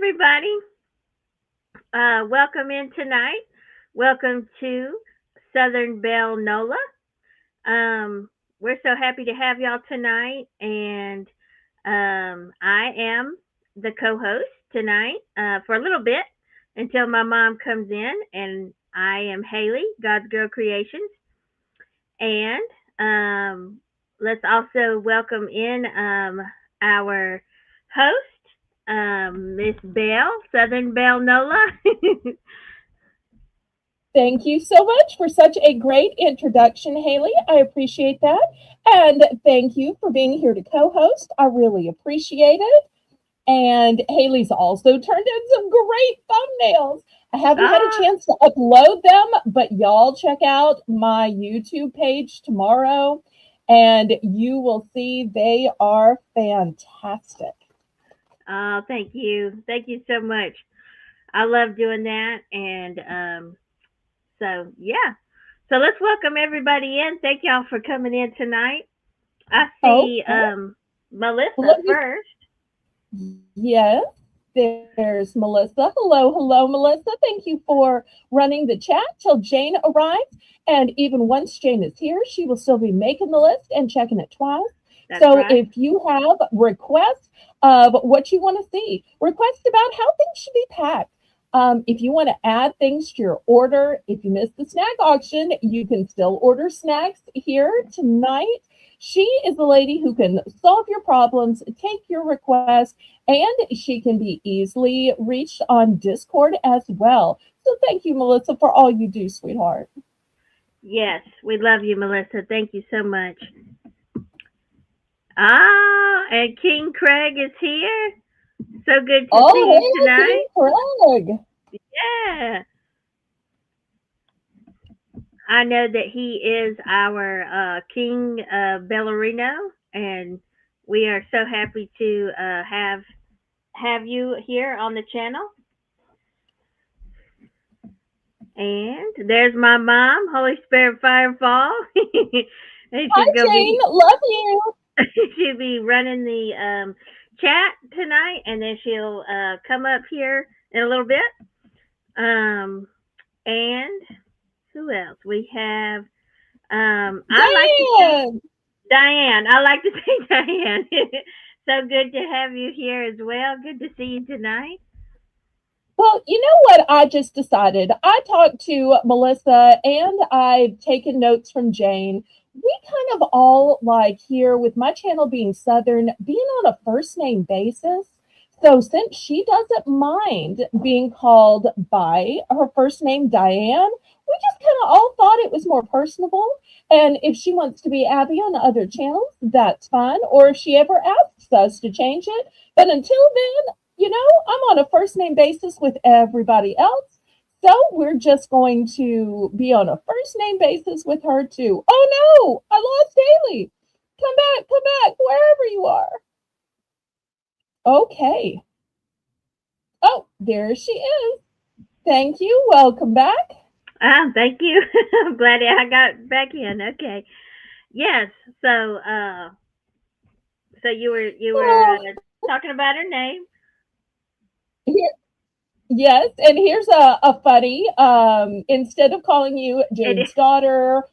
everybody. Welcome in tonight. Welcome to Southern Belle Nola. We're so happy to have y'all tonight, and I am the co-host tonight for a little bit until my mom comes in, and I am Haley, God's Girl Creations, and let's also welcome in our host, Miss Belle, Southern Belle Nola. Thank you so much for such a great introduction, Haley. I appreciate that. And thank you for being here to co host. I really appreciate it. And Haley's also turned in some great thumbnails. I haven't had a Ah, chance to upload them, but y'all check out my YouTube page tomorrow and you will see they are fantastic. oh, thank you. Thank you so much. I love doing that. And so, yeah. So let's welcome everybody in. Thank y'all for coming in tonight. I see Okay. Melissa Let me first. Yes, there's Melissa. Hello, Melissa. Thank you for running the chat till Jane arrives. And even once Jane is here, she will still be making the list and checking it twice. That's So right. if you have requests of what you want to see, requests about how things should be packed, if you want to add things to your order, if you missed the snack auction, you can still order snacks here tonight. She is the lady who can solve your problems, take your requests, and she can be easily reached on Discord as well. So thank you, Melissa, for all you do, sweetheart. Yes, we love you, Melissa. Thank you so much. Ah, and King Craig is here. So good to see you Oh, hey, King tonight. Craig. Yeah. I know that he is our King Bellarino, and we are so happy to have you here on the channel. And there's my mom, Holy Spirit Firefall. And Hi, she's gonna Jane. be Love you. she'll be running the chat tonight, and then she'll come up here in a little bit. Um, and who else? We have I like to say Diane. Diane. I like to say Diane. So good to have you here as well. Good to see you tonight. Well, you know what I just decided? I talked to Melissa and I've taken notes from Jane. We kind of all like here with my channel being Southern, being on a first name basis. So since she doesn't mind being called by her first name, Diane, we just kind of all thought it was more personable. And if she wants to be Abby on other channels, that's fine. Or if she ever asks us to change it. But until then, I'm on a first name basis with everybody else. So we're just going to be on a first name basis with her too. Oh no, I lost Haley. Come back, wherever you are. Okay. Oh, there she is. Thank you. Welcome back. Ah, thank you. I'm glad I got back in. Okay. Yes. So you were Oh, talking about her name. here, yes, and here's a funny. Instead of calling you It Jane's is. daughter,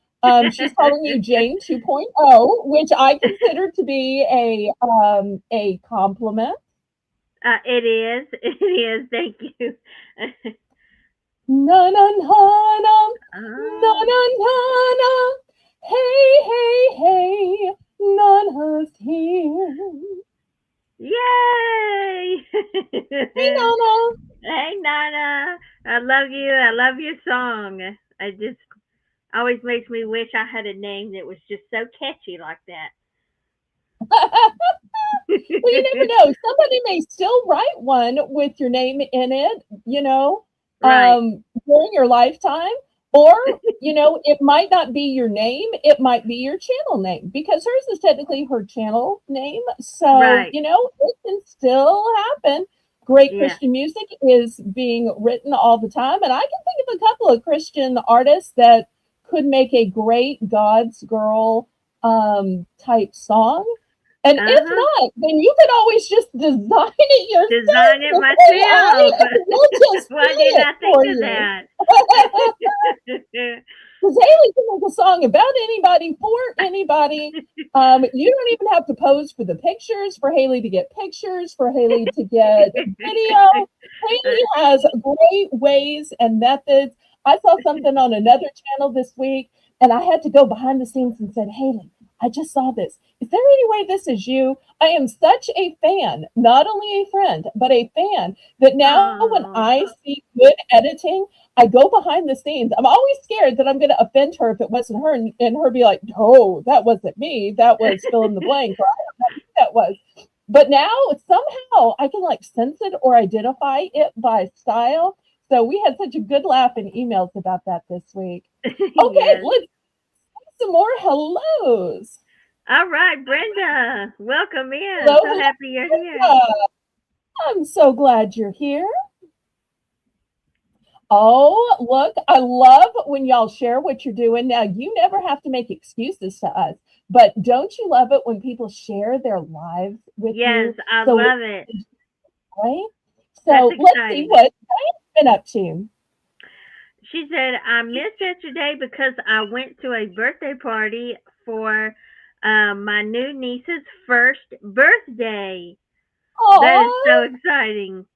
she's calling you Jane 2.0, which I consider to be a compliment. It is. It is. Thank you. Na na na na na Ah, na na na. Hey hey hey, Nana's here. yay! Hey Nana. Hey Nana, I love you. I love your song. I just always makes me wish I had a name that was just so catchy like that. Well, you never know. Somebody may still write one with your name in it, Right. during your lifetime. Or, it might not be your name, it might be your channel name because hers is technically her channel name. So, Right. it can still happen. Great Yeah. Christian music is being written all the time. And I can think of a couple of Christian artists that could make a great God's girl type song. And if Uh-huh. not, then you could always just design it yourself Design it with AI, myself. and we'll just Why fill didn't it I think for of you. that? Because Haley can make a song about anybody, for anybody. You don't even have to pose for the pictures, for Haley to get pictures, for Haley to get video. Haley has great ways and methods. I saw something on another channel this week, and I had to go behind the scenes and said, Haley, I just saw this. Is there any way this is you? I am such a fan, not only a friend, but a fan, that now when Oh, I see good editing, I go behind the scenes. I'm always scared that I'm going to offend her if it wasn't her, and her be like, "No, that wasn't me. That was fill in the blank." Or I don't know who that was. But now somehow I can like sense it or identify it by style. So we had such a good laugh in emails about that this week. Okay, yes. let's do some more hellos. All right, Brenda, welcome in. Hello, So hello, happy you're here. Brenda. I'm so glad you're here. Oh, look, I love when y'all share what you're doing. Now, you never have to make excuses to us, but don't you love it when people share their lives with Yes, you? I So we love it. enjoy. That's So let's see exciting. what Diane's been up to. She said, I missed yesterday because I went to a birthday party for my new niece's first birthday. That is so Oh, exciting.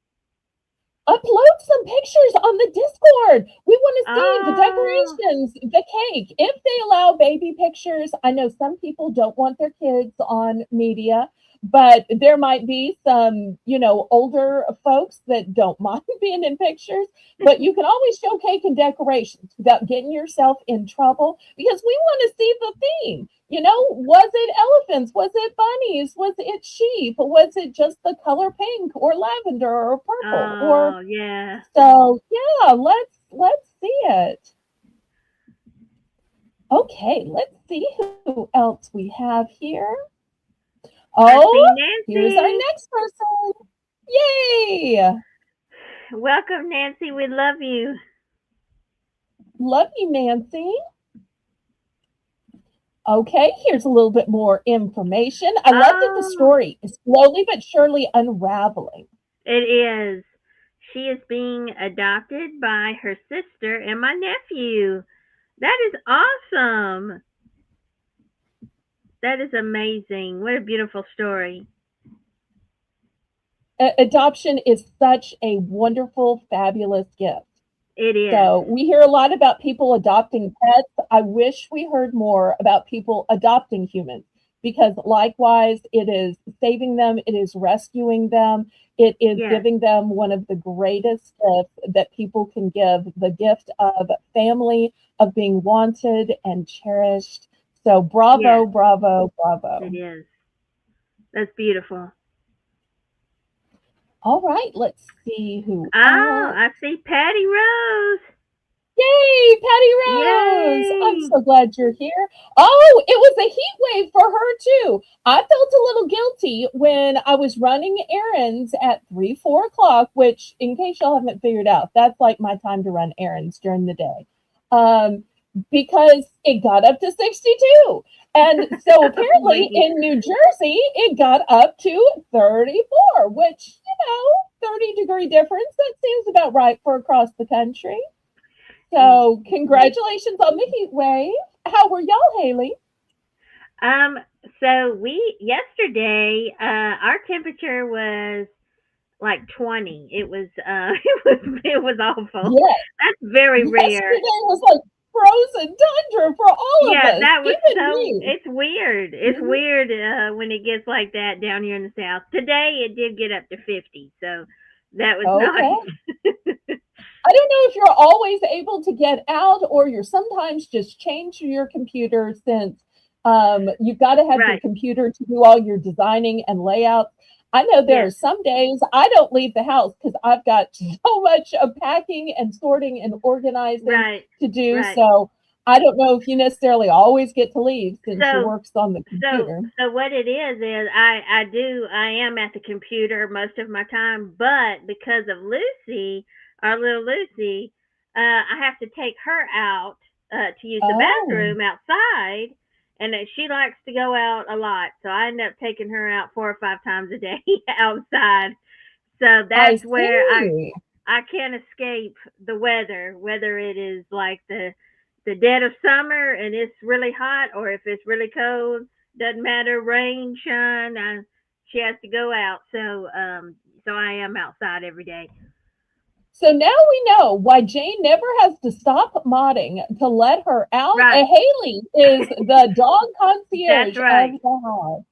upload some pictures on the Discord. We want to see the Oh, decorations, the cake. If they allow baby pictures, I know some people don't want their kids on media, but there might be some, older folks that don't mind being in pictures. But you can always show cake and decorations without getting yourself in trouble because we want to see the theme. Was it elephants? Was it bunnies? Was it sheep? Was it just the color pink or lavender or purple? Or oh, yeah. so yeah, let's see it. Okay, let's see who else we have here. I Oh, see here's our Nancy. next person. Yay! Welcome, Nancy. We love you. Love you, Nancy. Okay, here's a little bit more information. I love that the Oh, story is slowly but surely unraveling. it is. She is being adopted by her sister and my nephew. That is awesome. That is amazing. What a beautiful story. Adoption is such a wonderful, fabulous gift. It is. So we hear a lot about people adopting pets. I wish we heard more about people adopting humans because likewise, it is saving them, it is rescuing them, it is Yes. giving them one of the greatest gifts that people can give, the gift of family, of being wanted and cherished. So Yes, bravo, bravo, it bravo. is. That's beautiful. All right, let's see who Oh, else. I see Patty Rose. Yay, Patty Rose! I'm Yay. so glad you're here. Oh, it was a heat wave for her too. I felt a little guilty when I was running errands at 3, 4 o'clock, which, in case y'all haven't figured out, that's like my time to run errands during the day. Um, because it got up to 62. And so apparently We, in New Jersey, it got up to 34, which, 30-degree difference. That seems about right for across the country. So, congratulations on the heat wave. How were y'all, Haley? um, so we yesterday, our temperature was like 20. It was it was awful. Yeah, That's very rare. yesterday was like frozen tundra for all of Yeah, us, that was even so. me. It's weird. It's Mhm. weird when it gets like that down here in the south. Today it did get up to 50, so that was Okay. nice. I don't know if you're always able to get out or you're sometimes just chained to your computer since you've got to have your Right, computer to do all your designing and layouts. I know there are yes, some days I don't leave the house because I've got so much of packing and sorting and organizing right, to do. right. So I don't know if you necessarily always get to leave since your So, work's on the so, computer. so what it is I am at the computer most of my time, but because of Lucy, our little Lucy, I have to take her out to use the Oh, bathroom outside, and that she likes to go out a lot. So I end up taking her out 4 or 5 times a day outside. So I that's where see. I can't escape the weather, whether it is like the dead of summer and it's really hot, or if it's really cold. Doesn't matter, rain, shine. She has to go out. So I am outside every day. So now we know why Jane never has to stop modding to let her out. Right. Haley is the dog That's concierge of right. the house.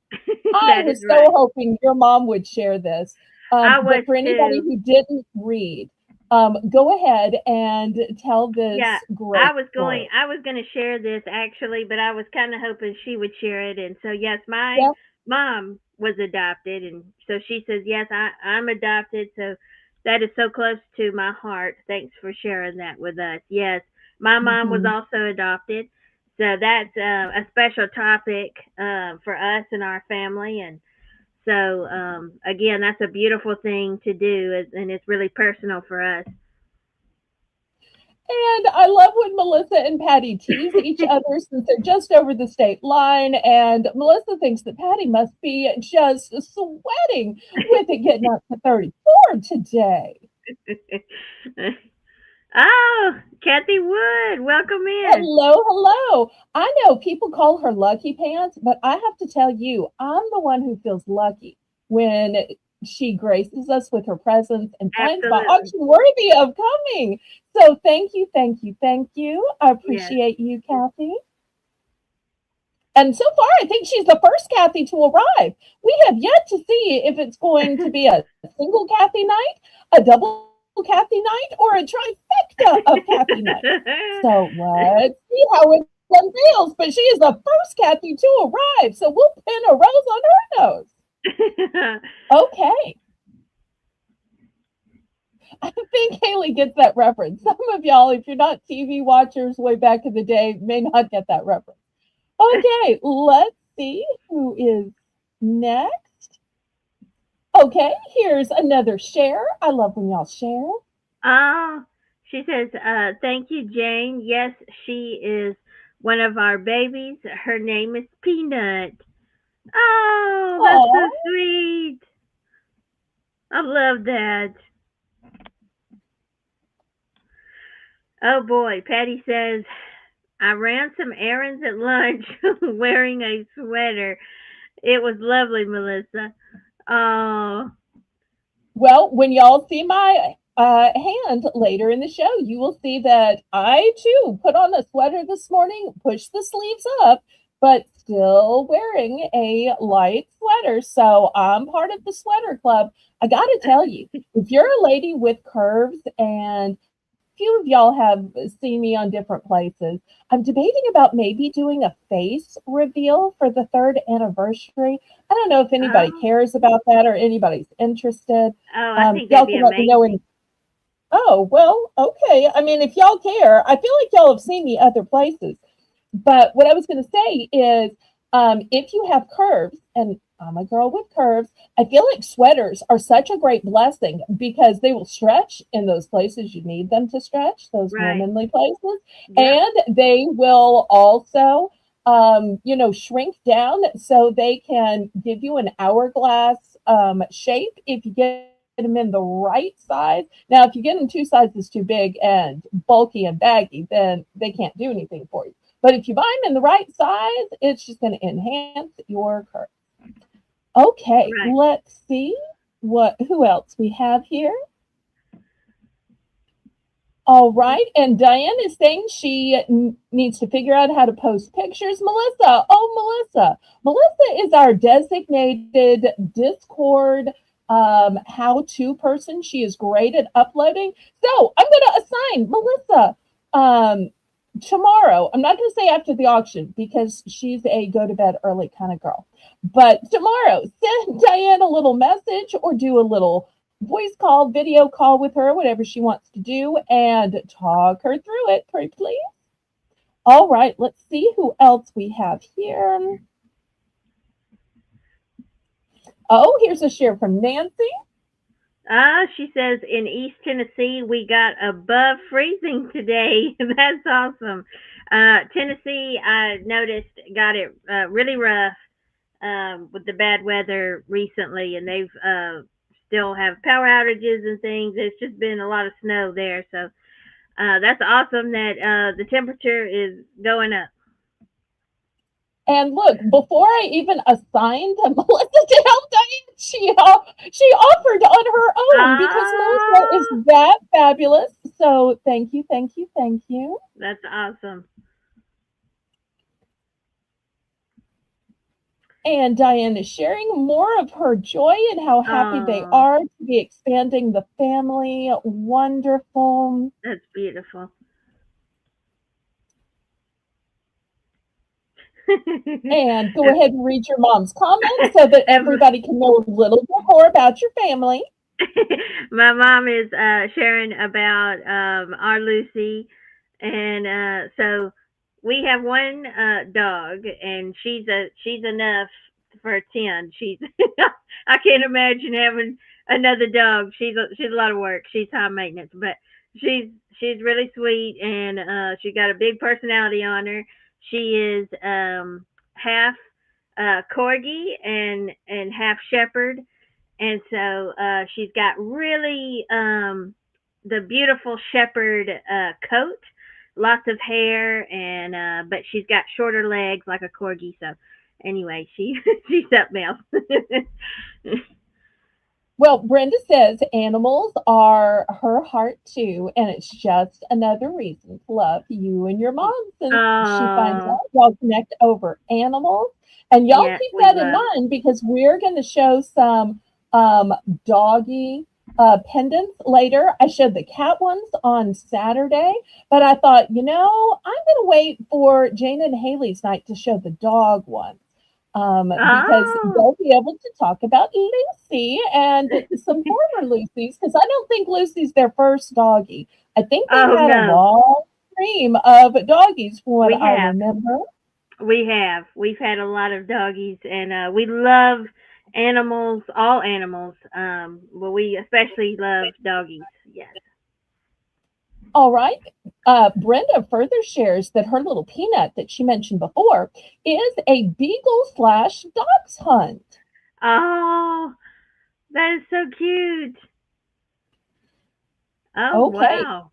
I That is was so right. hoping your mom would share this. I was But for anybody too. who didn't read, go ahead and tell Yeah, this great story. I was going to share this actually, but I was kind of hoping she would share it. And so yes, my Yeah. mom was adopted, and so she says yes, I'm adopted. So that is so close to my heart. Thanks for sharing that with us. Yes, my mom was Mhm. also adopted. So that's a special topic for us and our family, and so again, that's a beautiful thing to do, and it's really personal for us. And I love when Melissa and Patty tease each other since they're just over the state line. And Melissa thinks that Patty must be just sweating with it getting up to 34 today. Oh, Kathy Wood, welcome in. Hello, hello. I know people call her Lucky Pants, but I have to tell you, I'm the one who feels lucky when she graces us with her presence and finds my Absolutely. auction worthy of coming. So thank you, thank you, thank you. I Yes. appreciate you, Kathy. And so far, I think she's the first Kathy to arrive. We have yet to see if it's going to be a single Kathy night, a double Kathy night, or a trifecta of Kathy nights. So let's see how it unveils. But she is the first Kathy to arrive. So we'll pin a rose on her nose. Okay. I think Haley gets that reference. Some of y'all, if you're not TV watchers way back in the day, may not get that reference. Okay, let's see who is next. Okay, here's another share. I love when y'all share. Oh, she says, thank you, Jane. Yes, she is one of our babies. Her name is Peanut. Oh, that's so Oh, sweet. I love that. Oh boy, Patty says, I ran some errands at lunch wearing a sweater. It was lovely, Melissa. Oh, well, when y'all see my hand later in the show, you will see that I too put on a sweater this morning, pushed the sleeves up, but still wearing a light sweater. So I'm part of the sweater club. I got to tell you, if you're a lady with curves, and few of y'all have seen me on different places, I'm debating about maybe doing a face reveal for the third anniversary. I don't know if anybody oh, cares about that or anybody's interested. oh, I think that'd Y'all be can let me know amazing. in. Oh, well, okay. I mean, if y'all care, I feel like y'all have seen me other places. But what I was going to say is, if you have curves, and I'm a girl with curves, I feel like sweaters are such a great blessing because they will stretch in those places you need them to stretch, those Right. womanly places, Yep. and they will also, shrink down so they can give you an hourglass shape if you get them in the right size. Now, if you get them two sizes too big and bulky and baggy, then they can't do anything for you. But if you buy them in the right size, it's just going to enhance your curve. Okay, Right. let's see what who else we have here. All right, and Diane is saying she needs to figure out how to post pictures. Melissa is our designated Discord how-to person. She is great at uploading. So I'm going to assign Melissa tomorrow. I'm not going to say after the auction because she's a go to bed early kind of girl. But tomorrow, send Diane a little message or do a little voice call, video call with her, whatever she wants to do, and talk her through it, pretty please. All right, let's see who else we have here. Oh, here's a share from Nancy. She says in East Tennessee we got above freezing today. That's awesome. Tennessee, I noticed, got it really rough with the bad weather recently, and they've still have power outages and things. It's just been a lot of snow there, so that's awesome that the temperature is going up. And look, before I even assigned Melissa to help Diane, she offered on her own because Melissa is Ah, that fabulous. So thank you, thank you, thank you. that's awesome. And Diane is sharing more of her joy and how happy they Oh, are to be expanding the family. Wonderful. that's beautiful. And go ahead and read your mom's comments so that And everybody can know a little bit more about your family. my mom is sharing about our Lucy, and so we have one dog, and she's enough for 10. She's I can't imagine having another dog. She's a lot of work. She's high maintenance, but she's she's really sweet, and she got a big personality on her. She is half corgi and half shepherd, and so she's got really the beautiful shepherd coat, lots of hair, and but she's got shorter legs like a corgi. So anyway, she's something else. Well, Brenda says animals are her heart too, and it's just another reason to love you and your mom since she finds Oh, out y'all connect over animals. And y'all yeah, keep we that in love. mind because we're going to show some doggy pendants later. I showed the cat ones on Saturday, but I thought, I'm going to wait for Jane and Haley's night to show the dog one because Oh, they'll be able to talk about Lucy and some former Lucys, because I don't think Lucy's their first doggy. I think they've oh had a no, long stream of doggies from what we I have. remember. We have. We've had a lot of doggies, and we love animals, all animals. Well, we especially love doggies. Yes. All right. Brenda further shares that her little peanut that she mentioned before is a beagle slash dog's hunt. Oh, that is so cute. Oh, Okay. wow.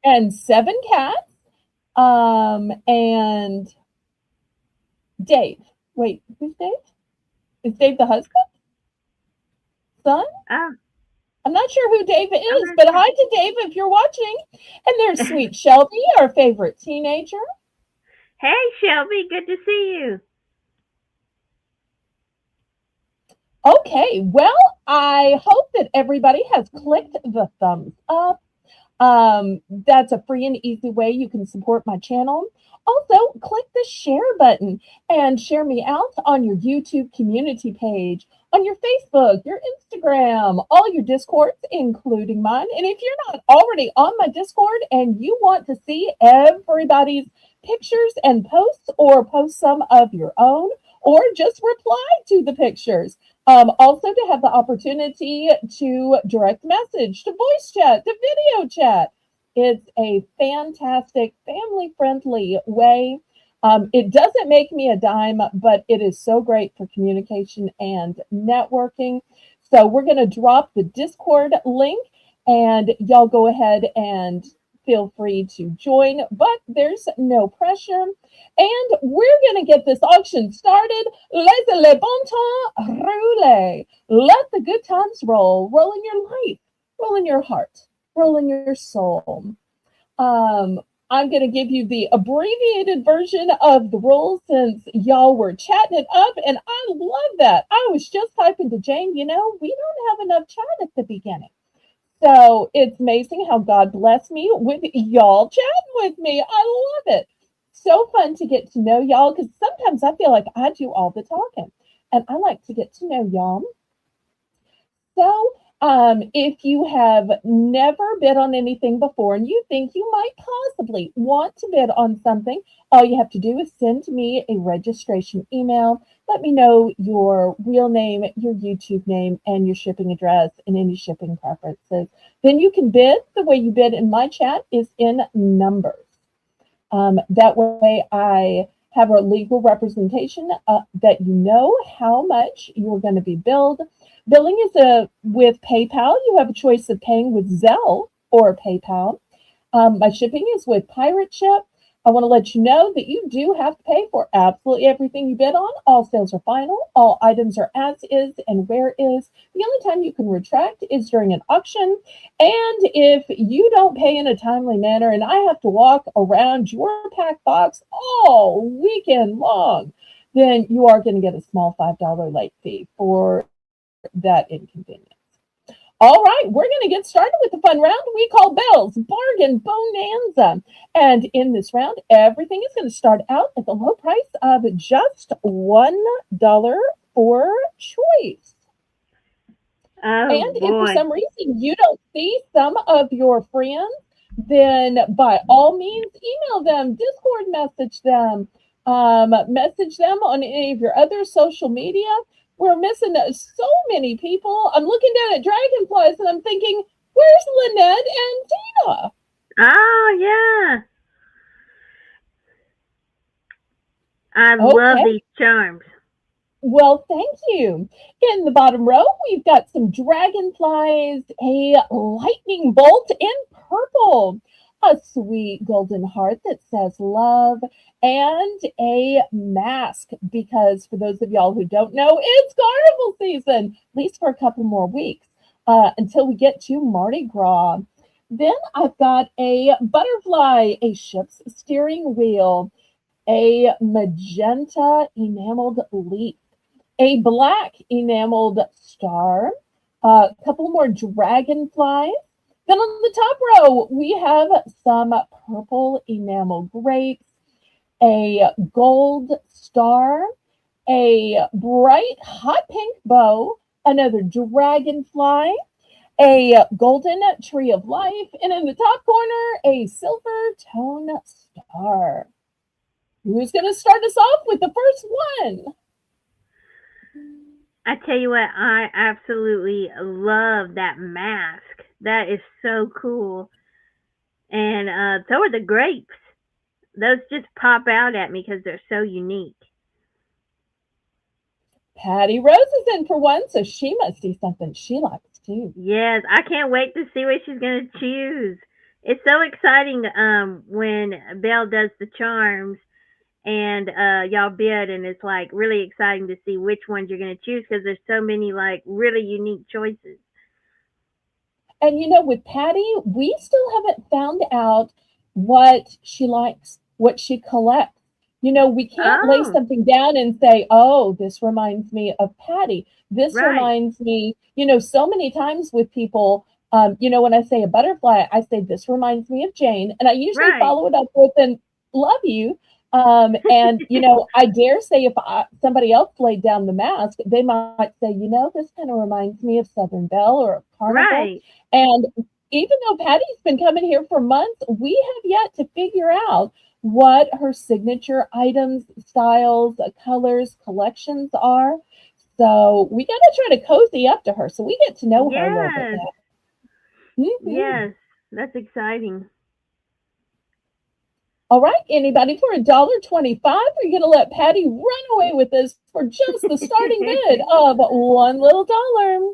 And 7 cats. And Dave. Wait, who's Dave? Is Dave the husband? Son? Oh, I'm not sure who Dave I'm is, not but hi to Dave if you're watching. And there's sure. sweet Shelby, our favorite teenager. Hey, Shelby, good to see you. Okay, well, I hope that everybody has clicked the thumbs up. That's a free and easy way you can support my channel. Also, click the share button and share me out on your YouTube community page, on your Facebook, your Instagram, all your Discords, including mine. And if you're not already on my Discord and you want to see everybody's pictures and posts, or post some of your own, or just reply to the pictures, also to have the opportunity to direct message, to voice chat, to video chat. It's a fantastic family friendly way. It doesn't make me a dime, but it is so great for communication and networking. So we're going to drop the Discord link and y'all go ahead and feel free to join, but there's no pressure. And we're going to get this auction started. Laissez le bon temps rouler. Let the good times roll. Roll in your life, roll in your heart, roll in your soul. Um, I'm going to give you the abbreviated version of the rules since y'all were chatting it up, and I love that. I was just typing to Jane, we don't have enough chat at the beginning. So it's amazing how God blessed me with y'all chatting with me. I love it. So fun to get to know y'all because sometimes I feel like I do all the talking, and I like to get to know y'all. So, if you have never bid on anything before and you think you might possibly want to bid on something, all you have to do is send me a registration email. Let me know your real name, your YouTube name, and your shipping address and any shipping preferences. Then you can bid. The way you bid in my chat is in numbers. That way, I have a legal representation that you know how much you're going to be billed. Billing is with PayPal. You have a choice of paying with Zelle or PayPal. My shipping is with Pirate Ship. I want to let you know that you do have to pay for absolutely everything you bid on. All sales are final. All items are as is and where is. The only time you can retract is during an auction. And if you don't pay in a timely manner and I have to walk around your pack box all weekend long, then you are going to get a small $5 late fee for that inconvenience. All right, we're going to get started with the fun round we call Belle's Bargain Bonanza. And in this round, everything is going to start out at the low price of just $1 for choice. Oh And if for boy. some reason you don't see some of your friends, then by all means, email them, Discord message them on any of your other social media. We're missing so many people. I'm looking down at Dragonflies and I'm thinking, where's Lynette and Tina? Oh yeah. I love Okay, these charms. well, thank you. In the bottom row, we've got some dragonflies, a lightning bolt in purple, a sweet golden heart that says love, and a mask. Because for those of y'all who don't know, it's carnival season, at least for a couple more weeks until we get to Mardi Gras. Then I've got a butterfly, a ship's steering wheel, a magenta enameled leaf, a black enameled star, a couple more dragonflies. Then on the top row, we have some purple enamel grapes, a gold star, a bright hot pink bow, another dragonfly, a golden tree of life, and in the top corner, a silver tone star. Who's going to start us off with the first one? I tell you what, I absolutely love that mask. That is so cool. And so are the grapes. Those just pop out at me because they're so unique. Patty Rose is in for one, so she must see something she likes too. Yes, I can't wait to see what she's gonna choose. It's so exciting when Belle does the charms and y'all bid, and it's like really exciting to see which ones you're gonna choose because there's so many like really unique choices. And with Patty, we still haven't found out what she likes, what she collects. We can't lay Oh, something down and say, oh, this reminds me of Patty. This right, reminds me, so many times with people, when I say a butterfly, I say, this reminds me of Jane. And I usually right. follow it up with an love you. And, I dare say if somebody else laid down the mask, they might say, this kind of reminds me of Southern Belle or of Carnival. Right. And even though Patty's been coming here for months, we have yet to figure out what her signature items, styles, colors, collections are. So we got to try to cozy up to her so we get to know her a little bit Yes. better. Mhm. Yes. That's exciting. All right, anybody for $1.25? Are you going to let Patty run away with this for just the starting bid of one little dollar?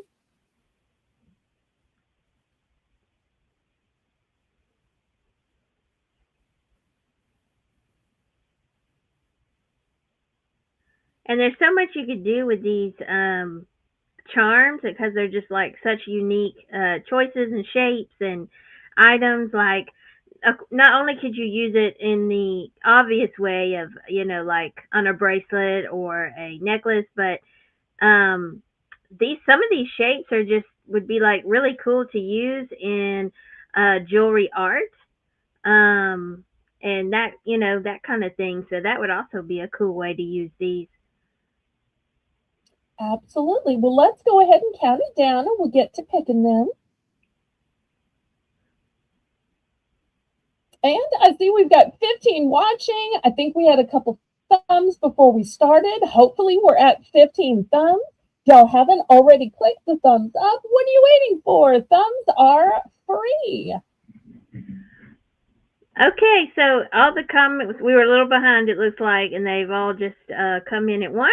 And there's so much you could do with these charms because they're just like such unique choices and shapes and items. Like, not only could you use it in the obvious way of, like on a bracelet or a necklace, but um, these some of these shapes are just would be like really cool to use in jewelry art. Um, and that that kind of thing. So that would also be a cool way to use these. Absolutely. Well, let's go ahead and count it down and we'll get to picking them. And I see we've got 15 watching. I think we had a couple thumbs before we started. Hopefully, we're at 15 thumbs. Y'all haven't already clicked the thumbs up. What are you waiting for? Thumbs are free. Okay, so all the comments we were a little behind. It looks like, and they've all just come in at once.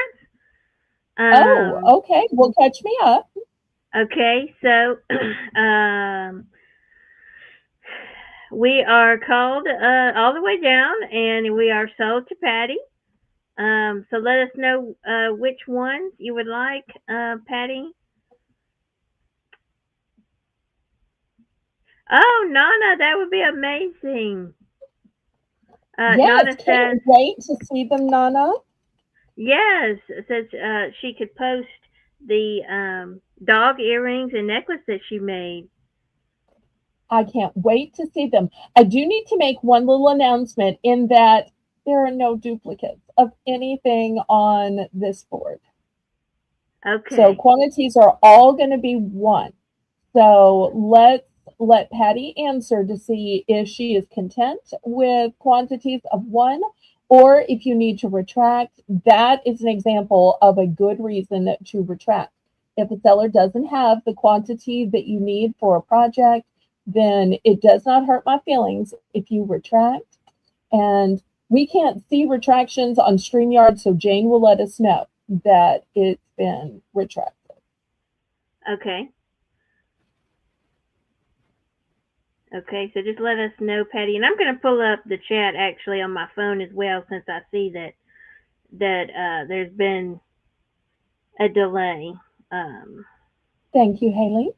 Oh, Um, okay. Well, catch me up. okay, so um, we are called all the way down, and we are sold to Patty. So let us know which ones you would like, Patty. Oh, Nana, that would be amazing. Yes, Nana can't says wait to see them, Nana. yes. Says she could post the dog earrings and necklace that she made. I can't wait to see them. I do need to make one little announcement in that there are no duplicates of anything on this board. So Okay. quantities are all going to be one. So let's let Patty answer to see if she is content with quantities of one or if you need to retract. That is an example of a good reason to retract. If a seller doesn't have the quantity that you need for a project, then it does not hurt my feelings if you retract. And we can't see retractions on StreamYard, so Jane will let us know that it's been retracted. Okay. Okay. So just let us know, Patty, and I'm going to pull up the chat actually on my phone as well since I see that there's been a delay. Um, Thank you, Haley.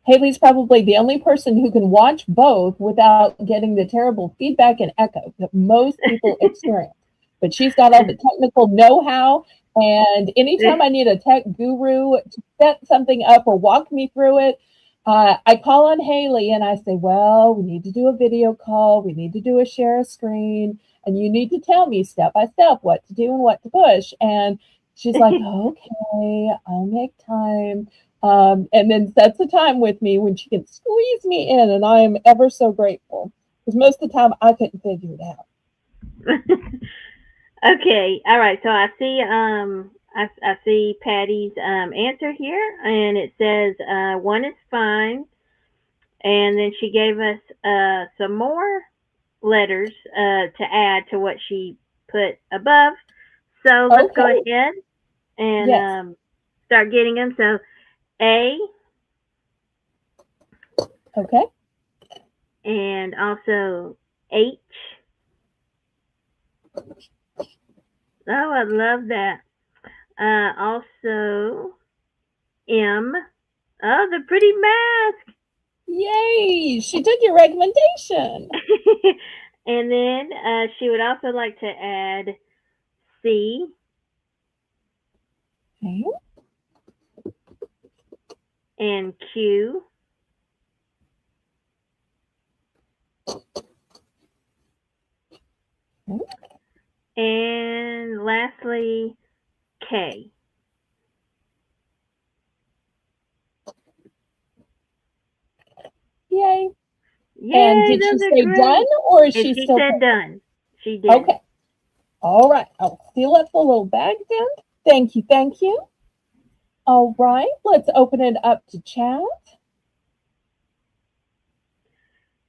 Haley's probably the only person who can watch both without getting the terrible feedback and echo that most people experience. But she's got all the technical know how. And anytime I need a tech guru to set something up or walk me through it, I call on Haley and I say, well, we need to do a video call. We need to do a share a screen. And you need to tell me step by step what to do and what to push. And she's like, okay, I'll make time. And then sets a time with me when she can squeeze me in, and I am ever so grateful because most of the time I couldn't figure it out. okay. All right. So I see Patty's answer here, and it says one is fine, and then she gave us some more letters to add to what she put above. So let's go Okay, ahead and yes, start getting them. So A okay, and also H. Oh, I love that. Also M. Oh, the pretty mask. yay! She took your recommendation. And then she would also like to add C Okay, and Q. And lastly, K. yay! And Yay, did she those are say done, great. or is And she she still said putting? done. She did. Okay, all right. I'll seal up the little bag then. Thank you, thank you. All right, let's open it up to chat.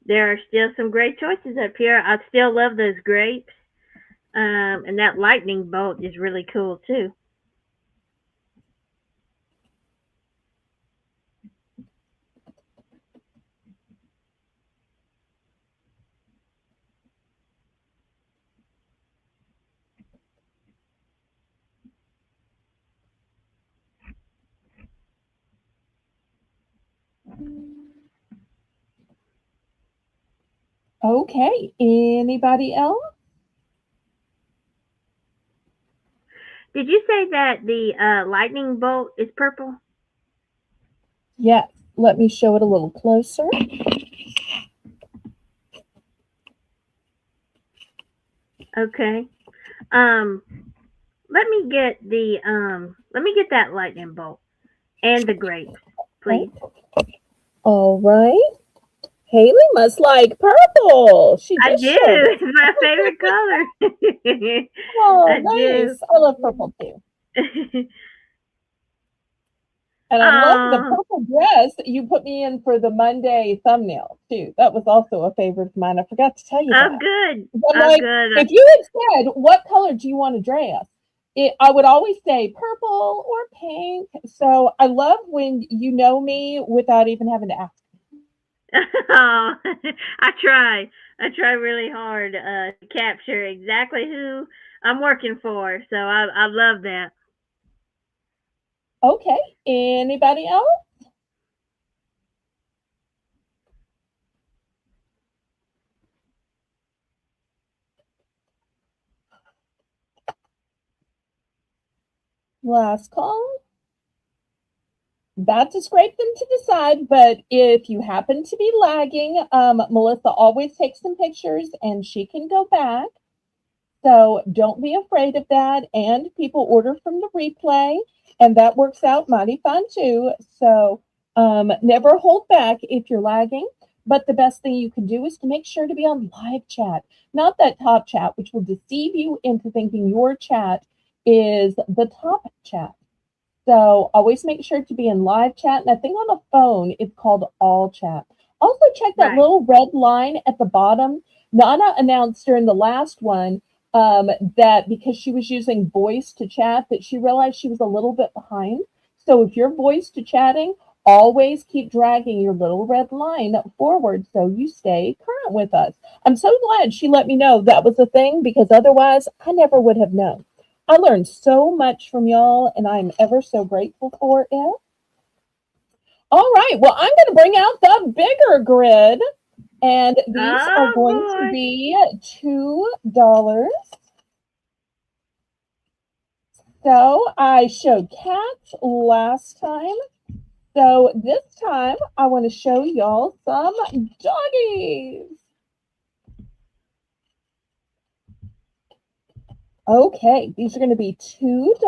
There are still some great choices up here. I still love those grapes. And that lightning bolt is really cool too. Okay, anybody else? Did you say that the lightning bolt is purple? Yes, let me show it a little closer. Okay. Um, let me get that lightning bolt and the grapes, please. All right. Haley must like purple. She I just do. showed us. It's my favorite color. Oh, I do. nice. I love purple too. And I love the Oh, purple dress that you put me in for the Monday thumbnail too. That was also a favorite of mine. I forgot to tell you oh, that. good. I'm Oh, like, good. if you had said, what color do you want to dress? I would always say purple or pink. So I love when you know me without even having to ask. Oh, I try. I try really hard to capture exactly who I'm working for. So I love that. Okay. Anybody else? Last call. Not to scrape them to the side, but if you happen to be lagging, Melissa always takes some pictures and she can go back. So don't be afraid of that. And people order from the replay, and that works out mighty fine too. So never hold back if you're lagging. But the best thing you can do is to make sure to be on live chat, not that top chat, which will deceive you into thinking your chat is the top chat. So always make sure to be in live chat. And I think on a phone, it's called all chat. Also, check that Right. little red line at the bottom. Nana announced during the last one that because she was using voice to chat, that she realized she was a little bit behind. So if you're voice to chatting, always keep dragging your little red line forward so you stay current with us. I'm so glad she let me know that was a thing because otherwise I never would have known. I learned so much from y'all, and I'm ever so grateful for it. All right, well, I'm going to bring out the bigger grid, and these are Oh going to boy. be $2. So I showed cats last time. So this time I want to show y'all some doggies. Okay, these are going to be $2.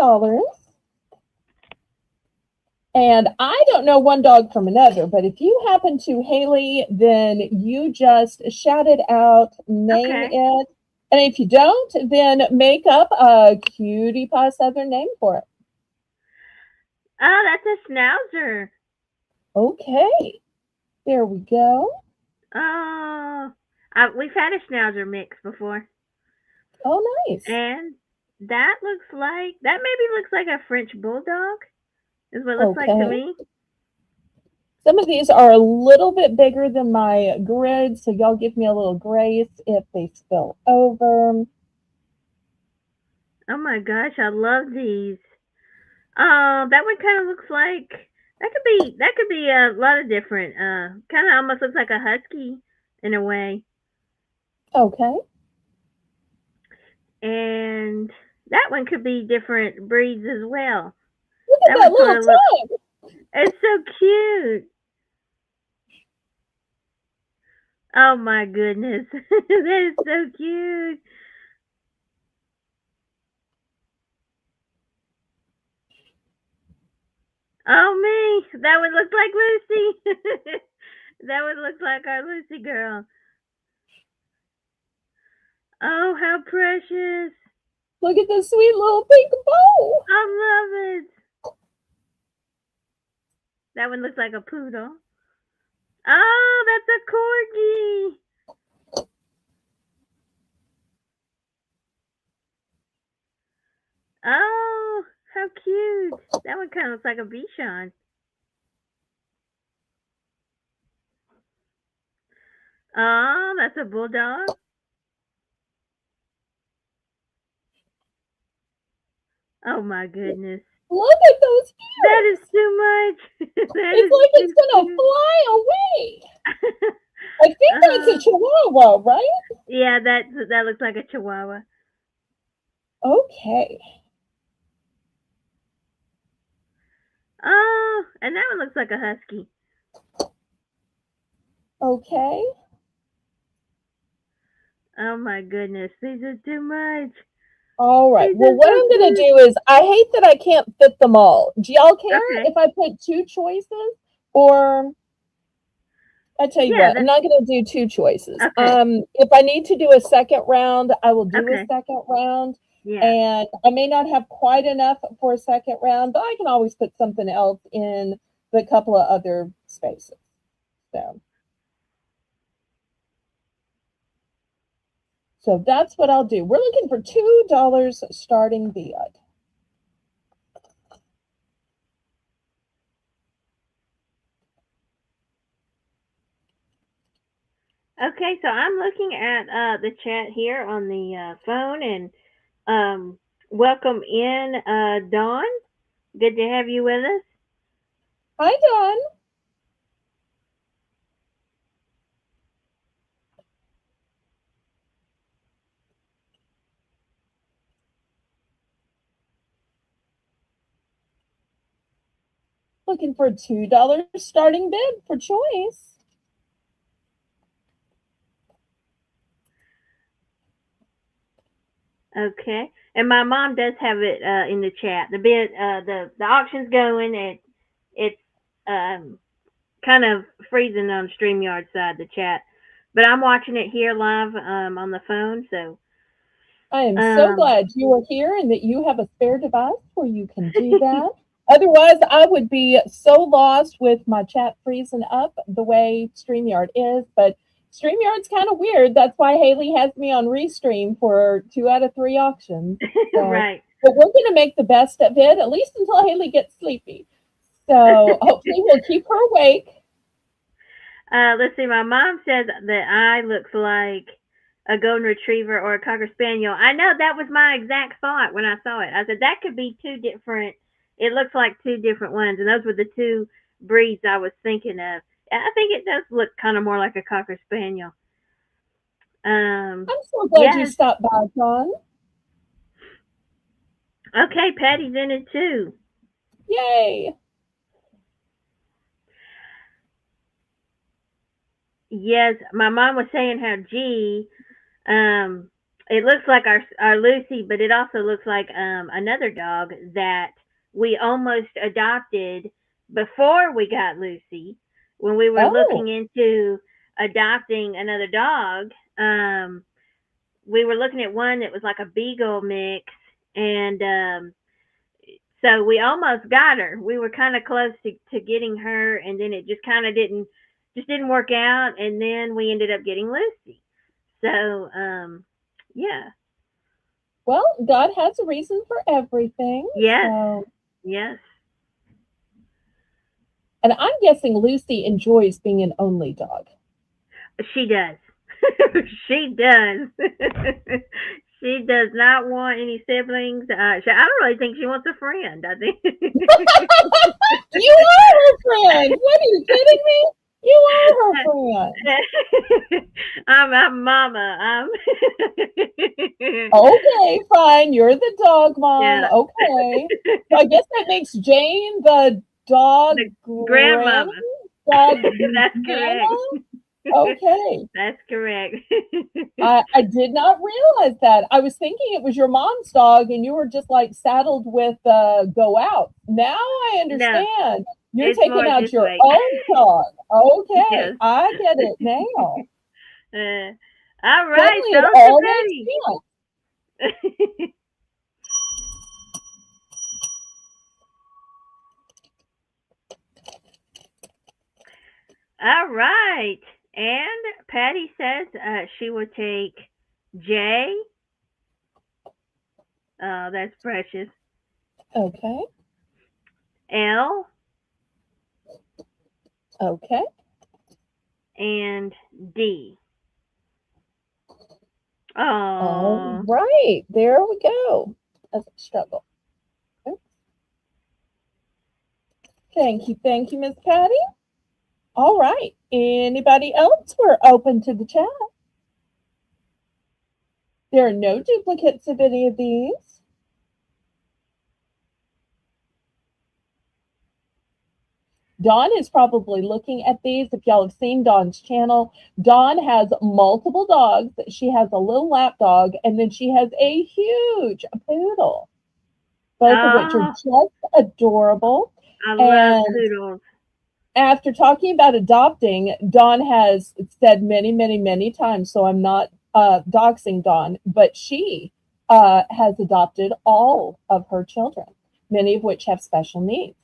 And I don't know one dog from another, but if you happen to, Haley, then you just shout it out, name Okay. it. And if you don't, then make up a cutie pie southern name for it. Oh, that's a schnauzer. Okay, there we go. Oh, we've had a schnauzer mix before, Oh, nice. and that maybe looks like a French bulldog. Is what it looks like to Okay. me. Some of these are a little bit bigger than my grid, so y'all give me a little grace if they spill over. Oh my gosh, I love these. Oh, that one kind of looks like that could be a lot of different. Kind of almost looks like a husky in a way, Okay. and that one could be different breeds as well. Look at That that one sort little of looks. tongue. It's so cute. Oh my goodness, that is so cute. Oh me, that one looks like Lucy. That one looks like our Lucy girl. Oh, how precious. Look at this sweet little pink bow. I love it. That one looks like a poodle. Oh, that's a corgi. Oh, how cute. That one kind of looks like a Bichon. Oh, that's a bulldog. Oh my goodness. Look at those That is ears. too much. That It's is like it's too gonna cute. fly away. I think that's a uh, chihuahua, right? yeah, that looks like a Chihuahua. Okay. Oh, and that one looks like a husky. Okay. Oh my goodness, these are too much. All right. These Well, are what so I'm going to cute. do is I hate that I can't fit them all. Do y'all care Okay. if I put two choices? Or I tell you Yeah. what, I'm not going to do two choices. Okay. If I need to do a second round, I will do a Okay. second round. Yeah. And I may not have quite enough for a second round, but I can always put something else in the couple of other spaces. So that's what I'll do. We're looking for $2 starting bid. Okay, so I'm looking at the chat here on the phone, and um, welcome in, Dawn. Good to have you with us. Hi, Dawn. Looking for $2 starting bid for choice. Okay, and my mom does have it in the chat. The bid, the auction's going. It's kind of freezing on Streamyard side the chat, but I'm watching it here live on the phone. So I am so um, glad you are here and that you have a spare device where you can do that. Otherwise, I would be so lost with my chat freezing up the way StreamYard is. But StreamYard's kind of weird. That's why Haley has me on Restream for 2 out of 3 auctions. So, right. but we're going to make the best of it, at least until Haley gets sleepy. So hopefully we'll keep her awake. Let's see. My mom says that eye looks like a golden retriever or a cocker spaniel. I know that was my exact thought when I saw it. I said that could be two different. It looks like two different ones, and those were the two breeds I was thinking of. I think it does look kind of more like a cocker spaniel. I'm so glad you Yeah. stopped by, John. Okay, Patty's in it too. Yay. Yes, my mom was saying how um, it looks like our Lucy, but it also looks like another dog that we almost adopted before we got Lucy. When we were Oh, looking into adopting another dog, we were looking at one that was like a beagle mix, and so we almost got her. We were kind of close to getting her, and then it just kind of didn't work out, and then we ended up getting Lucy. So yeah. well, God has a reason for everything. Yes. So, Yes. and I'm guessing Lucy enjoys being an only dog. She does. She does. She does not want any siblings. I don't really think she wants a friend. I think. You are her friend. What are you kidding me? You are her friend. I'm mama. Okay, fine. You're the dog mom. Yeah. Okay. So I guess that makes Jane the dog The granny, grandmama. dog That's nana. correct. Okay. That's correct. I did not realize that. I was thinking it was your mom's dog and you were just like saddled with go out. Now I No, understand. You're it's taking more out this your way. own dog. Okay. Yes. I get it now. Uh, all right, Suddenly it those all makes are sense. Patty. All right. And Patty says she will take J. Oh, that's precious. Okay. L Okay. and D. All Oh, right. There we go. That's a struggle. Okay. Thank you, Miss Patty. All right. Anybody else? We're open to the chat. There are no duplicates of any of these. Dawn is probably looking at these. If y'all have seen Dawn's channel, Dawn has multiple dogs. She has a little lap dog, and then she has a huge poodle, both of which are oh, just adorable. I love And poodles. after talking about adopting, Dawn has said many, many, many times, so I'm not doxing Dawn, but she has adopted all of her children, many of which have special needs.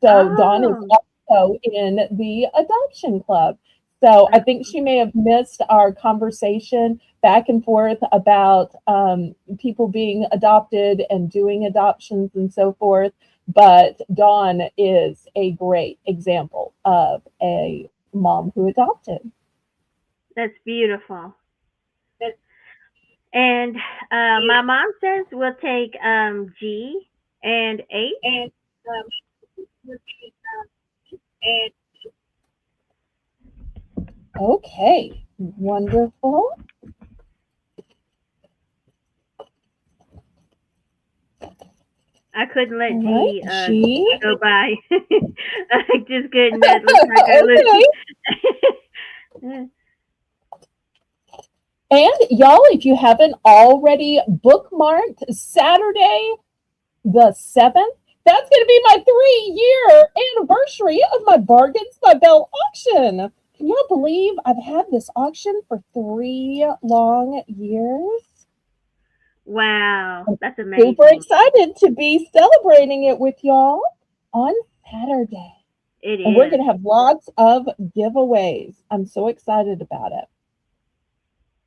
So Dawn is Oh, also in the adoption club. So I think she may have missed our conversation back and forth about people being adopted and doing adoptions and so forth. But Dawn is a great example of a mom who adopted. that's beautiful. And my mom says we'll take G and H. Okay, wonderful. I couldn't let All right, G G. go by. I just couldn't. That looks like I Okay. look. And y'all, if you haven't already bookmarked Saturday the 7th, that's going to be my 3-year anniversary of my Bargains by Belle auction. Can y'all believe I've had this auction for 3 long years? Wow, I'm that's super amazing. excited to be celebrating it with y'all on Saturday. It And we're is. going to have lots of giveaways. I'm so excited about it.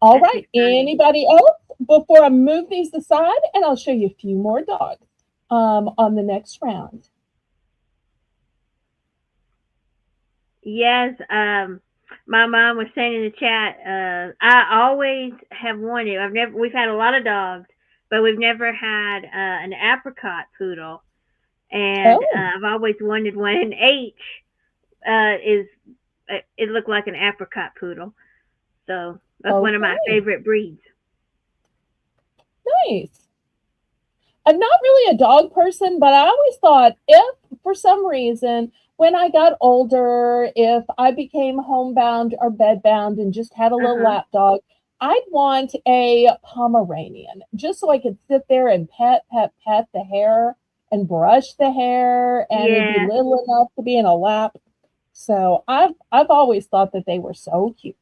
All That's right. exciting. Anybody else before I move these aside? And I'll show you a few more dogs on the next round. Yes. My mom was saying in the chat. I always have wanted. I've never. We've had a lot of dogs, but we've never had an apricot poodle. And Oh, I've always wanted one. And H is it looked like an apricot poodle, so that's one of my okay. favorite breeds. Nice. I'm not really a dog person, but I always thought if for some reason when I got older, if I became homebound or bedbound and just had a Uh little huh. lap dog, I'd want a Pomeranian just so I could sit there and pet the hair and brush the hair and it'd be Yeah, little enough to be in a lap. So I've always thought that they were so cute.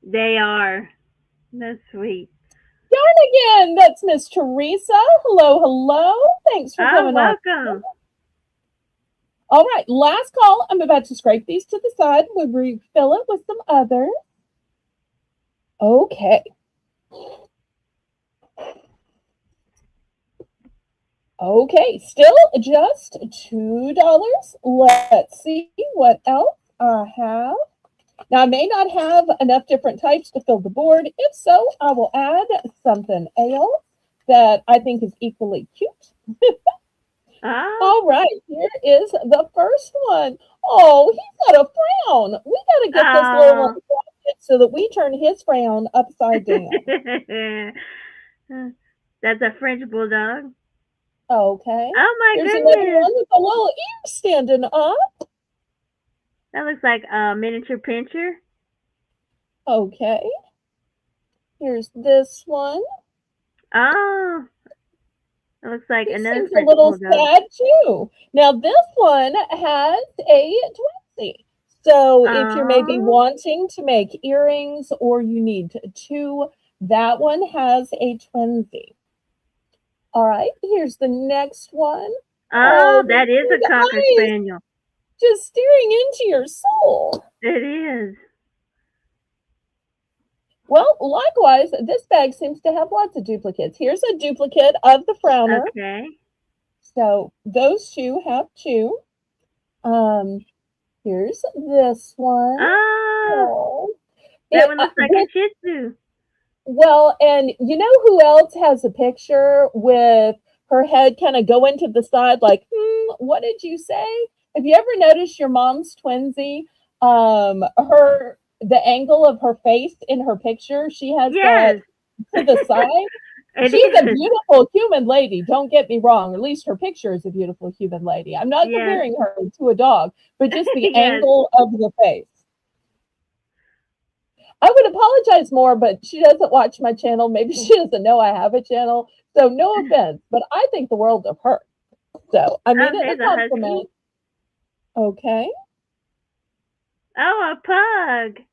they are. That's sweet. Darn again, that's Miss Teresa. Hello, hello. Thanks for Oh, coming on. welcome. All right, last call. I'm about to scrape these to the side. We'll refill it with some others. Okay. Okay, still just $2. Let's see what else I have. Now, I may not have enough different types to fill the board. If so, I will add something else that I think is equally cute. Oh, All right, here is the first one. Oh, he's got a frown. We got to get this little one oh. quiet so that we turn his frown upside down. That's a French bulldog. Okay. Oh my Here's another goodness. one with a little ear standing up. That looks like a miniature pincher. Okay. Here's this one. Oh, it looks like He another seems a French little bulldog. sad too. Now, this one has a twinsy. So, if you're maybe Oh, wanting to make earrings or you need two, that one has a twinsy. All right, here's the next one. oh, Oh, the that is a big cocker eyes spaniel. just staring into your soul. It is. Well, likewise, this bag seems to have lots of duplicates. Here's a duplicate of the frowner. Okay. So those two have two. Um, here's this one. Oh, Oh, that it, one looks like a with Shih Tzu. well, and you know who else has a picture with her head kind of going to the side, like, what did you say? Have you ever noticed your mom's twinsy? Her the angle of her face in her picture, she has that Yes, to the side. it She's a is. beautiful human lady. Don't get me wrong. At least her picture is a beautiful human lady. I'm not Yes, comparing her to a dog, but just the yes. angle of the face. I would apologize more, but she doesn't watch my channel. Maybe she doesn't know I have a channel. So no offense, but I think the world of her. So I Oh, mean it in a there's a husky. compliment. Okay. Oh, a pug.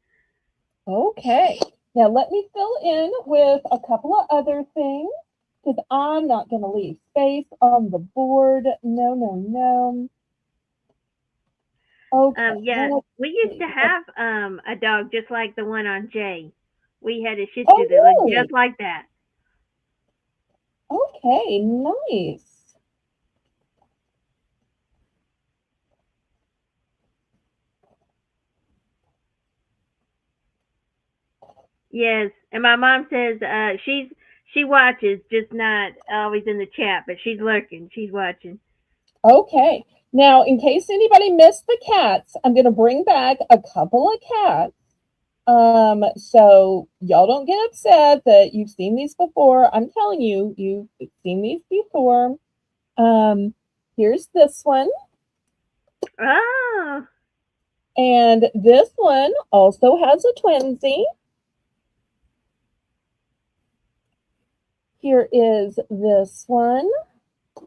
Okay. Now let me fill in with a couple of other things. because I'm not going to leave space on the board. No, no, no. Okay, Yeah, let's we used see. to have a dog just like the one on Jay. We had a Shih Tzu that looked Oh, just really? like that. Okay, nice. Yes, and my mom says she watches, just not always in the chat, but she's lurking. She's watching. Okay. Now, in case anybody missed the cats, I'm going to bring back a couple of cats. So y'all don't get upset that you've seen these before. I'm telling you, you've seen these before. Here's this one, Oh, and this one also has a twinsy. Here is this one.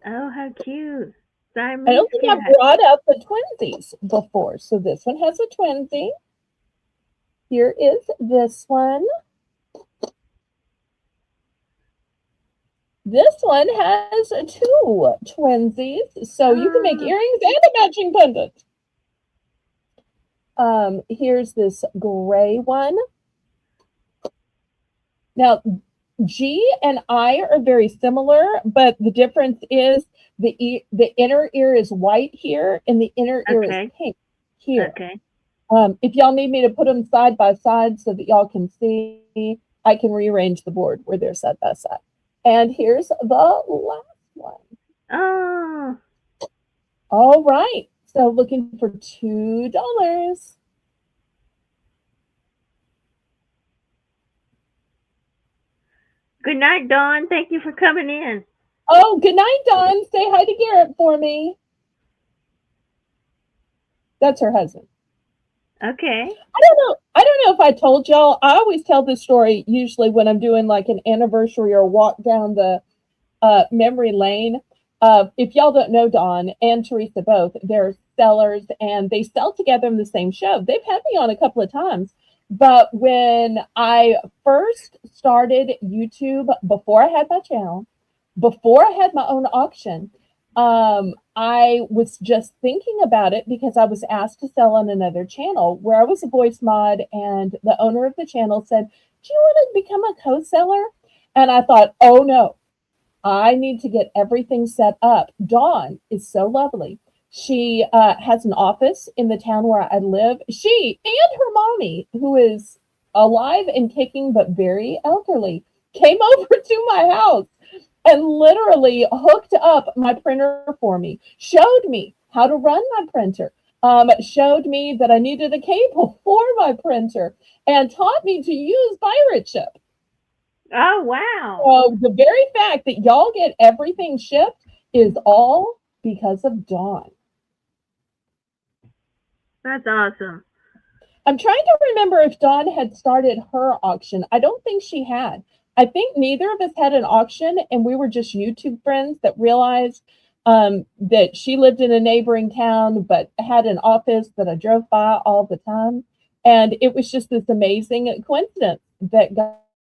oh, how cute! I Siamese don't think I've cat. brought up the twinsies before. So this one has a twinsy. Here is this one. This one has two twinsies, so you can make Oh, earrings and a matching pendant. Here's this gray one. Now, G and I are very similar, but the difference is the inner ear is white here, and the inner ear is okay, pink here. okay. If y'all need me to put them side by side so that y'all can see, I can rearrange the board where they're side by side. And here's the last one. Oh, All right. So looking for $2. good night, Dawn. Thank you for coming in. Oh, good night, Dawn. Say hi to Garrett for me. That's her husband. Okay. I don't know if I told y'all. I always tell this story usually when I'm doing like an anniversary or walk down the memory lane. If y'all don't know Dawn and Teresa both, they're sellers and they sell together in the same show. They've had me on a couple of times. But when I first started YouTube, before I had my channel, before I had my own auction, I was just thinking about it because I was asked to sell on another channel where I was a voice mod, and the owner of the channel said, "Do you want to become a co-seller?" And I thought, oh no, I need to get everything set up. Dawn is so lovely. She has an office in the town where I live. She and her mommy, who is alive and kicking but very elderly, came over to my house and literally hooked up my printer for me, showed me how to run my printer, showed me that I needed a cable for my printer, and taught me to use pirate ship. Oh, wow. So the very fact that y'all get everything shipped is all because of Dawn. That's awesome. I'm trying to remember if Dawn had started her auction. I don't think she had. I think neither of us had an auction, and we were just YouTube friends that realized that she lived in a neighboring town but had an office that I drove by all the time. And it was just this amazing coincidence that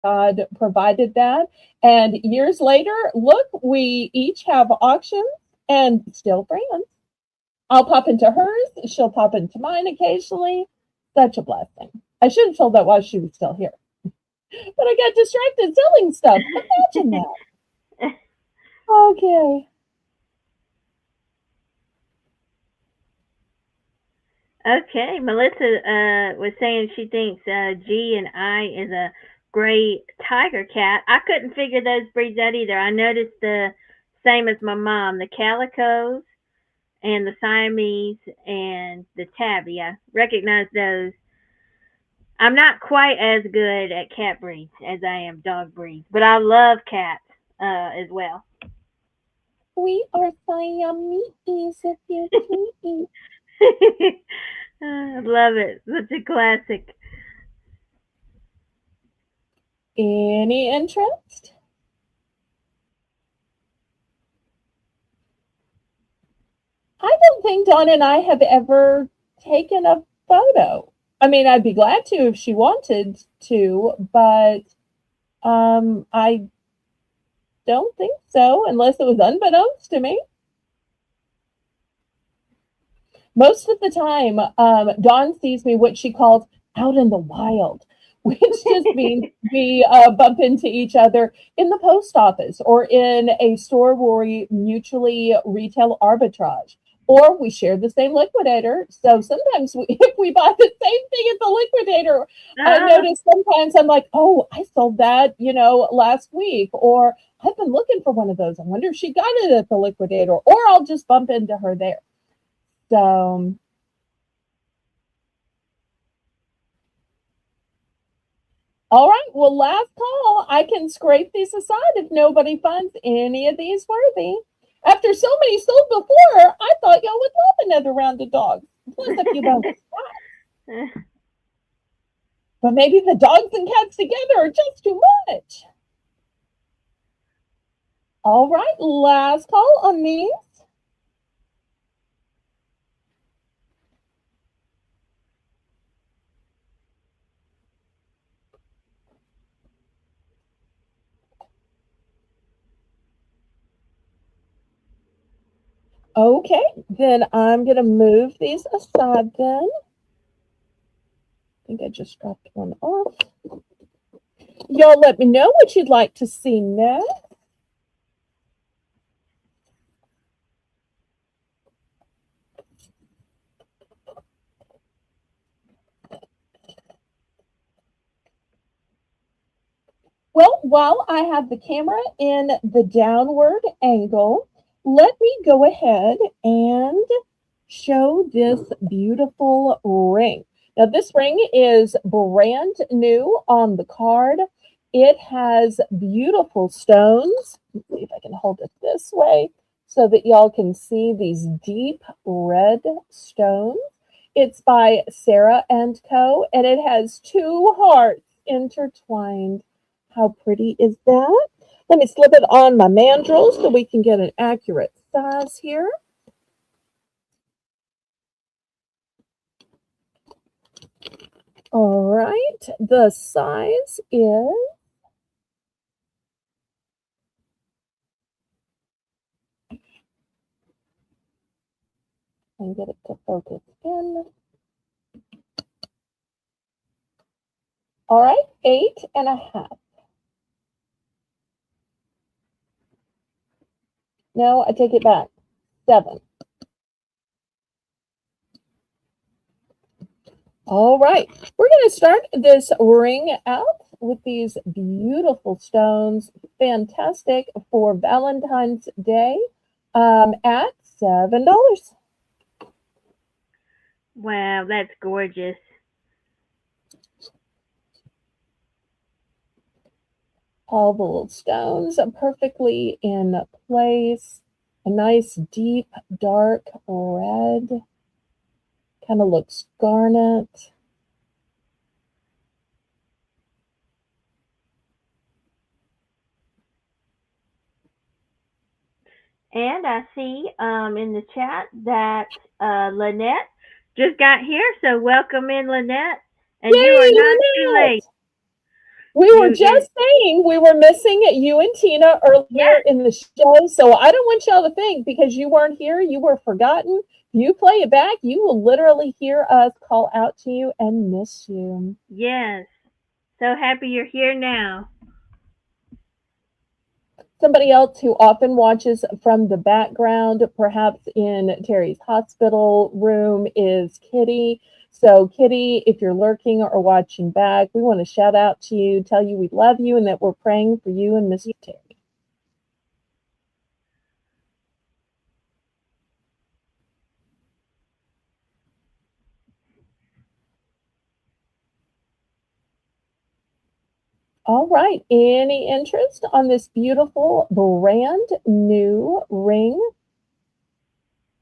God provided that. And years later, look, we each have auctions and still friends. I'll pop into hers, she'll pop into mine occasionally. Such a blessing. I should have told that while she was still here. But I got distracted selling stuff. Imagine that. Okay. Okay, Melissa was saying she thinks G and I is a gray tiger cat. I couldn't figure those breeds out either. I noticed the same as my mom, the calicos and the Siamese and the tabby. I recognize those. I'm not quite as good at cat breeds as I am dog breeds, but I love cats as well. We are Siamese if you please. I love it. Such a classic. Any interest? I don't think Dawn and I have ever taken a photo. I mean, I'd be glad to if she wanted to, but I don't think so, unless it was unbeknownst to me. Most of the time, Dawn sees me what she calls out in the wild, which just means we bump into each other in the post office or in a store where we mutually retail arbitrage. Or we share the same liquidator. So sometimes if we buy the same thing at the liquidator, I Oh, notice sometimes I'm like, oh, I sold that, last week. Or I've been looking for one of those. I wonder if she got it at the liquidator. Or I'll just bump into her there. So, all right. Well, last call. I can scrape these aside if nobody finds any of these worthy. After so many sold before, I thought y'all would love another round of dogs, plus a few bonus cats. But maybe the dogs and cats together are just too much. All right. Last call on these. Okay, then I'm going to move these aside then. I think I just dropped one off. Y'all let me know what you'd like to see next. Well, while I have the camera in the downward angle, let me go ahead and show this beautiful ring. Now, this ring is brand new on the card. It has beautiful stones. Let's see if I can hold it this way so that y'all can see these deep red stones. It's by Sarah and Co. and it has two hearts intertwined. How pretty is that? Let me slip it on my mandrel so we can get an accurate size here. All right, the size is, and get it to focus in. All right, 8.5. No, I take it back. 7. All right, we're going to start this ring out with these beautiful stones. Fantastic for Valentine's Day at $7. wow, that's gorgeous. All the little stones are perfectly in place. A nice deep dark red. Kind of looks garnet. And I see in the chat that Lynette just got here, so welcome in, Lynette. And you are Yay, not too late. Lynette! We were You just saying we were missing you and Tina earlier yes, in the show, so I don't want y'all to think because you weren't here, you were forgotten. If you play it back, you will literally hear us call out to you and miss you. yes. So happy you're here now. Somebody else who often watches from the background, perhaps in Terry's hospital room, is Kitty. So, Kitty, if you're lurking or watching back, we want to shout out to you, tell you we love you, and that we're praying for you and Mr. Terry. All right. Any interest on this beautiful brand new ring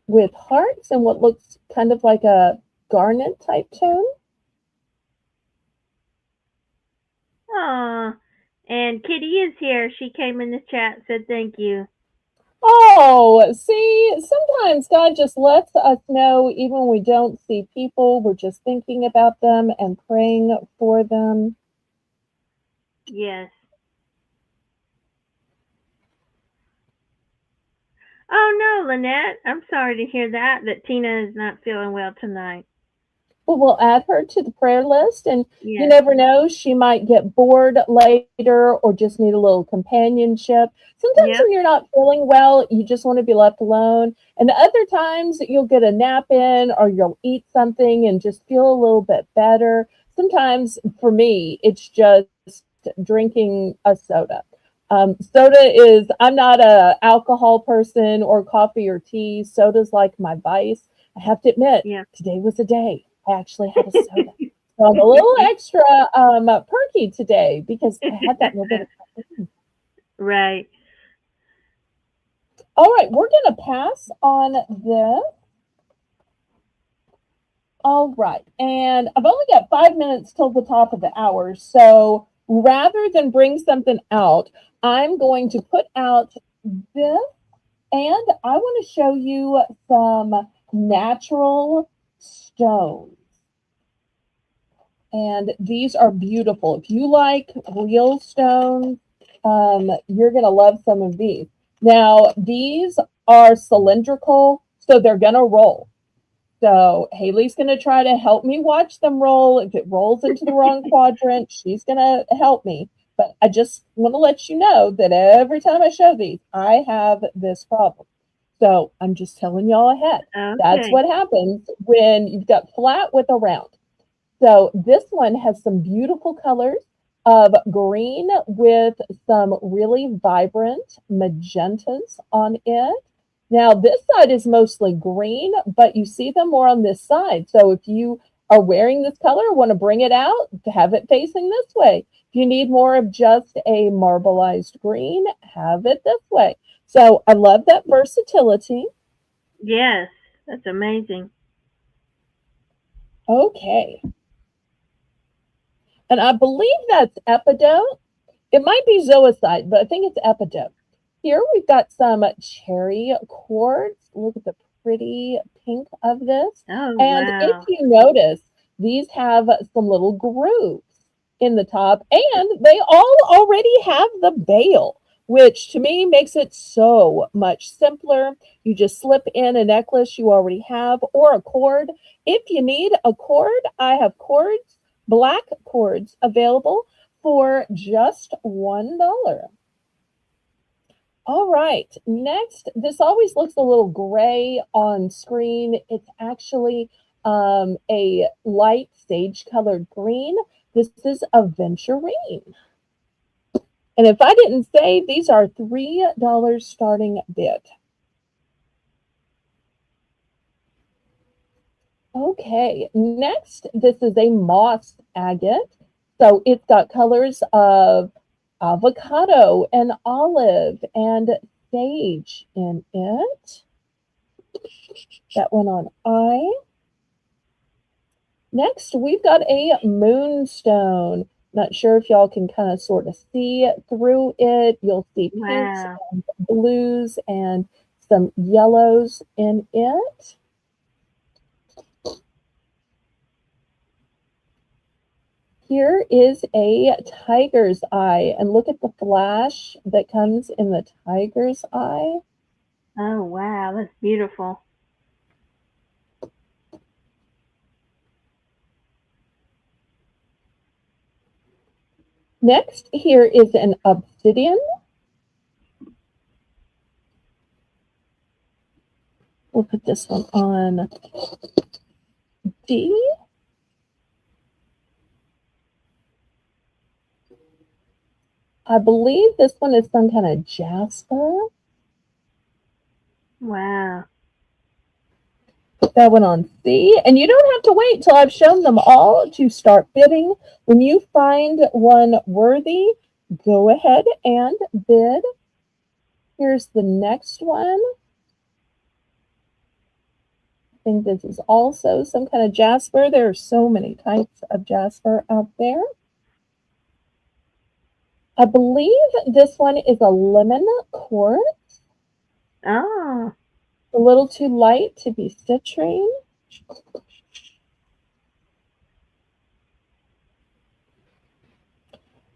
with hearts and what looks kind of like a garnet type tone? Aw. And Kitty is here. She came in the chat, said thank you. Oh, see, sometimes God just lets us know even when we don't see people, we're just thinking about them and praying for them. Yes. Oh no, Lynette. I'm sorry to hear that Tina is not feeling well tonight. Well, we'll add her to the prayer list, and you Yes. never know, she might get bored later or just need a little companionship. Sometimes when Yep. you're not feeling well, you just want to be left alone. And other times you'll get a nap in or you'll eat something and just feel a little bit better. Sometimes for me, it's just drinking a soda. Soda is, I'm not a alcohol person or coffee or tea. Soda's like my vice. I have to admit, Yeah. today was a day I actually had a soda. So I'm a little extra perky today because I had that little bit of caffeine. Right. All right, we're going to pass on this. All right, and I've only got 5 minutes till the top of the hour. So rather than bring something out, I'm going to put out this, and I want to show you some natural stones. And these are beautiful. If you like real stones, you're going to love some of these. Now, these are cylindrical, so they're going to roll. So Haley's going to try to help me watch them roll. If it rolls into the wrong quadrant, she's going to help me. But I just want to let you know that every time I show these, I have this problem. So I'm just telling y'all ahead. That's Okay. what happens when you've got flat with a round. So this one has some beautiful colors of green with some really vibrant magentas on it. Now this side is mostly green, but you see them more on this side. So if you are wearing this color, want to bring it out, have it facing this way. If you need more of just a marbleized green, have it this way. So I love that versatility. Yes. That's amazing. Okay. And I believe that's epidote. It might be zoicide, but I think it's epidote. Here we've got some cherry quartz. Look at the pretty pink of this. Oh And if wow. you notice, these have some little grooves in the top, and they all already have the bail, which to me makes it so much simpler. You just slip in a necklace you already have or a cord. If you need a cord, I have cords, black cords available for just $1. All right, next, this always looks a little gray on screen. It's actually a light sage colored green. This is aventurine. And if I didn't say, these are $3 starting bid. Okay, next, this is a moss agate. So it's got colors of avocado and olive and sage in it. That one on I. Next, we've got a moonstone. Not sure if y'all can kind of sort of see through it. You'll see pinks Wow. and blues and some yellows in it. Here is a tiger's eye, and look at the flash that comes in the tiger's eye. Oh wow. That's beautiful. Next, here is an obsidian. We'll put this one on D. I believe this one is some kind of jasper. Wow. Put that one on C. And you don't have to wait till I've shown them all to start bidding. When you find one worthy, go ahead and bid. Here's the next one. I think this is also some kind of jasper. There are so many types of jasper out there. I believe this one is a lemon quartz. Oh. A little too light to be citrine.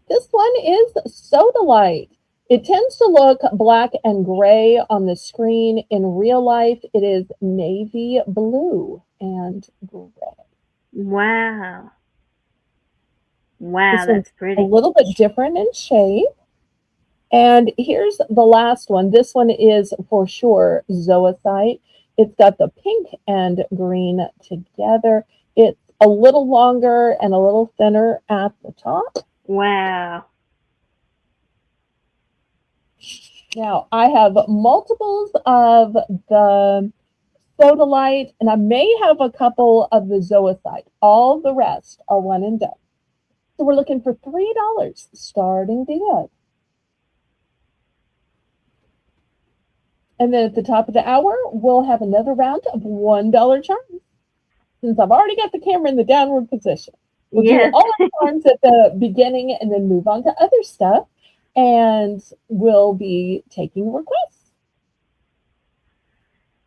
This one is sodalite. It tends to look black and gray on the screen. In real life, it is navy blue and gray. Wow. Wow, This that's one's a pretty. little bit different in shape. And here's the last one. This one is for sure zoisite. It's got the pink and green together. It's a little longer and a little thinner at the top. Wow. Now, I have multiples of the sodalite, and I may have a couple of the zoisite. All the rest are one and done. So we're looking for $3 starting bid. And then at the top of the hour, we'll have another round of $1 charms. Since I've already got the camera in the downward position, we'll do Yes. all our charms at the beginning and then move on to other stuff. And we'll be taking requests.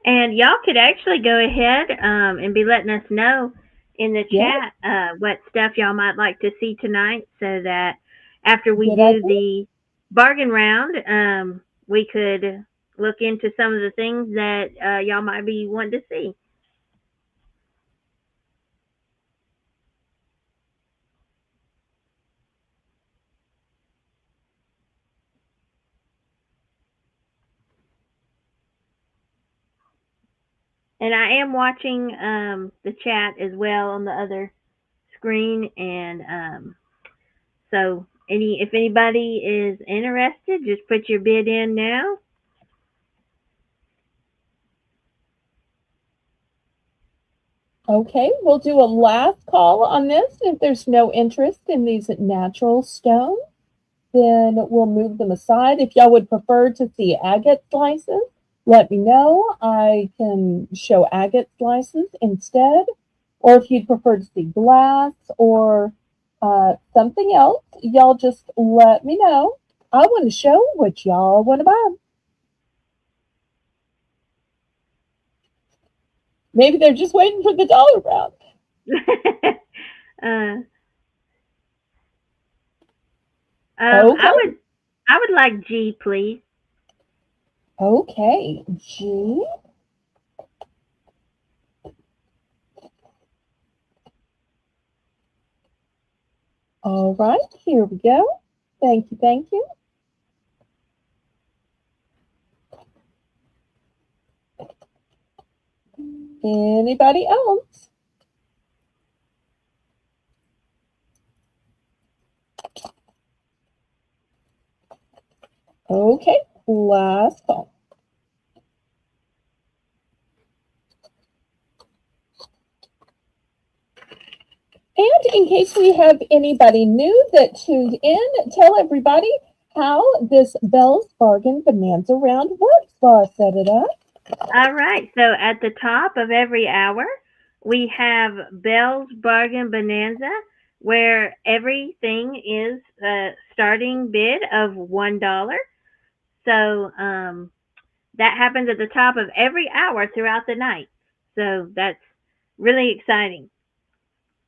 And y'all could actually go ahead and be letting us know in the Yeah, chat what stuff y'all might like to see tonight so that after we good do idea. the bargain round, we could look into some of the things that y'all might be wanting to see. And I am watching the chat as well on the other screen. And so, if anybody is interested, just put your bid in now. Okay, we'll do a last call on this. If there's no interest in these natural stones, then we'll move them aside. If y'all would prefer to see agate slices, let me know. I can show agate slices instead. Or if you'd prefer to see glass or something else, y'all just let me know. I want to show what y'all want to buy. Maybe they're just waiting for the dollar round. uh, Okay, I would like G, please. okay. G. All right, here we go. Thank you, thank you. Anybody else? Okay, last call. And in case we have anybody new that tuned in, tell everybody how this Belle's Bargain Bonanza round works while I set it up. All right. So at the top of every hour, we have Bell's Bargain Bonanza, where everything is a starting bid of $1. So that happens at the top of every hour throughout the night. So that's really exciting.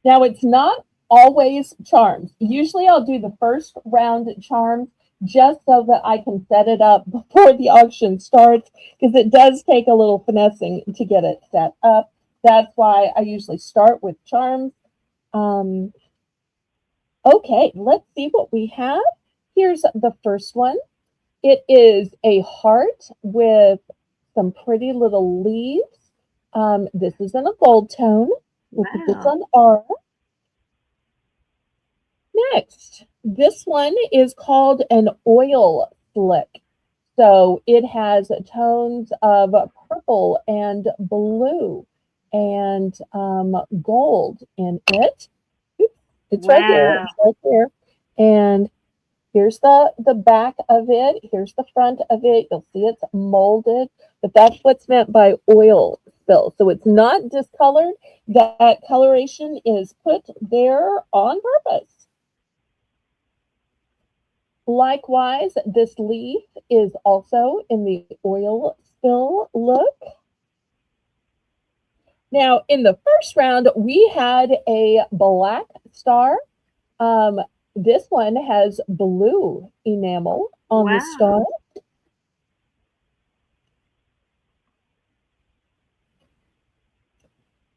Now, it's not always charms. Usually, I'll do the first round charms just so that I can set it up before the auction starts because it does take a little finessing to get it set up. That's why I usually start with charms. Um, okay, let's see what we have. Here's the first one. It is a heart with some pretty little leaves. This is in a gold tone. We'll put this Wow. on R. Next, this one is called an oil slick. So it has tones of purple and blue and gold in it. Oops, it's right there. Wow. It's right there. And here's the back of it. Here's the front of it. You'll see it's molded, but that's what's meant by oil spill. So it's not discolored. That coloration is put there on purpose. Likewise, this leaf is also in the oil spill look. Now, in the first round, we had a black star. This one has blue enamel on the Wow. star.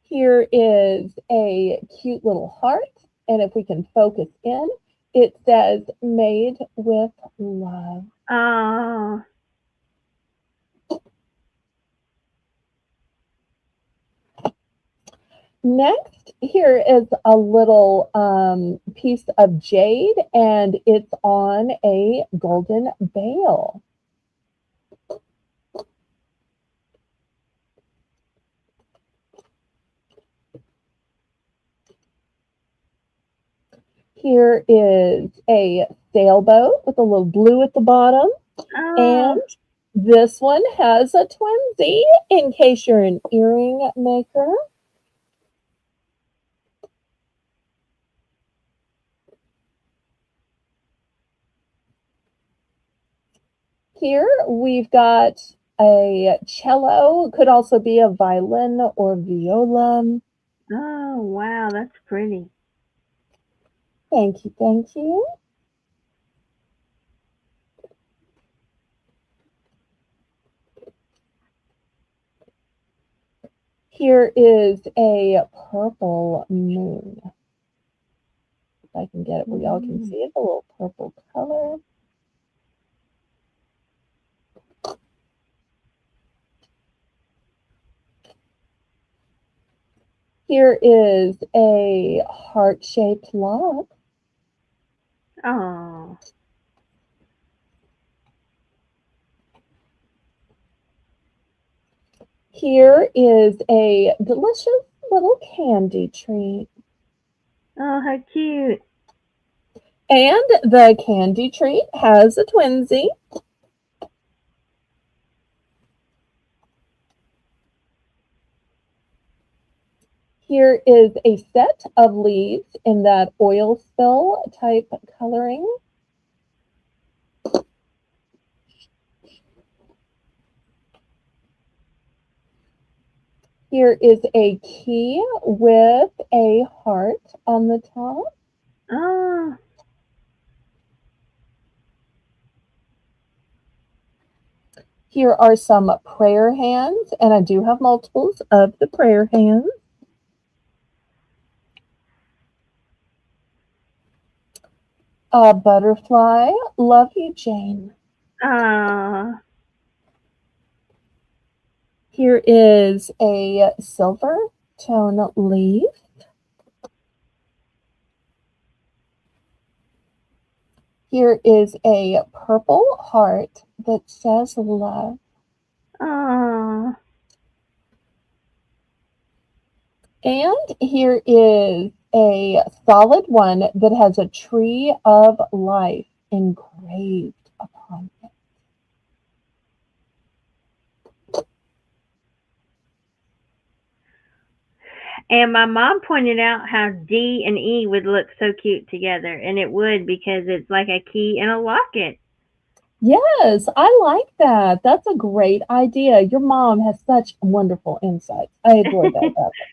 Here is a cute little heart, and if we can focus in, it says made with love. Oh. Next, here is a little piece of jade, and it's on a golden bale. Here is a sailboat with a little blue at the bottom, and Oh. this one has a twinsy in case you're an earring maker. Here we've got a cello, could also be a violin or viola. Oh, wow, that's pretty. Thank you, thank you. Here is a purple moon. If I can get it where y'all can see it, a little purple color. Here is a heart-shaped log. Oh. Here is a delicious little candy treat. Oh, how cute. And the candy treat has a twinsy. Here is a set of leaves in that oil spill type coloring. Here is a key with a heart on the top. Oh. Here are some prayer hands, and I do have multiples of the prayer hands. A butterfly. Love you, Jane. Oh. Here is a silver tone leaf. Here is a purple heart that says love. Oh. And here is a solid one that has a tree of life engraved upon it. And my mom pointed out how D and E would look so cute together, and it would because it's like a key and a locket. Yes, I like that. That's a great idea. Your mom has such wonderful insights. I adore that about her.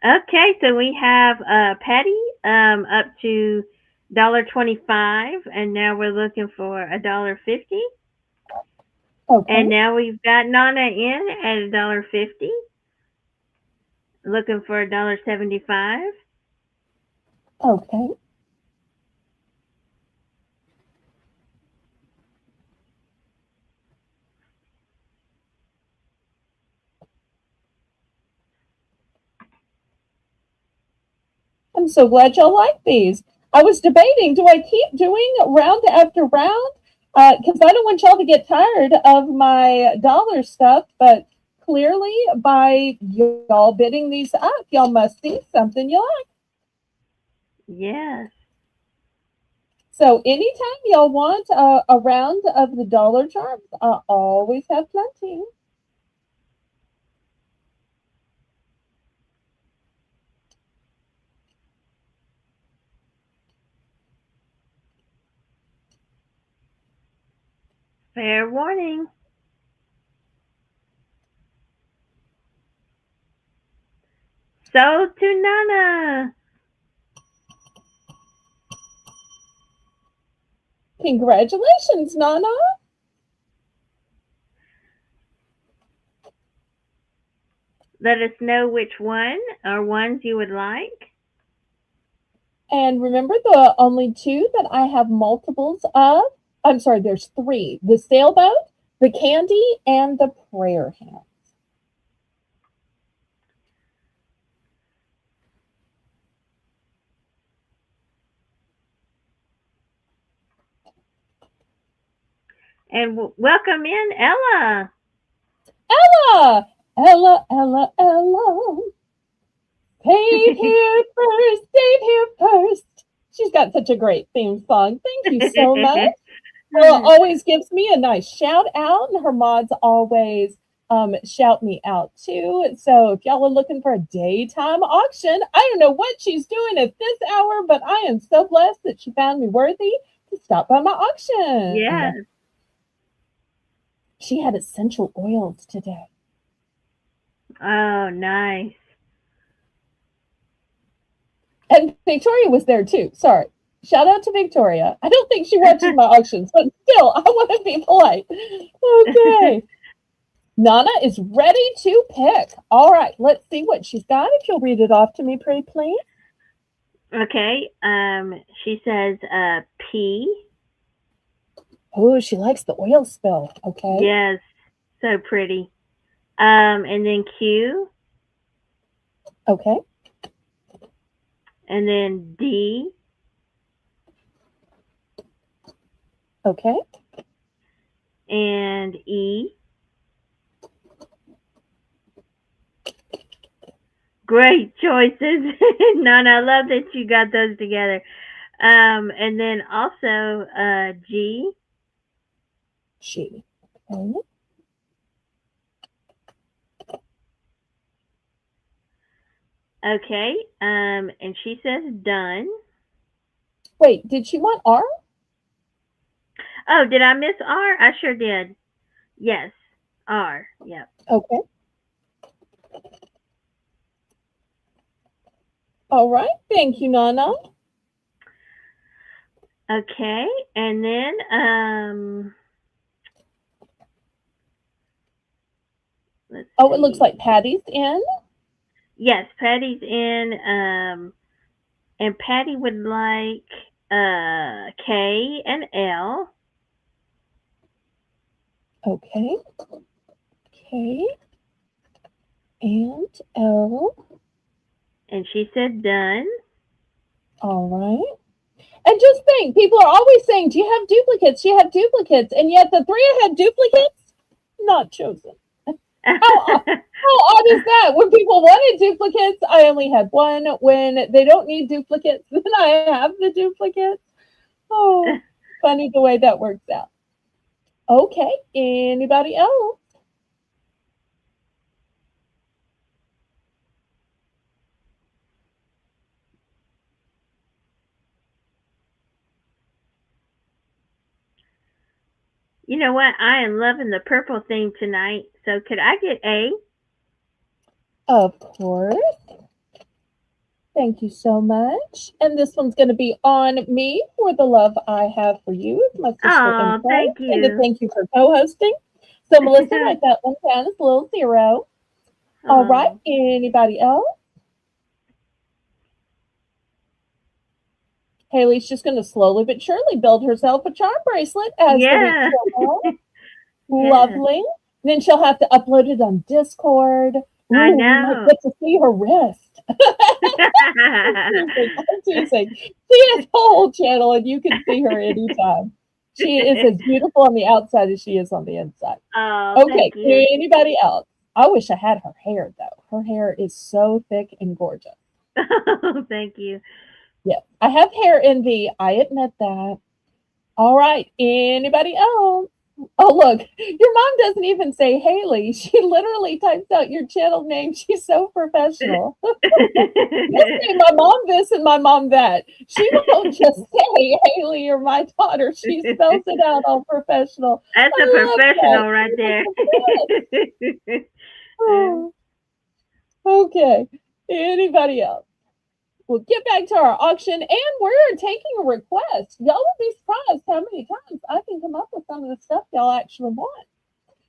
Okay, so we have Patty up to $1.25, and now we're looking for $1.50. Okay, And now we've got Nana in at $1.50, looking for $1.75. okay. I'm so glad y'all like these. I was debating, do I keep doing round after round? Because I don't want y'all to get tired of my dollar stuff, but clearly by y'all bidding these up, y'all must see something you like. Yes. So anytime y'all want a round of the dollar charms, I always have plenty. Fair warning. So to Nana. Congratulations, Nana. Let us know which one or ones you would like. And remember, the only two that I have multiples of, I'm sorry, there's three: the sailboat, the candy, and the prayer hands. And welcome in, Ella. Ella, Ella, Ella, Ella. Save here first, save here first. She's got such a great theme song. Thank you so much. Ella always gives me a nice shout out, and her mods always shout me out too. So if y'all are looking for a daytime auction, I don't know what she's doing at this hour, but I am so blessed that she found me worthy to stop by my auction. Yes. She had essential oils today. Oh, nice. And Victoria was there too. Sorry. Shout out to Victoria. I don't think she watches my auctions, but still, I want to be polite. Okay. Nana is ready to pick. All right, let's see what she's got. If you'll read it off to me, pretty please. Okay. She says P. Oh, she likes the oil spill. Okay. Yes. So pretty. And then Q. Okay. And then D. Okay. And E. Great choices. Nana, I love that you got those together. And then also G. G. Okay. Okay. And she says done. Wait, did she want R? Oh, did I miss R? I sure did. Yes. R. Yep. Okay. All right. Thank you, Nana. Okay. And then let's Oh, it see. looks like Patty's in. Yes, Patty's in. And Patty would like K and L. Okay. K and L. And she said done. All right. And just think, people are always saying, do you have duplicates? Do you have duplicates? And yet the three I had duplicates, not chosen. How odd is that? When people wanted duplicates, I only had one. When they don't need duplicates, then I have the duplicates. Oh, funny the way that works out. Okay, anybody else? You know what? I am loving the purple theme tonight. So could I get A? Of course. Thank you so much. And this one's going to be on me for the love I have for you, my sister Oh, in Christ. thank And to you. thank you for co-hosting. So Melissa, write that one down as a little zero. All right. Oh. Anybody else? Haley's just going to slowly but surely build herself a charm bracelet as the Yeah. weeks go on. Yeah. Lovely. Then she'll have to upload it on Discord. Ooh, I we might know. get to see her wrist. I'm teasing. She has a whole channel and you can see her anytime. She is as beautiful on the outside as she is on the inside. Oh, Okay, thank you. anybody else? I wish I had her hair though. Her hair is so thick and gorgeous. Oh, thank you. Yeah, I have hair envy. I admit that. All right, anybody else? Oh, look, your mom doesn't even say Haley. She literally types out your channel name. She's so professional. Just say my mom this and my mom that. She won't just say Haley, you're my daughter. She spells it out all professional. That's I a love professional that. right there. Oh, okay. Anybody else? we'll get back to our auction, and we're taking a request. Y'all would be surprised how many times I can come up with some of the stuff y'all actually want.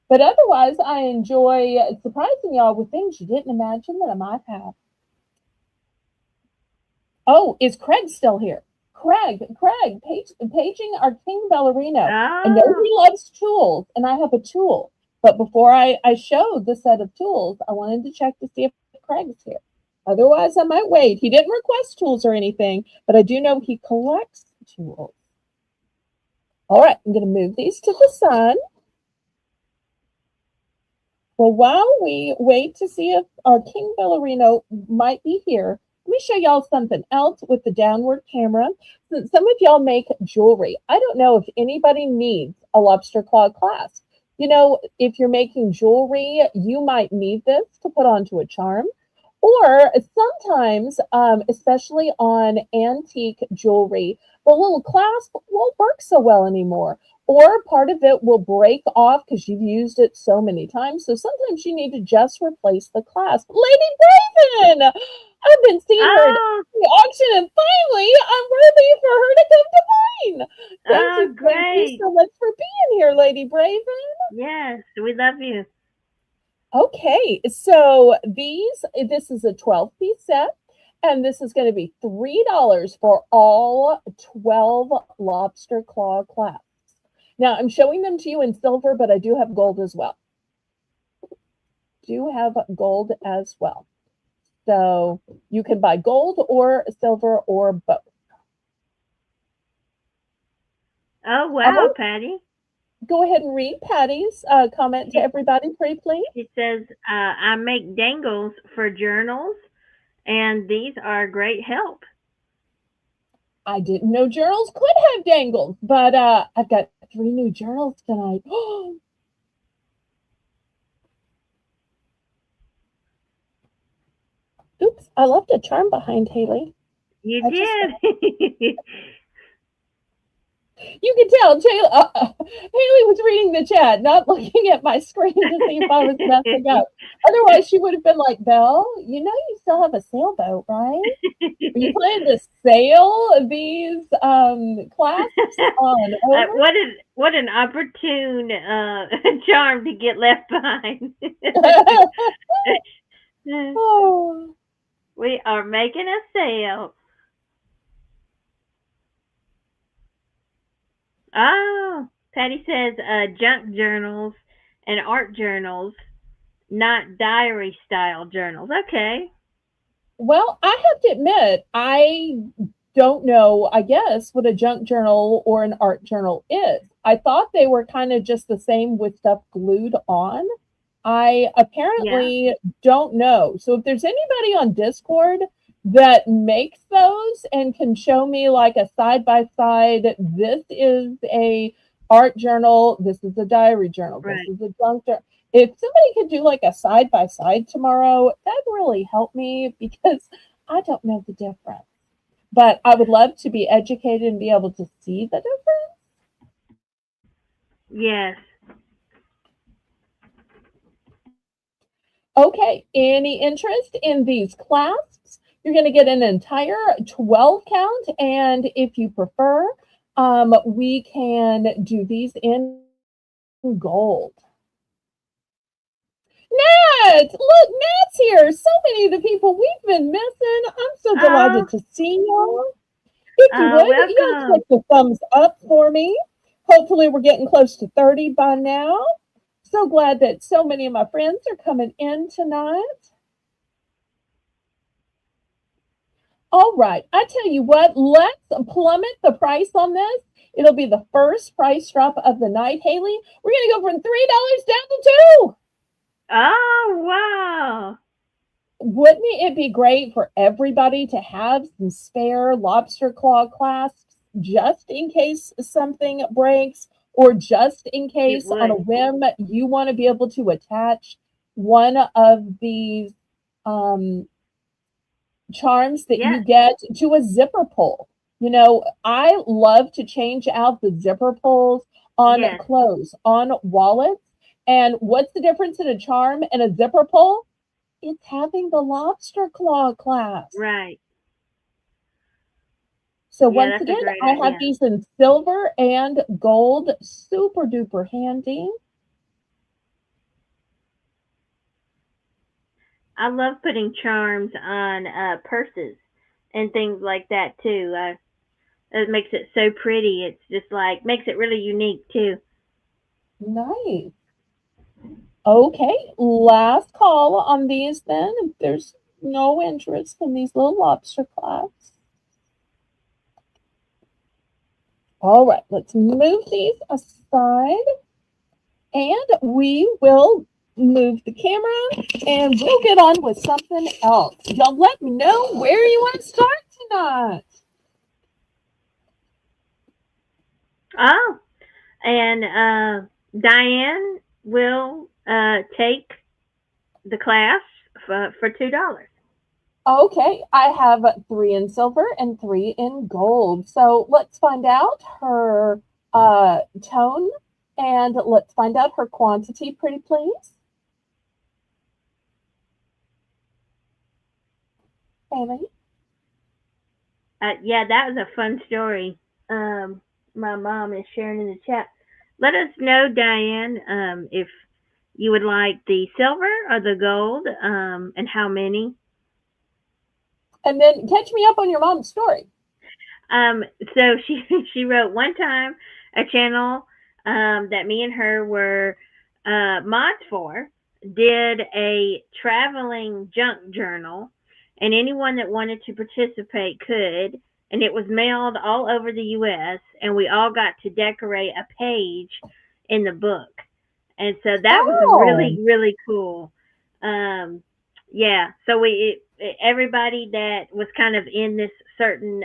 But otherwise, I enjoy surprising y'all with things you didn't imagine that I might have. Oh, is Craig still here? Craig, paging our King Ballerino. I know Oh, he loves tools, and I have a tool. But before I showed the set of tools, I wanted to check to see if Craig's here. Otherwise, I might wait. He didn't request tools or anything, but I do know he collects tools. All right, I'm going to move these to the side. Well, while we wait to see if our King Ballerino might be here, let me show y'all something else with the downward camera. Since some of y'all make jewelry, I don't know if anybody needs a lobster claw clasp. You know, if you're making jewelry, you might need this to put onto a charm. Or sometimes, especially on antique jewelry, the little clasp won't work so well anymore. Or part of it will break off because you've used it so many times. So sometimes you need to just replace the clasp. Lady Braven! I've been seeing her at oh, the auction, and finally I'm worthy for her to come to mine. oh, Thank you great. so much for being here, Lady Braven. Yes, we love you. Okay, so this is a 12-piece set, and this is going to be $3 for all 12 lobster claw clasps. Now, I'm showing them to you in silver, but I do have gold as well. So you can buy gold or silver or both. Oh, I'm wow, Patty. go ahead and read Patty's comment to She, everybody, pretty please. she says, I make dangles for journals, and these are great help. I didn't know journals could have dangles, but I've got 3 new journals tonight. Oops, I left a charm behind, Haley. You I just did. You can tell Haley was reading the chat, not looking at my screen to see if I was messing up. Otherwise, she would have been like, Belle, you know you still have a sailboat, right? Are you planning to sail these clasps on over? What an opportune charm to get left behind. Oh. We are making a sale. Oh, Patty says junk journals and art journals, not diary style journals. Okay. Well, I have to admit, I don't know, I guess, what a junk journal or an art journal is. I thought they were kind of just the same with stuff glued on. I Yeah. apparently don't know. So if there's anybody on Discord that makes those and can show me like a side by side, this is a art journal, this is a diary journal, this Right. is a junk journal. If somebody could do like a side by side tomorrow, that'd really help me because I don't know the difference. But I would love to be educated and be able to see the difference. Yes. Okay, any interest in these clasps? You're going to get an entire 12 count, and if you prefer, we can do these in gold. Nat, look, Nat's here. So many of the people we've been missing. I'm so Oh, delighted to see y'all. If you would, y'all welcome. click the thumbs up for me. Hopefully, we're getting close to 30 by now. So glad that so many of my friends are coming in tonight. All right, I tell you what, let's plummet the price on this. It'll be the first price drop of the night, Haley. We're going to go from $3 down to 2. Oh, wow. Wouldn't it be great for everybody to have some spare lobster claw clasps just in case something breaks, or just in It case on a would. whim you want to be able to attach one of these um, charms that you Yes. get to a zipper pull? You know, I love to change out the zipper pulls on Yes. clothes, on wallets. And what's the difference in a charm and a zipper pull? It's having the lobster claw clasp. Right. So Yeah, once that's a again, great I have idea. these in silver and gold, super duper handy. I love putting charms on purses and things like that too. It makes it so pretty. It's just like makes it really unique too. Nice. Okay, last call on these then. If there's no interest in these little lobster claws. All right, let's move these aside and we will move the camera and we'll get on with something else. Y'all let me know where you want to start tonight. Oh, and Diane will take the class for $2. Okay, I have 3 in silver and 3 in gold. So let's find out her tone and let's find out her quantity, pretty please. Haley. Yeah, that was a fun story. My mom is sharing in the chat. Let us know, Diane, if you would like the silver or the gold, and how many. And then catch me up on your mom's story. Um, so she she wrote one time a channel that me and her were mods for did a traveling junk journal, and anyone that wanted to participate could, and it was mailed all over the U.S. and we all got to decorate a page in the book, and so that was Oh, really cool. Um, yeah, so everybody that was kind of in this certain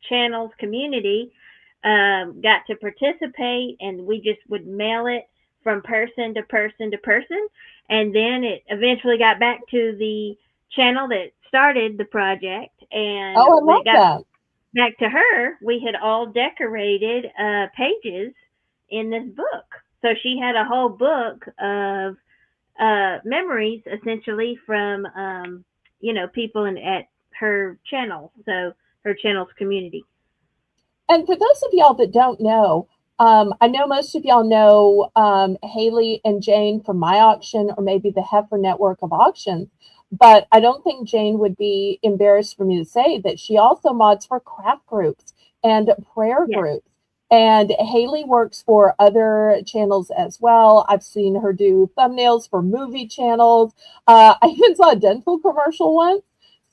channels community got to participate, and we just would mail it from person to person to person, and then it eventually got back to the channel that started the project. And oh, I when it love got that. back to her, we had all decorated pages in this book. So she had a whole book of memories, essentially, from people at her channel. So her channel's community. And for those of y'all that don't know, I know most of y'all know Haley and Jane from my auction or maybe the Heifer Network of auctions, but I don't think Jane would be embarrassed for me to say that she also mods for craft groups and prayer Yes. groups. And Haley works for other channels as well. I've seen her do thumbnails for movie channels. I even saw a dental commercial once.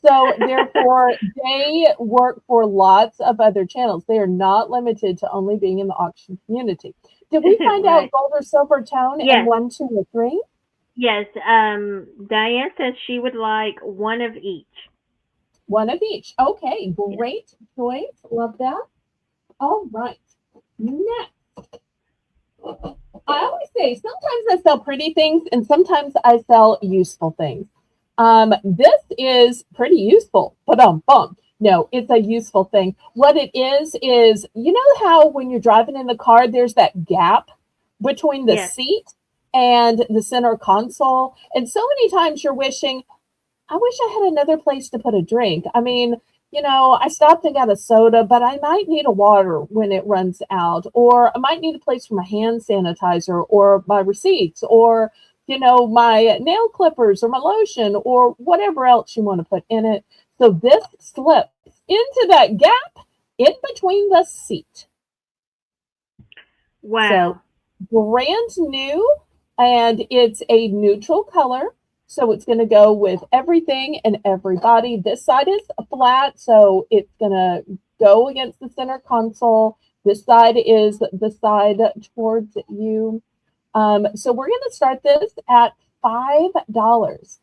So therefore, they work for lots of other channels. They are not limited to only being in the auction community. Did we find out Right. gold or silver tone and Yes. 1, 2, or 3? Yes. Diane says she would like one of each. One of each. Okay, Yes. great choice. Love that. All right. Next, I always say sometimes I sell pretty things and sometimes I sell useful things. This is pretty useful, but no, it's a useful thing. What it is you know how when you're driving in the car, there's that gap between the Yes. seat and the center console, and so many times you're wishing, I wish I had another place to put a drink. I mean, I stopped and got a soda, but I might need a water when it runs out, or I might need a place for my hand sanitizer or my receipts, or, my nail clippers or my lotion or whatever else you want to put in it. So this slips into that gap in between the seat. So Wow. brand new, and it's a neutral color. So it's going to go with everything and everybody. This side is flat, so it's going to go against the center console. This side is the side towards you. So we're going to start this at $5.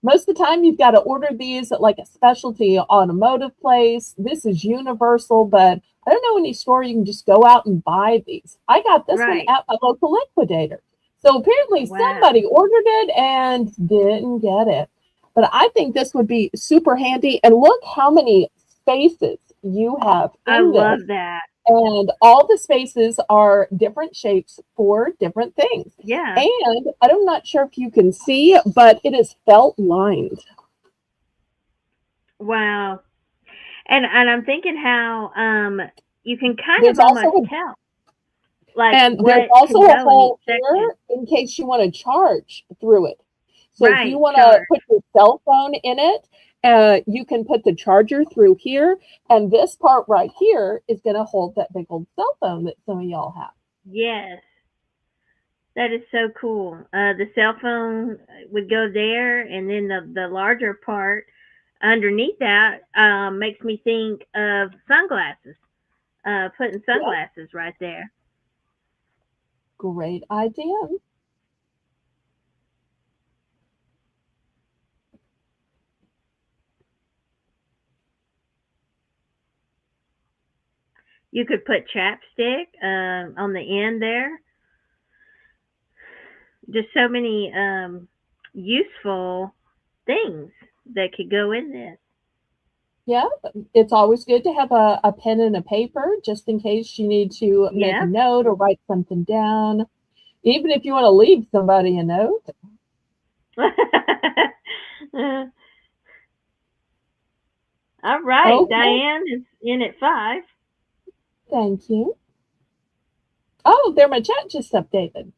Most of the time, you've got to order these at like a specialty automotive place. This is universal, but I don't know any store you can just go out and buy these. I got this one Right. at my local liquidator. So apparently, Wow. somebody ordered it and didn't get it. But I think this would be super handy. And look how many spaces you have I in this. love that. And all the spaces are different shapes for different things. Yeah. And I'm not sure if you can see, but it is felt lined. Wow. And I'm thinking how you can kind of There's almost also tell like And there's what also can a go in each hole section. here in case you want to charge through it. So if you Right, want to charge. put your cell phone in it, you can put the charger through here. And this part right here is going to hold that big old cell phone that some of y'all have. Yes. That is so cool. The cell phone would go there, and then the larger part underneath that makes me think of sunglasses. Putting Yeah, sunglasses right there. great idea. You could put chapstick on the end there. Just so many useful things that could go in this. Yeah, it's always good to have a pen and a paper just in case you need to make a Yep. note or write something down. Even if you want to leave somebody a note. All right, Okay, Diane is in at 5. thank you. Oh, there, my chat just updated.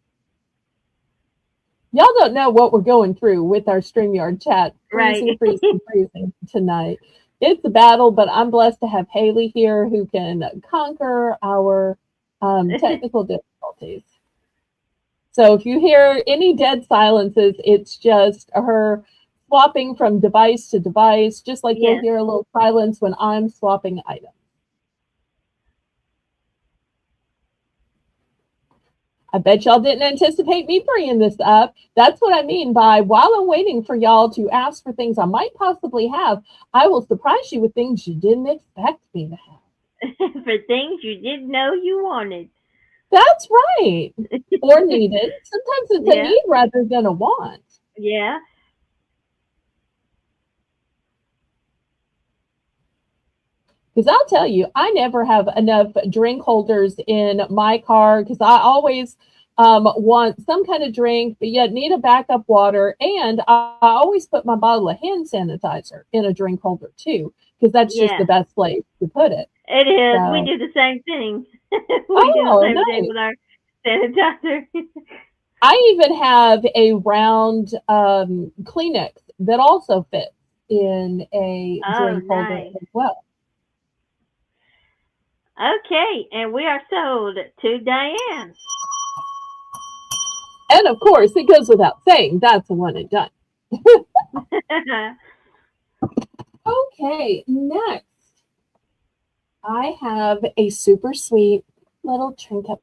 Y'all don't know what we're going through with our StreamYard chat. Right. Freezing tonight. It's a battle, but I'm blessed to have Haley here who can conquer our technical difficulties. So if you hear any dead silences, it's just her swapping from device to device, just like you'll Yes. hear a little silence when I'm swapping items. I bet y'all didn't anticipate me bringing this up. That's what I mean by while I'm waiting for y'all to ask for things I might possibly have, I will surprise you with things you didn't expect me to have. For things you didn't know you wanted. That's right. Or needed. Sometimes it's a Yeah. need rather than a want. Yeah. Because I'll tell you, I never have enough drink holders in my car because I always want some kind of drink, but yet need a backup water. And I always put my bottle of hand sanitizer in a drink holder too, because that's just the Yeah. best place to put it. It is. We So, do the same thing. We do the oh, same thing nice. with our sanitizer. I even have a round Kleenex that also fits in a Oh, drink holder nice. as well. Okay, and we are sold to Diane. And of course, it goes without saying, that's a one and done. Okay, next, I have a super sweet little trinket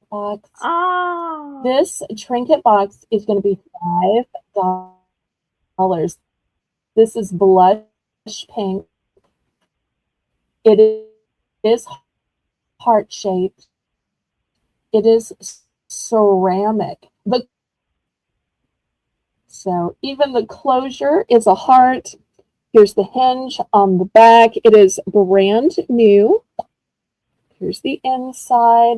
box. Oh, This trinket box is going to be $5. This is blush pink. It is heart shaped. It is ceramic. So even the closure is a heart. Here's the hinge on the back. It is brand new. Here's the inside.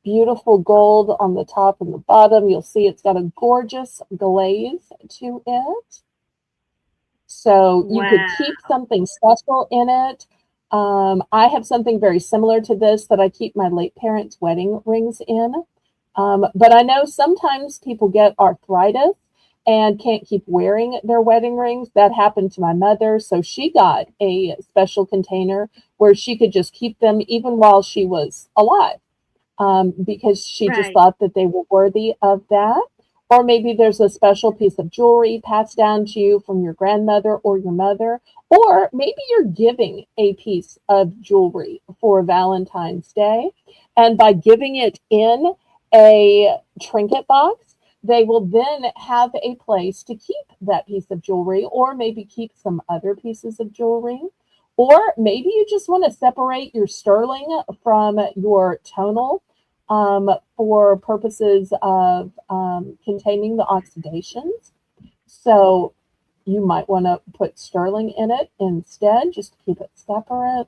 Beautiful gold on the top and the bottom. You'll see it's got a gorgeous glaze to it. So you could wow. keep something special in it. I have something very similar to this that I keep my late parents' wedding rings in. But I know sometimes people get arthritis and can't keep wearing their wedding rings. That happened to my mother. So she got a special container where she could just keep them even while she was alive, because she just Right, thought that they were worthy of that. Or maybe there's a special piece of jewelry passed down to you from your grandmother or your mother. Or maybe you're giving a piece of jewelry for Valentine's Day. And by giving it in a trinket box, they will then have a place to keep that piece of jewelry, or maybe keep some other pieces of jewelry. Or maybe you just want to separate your sterling from your tonal, for purposes of containing the oxidations. So you might want to put sterling in it instead, just to keep it separate.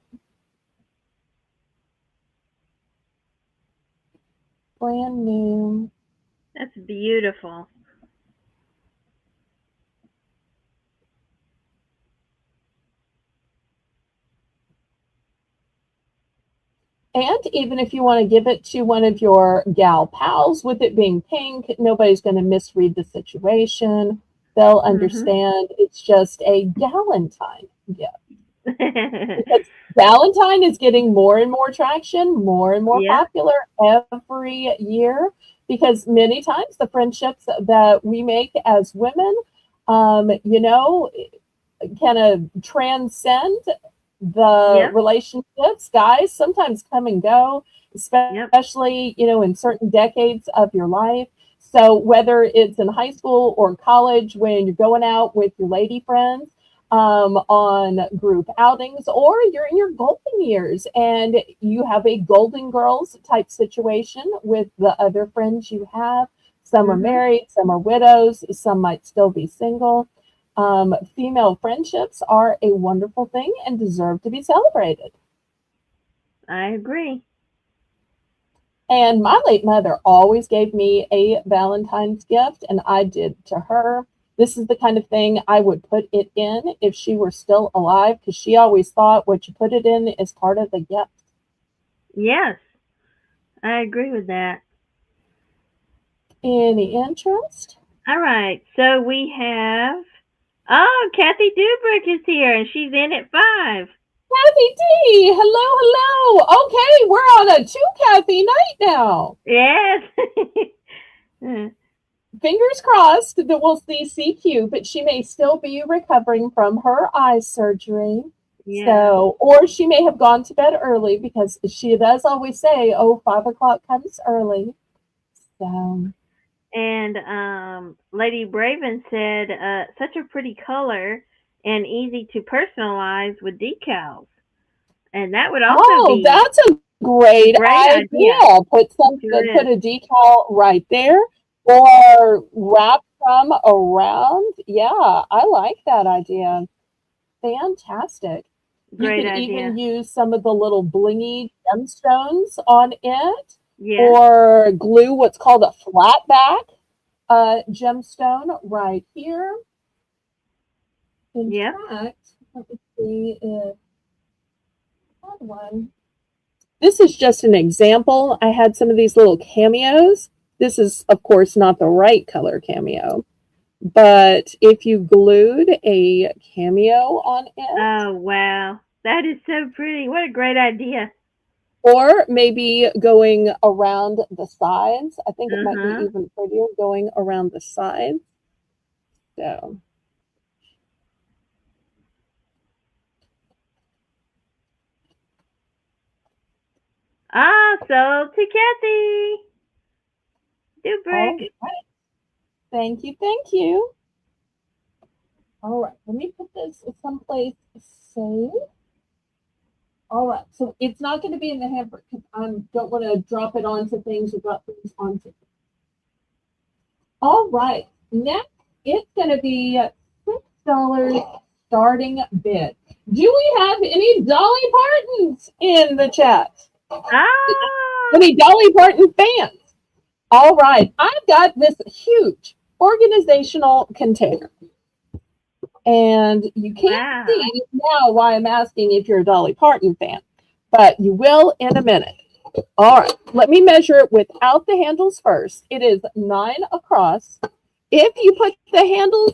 Brand new. that's beautiful. And even if you want to give it to one of your gal pals, with it being pink, nobody's going to misread the situation. They'll Mhm. understand it's just a Galentine gift. Because Valentine is getting more and more traction, more and more Yep. popular every year, because many times the friendships that we make as women, you know, kind of transcend the Yep. relationships. Guys sometimes come and go, Yep. especially, in certain decades of your life. So whether it's in high school or college when you're going out with your lady friends, on group outings, or you're in your golden years and you have a Golden Girls type situation with the other friends you have. Some are Mhm. married, some are widows, some might still be single. Female friendships are a wonderful thing and deserve to be celebrated. I agree. And my late mother always gave me a Valentine's gift, and I did to her. This is the kind of thing I would put it in if she were still alive, because she always thought what you put it in is part of the gift. Yes, I agree with that. Any interest? All right. So we have Kathy Dubrick is here and she's in at 5. Kathy D, hello, hello. Okay, we're on a two Kathy night now. Yes. Fingers crossed that we'll see CQ, but she may still be recovering from her eye surgery. Yeah. So, or she may have gone to bed early, because she does always say, "Oh, 5 o'clock comes early." So, And Lady Braven said, such a pretty color and easy to personalize with decals. And that would also oh, be that's a a great great idea. idea. Sure Put is. a decal right there, or wrap some around. Yeah, I like that idea. Fantastic. You Great could idea. even use some of the little blingy gemstones on it, Yes. or glue what's called a flat back gemstone right here. In Yep. fact, let me see if I had one. This is just an example. I had some of these little cameos. This is, of course, not the right color cameo, but if you glued a cameo on it, Oh, wow. That is so pretty. What a great idea. or maybe going around the sides, I think it might be Uh-huh. even prettier going around the sides. So, So to Kathy all Dubrick. right. Thank you. Thank you. All right. Let me put this someplace safe. All right. So it's not going to be in the hamper, because I don't want to drop it onto things or drop things onto. All right. Next, it's going to be $6 starting bid. Do we have any Dolly Partons in the chat? Ah, Any Dolly Parton fans? All right. I've got this huge organizational container. And you can't wow. see now why I'm asking if you're a Dolly Parton fan, but you will in a minute. All right, let me measure it without the handles first. It is 9 across. If you put the handles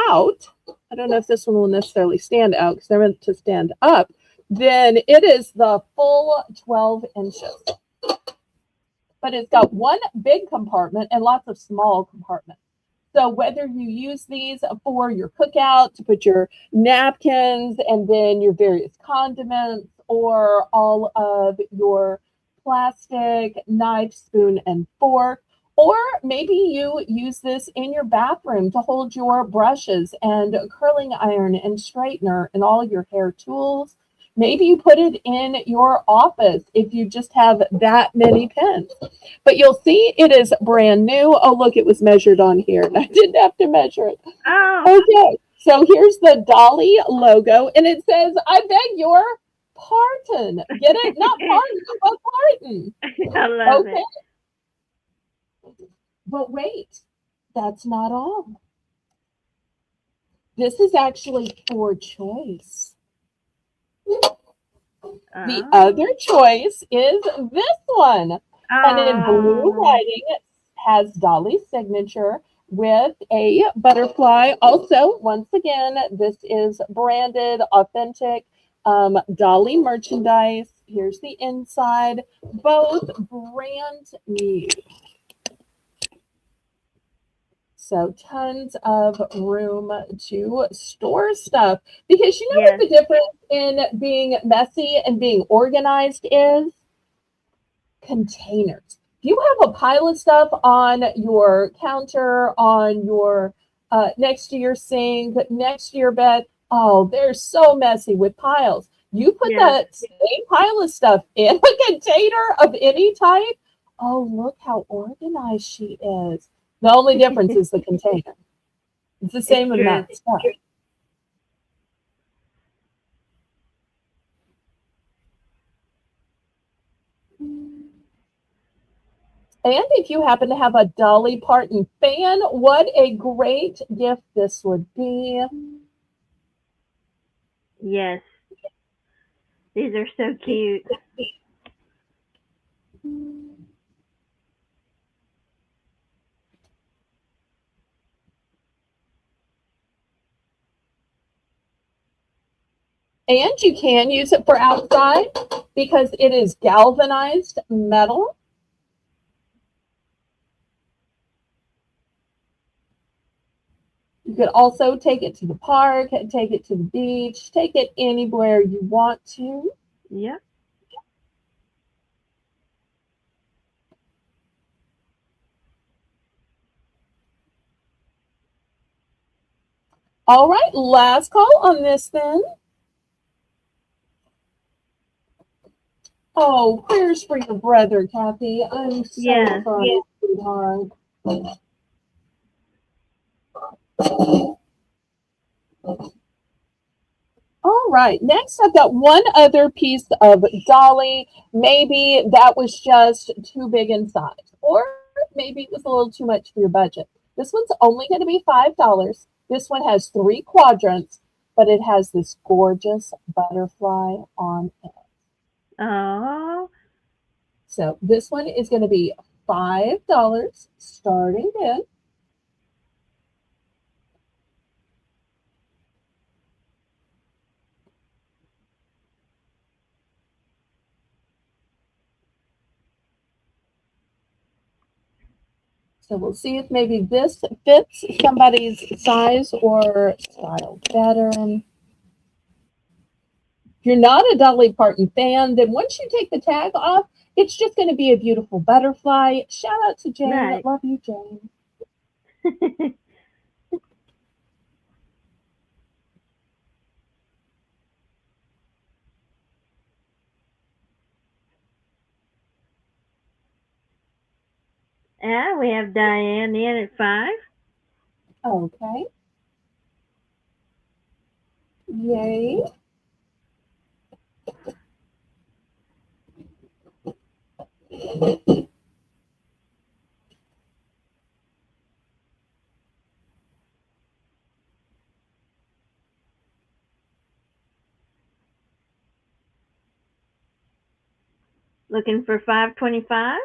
out, I don't know if this one will necessarily stand out because they're meant to stand up, then it is the full 12 inches. But it's got one big compartment and lots of small compartments. So whether you use these for your cookout to put your napkins and then your various condiments, or all of your plastic knife, spoon, and fork, or maybe you use this in your bathroom to hold your brushes and curling iron and straightener and all your hair tools. Maybe you put it in your office if you just have that many pens. But you'll see it is brand new. Oh, look, it was measured on here, and I didn't have to measure it. Oh, Okay, so here's the Dolly logo, and it says, "I beg your pardon." Get it? Not pardon, but pardon. I love Okay, it. but wait, that's not all. This is actually for choice. The Oh. other choice is this one. And in blue Oh. writing, it has Dolly's signature with a butterfly. Also, once again, this is branded, authentic Dolly merchandise. Here's the inside, both brand new. So tons of room to store stuff. Because you know what Yes. the difference in being messy and being organized is? Containers. If you have a pile of stuff on your counter, on your next to your sink, next to your bed, oh, they're so messy with piles. You put Yes. that same pile of stuff in a container of any type. Oh, look how organized she is. The only difference is the container. It's the It's same true. amount of stuff. And if you happen to have a Dolly Parton fan, what a great gift this would be. Yes. These are so cute. And you can use it for outside because it is galvanized metal. You could also take it to the park, take it to the beach, take it anywhere you want to. Yep. All right, last call on this then. Oh, prayers for your brother, Kathy. I'm so Yes. sorry, sweetheart. All right, next I've got one other piece of Dolly. Maybe that was just too big in size, or maybe it was a little too much for your budget. This one's only going to be $5. This one has three quadrants, but it has this gorgeous butterfly on it. Oh. So this one is going to be $5 starting in. So we'll see if maybe this fits somebody's size or style better. If you're not a Dolly Parton fan, then once you take the tag off, it's just going to be a beautiful butterfly. Shout out to Jane. Right. Love you, Jane. Yeah, we have Diane in at 5. Okay. Yay. Looking for 525.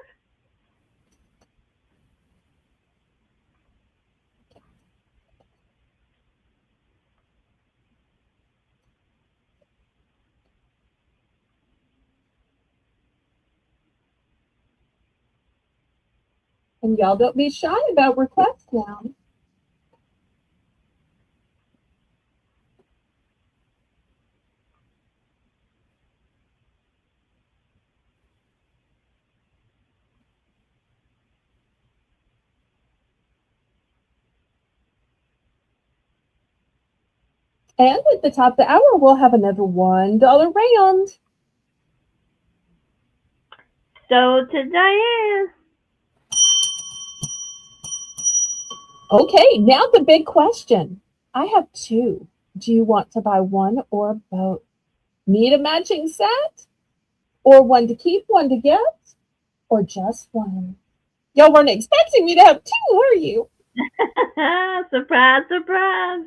And y'all don't be shy about requests now. And at the top of the hour, we'll have another $1 round. So to Diane. Okay, now the big question. I have two. Do you want to buy one or both? Need a matching set? Or one to keep, one to gift? Or just one? Y'all weren't expecting me to have two, were you? Surprise, surprise.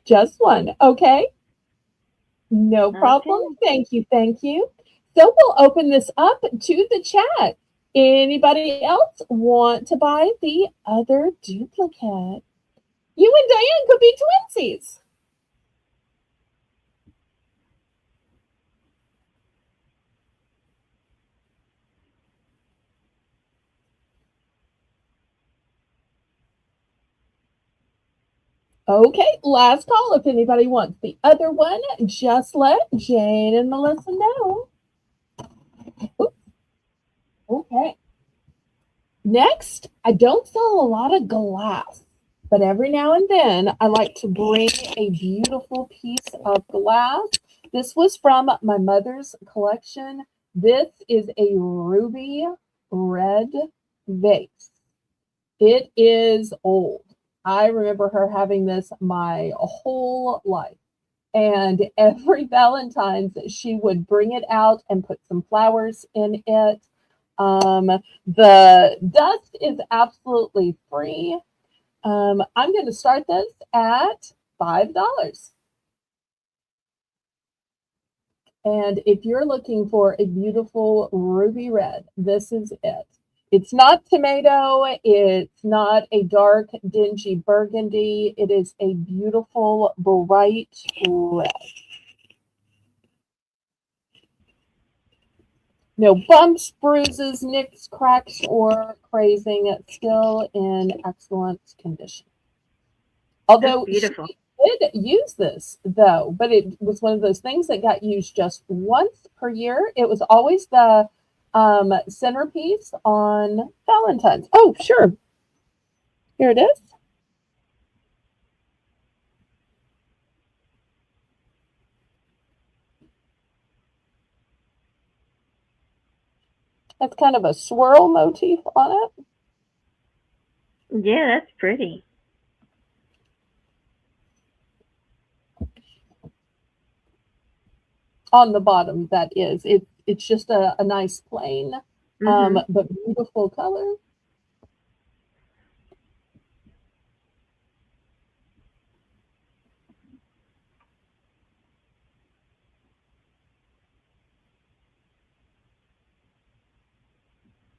Just one. Okay. No problem. Okay. Thank you. Thank you. So we'll open this up to the chat. Anybody else want to buy the other duplicate? You and Diane could be twinsies. Okay, last call. If anybody wants the other one, just let Jane and Melissa know. Oops. Okay. Next, I don't sell a lot of glass, but every now and then I like to bring a beautiful piece of glass. This was from my mother's collection. This is a ruby red vase. It is old. I remember her having this my whole life. And every Valentine's, she would bring it out and put some flowers in it. The dust is absolutely free. I'm going to start this at $5. And if you're looking for a beautiful ruby red, this is it. It's not tomato. It's not a dark, dingy burgundy. It is a beautiful, bright red. No bumps, bruises, nicks, cracks, or crazing. Still in excellent condition. That's Although she beautiful. did use this, though, but it was one of those things that got used just once per year. It was always the centerpiece on Valentine's. Oh, sure. Here it is. That's kind of a swirl motif on it. Yeah, that's pretty. On the bottom, that is. It's just a nice plain, Mhm. but beautiful color.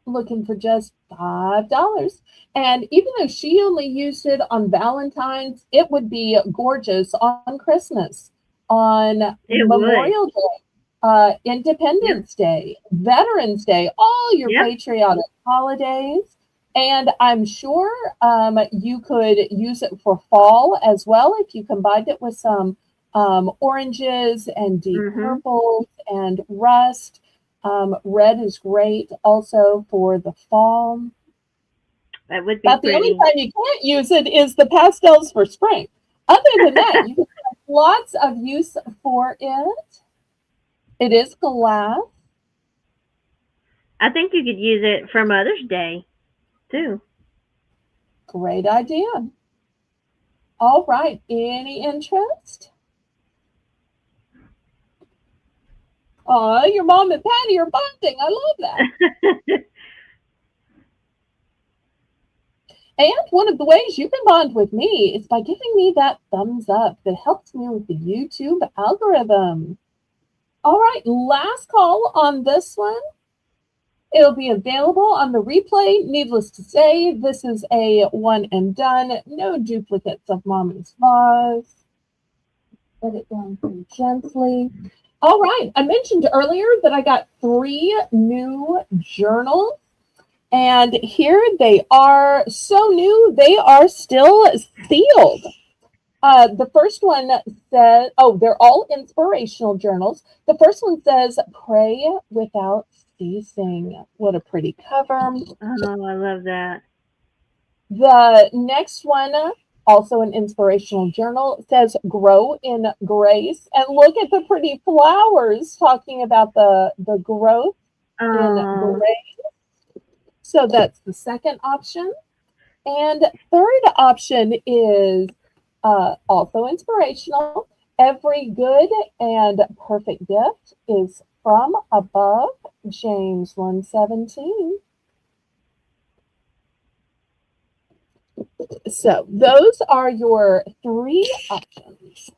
Looking for just $5. And even though she only used it on Valentine's, it would be gorgeous on Christmas, on It would. Memorial Day, Yep. Independence Day, Veterans Day, all your Yep. patriotic holidays. And I'm sure you could use it for fall as well if you combined it with some oranges and deep Mhm. purples and rust. Red is great also for the fall. That would be But the only pretty. time you can't use it is the pastels for spring. Other than that, you can have lots of use for it. It is glass. I think you could use it for Mother's Day too. Great idea. All right. Any interest? Oh, your mom and Patty are bonding. I love that. And one of the ways you can bond with me is by giving me that thumbs up that helps me with the YouTube algorithm. All right, last call on this one. It'll be available on the replay. Needless to say, this is a one and done. No duplicates of Mommy's vase. Let it down pretty gently. All right, I mentioned earlier that I got 3 new journals. And here they are, so new, they are still sealed. The first one says, oh, they're all inspirational journals. The first one says, Pray Without Ceasing. What a pretty cover. Oh, I love that. The next one, also an inspirational journal, says, Grow in Grace. And look at the pretty flowers talking about the growth in Oh, grace. So that's the second option. And third option is also inspirational. Every good and perfect gift is from above. James 1:17. So those are your three options.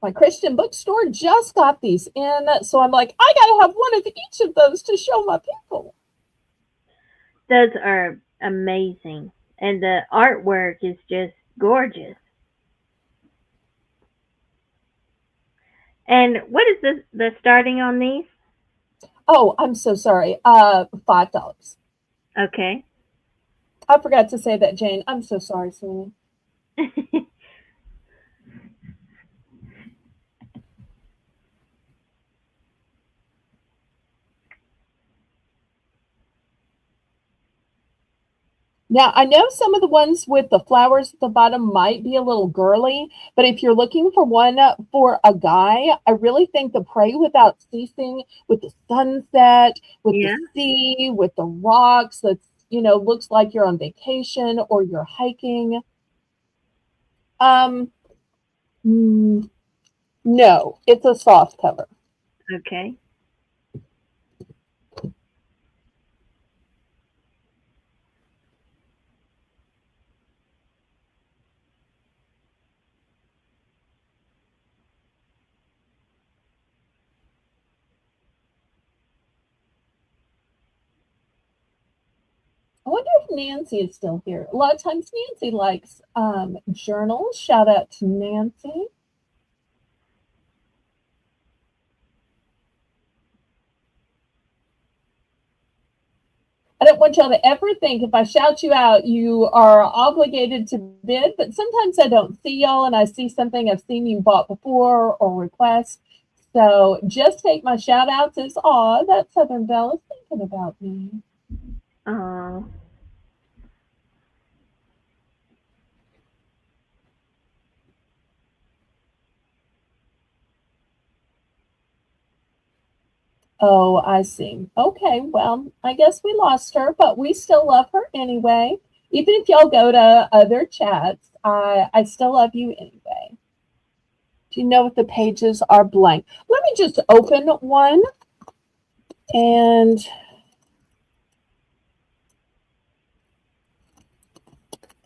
My Christian bookstore just got these in, so I'm like, I gotta have one of each of those to show my people. Those are amazing. And the artwork is just gorgeous. And what is the starting on these? Oh, I'm so sorry. $5. Okay. I forgot to say that, Jane. I'm so sorry, sweetie. Now, I know some of the ones with the flowers at the bottom might be a little girly, but if you're looking for one for a guy, I really think the Pray Without Ceasing with the sunset, with the Yeah. sea, with the rocks, that's, looks like you're on vacation or you're hiking. Um, mm, no, it's a soft cover. Okay. I wonder if Nancy is still here. A lot of times Nancy likes journals. Shout out to Nancy. I don't want y'all to ever think if I shout you out, you are obligated to bid, but sometimes I don't see y'all and I see something I've seen you bought before or request. So just take my shout outs as, aw, that Southern Belle is thinking about me. Oh. Oh, I see. Okay, well, I guess we lost her, but we still love her anyway. Even if y'all go to other chats, I still love you anyway. Do you know if the pages are blank? Let me just open one and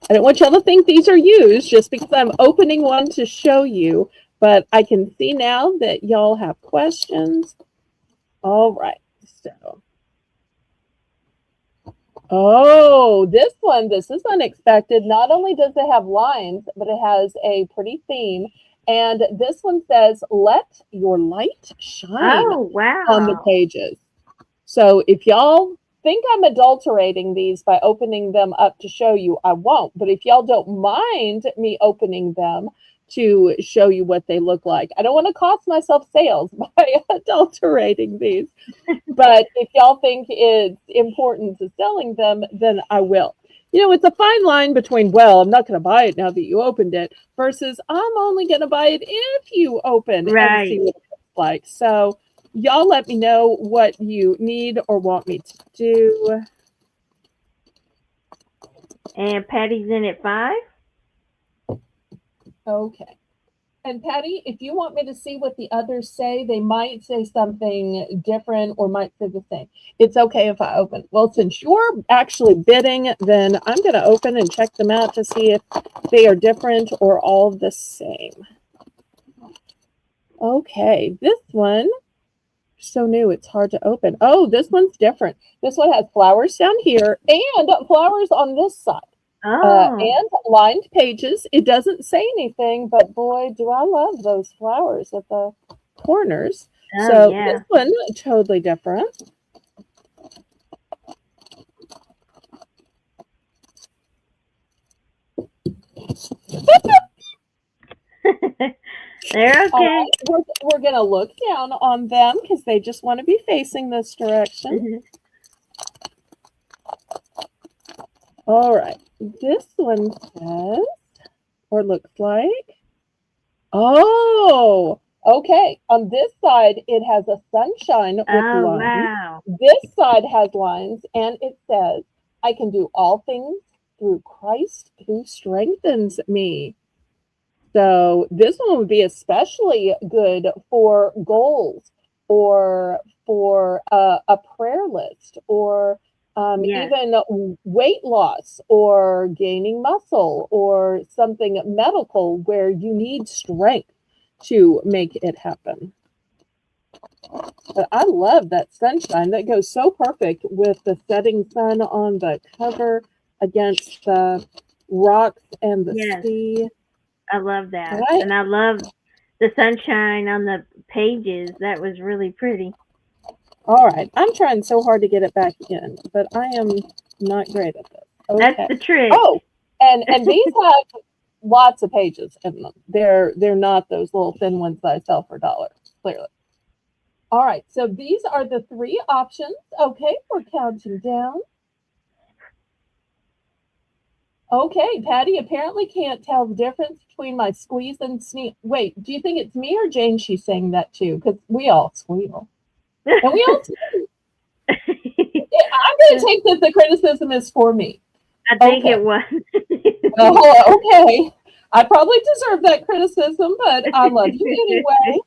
I don't want y'all to think these are used just because I'm opening one to show you, but I can see now that y'all have questions. All right, so. Oh, this is unexpected. Not only does it have lines, but it has a pretty theme. And this one says, let your light shine Oh, on the wow. pages. So if y'all think I'm adulterating these by opening them up to show you, I won't. But if y'all don't mind me opening them to show you what they look like, I don't want to cost myself sales by adulterating these. But if y'all think it's important to selling them, then I will. It's a fine line between, well, I'm not going to buy it now that you opened it, versus I'm only going to buy it if you open and see Right. what it looks like. So y'all let me know what you need or want me to do. And Patty's in at 5? Okay. And Patty, if you want me to see what the others say, they might say something different or might say the same. It's okay if I open. Well, since you're actually bidding, then I'm going to open and check them out to see if they are different or all the same. Okay, this one, so new, it's hard to open. Oh, this one's different. This one has flowers down here and flowers on this side. Oh. And lined pages. It doesn't say anything, but boy, do I love those flowers at the corners. Oh, So this yeah. one, totally different. They're All okay. right, we're going to look down on them because they just want to be facing this direction. All right, this one says, or looks like, oh, okay. On this side, it has a sunshine with Oh, lines. wow. This side has lines, and it says, I can do all things through Christ who strengthens me. So this one would be especially good for goals or for a prayer list or Yes. even weight loss or gaining muscle or something medical where you need strength to make it happen. But I love that sunshine. That goes so perfect with the setting sun on the cover against the rocks and the Yes. sea. I love that. Right? And I love the sunshine on the pages. That was really pretty. All right. I'm trying so hard to get it back in, but I am not great at this. That's Okay. the trick. Oh, and these have lots of pages in them. They're not those little thin ones that I sell for $1, clearly. All right. So these are the three options. Okay, we're counting down. Okay, Patty apparently can't tell the difference between my squeeze and sneeze. Wait, do you think it's me or Jane she's saying that to? Because we all squeal. And we all I'm going to take that the criticism is for me. I think Okay. it was. Oh, okay. I probably deserve that criticism, but I love you anyway.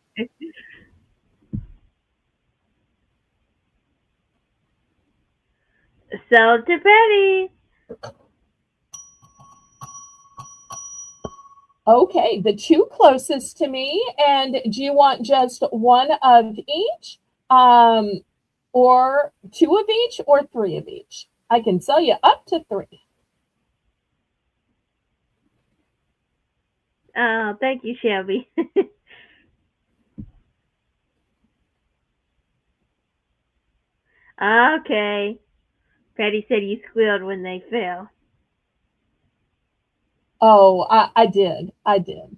So to Betty. Okay, the two closest to me. And do you want just one of each? Or two of each or three of each? I can sell you up to three. Oh, thank you, Shelby. Okay. Patty said you squealed when they fell. Oh, I did. I did.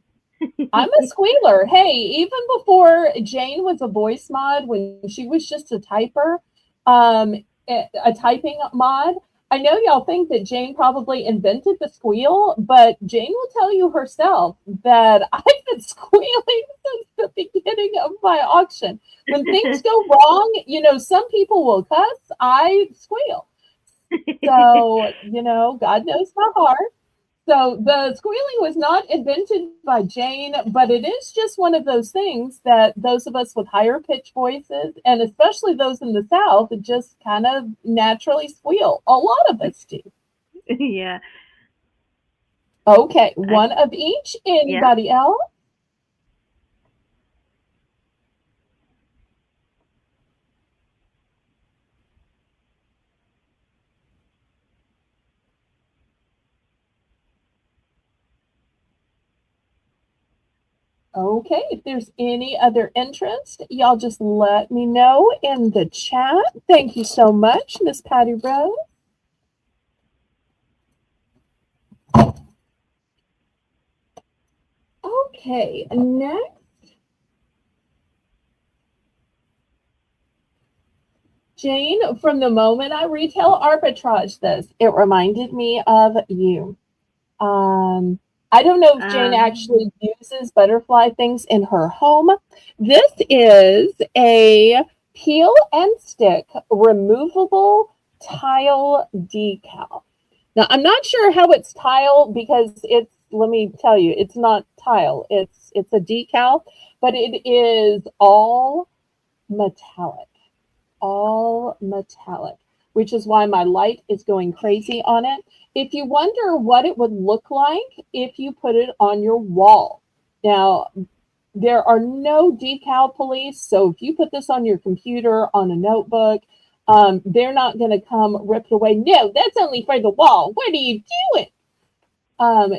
I'm a squealer. Hey, even before Jane was a voice mod, when she was just a typer, um, a typing mod, I know y'all think that Jane probably invented the squeal, but Jane will tell you herself that I've been squealing since the beginning of my auction. When things go wrong, some people will cuss, I squeal. So, God knows my heart. So the squealing was not invented by Jane, but it is just one of those things that those of us with higher pitch voices, and especially those in the South, just kind of naturally squeal. A lot of us do. Yeah. Okay, I, one of each. yeah. Anybody else? Okay, if there's any other interest, y'all just let me know in the chat. Thank you so much, Miss Patty Rose. Okay, next. Jane, from the moment I retail arbitrage this, it reminded me of you. I don't know if Jane Um, actually uses butterfly things in her home. This is a peel and stick removable tile decal. Now, I'm not sure how it's tile because let me tell you, it's not tile. It's a decal, but it is metallic all metallic, which is why my light is going crazy on it. If you wonder what it would look like if you put it on your wall. Now, there are no decal police, so if you put this on your computer, on a notebook, they're not going to come rip it away. No, that's only for the wall. What are you doing?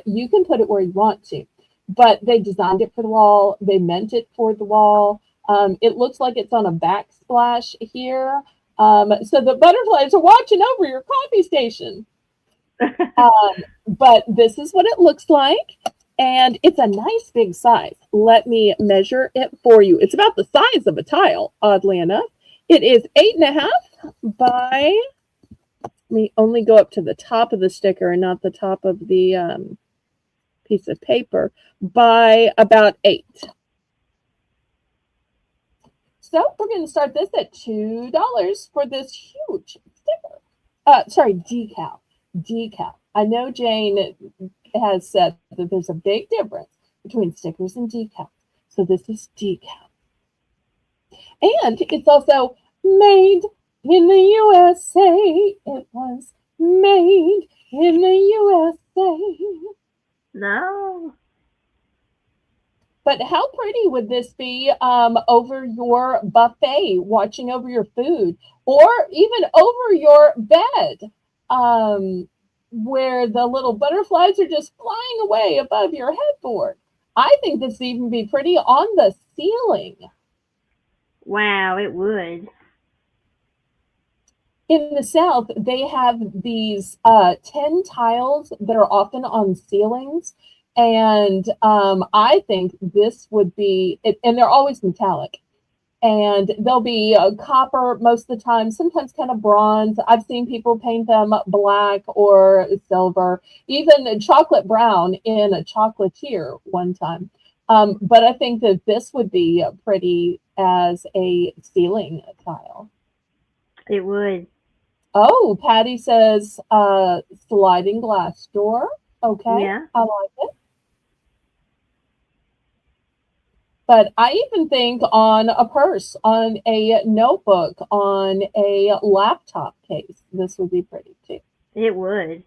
You can put it where you want to, but they designed it for the wall. They meant it for the wall. It looks like it's on a backsplash here. So the butterflies are watching over your coffee station. But this is what it looks like. And it's a nice big size. Let me measure it for you. It's about the size of a tile, oddly enough. It is 8.5 by, let me only go up to the top of the sticker and not the top of the piece of paper, by about 8. So we're going to start this at $2 for this huge sticker. Sorry, decal. Decal. I know Jane has said that there's a big difference between stickers and decals. So this is decal. And it's also made In the USA, it was made in the USA. No. But how pretty would this be over your buffet, watching over your food, or even over your bed, where the little butterflies are just flying away above your headboard? I think this would even be pretty on the ceiling. Wow, it would. In the South, they have these tin tiles that are often on ceilings. And I think this would be, and they're always metallic. And they'll be copper most of the time, sometimes kind of bronze. I've seen people paint them black or silver, even chocolate brown in a chocolatier one time. But I think that this would be pretty as a ceiling tile. It would. Oh, Patty says sliding glass door. Okay, Yeah. I like it. But I even think on a purse, on a notebook, on a laptop case, this would be pretty too. It would.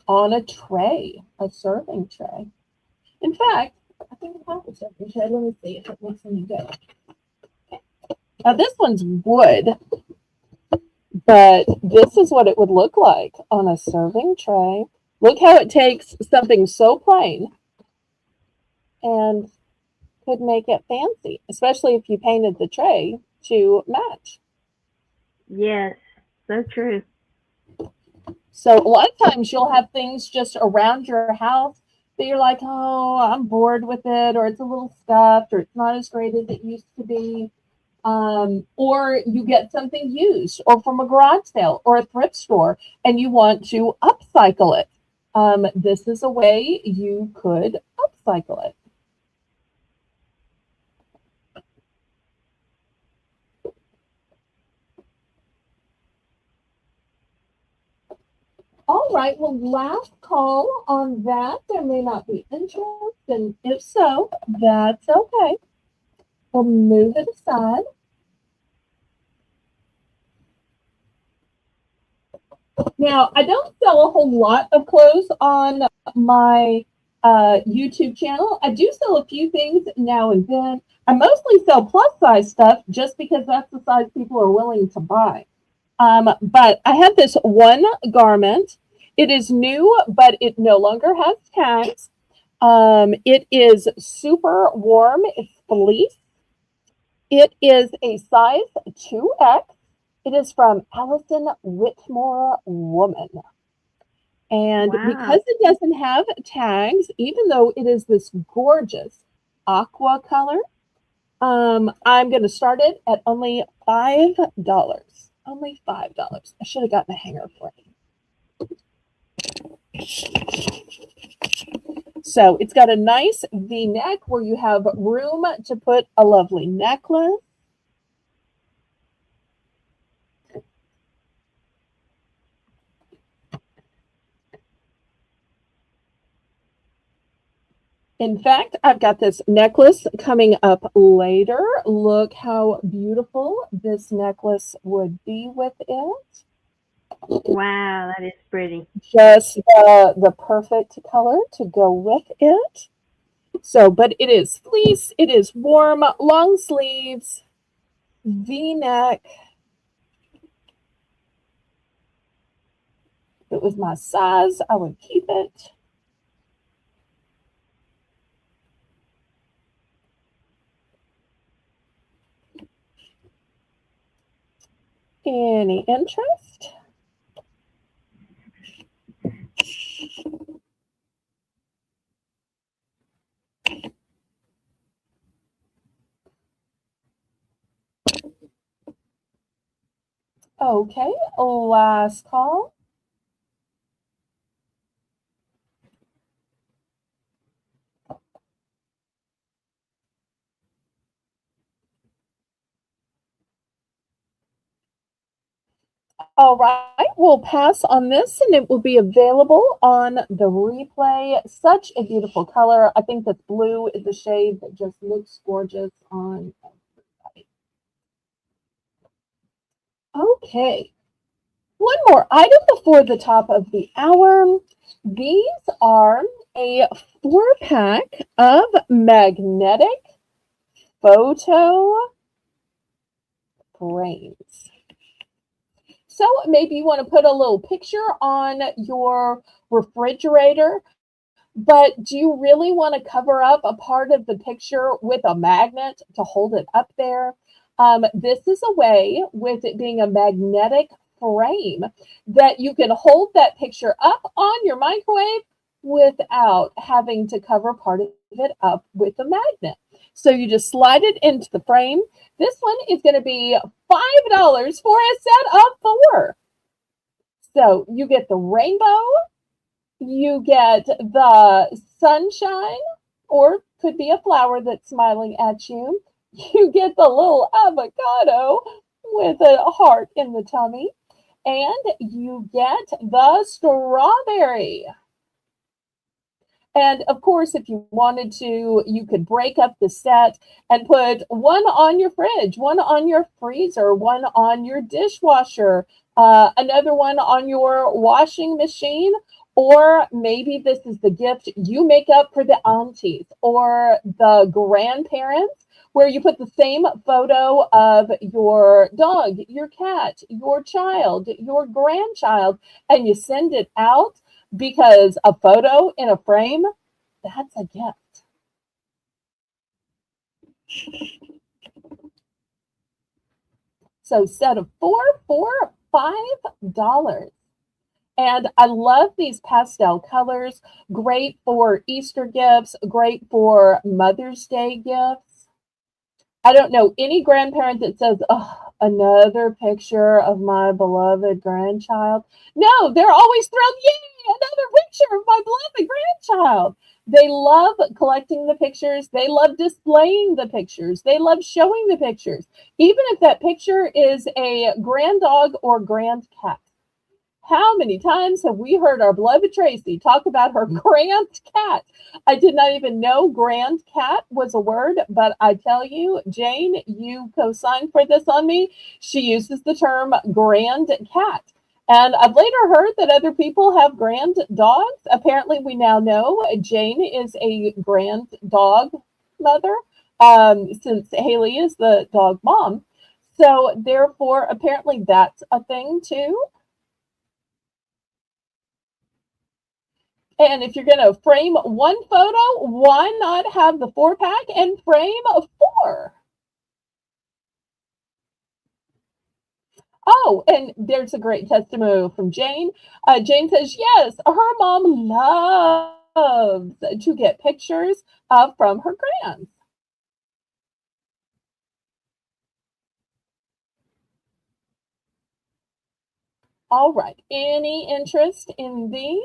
On a tray, a serving tray. In fact, I think I have a serving tray. Let me see if it looks any good. Now this one's wood, but this is what it would look like on a serving tray. Look how it takes something so plain and could make it fancy, especially if you painted the tray to match. Yes. So true. So a lot of times you'll have things just around your house that you're like, oh, I'm bored with it, or it's a little scuffed, or it's not as great as it used to be. Or you get something used, or from a garage sale or a thrift store, and you want to upcycle it. This is a way you could upcycle it. All right, well, last call on that. There may not be interest, and if so, that's okay. We'll move it aside. Now, I don't sell a whole lot of clothes on my YouTube channel. I do sell a few things now and then. I mostly sell plus size stuff just because that's the size people are willing to buy. But I have this one garment. It is new, but it no longer has tags. It is super warm. It's fleece. It is a size 2X. It is from Allison Whitmore Woman. And Wow. because it doesn't have tags, even though it is this gorgeous aqua color, I'm going to start it at only $5. Only $5. I should have gotten a hanger for it. So it's got a nice V-neck where you have room to put a lovely necklace. In fact, I've got this necklace coming up later. Look how beautiful this necklace would be with it. Wow, that is pretty. Just the perfect color to go with it. So, but it is fleece, it is warm, long sleeves, V-neck. If it was my size, I would keep it. Any interest? Okay, last call. All right, we'll pass on this and it will be available on the replay. Such a beautiful color. I think that blue is a shade that just looks gorgeous on everybody. Okay. One more item before the top of the hour. These are a 4-pack of magnetic photo frames. So maybe you want to put a little picture on your refrigerator, but do you really want to cover up a part of the picture with a magnet to hold it up there? This is a way, with it being a magnetic frame, that you can hold that picture up on your microwave without having to cover part of it up with a magnet. So you just slide it into the frame. This one is going to be $5 for a set of 4. So you get the rainbow, you get the sunshine, or could be a flower that's smiling at you. You get the little avocado with a heart in the tummy, and you get the strawberry. And of course, if you wanted to, you could break up the set and put one on your fridge, one on your freezer, one on your dishwasher, another one on your washing machine. Or maybe this is the gift you make up for the aunties or the grandparents, where you put the same photo of your dog, your cat, your child, your grandchild, and you send it out, because a photo in a frame, that's a gift. So set of 4 for $5. And I love these pastel colors. Great for Easter gifts, great for Mother's Day gifts. I don't know any grandparent that says, oh, another picture of my beloved grandchild. No, they're always thrilled. Yay, another picture of my beloved grandchild. They love collecting the pictures. They love displaying the pictures. They love showing the pictures, even if that picture is a grand dog or grand cat. How many times have we heard our beloved Tracy talk about her grand cat? I did not even know grand cat was a word, but I tell you, Jane, you co-signed for this on me. She uses the term grand cat. And I've later heard that other people have grand dogs. Apparently, we now know Jane is a grand dog mother, since Haley is the dog mom. So therefore, apparently that's a thing too. And if you're going to frame one photo, why not have the 4-pack and frame 4? Oh, and there's a great testimonial from Jane. Jane says, yes, her mom loves to get pictures from her grands. All right. Any interest in these?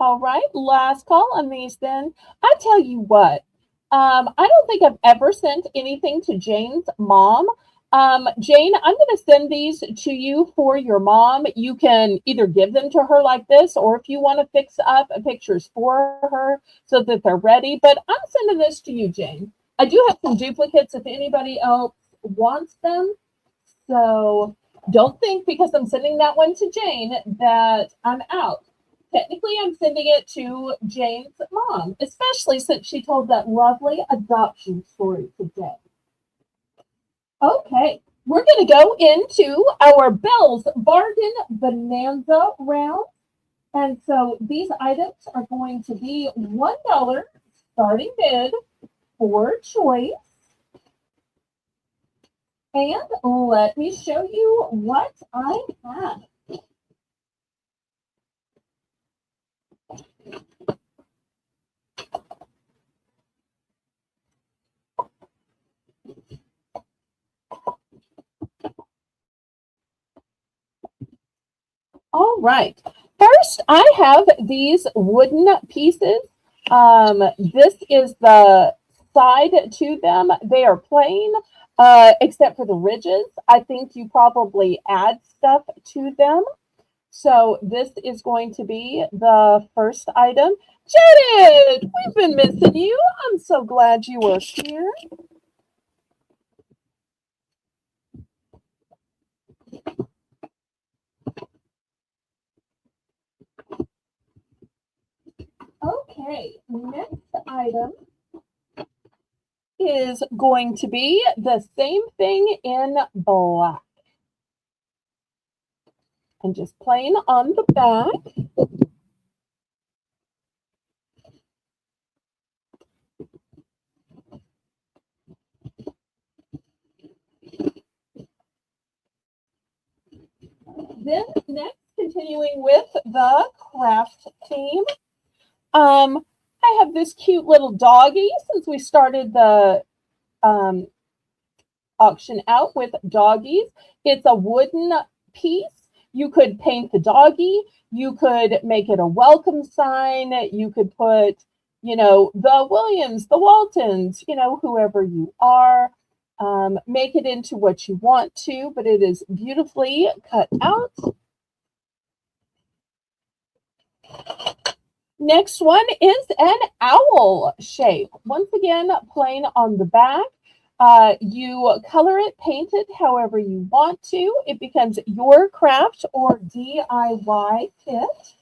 All right, last call on these then. I tell you what, I don't think I've ever sent anything to Jane's mom. Jane, I'm going to send these to you for your mom. You can either give them to her like this, or if you want to fix up pictures for her so that they're ready. But I'm sending this to you, Jane. I do have some duplicates if anybody else wants them. So don't think because I'm sending that one to Jane that I'm out. Technically, I'm sending it to Jane's mom, especially since she told that lovely adoption story today. Okay, we're going to go into our Belle's Bargain Bonanza round. And so these items are going to be $1 starting bid for choice. And let me show you what I have. All right. First, I have these wooden pieces. This is the side to them. They are plain, except for the ridges. I think you probably add stuff to them. So this is going to be the first item. Janet, we've been missing you. I'm so glad you are here. Okay, next item is going to be the same thing in black. And just plain on the back. Then next, continuing with the craft theme, I have this cute little doggy since we started the auction out with doggies. It's a wooden piece. You could paint the doggy. You could make it a welcome sign. You could put, the Williams, the Waltons, whoever you are. Make it into what you want to, but it is beautifully cut out. Next one is an owl shape. Once again, plain on the back. You color it, paint it however you want to. It becomes your craft or DIY kit.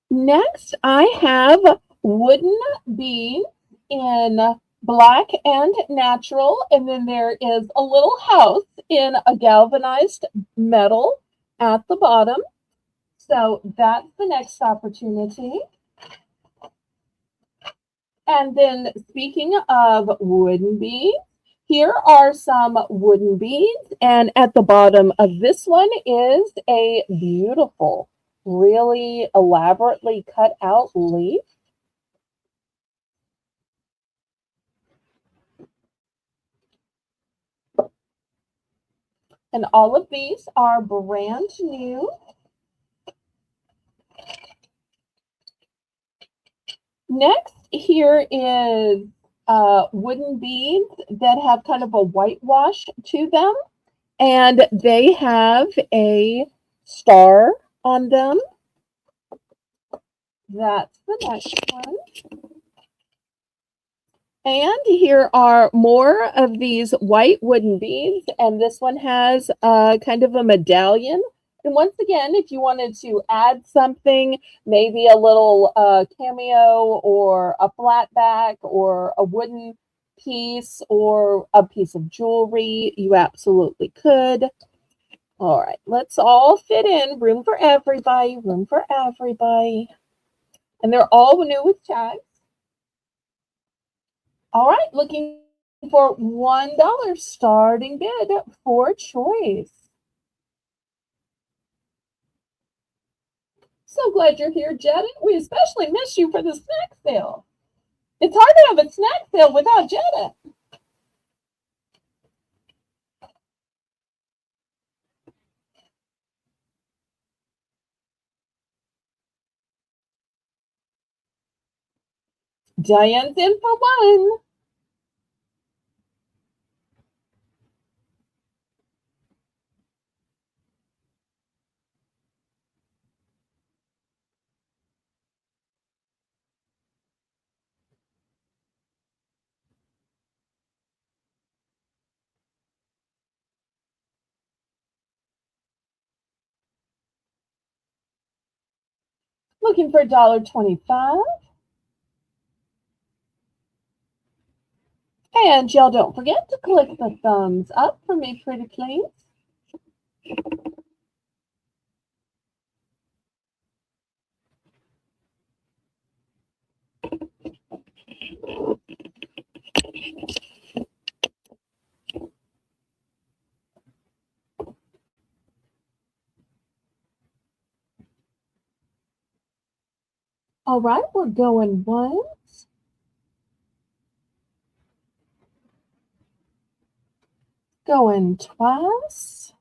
Next, I have wooden beads in black and natural, and then there is a little house in a galvanized metal at the bottom. So that's the next opportunity. And then speaking of wooden beads, here are some wooden beads, and at the bottom of this one is a beautiful, really elaborately cut out leaf. And all of these are brand new. Next, here is wooden beads that have kind of a whitewash to them, and they have a star on them. That's the next one. And here are more of these white wooden beads, and this one has kind of a medallion. And once again, if you wanted to add something, maybe a little cameo or a flat back or a wooden piece or a piece of jewelry, you absolutely could. All right, let's all fit in. Room for everybody, room for everybody. And they're all new with tags. All right, looking for $1 starting bid for choice. So glad you're here, Janet. We especially miss you for the snack sale. It's hard to have a snack sale without Janet. Diane's in for one. Looking for $1.25. And y'all don't forget to click the thumbs up for me, pretty please. All right, we're going once. Going twice.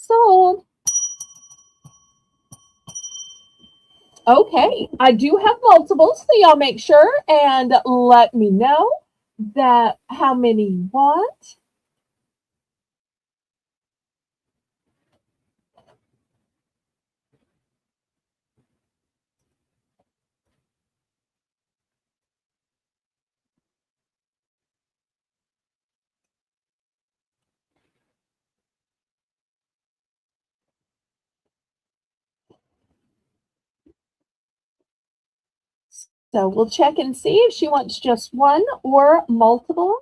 Sold. Okay, I do have multiples, so y'all make sure and let me know that how many you want. So we'll check and see if she wants just one or multiple.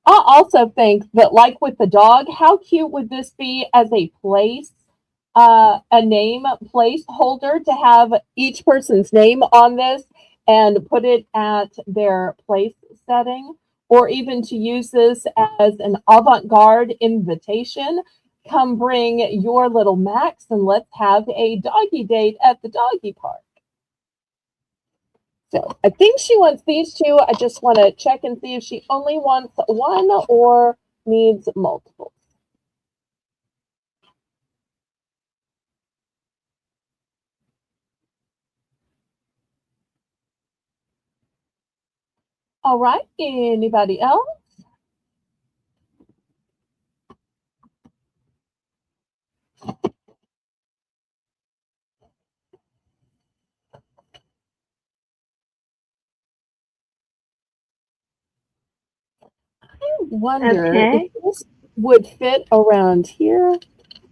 I also think that, like with the dog, how cute would this be as a place, a name placeholder to have each person's name on this and put it at their place setting, or even to use this as an avant-garde invitation. Come bring your little Max and let's have a doggy date at the doggy park. So I think she wants these two. I just want to check and see if she only wants one or needs multiple. All right, anybody else? I wonder if Okay. this would fit around here.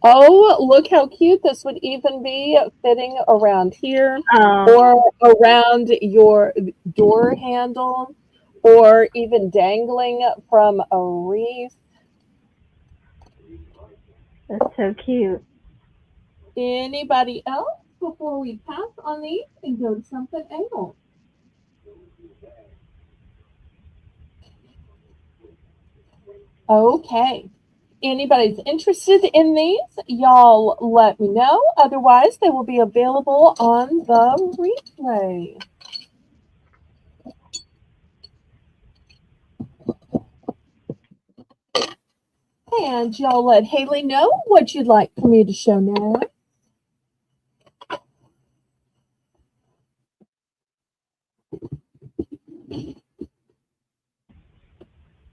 Oh, look how cute this would even be fitting around here Oh, or around your door handle or even dangling from a wreath. that's so cute. Anybody else before we pass on these and go to something else? Okay. Anybody's interested in these, y'all let me know. Otherwise, they will be available on the replay. And y'all let Haley know what you'd like for me to show now.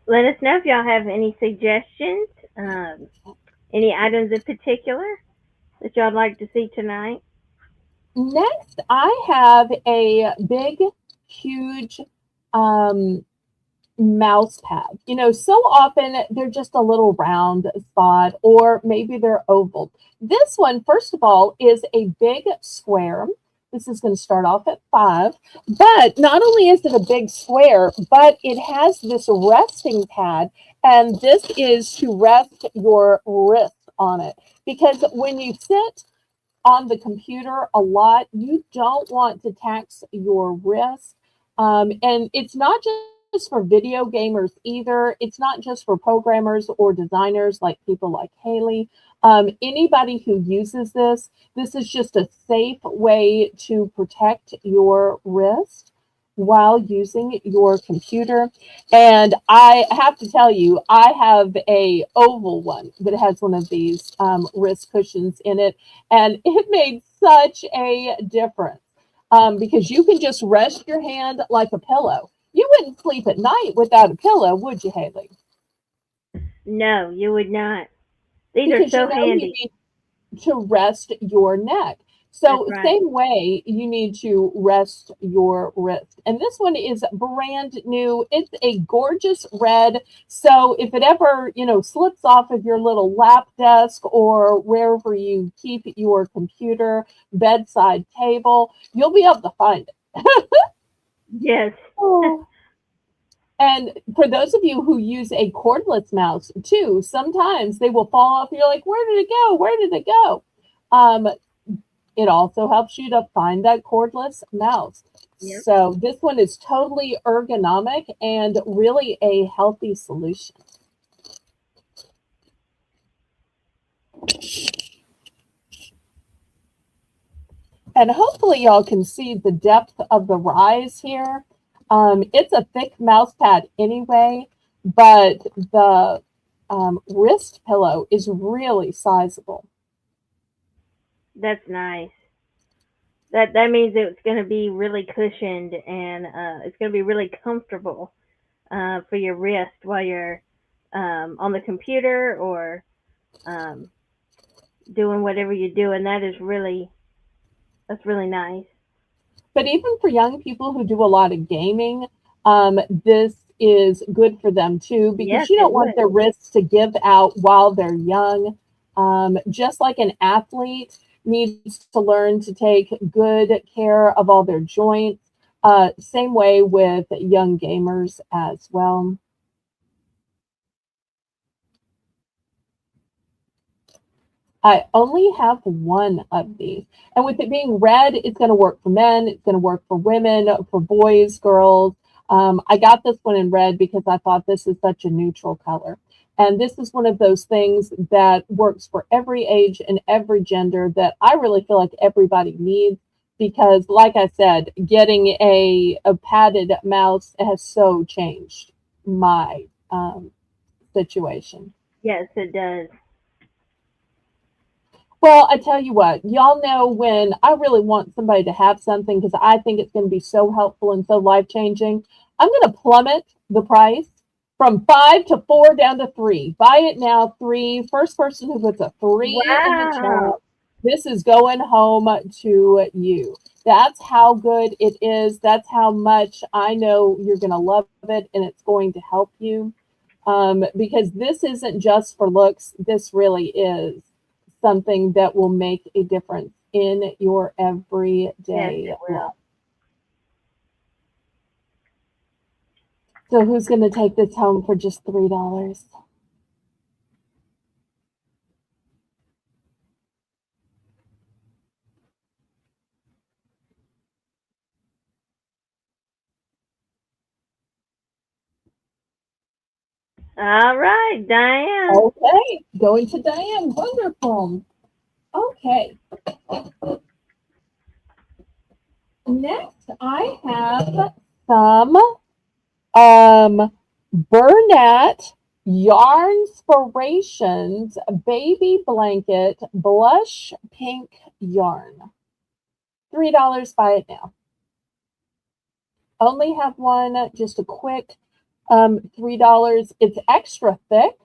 Let us know if y'all have any suggestions, any items in particular that y'all'd like to see tonight. Next, I have a big, huge mouse pad. You know, so often they're just a little round spot or maybe they're oval. This one, first of all, is a big square. This is going to start off at 5. But not only is it a big square, but it has this resting pad. And this is to rest your wrist on it. Because when you sit on the computer a lot, you don't want to tax your wrist. And it's not just for video gamers either. It's not just for programmers or designers like people like Haley. Anybody who uses this is just a safe way to protect your wrist while using your computer. And I have to tell you, I have a oval one that has one of these wrist cushions in it, and it made such a difference because you can just rest your hand like a pillow. You wouldn't sleep at night without a pillow, would you, Haley? No, you would not. These are Because you so know you handy. need to rest your neck. That's So right. same way you need to rest your wrist. And this one is brand new. It's a gorgeous red. So if it ever, slips off of your little lap desk or wherever you keep your computer, bedside table, you'll be able to find it. Yes. Oh. And for those of you who use a cordless mouse too, sometimes they will fall off. You're like, where did it go? Where did it go? It also helps you to find that cordless mouse. Yep. So this one is totally ergonomic and really a healthy solution. And hopefully y'all can see the depth of the rise here. It's a thick mouse pad anyway, but the wrist pillow is really sizable. That's nice. That means it's going to be really cushioned and it's going to be really comfortable for your wrist while you're on the computer or um, doing whatever you're doing. That's really nice. But even for young people who do a lot of gaming, this is good for them too because Yes, you it don't want would. their wrists to give out while they're young. Just like an athlete needs to learn to take good care of all their joints, same way with young gamers as well. I only have one of these. And with it being red, it's going to work for men, it's going to work for women, for boys, girls. I got this one in red because I thought this is such a neutral color. And this is one of those things that works for every age and every gender that I really feel like everybody needs because, like I said, getting a padded mouse has so changed my situation. Yes, it does. Well, I tell you what, y'all know when I really want somebody to have something because I think it's going to be so helpful and so life changing, I'm going to plummet the price from 5 to 4 down to three. Buy it now, three. First person who puts a three in the Wow. chat, this is going home to you. That's how good it is. That's how much I know you're going to love it and it's going to help you. Because this isn't just for looks, this really is something that will make a difference in your Yes, everyday it life. will. So, who's going to take this home for just $3? All right, Diane. Okay, going to Diane. Wonderful. Okay, next I have some Bernat Yarnspirations baby blanket blush pink yarn. $3. Buy it now. Only have one, just a quick $3. It's extra thick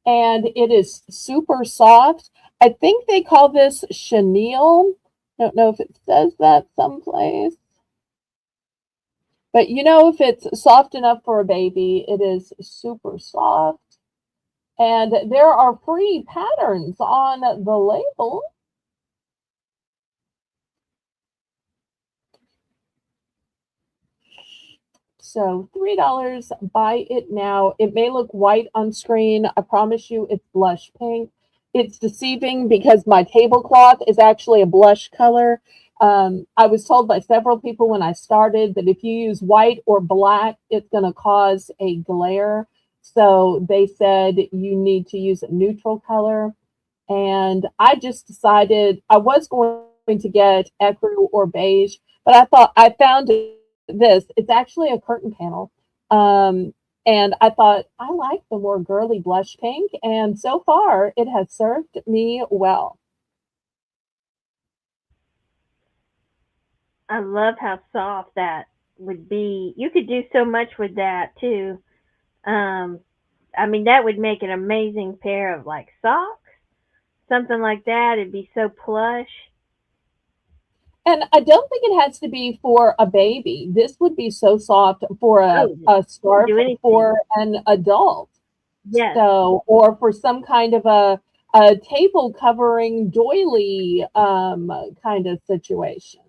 and it is super soft. I think they call this chenille. Don't know if it says that someplace. But you know, if it's soft enough for a baby, it is super soft. And there are free patterns on the label. So $3, buy it now. It may look white on screen. I promise you it's blush pink. It's deceiving because my tablecloth is actually a blush color. I was told by several people when I started that if you use white or black, it's going to cause a glare. So they said you need to use a neutral color. And I just decided I was going to get ecru or beige, but I thought I found this. It's actually a curtain panel. Um, and I thought I like the more girly blush pink, and so far it has served me well. I love how soft that would be. You could do so much with that too. Um, I mean, that would make an amazing pair of like socks, something like that. It'd be so plush. And I don't think it has to be for a baby. This would be so soft for Oh, a you can scarf do anything. for an adult. Yes, So, or for some kind of a table covering doily kind of situation.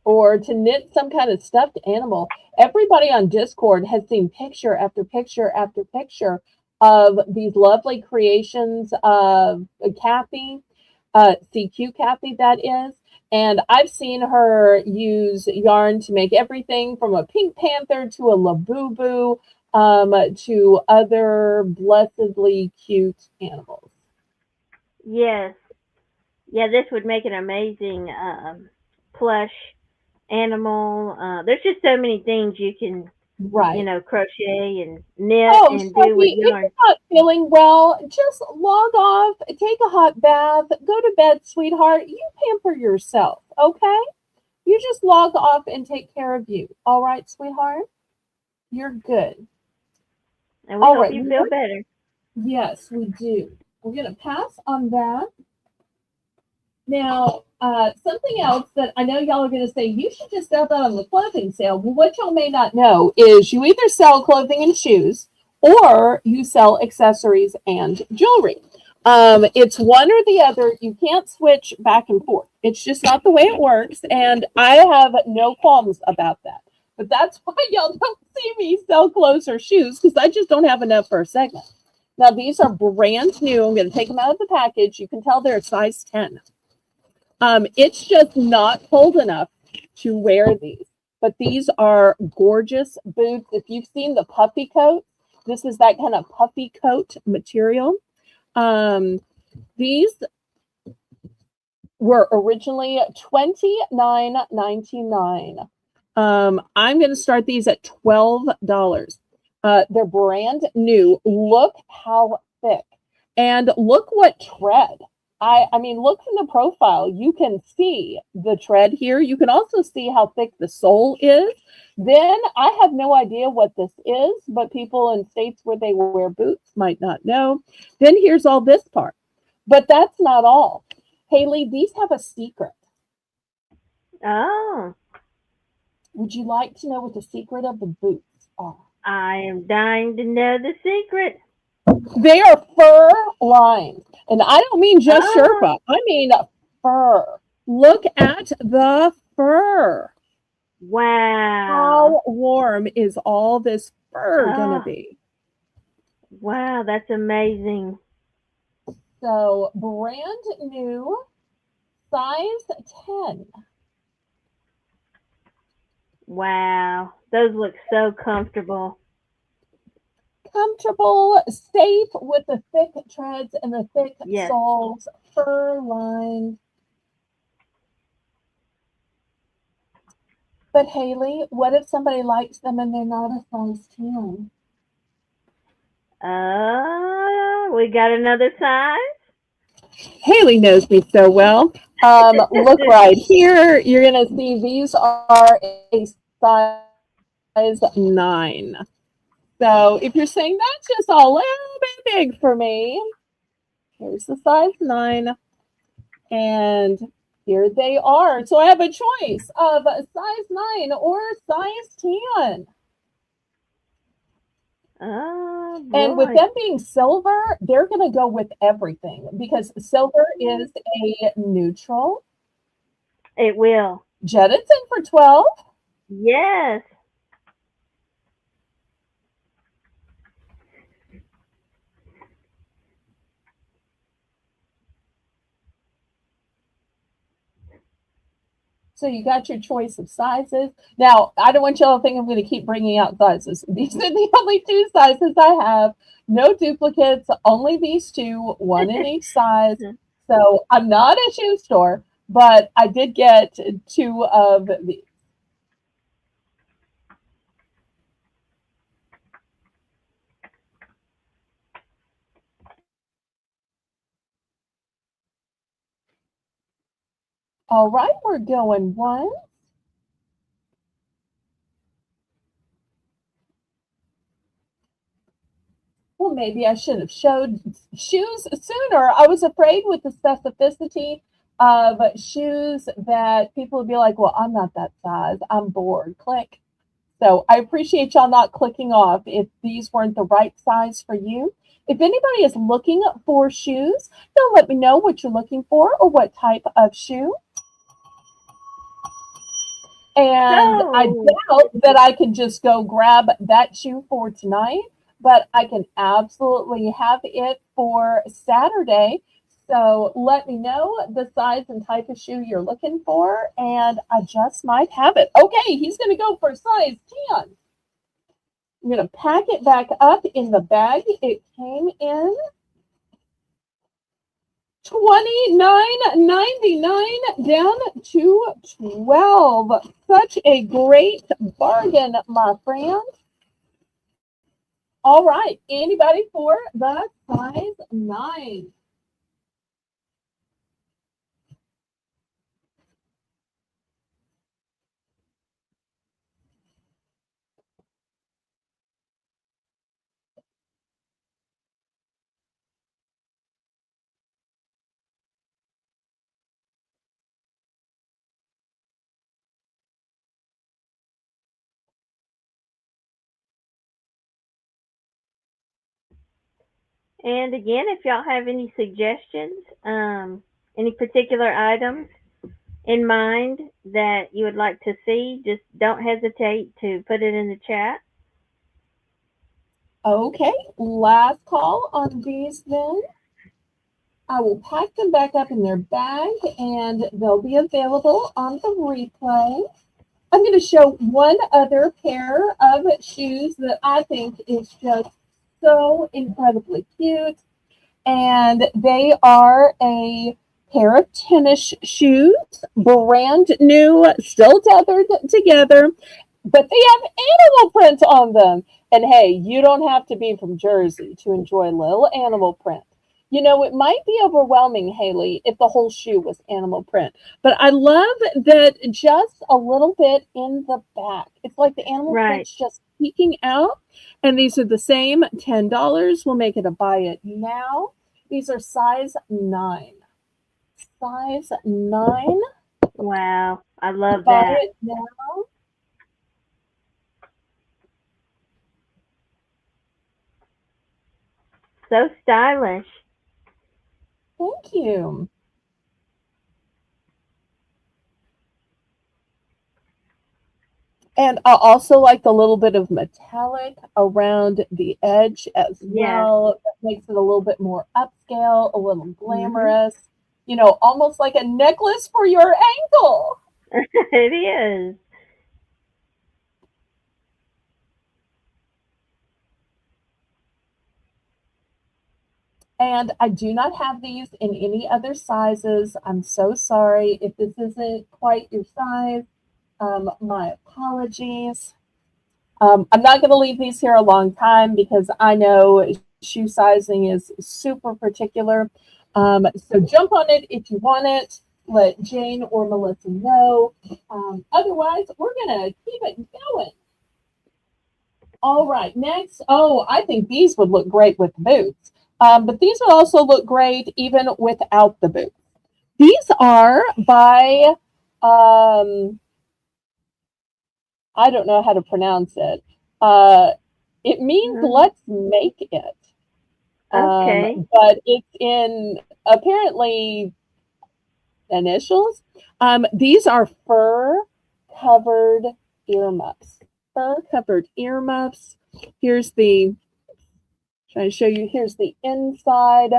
Or to knit some kind of stuffed animal. Everybody on Discord has seen picture after picture after picture of these lovely creations of Kathy, CQ Kathy, that is. And I've seen her use yarn to make everything from a pink panther to a labubu to other blessedly cute animals. yes, yeah. This would make an amazing plush animal. There's just so many things you can. Right. crochet and knit Oh, and do with Sharpie, if yarn. you're not feeling well, just log off, take a hot bath, go to bed, sweetheart. You pamper yourself, okay? You just log off and take care of you. All right, sweetheart? You're good. And we All hope right. you feel better. Yes, we do. We're going to pass on that. Now, something else that I know y'all are going to say, you should just sell that on the clothing sale. Well, what y'all may not know is you either sell clothing and shoes or you sell accessories and jewelry. It's one or the other. You can't switch back and forth. It's just not the way it works. And I have no qualms about that. But that's why y'all don't see me sell clothes or shoes because I just don't have enough for a segment. Now, these are brand new. I'm going to take them out of the package. You can tell they're size 10. It's just not cold enough to wear these. But these are gorgeous boots. If you've seen the puffy coat, this is that kind of puffy coat material. These were originally $29.99. I'm going to start these at $12. They're brand new. Look how thick. And look what tread. I mean, look in the profile. You can see the tread here. You can also see how thick the sole is. Then I have no idea what this is, but people in states where they wear boots might not know. Then here's all this part. But that's not all. Haley, these have a secret. Oh, Would you like to know what the secret of the boots are? I am dying to know the secret. They are fur lined. And I don't mean just Oh, Sherpa. I mean fur. Look at the fur. wow. How warm is all this fur going to Oh, be? wow, that's amazing. So, brand new, size 10. Wow. Those look so comfortable. Comfortable, safe with the thick treads and the thick Yes. soles, fur lined. But Haley, what if somebody likes them and they're not a size 10? We got another size? Haley knows me so well. Look right here. You're going to see these are a size 9. So if you're saying that's just a little bit big for me, here's the size 9. And here they are. So I have a choice of size 9 or size 10. Oh, And with boy. them being silver, they're going to go with everything because silver is a neutral. It will. Jedit's in for 12. Yes. So you got your choice of sizes. Now, I don't want y'all to think I'm going to keep bringing out sizes. These are the only 2 sizes I have. No duplicates, only these 2, one in each size. So I'm not a shoe store, but I did get 2 of these. All right, we're going 1. Well, maybe I should have showed shoes sooner. I was afraid with the specificity of shoes that people would be like, well, I'm not that size. I'm bored. Click. So I appreciate y'all not clicking off if these weren't the right size for you. If anybody is looking for shoes, you'll let me know what you're looking for or what type of shoe. And I So, doubt that I can just go grab that shoe for tonight, but I can absolutely have it for Saturday. So let me know the size and type of shoe you're looking for, and I just might have it. Okay, he's going to go for size 10. I'm going to pack it back up in the bag it came in. $29.99 down to $12. Such a great bargain, my friend. All right. Anybody for the size 9? And again, if y'all have any suggestions, any particular items in mind that you would like to see, just don't hesitate to put it in the chat. Okay. Last call on these then. I will pack them back up in their bag and they'll be available on the replay. I'm going to show one other pair of shoes that I think is just so incredibly cute. And they are a pair of tennis shoes, brand new, still tethered together, but they have animal print on them. And hey, you don't have to be from Jersey to enjoy little animal print. You know, it might be overwhelming, Haley, if the whole shoe was animal print. But I love that just a little bit in the back. It's like the animal Right. print's just peeking out. And these are the same $10. We'll make it a buy it now. These are size 9. Size 9. Wow. I love Buy that. it now. So stylish. Thank you. And I also like the little bit of metallic around the edge as Yes. well. That makes it a little bit more upscale, a little Mhm. glamorous, you know, almost like a necklace for your ankle. It is. And I do not have these in any other sizes. I'm so sorry if this isn't quite your size. My apologies. I'm not going to leave these here a long time because I know shoe sizing is super particular. So jump on it if you want it. Let Jane or Melissa know. Otherwise, we're going to keep it going. All right, next. Oh, I think these would look great with boots. But these would also look great even without the boots. These are by, I don't know how to pronounce it. It means let's make it. Okay. But it's in apparently initials. These are fur covered earmuffs. Fur covered earmuffs. Here's the, trying to show you, here's the inside.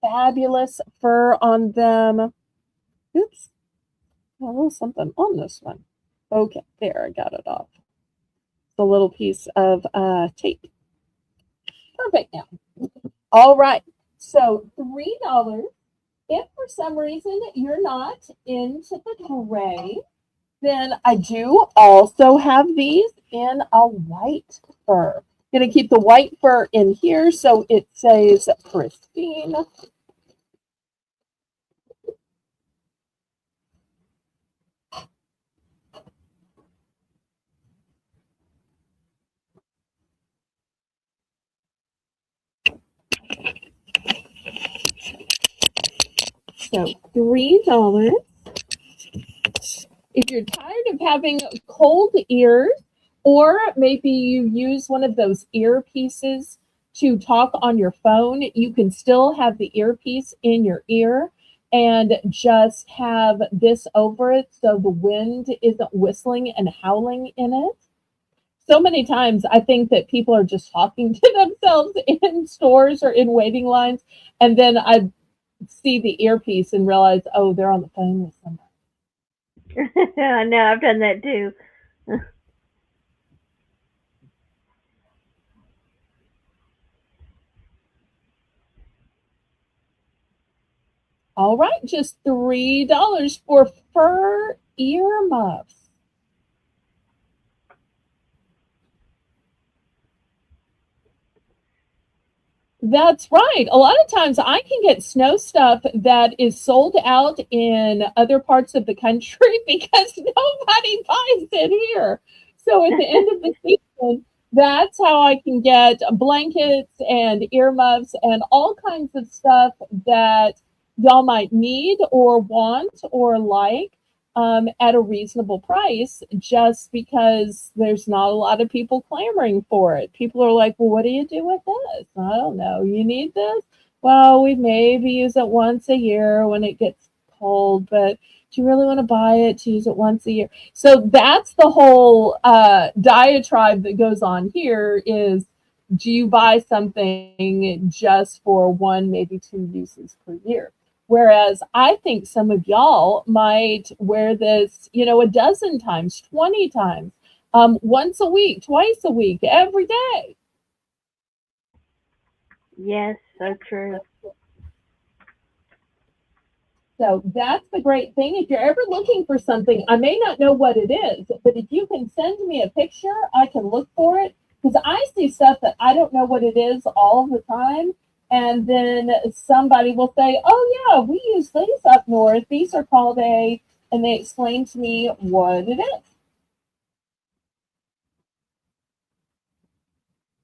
Fabulous fur on them. Oops. A little something on this one. Okay, there, I got it off. It's a little piece of tape. Perfect now. All right. So $3. If for some reason you're not into the gray, then I do also have these in a white fur. Going to keep the white fur in here so it says pristine. So $3. If you're tired of having cold ears, or maybe you use one of those earpieces to talk on your phone, you can still have the earpiece in your ear and just have this over it so the wind isn't whistling and howling in it. So many times I think that people are just talking to themselves in stores or in waiting lines, and then I see the earpiece and realize, oh, they're on the phone with somebody. I know, I've done that too. All right, just $3 for fur earmuffs. That's right. A lot of times I can get snow stuff that is sold out in other parts of the country because nobody buys it here. So at the end of the season, that's how I can get blankets and earmuffs and all kinds of stuff that y'all might need or want or like at a reasonable price just because there's not a lot of people clamoring for it. People are like, well, what do you do with this? I don't know. You need this? Well, we maybe use it once a year when it gets cold, but do you really want to buy it to use it once a year? So that's the whole diatribe that goes on here is do you buy something just for one, maybe two uses per year? Whereas I think some of y'all might wear this, a dozen times, 20 times, once a week, twice a week, every day. Yes, so true. So that's the great thing. If you're ever looking for something, I may not know what it is, but if you can send me a picture, I can look for it because I see stuff that I don't know what it is all the time. And then somebody will say, oh, yeah, we use these up north. These are called a, and they explain to me what it is.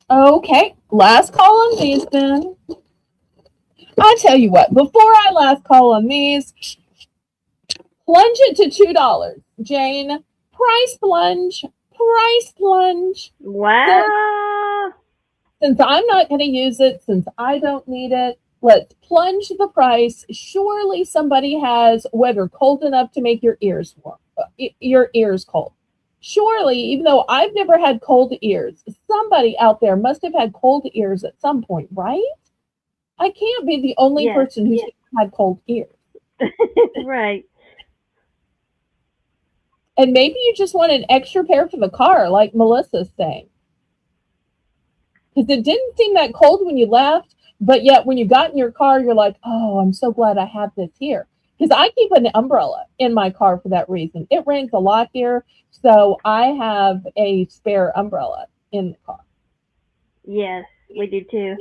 Okay, last call on these then. I tell you what, before I last call on these, plunge it to $2. Jane, price plunge. So Wow. since I'm not going to use it, since I don't need it, let's plunge the price. Surely somebody has weather cold enough to make your ears warm, your ears cold. Surely, even though I've never had cold ears, somebody out there must have had cold ears at some point, right? I can't be the only Yes. person who's had cold ears. Right. And maybe you just want an extra pair for the car, like Melissa's saying. Because it didn't seem that cold when you left, but yet when you got in your car, you're like, oh, I'm so glad I have this here. Because I keep an umbrella in my car for that reason. It rains a lot here, so I have a spare umbrella in the car. Yes, we do too.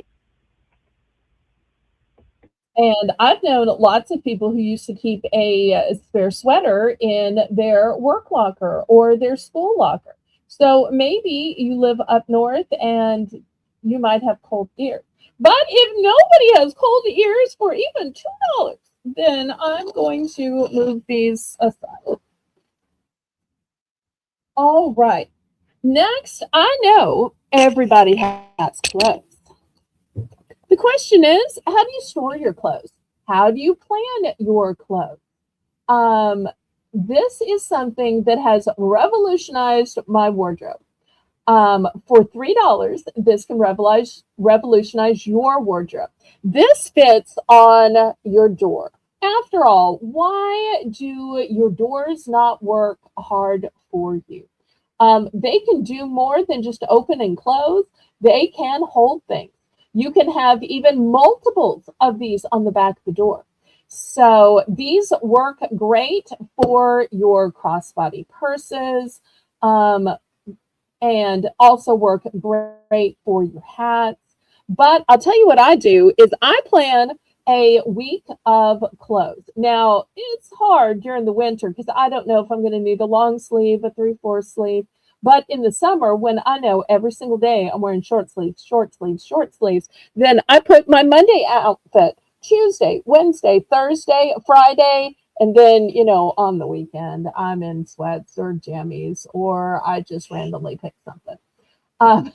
And I've known lots of people who used to keep a spare sweater in their work locker or their school locker. So maybe you live up north and you might have cold ears. But if nobody has cold ears for even $2, then I'm going to move these aside. All right. Next, I know everybody has clothes. The question is, how do you store your clothes? How do you plan your clothes? Um, this is something that has revolutionized my wardrobe. For $3, this can revolutionize your wardrobe. This fits on your door. After all, why do your doors not work hard for you? They can do more than just open and close. They can hold things. You can have even multiples of these on the back of the door. So these work great for your crossbody purses and also work great for your hats. But I'll tell you what I do is I plan a week of clothes. Now, it's hard during the winter because I don't know if I'm going to need a long sleeve, a 3/4 sleeve. But in the summer, when I know every single day I'm wearing short sleeves, short sleeves, short sleeves, then I put my Monday outfit Tuesday, Wednesday, Thursday, Friday, and then, on the weekend, I'm in sweats or jammies, or I just randomly pick something. Um,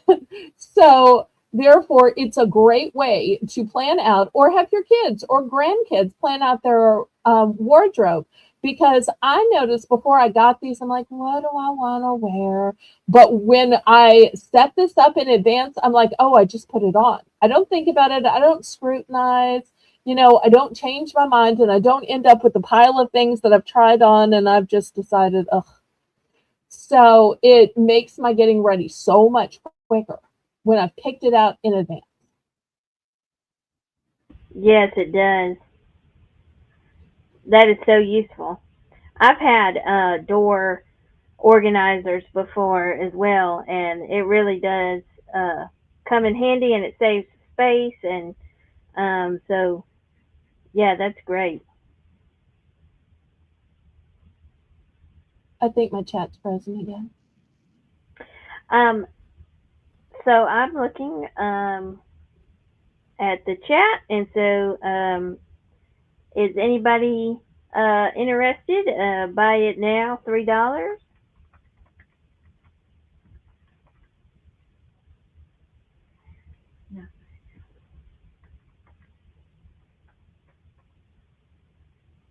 so, therefore, it's a great way to plan out or have your kids or grandkids plan out their wardrobe. Because I noticed before I got these, I'm like, what do I want to wear? But when I set this up in advance, I'm like, oh, I just put it on. I don't think about it. I don't scrutinize. I don't change my mind and I don't end up with a pile of things that I've tried on and I've just decided, ugh. So it makes my getting ready so much quicker when I've picked it out in advance. Yes, it does. That is so useful. I've had door organizers before as well, and it really does uh, come in handy, and it saves space, and so yeah, that's great. I think my chat's frozen again. Um, so I'm looking at the chat, and so is anybody interested? Buy it now, $3.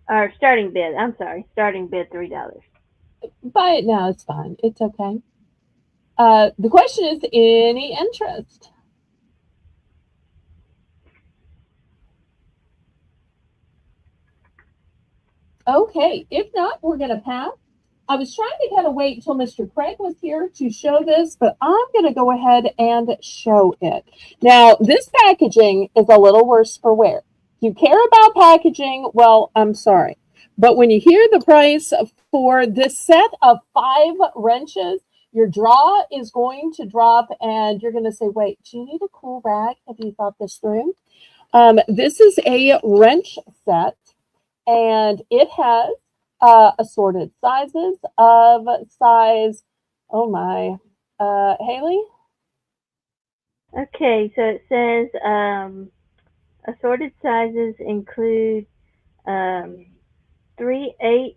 Or starting bid. I'm sorry, starting bid $3. Buy it now. It's fine. It's okay. The question is, any interest? Okay. If not, we're going to pass. I was trying to kind of wait until Mr. Craig was here to show this, but I'm going to go ahead and show it. Now, this packaging is a little worse for wear. If you care about packaging, well, I'm sorry. But when you hear the price for this set of 5 wrenches, your jaw is going to drop and you're going to say, wait, do you need a cool rag? Have you thought this through? This is a wrench set, and it has assorted sizes of size. Oh my, Haley. Okay, so it says assorted sizes include um, 3/8,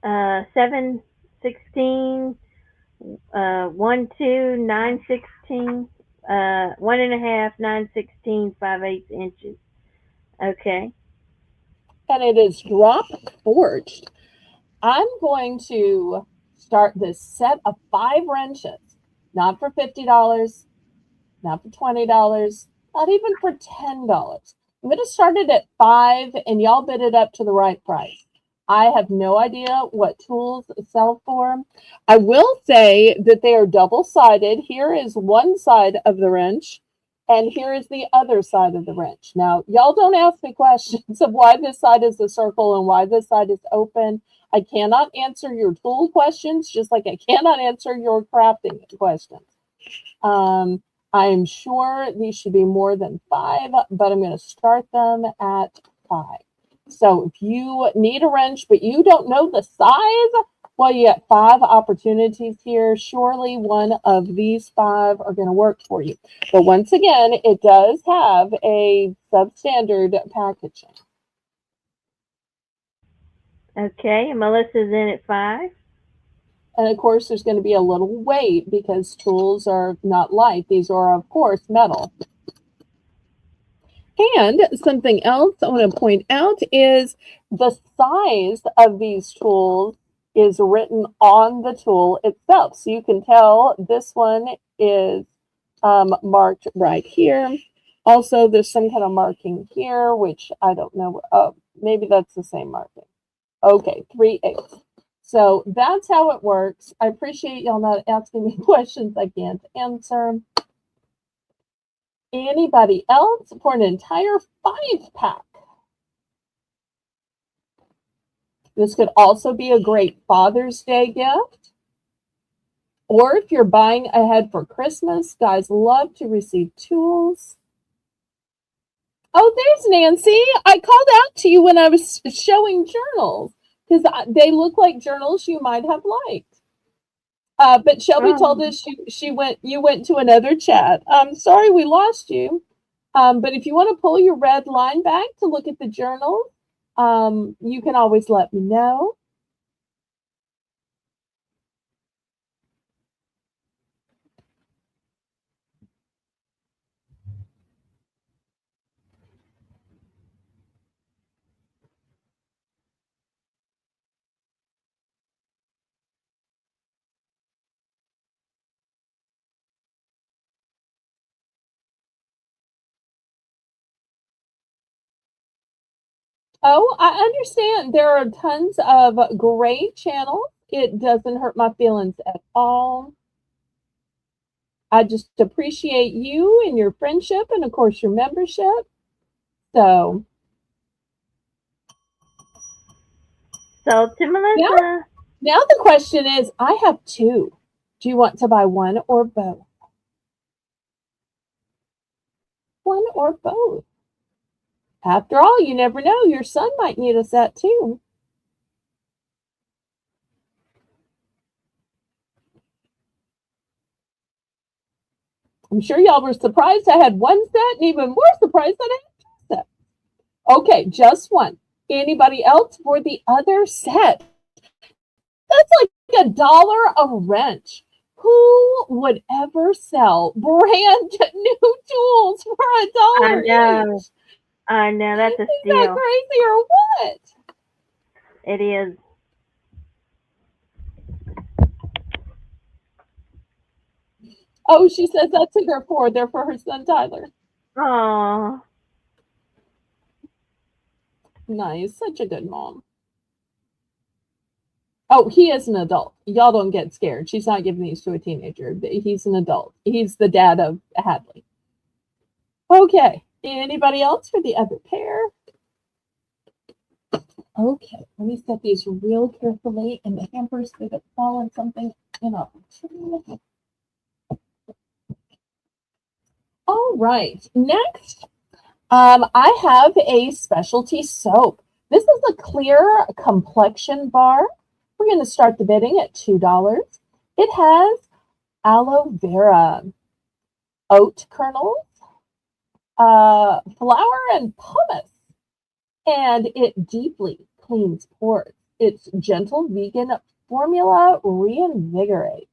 7/16, 1/2, 9/16, 1.5, 9/16, 5/8 inches. Okay. And it is drop forged. I'm going to start this set of 5 wrenches, not for $50, not for $20, not even for $10. I'm going to start it at 5, and y'all bid it up to the right price. I have no idea what tools sell for. I will say that they are double-sided. Here is one side of the wrench, and here is the other side of the wrench. Now, y'all don't ask me questions of why this side is a circle and why this side is open. I cannot answer your tool questions, just like I cannot answer your crafting questions. I am sure these should be more than 5, but I'm going to start them at 5. So if you need a wrench, but you don't know the size, well, you get 5 opportunities here. Surely one of these 5 are going to work for you. But once again, it does have a substandard packaging. Okay, and Melissa's in at 5. And of course, there's going to be a little weight because tools are not light. These are, of course, metal. And something else I want to point out is the size of these tools is written on the tool itself. So you can tell this one is marked right here. Also, there's some kind of marking here, which I don't know. Oh, maybe that's the same marking. Okay, 3/8. So that's how it works. I appreciate y'all not asking me questions I can't answer. Anybody else for an entire 5-pack? This could also be a great Father's Day gift. Or if you're buying ahead for Christmas, guys love to receive tools. Oh, there's Nancy. I called out to you when I was showing journals because they look like journals you might have liked. But Shelby told us you went to another chat. Sorry we lost you. But if you want to pull your red line back to look at the journal, you can always let me know. Oh, I understand. There are tons of great channels. It doesn't hurt my feelings at all. I just appreciate you and your friendship and, of course, your membership. So, So to Melissa. now the question is, I have 2. Do you want to buy one or both? one or both? After all, you never know. Your son might need a set too. I'm sure y'all were surprised I had one set and even more surprised that I had two sets. Okay, just one. Anybody else for the other set? That's like $1 a wrench. Who would ever sell brand new tools for I $1 know. each? I know. That's a Is that steal. crazy or what? It is. Oh, she says that's who they're for. They're for her son Tyler. Oh. Nice. Such a good mom. Oh, he is an adult. Y'all don't get scared. She's not giving these to a teenager. He's an adult. He's the dad of Hadley. Okay. Anybody else for the other pair? Okay. Let me set these real carefully in the hampers so they don't fall on something inopportune. All right. Next, I have a specialty soap. This is a clear complexion bar. We're going to start the bidding at $2. It has aloe vera, oat kernels, flour, and pumice, and it deeply cleans pores. Its gentle vegan formula reinvigorates.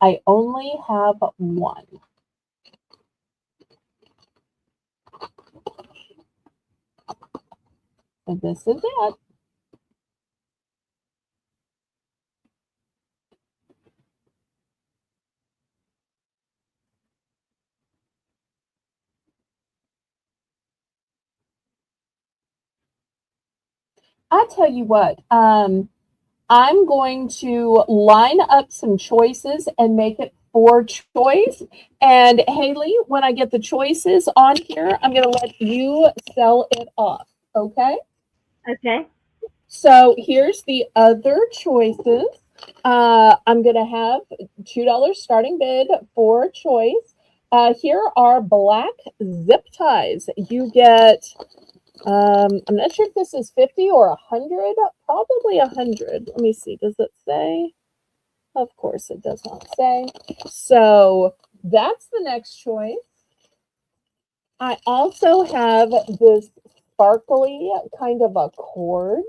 I only have one. And this is it. I tell you what, I'm going to line up some choices and make it 4 choice. And Haley, when I get the choices on here, I'm going to let you sell it off. Okay? Okay. So here's the other choices. I'm going to have $2 starting bid for choice. Here are black zip ties. You get, I'm not sure if this is 50 or 100, probably 100. Let me see. Does it say? Of course, it does not say. So that's the next choice. I also have this sparkly kind of a cord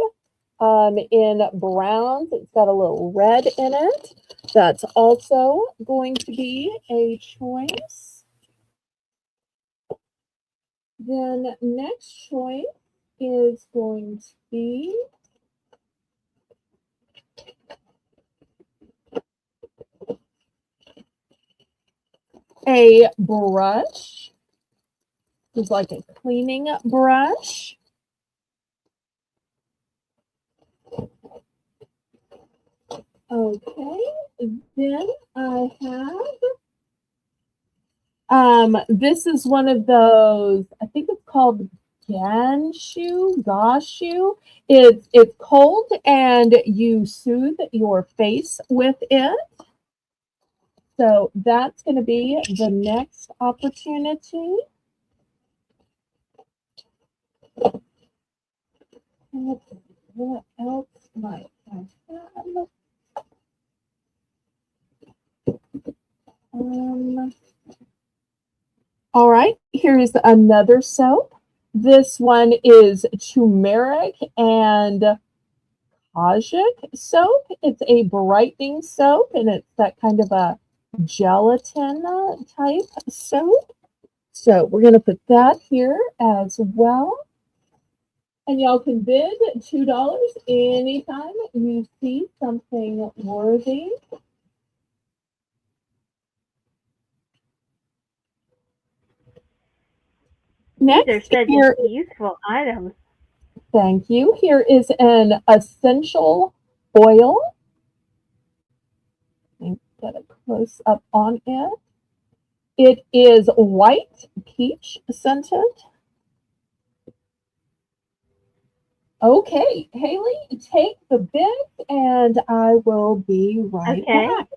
in browns. It's got a little red in it. That's also going to be a choice. Then next choice is going to be a brush. It's like a cleaning brush. Okay, then I have this is one of those, I think it's called Gashu. It's cold and you soothe your face with it. So that's going to be the next opportunity. What else might I have? All right, here's another soap. This one is turmeric and kojic soap. It's a brightening soap, and it's that kind of a gelatin type soap. So we're going to put that here as well. And y'all can bid $2 anytime you see something worthy. These are Next, such here, useful items. thank you. Here is an essential oil. Get a close up on it. It is white peach scented. Okay, Haley, take the bid and I will be right Okay. back.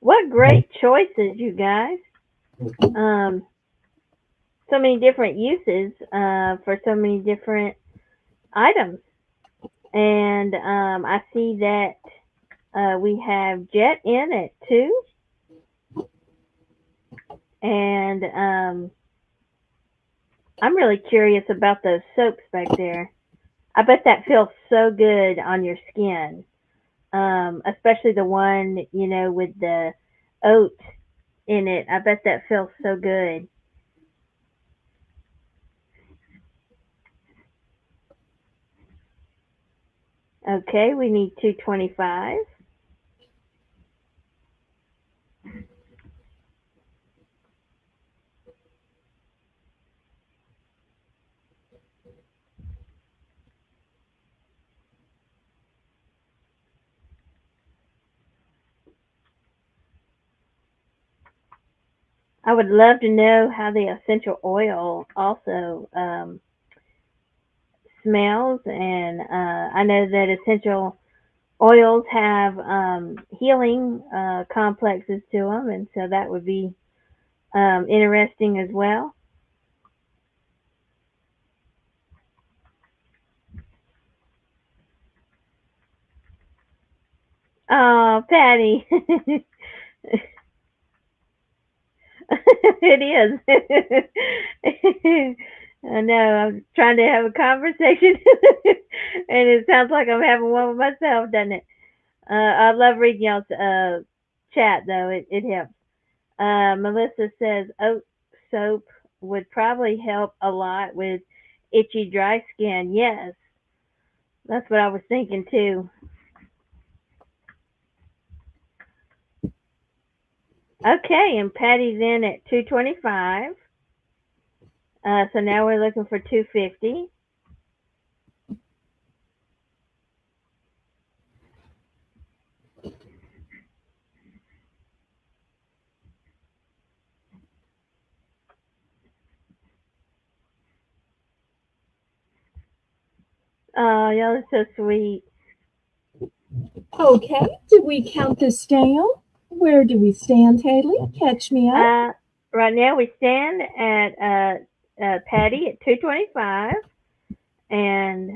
What great choices, you guys. Um, so many different uses for so many different items. And I see that we have Jet in at 2. And I'm really curious about those soaps back there. I bet that feels so good on your skin, especially the one, with the oat in it. I bet that feels so good. Okay, we need 225. I would love to know how the essential oil also smells, and I know that essential oils have healing complexes to them, and so that would be interesting as well. Oh, Patty. It is. I know. I'm trying to have a conversation, and it sounds like I'm having one with myself, doesn't it? I love reading y'all's chat, though. It helps. Melissa says oat soap would probably help a lot with itchy, dry skin. Yes, that's what I was thinking too. Okay, and Patty's in at 225. So now we're looking for 250. Oh, y'all are so sweet. Okay, did we count this down? Where do we stand, Haley? Catch me up. Right now we stand at Patty at 225, and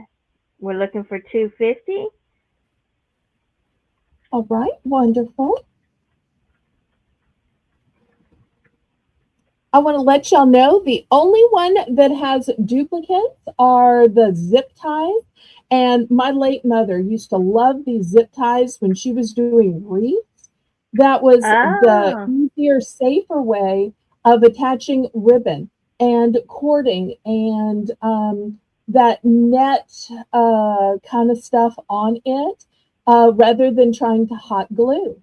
we're looking for 250. All right, wonderful. I want to let y'all know the only one that has duplicates are the zip ties. And my late mother used to love these zip ties when she was doing wreaths. That was the Oh, easier, safer way of attaching ribbon and cording and that net kind of stuff on it rather than trying to hot glue.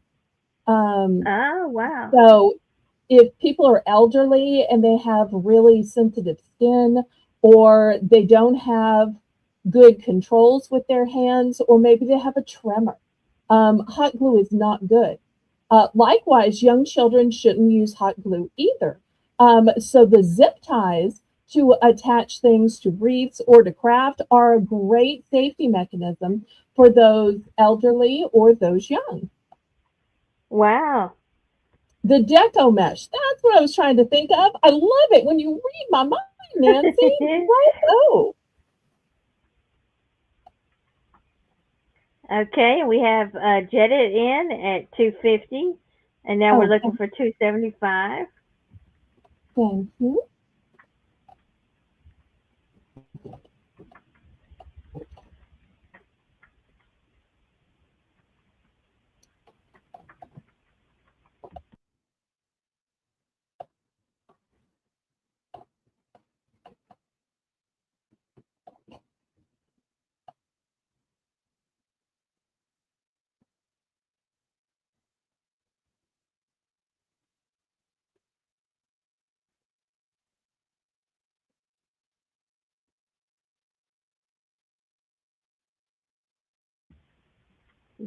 Um, oh, wow. so if people are elderly and they have really sensitive skin, or they don't have good controls with their hands, or maybe they have a tremor, hot glue is not good. Likewise, young children shouldn't use hot glue either. So the zip ties to attach things to wreaths or to craft are a great safety mechanism for those elderly or those young. Wow. The deco mesh. That's what I was trying to think of. I love it when you read my mind, Nancy. Bravo. Okay, we have jetted in at 250, and now we're looking Okay, for 275. thank you.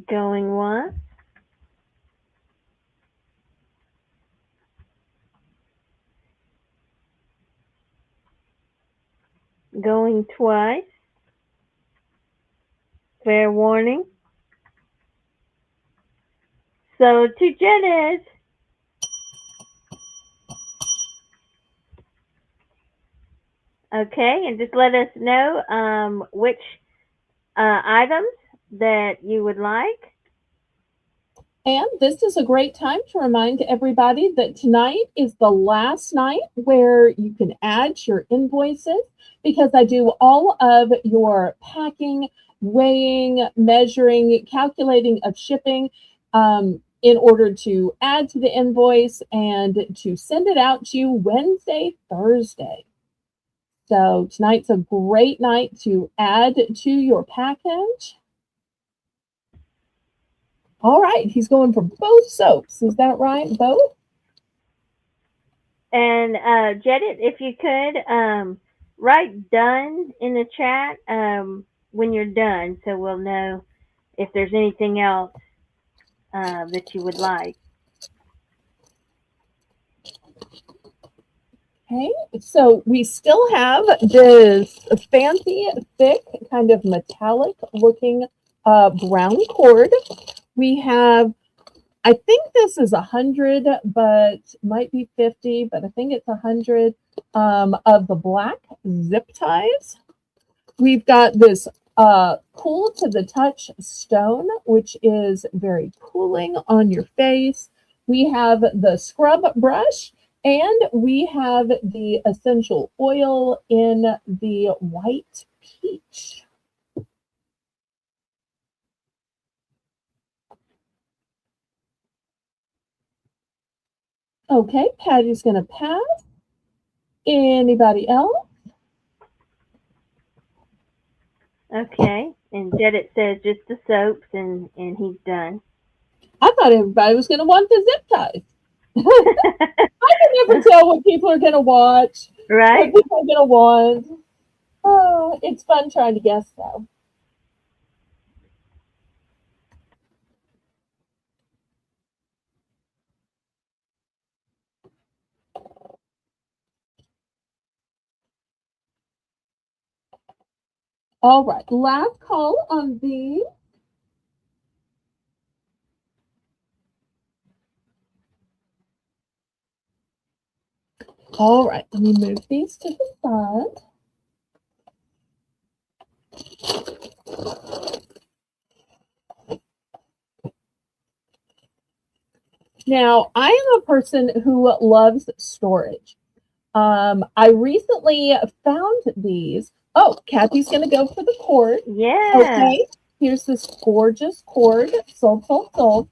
Going once, going twice. Fair warning. So to jetted. Okay, and just let us know which items that you would like. And this is a great time to remind everybody that tonight is the last night where you can add your invoices because I do all of your packing, weighing, measuring, calculating of shipping in order to add to the invoice and to send it out to you Wednesday, Thursday. So tonight's a great night to add to your package. All right, he's going for both soaps. Is that right? Both? And Jedit, if you could write done in the chat when you're done, so we'll know if there's anything else that you would like. Okay, so we still have this fancy, thick, kind of metallic looking brown cord. We have, I think this is 100, but might be 50, but I think it's 100 of the black zip ties. We've got this cool to the touch stone, which is very cooling on your face. We have the scrub brush, and we have the essential oil in the white peach. Okay, Patty's going to pass. Anybody else? Okay, and Jedit says just the soaps, and he's done. I thought everybody was going to want the zip ties. I can never tell what people are going to watch, Right? what people are going to want. Oh, it's fun trying to guess, though. All right, last call on these. All right, let me move these to the side. Now, I am a person who loves storage. I recently found these. Oh, Kathy's going to go for the cord. Yeah. Okay, here's this gorgeous cord. Sold, sold, sold.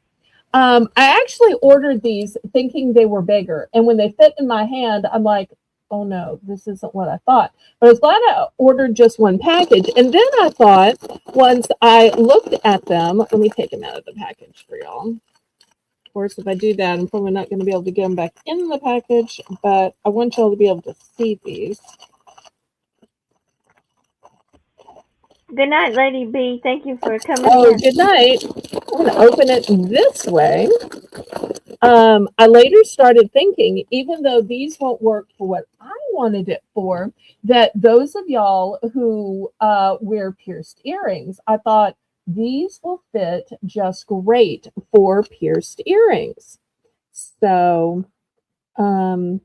I actually ordered these thinking they were bigger. And when they fit in my hand, I'm like, oh no, this isn't what I thought. But I was glad I ordered just one package. And then I thought, once I looked at them, let me take them out of the package for y'all. Of course, if I do that, I'm probably not going to be able to get them back in the package, but I want y'all to be able to see these. Good night, Lady B. Thank you for coming in. Good night. I'm going to open it this way. I later started thinking, even though these won't work for what I wanted it for, that those of y'all who wear pierced earrings, I thought these will fit just great for pierced earrings. So, well,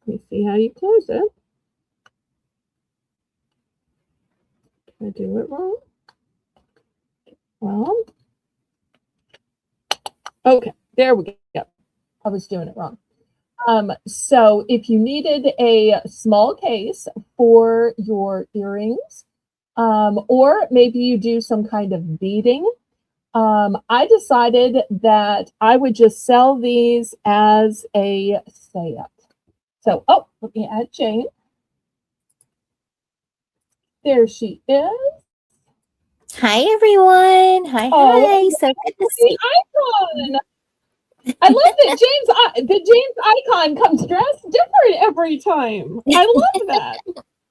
let me see how you close it. Did I do it wrong? Well, okay, there we go. I was doing it wrong. So if you needed a small case for your earrings, or maybe you do some kind of beading, I decided that I would just sell these as a set. So, oh, let me add Jane. There she is. Hi, everyone. Hi. So good to see you. Icon. I love that Jane's icon comes dressed different every time. I love that.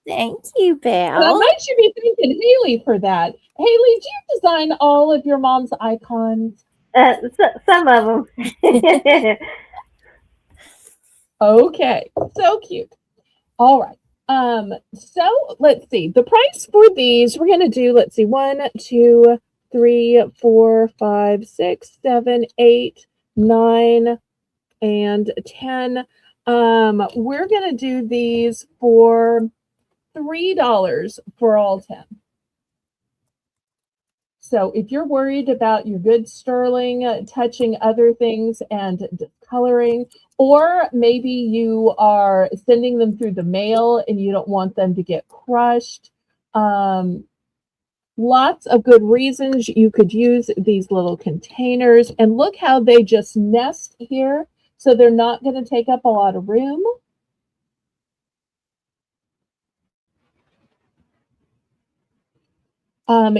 Thank you, Belle. And I bet you be thanking Haley for that. Haley, do you design all of your mom's icons? Some of them. Okay, so cute. All right. So let's see. The price for these, we're gonna do, let's see, 1, 2, 3, 4, 5, 6, 7, 8, 9, and 10. We're going to do these for $3 for all 10. So if you're worried about your good sterling touching other things and discoloring, or maybe you are sending them through the mail and you don't want them to get crushed, lots of good reasons you could use these little containers. And look how they just nest here. So they're not going to take up a lot of room.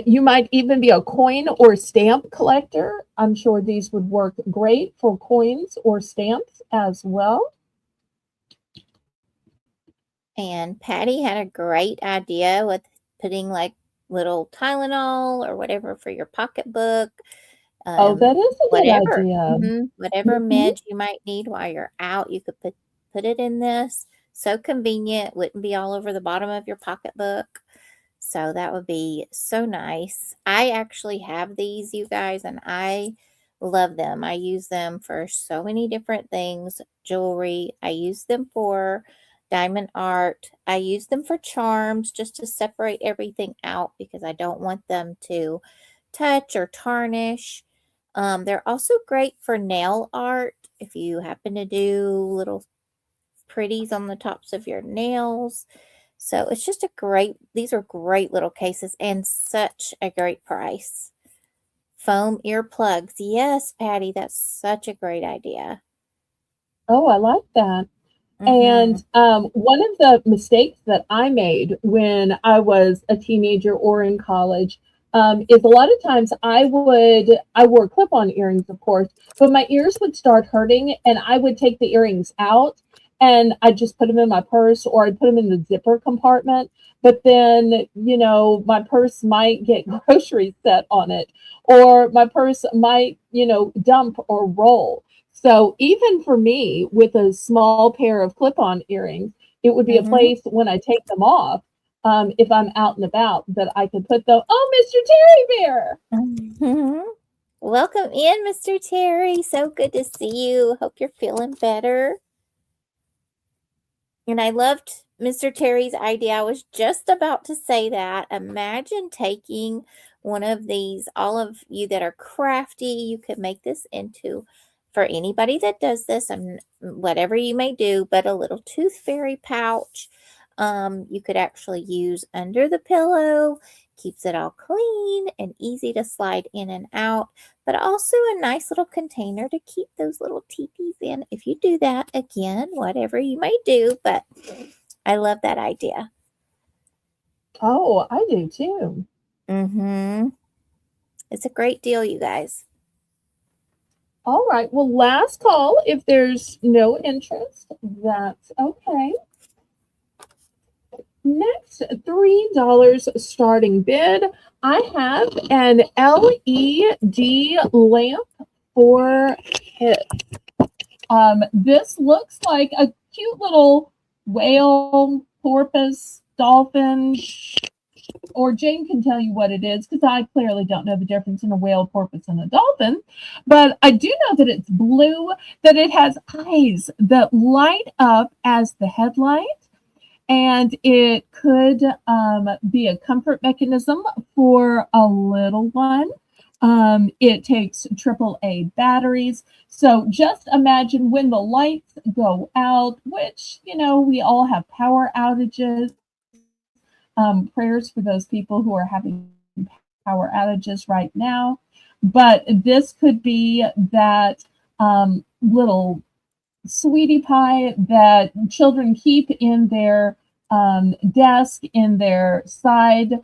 You might even be a coin or stamp collector. I'm sure these would work great for coins or stamps as well. And Patty had a great idea with putting like little Tylenol or whatever for your pocketbook. Oh, that is a good idea. Whatever meds you might need while you're out, you could put it in this. So convenient, wouldn't be all over the bottom of your pocketbook. So that would be so nice. I actually have these, you guys, and I love them. I use them for so many different things. Jewelry. I use them for diamond art. I use them for charms just to separate everything out because I don't want them to touch or tarnish. They're also great for nail art if you happen to do little pretties on the tops of your nails. So it's just these are great little cases and such a great price. Foam earplugs. Yes, Patty, that's such a great idea. Oh, I like that. And one of the mistakes that I made when I was a teenager or in college is a lot of times I wore clip-on earrings, of course, but my ears would start hurting and I would take the earrings out and I'd just put them in my purse or I'd put them in the zipper compartment. But then, my purse might get groceries set on it, or my purse might, dump or roll. So even for me, with a small pair of clip-on earrings, it would be a place when I take them off, if I'm out and about, that I could put them. Oh, Mr. Terry Bear! Welcome in, Mr. Terry. So good to see you. Hope you're feeling better. And I loved Mr. Terry's idea. I was just about to say that. Imagine taking one of these, all of you that are crafty, you could make this into, for anybody that does this, and whatever you may do, but a little tooth fairy pouch. You could actually use under the pillow, keeps it all clean and easy to slide in and out, but also a nice little container to keep those little teepees in if you do that. Again, whatever you may do, but I love that idea. Oh, I do too. It's a great deal, you guys. All right. Well, last call. If there's no interest, that's okay. Next, $3 starting bid. I have an LED lamp for kids. This looks like a cute little whale, porpoise, dolphin, or Jane can tell you what it is because I clearly don't know the difference in a whale, porpoise, and a dolphin. But I do know that it's blue, that it has eyes that light up as the headlight. And it could be a comfort mechanism for a little one. It takes AAA batteries. So just imagine when the lights go out, which, we all have power outages. Prayers for those people who are having power outages right now. But this could be that little sweetie pie that children keep in their desk, in their side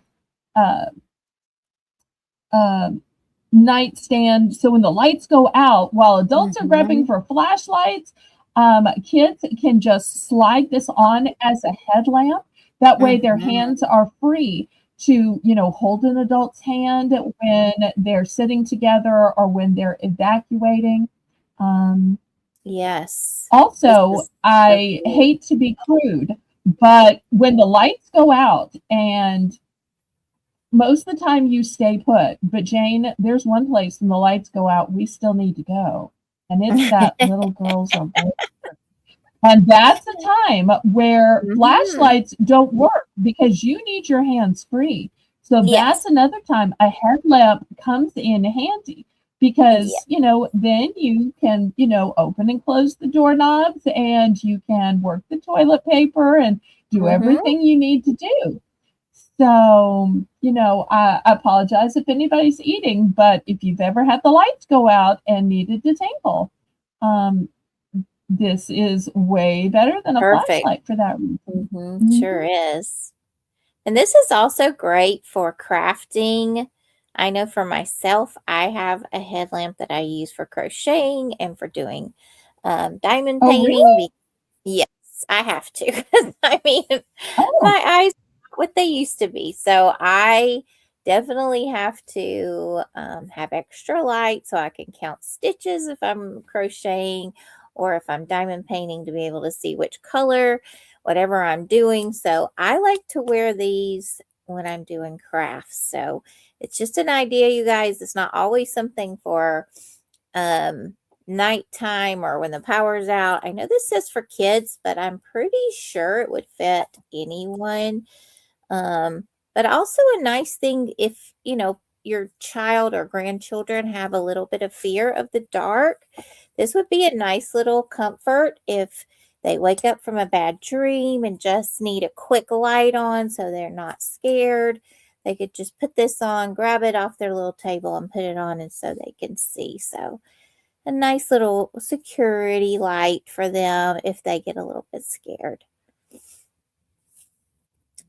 nightstand. So when the lights go out, while adults are grabbing for flashlights, kids can just slide this on as a headlamp. That way their hands are free to, hold an adult's hand when they're sitting together or when they're evacuating. Yes. Also, I hate to be crude, but when the lights go out, and most of the time you stay put, but Jane, there's one place when the lights go out, we still need to go, and it's that little girl's are both. And that's the time where flashlights don't work because you need your hands free. So that's another time a headlamp comes in handy because, then you can, open and close the doorknobs and you can work the toilet paper and do everything you need to do. So, I apologize if anybody's eating, but if you've ever had the lights go out and needed to tinkle, this is way better than a flashlight for that reason. Sure is. And this is also great for crafting. I know for myself, I have a headlamp that I use for crocheting and for doing diamond painting. Really? Yes, I have to. I mean, my eyes are what they used to be. So I definitely have to have extra light so I can count stitches if I'm crocheting or if I'm diamond painting to be able to see which color, whatever I'm doing. So I like to wear these when I'm doing crafts. So it's just an idea, you guys. It's not always something for nighttime or when the power's out. I know this says for kids, but I'm pretty sure it would fit anyone. But also a nice thing if, your child or grandchildren have a little bit of fear of the dark. This would be a nice little comfort if they wake up from a bad dream and just need a quick light on so they're not scared. They could just put this on, grab it off their little table and put it on and so they can see. So a nice little security light for them if they get a little bit scared.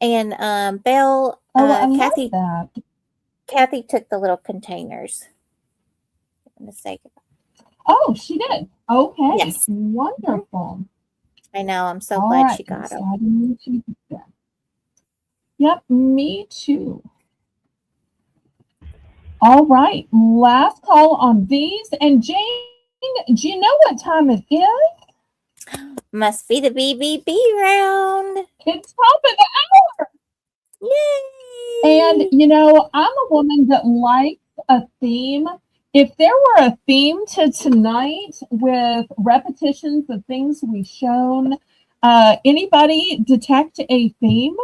And Belle, Kathy, that. Kathy took the little containers. I'm gonna say goodbye. Oh, she did. Okay. Yes. Wonderful. I know. I'm so glad she got them. Yep, me too. All right. Last call on these. And Jane, do you know what time it is? Must be the BBB round. It's top of the hour. Yay! And, I'm a woman that likes a theme. If there were a theme to tonight with repetitions of things we've shown, anybody detect a theme?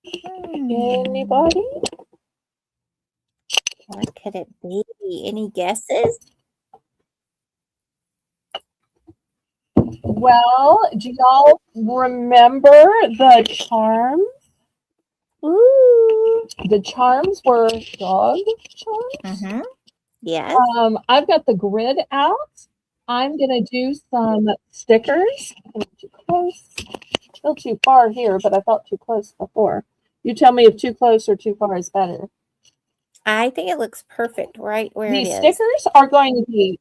Anybody? What could it be? Any guesses? Well, do y'all remember the charms? Ooh. The charms were dog charms. Yes. I've got the grid out. I'm gonna do some stickers. Too close. Still too far here, but I felt too close before. You tell me if too close or too far is better. I think it looks perfect right where These it is. stickers are going to be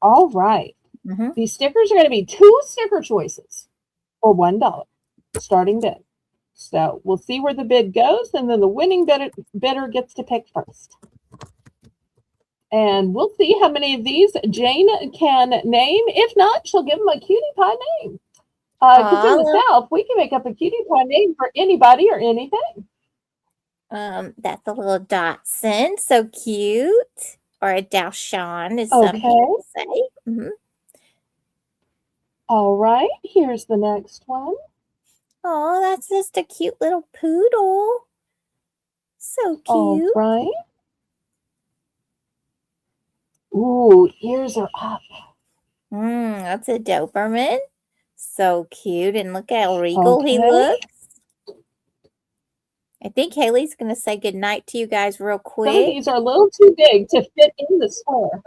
all right. These stickers are going to be 2 sticker choices for $1 starting bid. So we'll see where the bid goes, and then the winning bidder gets to pick first. And we'll see how many of these Jane can name. If not, she'll give them a cutie pie name. Because in the South, we can make up a cutie pie name for anybody or anything. That's a little Dotson, so cute. Or a Dachshund, as some people say. All right, here's the next one. Oh, that's just a cute little poodle. So cute. All right. Ooh, ears are up. That's a Doberman. So cute. And look how regal he looks. I think Haley's going to say goodnight to you guys real quick. Some of these are a little too big to fit in the store.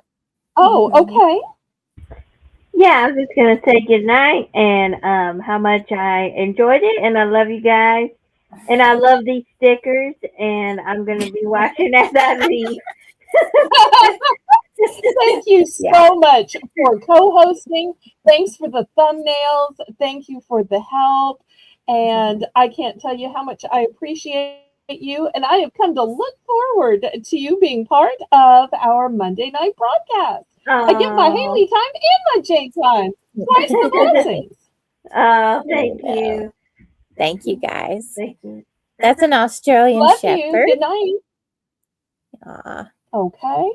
Oh, okay. Yeah, I was just going to say goodnight and how much I enjoyed it. And I love you guys. And I love these stickers. And I'm going to be watching as I leave. Thank you so much for co-hosting. Thanks for the thumbnails. Thank you for the help. And I can't tell you how much I appreciate you. And I have come to look forward to you being part of our Monday night broadcast. I get my Haley time and my Jane time. Twice the blessings. Oh, thank you. Thank you, guys. Thank you. That's an Australian Love Shepherd. You. Good night. Okay.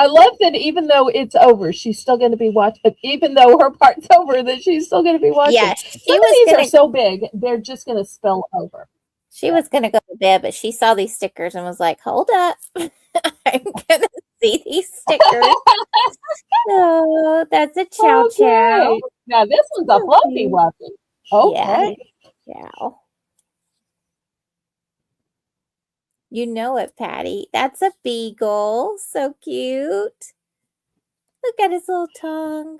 I love that even though it's over, she's still going to be watching. Even though her part's over, that she's still going to be watching. Yeah, Some of these are so big, they're just going to spill over. She was going to go to bed, but she saw these stickers and was like, hold up. I'm going to see these stickers. So that's a chow chow. Now this one's a fluffy wuffy. Okay. Yeah. Chow. You know it, Patty. That's a beagle. So cute. Look at his little tongue.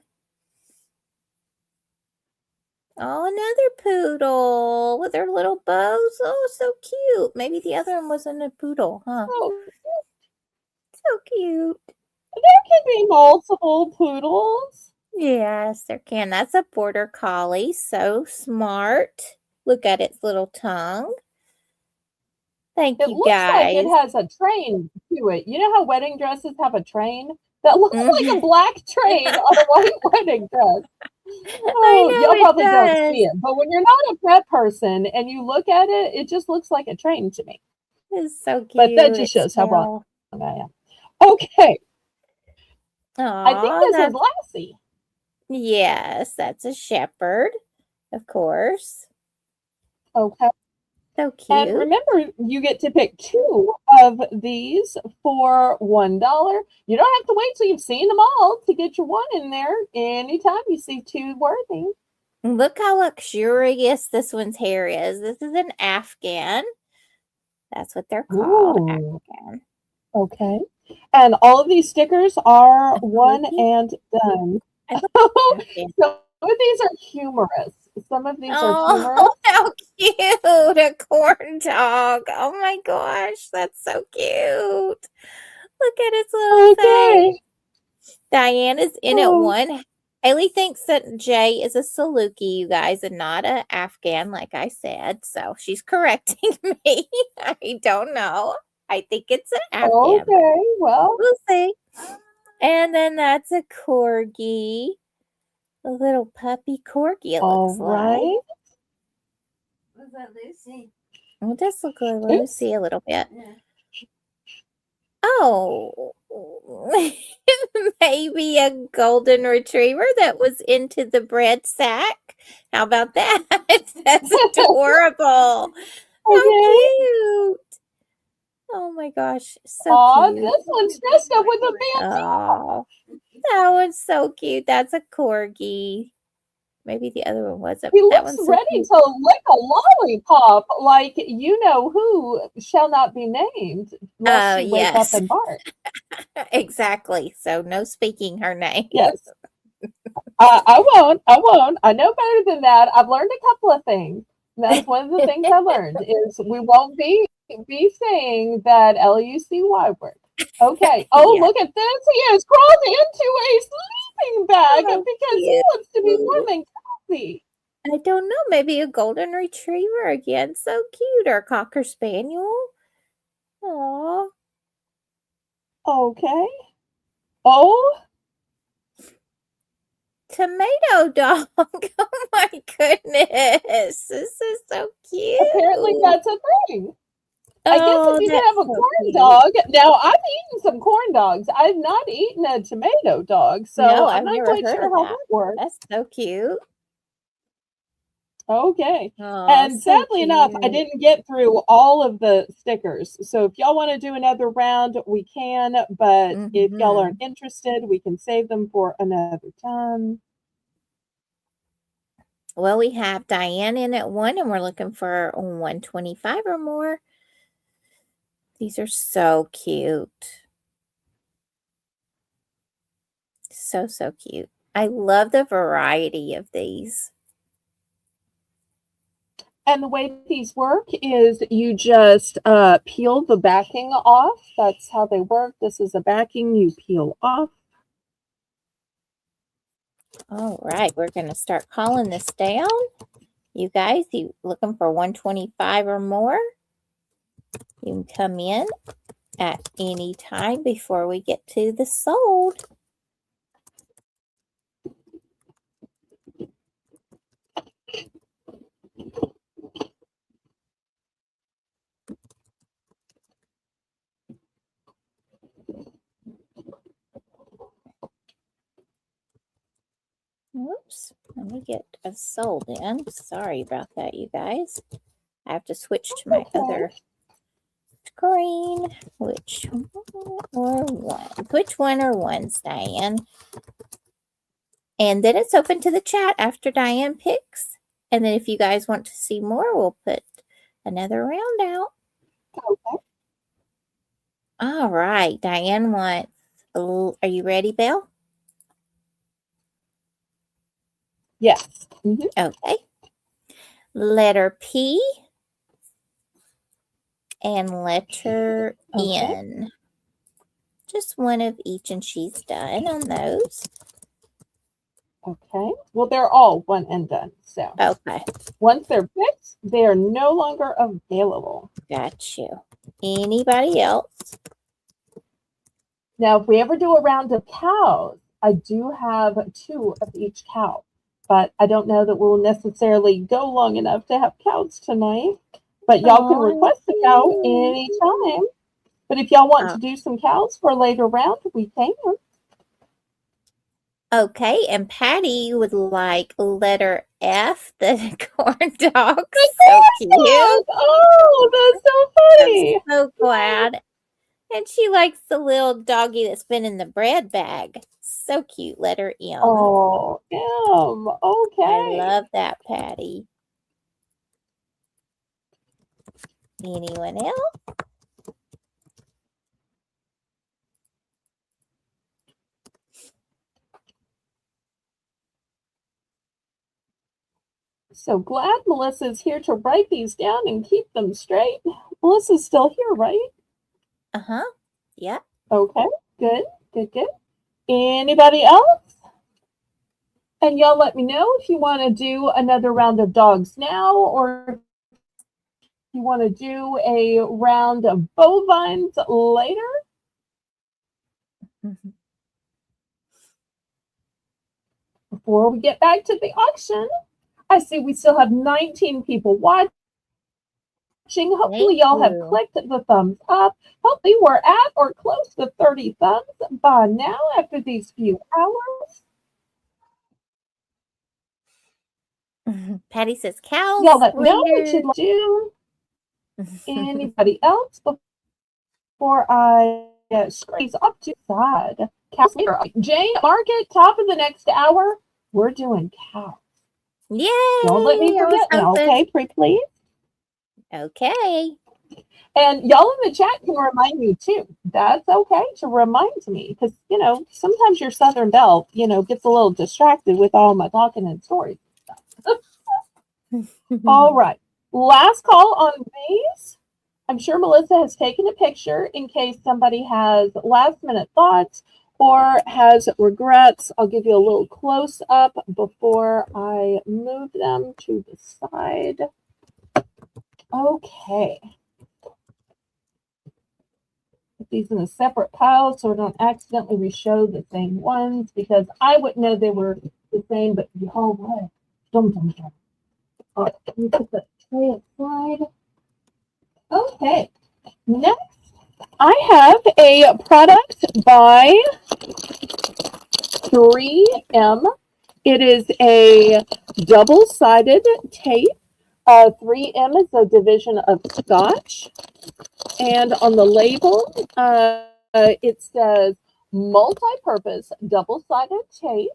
Oh, another poodle with her little bows. Oh, so cute. Maybe the other one wasn't a poodle, huh? Oh, so cute. There can be multiple poodles. Yes, there can. That's a border collie. So smart. Look at its little tongue. Thank you, looks guys. like it has a train to it. You know how wedding dresses have a train? That looks like a black train on a white wedding dress. Oh, y'all probably don't see it. But when you're not a pet person and you look at it, it just looks like a train to me. It's so cute. But that just shows how wrong I am. Okay. Aww, I think this is Lassie. Yes, that's a shepherd, of course. Okay. So cute. And remember, you get to pick 2 of these for $1. You don't have to wait till you've seen them all to get your one in there. Anytime you see 2 worthy. Look how luxurious this one's hair is. This is an Afghan. That's what they're called, Afghan. Okay. And all of these stickers are one and done. Some of these are humorous. Some of these are humorous. Oh, how cute. A corn dog. Oh my gosh. That's so cute. Look at its little face. Diane is in at 1. Haley thinks that Jay is a Saluki, you guys, and not an Afghan, like I said. So she's correcting me. I don't know. I think it's an Afghan. Okay, well. We'll see. And then that's a corgi. A little puppy corgi, it looks like. Was that Lucy? It does look like Lucy a little bit. Yeah. Oh, maybe a golden retriever that was into the bread sack. How about that? That's adorable. How cute. Oh my gosh, so cute. This one's dressed up with a band. Oh, that one's so cute. That's a corgi. Maybe the other one wasn't. He looks ready to lick a lollipop, like you know who shall not be named. Unless you wake up and bark. Exactly. So no speaking her name. Yes. I won't. I know better than that. I've learned a couple of things. That's one of the things I learned is we won't be saying that LUCY word. Okay. Oh, look at this. He has crawled into a sleeping bag because he wants to be warm and cozy. I don't know. Maybe a golden retriever again. So cute. Or a cocker spaniel. Aww. Okay. Oh. Tomato dog. Oh my goodness. This is so cute. Apparently that's a thing. I guess if you can have a corn dog. Now, I've eaten some corn dogs. I've not eaten a tomato dog. So no, I'm not quite sure how that works. That's so cute. Okay. And sadly enough, I didn't get through all of the stickers. So if y'all want to do another round, we can. But if y'all aren't interested, we can save them for another time. Well, we have Diane in at 1, and we're looking for 125 or more. These are so cute. So cute. I love the variety of these. And the way these work is you just peel the backing off. That's how they work. This is a backing you peel off. All right, we're going to start calling this down. You guys, you looking for 125 or more? You can come in at any time before we get to the sold. Let me get us sold in. Sorry about that, you guys. I have to switch to my other screen. Which one or ones, Diane? And then it's open to the chat after Diane picks. And then if you guys want to see more, we'll put another round out. Okay. All right. Diane wants, are you ready, Belle? Yes. Okay. Letter P and letter N. Just one of each, and she's done on those. Okay. Well, they're all one and done. So Okay. once they're picked, they are no longer available. Got you. Anybody else? Now, if we ever do a round of cows, I do have 2 of each cow, but I don't know that we'll necessarily go long enough to have cows tonight. But y'all can request a cow anytime. But if y'all want to do some cows for a later round, we can. Okay, and Patty would like letter F, the corn dog. So cute. Oh, that's so funny. I'm so glad. And she likes the little doggy that's been in the bread bag. So cute. Letter M. Oh, M. Okay. I love that, Patty. Anyone else? So glad Melissa's here to write these down and keep them straight. Melissa's still here, right? Uh-huh. Yeah. Okay, good. Anybody else? And y'all let me know if you want to do another round of dogs now, or if you want to do a round of bovines later. Before we get back to the auction, I see we still have 19 people watching. Hopefully y'all have clicked the thumbs up. Hopefully we're at or close to 30 thumbs by now after these few hours. Patty says cows. Y'all let me know what you'd like to do. Anybody else before I scrape up to the side? Cows later. Jane, market, top of the next hour. We're doing cows. Yay! Don't let me forget now, okay? Please. Okay. And y'all in the chat can remind me too. That's okay to remind me because, sometimes your Southern Belle, gets a little distracted with all my talking and stories. All right. Last call on these. I'm sure Melissa has taken a picture in case somebody has last minute thoughts or has regrets. I'll give you a little close up before I move them to the side. Okay. Put these in a separate pile so I don't accidentally re-show the same ones because I wouldn't know they were the same, but y'all would. Dum. All right, let me put the tray aside. Okay. Next, I have a product by 3M. It is a double-sided tape. 3M is a division of Scotch. And on the label, it says multi-purpose double-sided tape.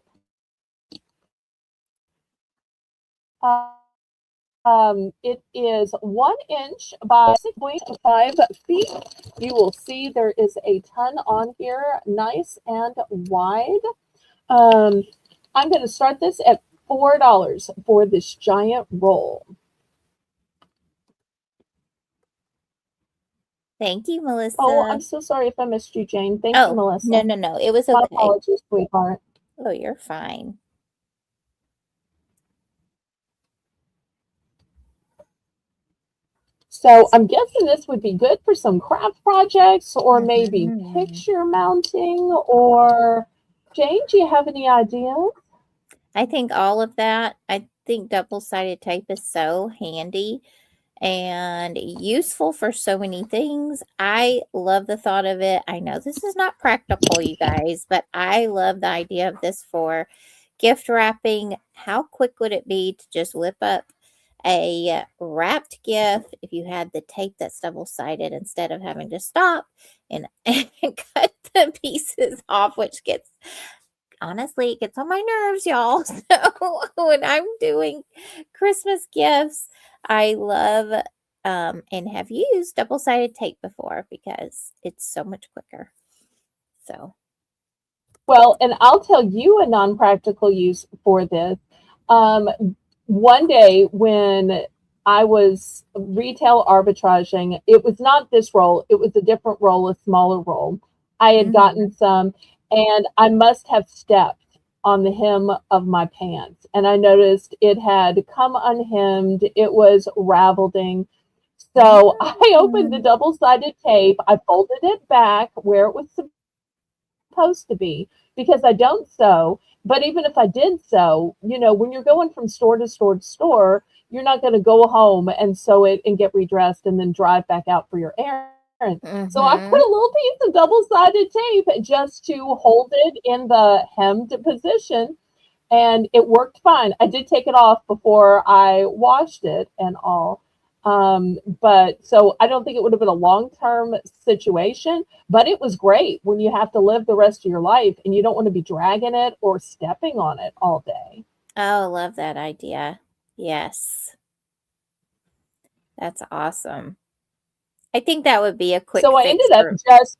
It is 1 inch by 6.5 feet. You will see there is a ton on here, nice and wide. I'm going to start this at $4 for this giant roll. Thank you, Melissa. Oh, I'm so sorry if I missed you, Jane. Thank you, Melissa. No. It was My okay. apologies, sweetheart. Oh, you're fine. So I'm guessing this would be good for some craft projects or maybe picture mounting or Jane, do you have any ideas? I think all of that. I think double-sided tape is so handy and useful for so many things. I love the thought of it. I know this is not practical, you guys, but I love the idea of this for gift wrapping, how quick would it be to just whip up a wrapped gift if you had the tape that's double-sided instead of having to stop and cut the pieces off, which gets, honestly, it gets on my nerves, y'all. So when I'm doing Christmas gifts, I love and have used double-sided tape before because it's so much quicker. So, Well, and I'll tell you a non-practical use for this. One day when I was retail arbitraging, it was not this roll, it was a different roll, a smaller roll. I had gotten some, and I must have stepped on the hem of my pants, and I noticed it had come unhemmed, it was raveling. So I opened the double-sided tape, I folded it back where it was supposed to be, because I don't sew. But even if I did sew, when you're going from store to store to store, you're not going to go home and sew it and get redressed and then drive back out for your errand. So I put a little piece of double-sided tape just to hold it in the hemmed position, and it worked fine. I did take it off before I washed it and all. But so I don't think it would have been a long-term situation, but it was great when you have to live the rest of your life and you don't want to be dragging it or stepping on it all day. oh, love that idea. Yes. That's awesome. I think that would be a quick So I fix ended up for, just,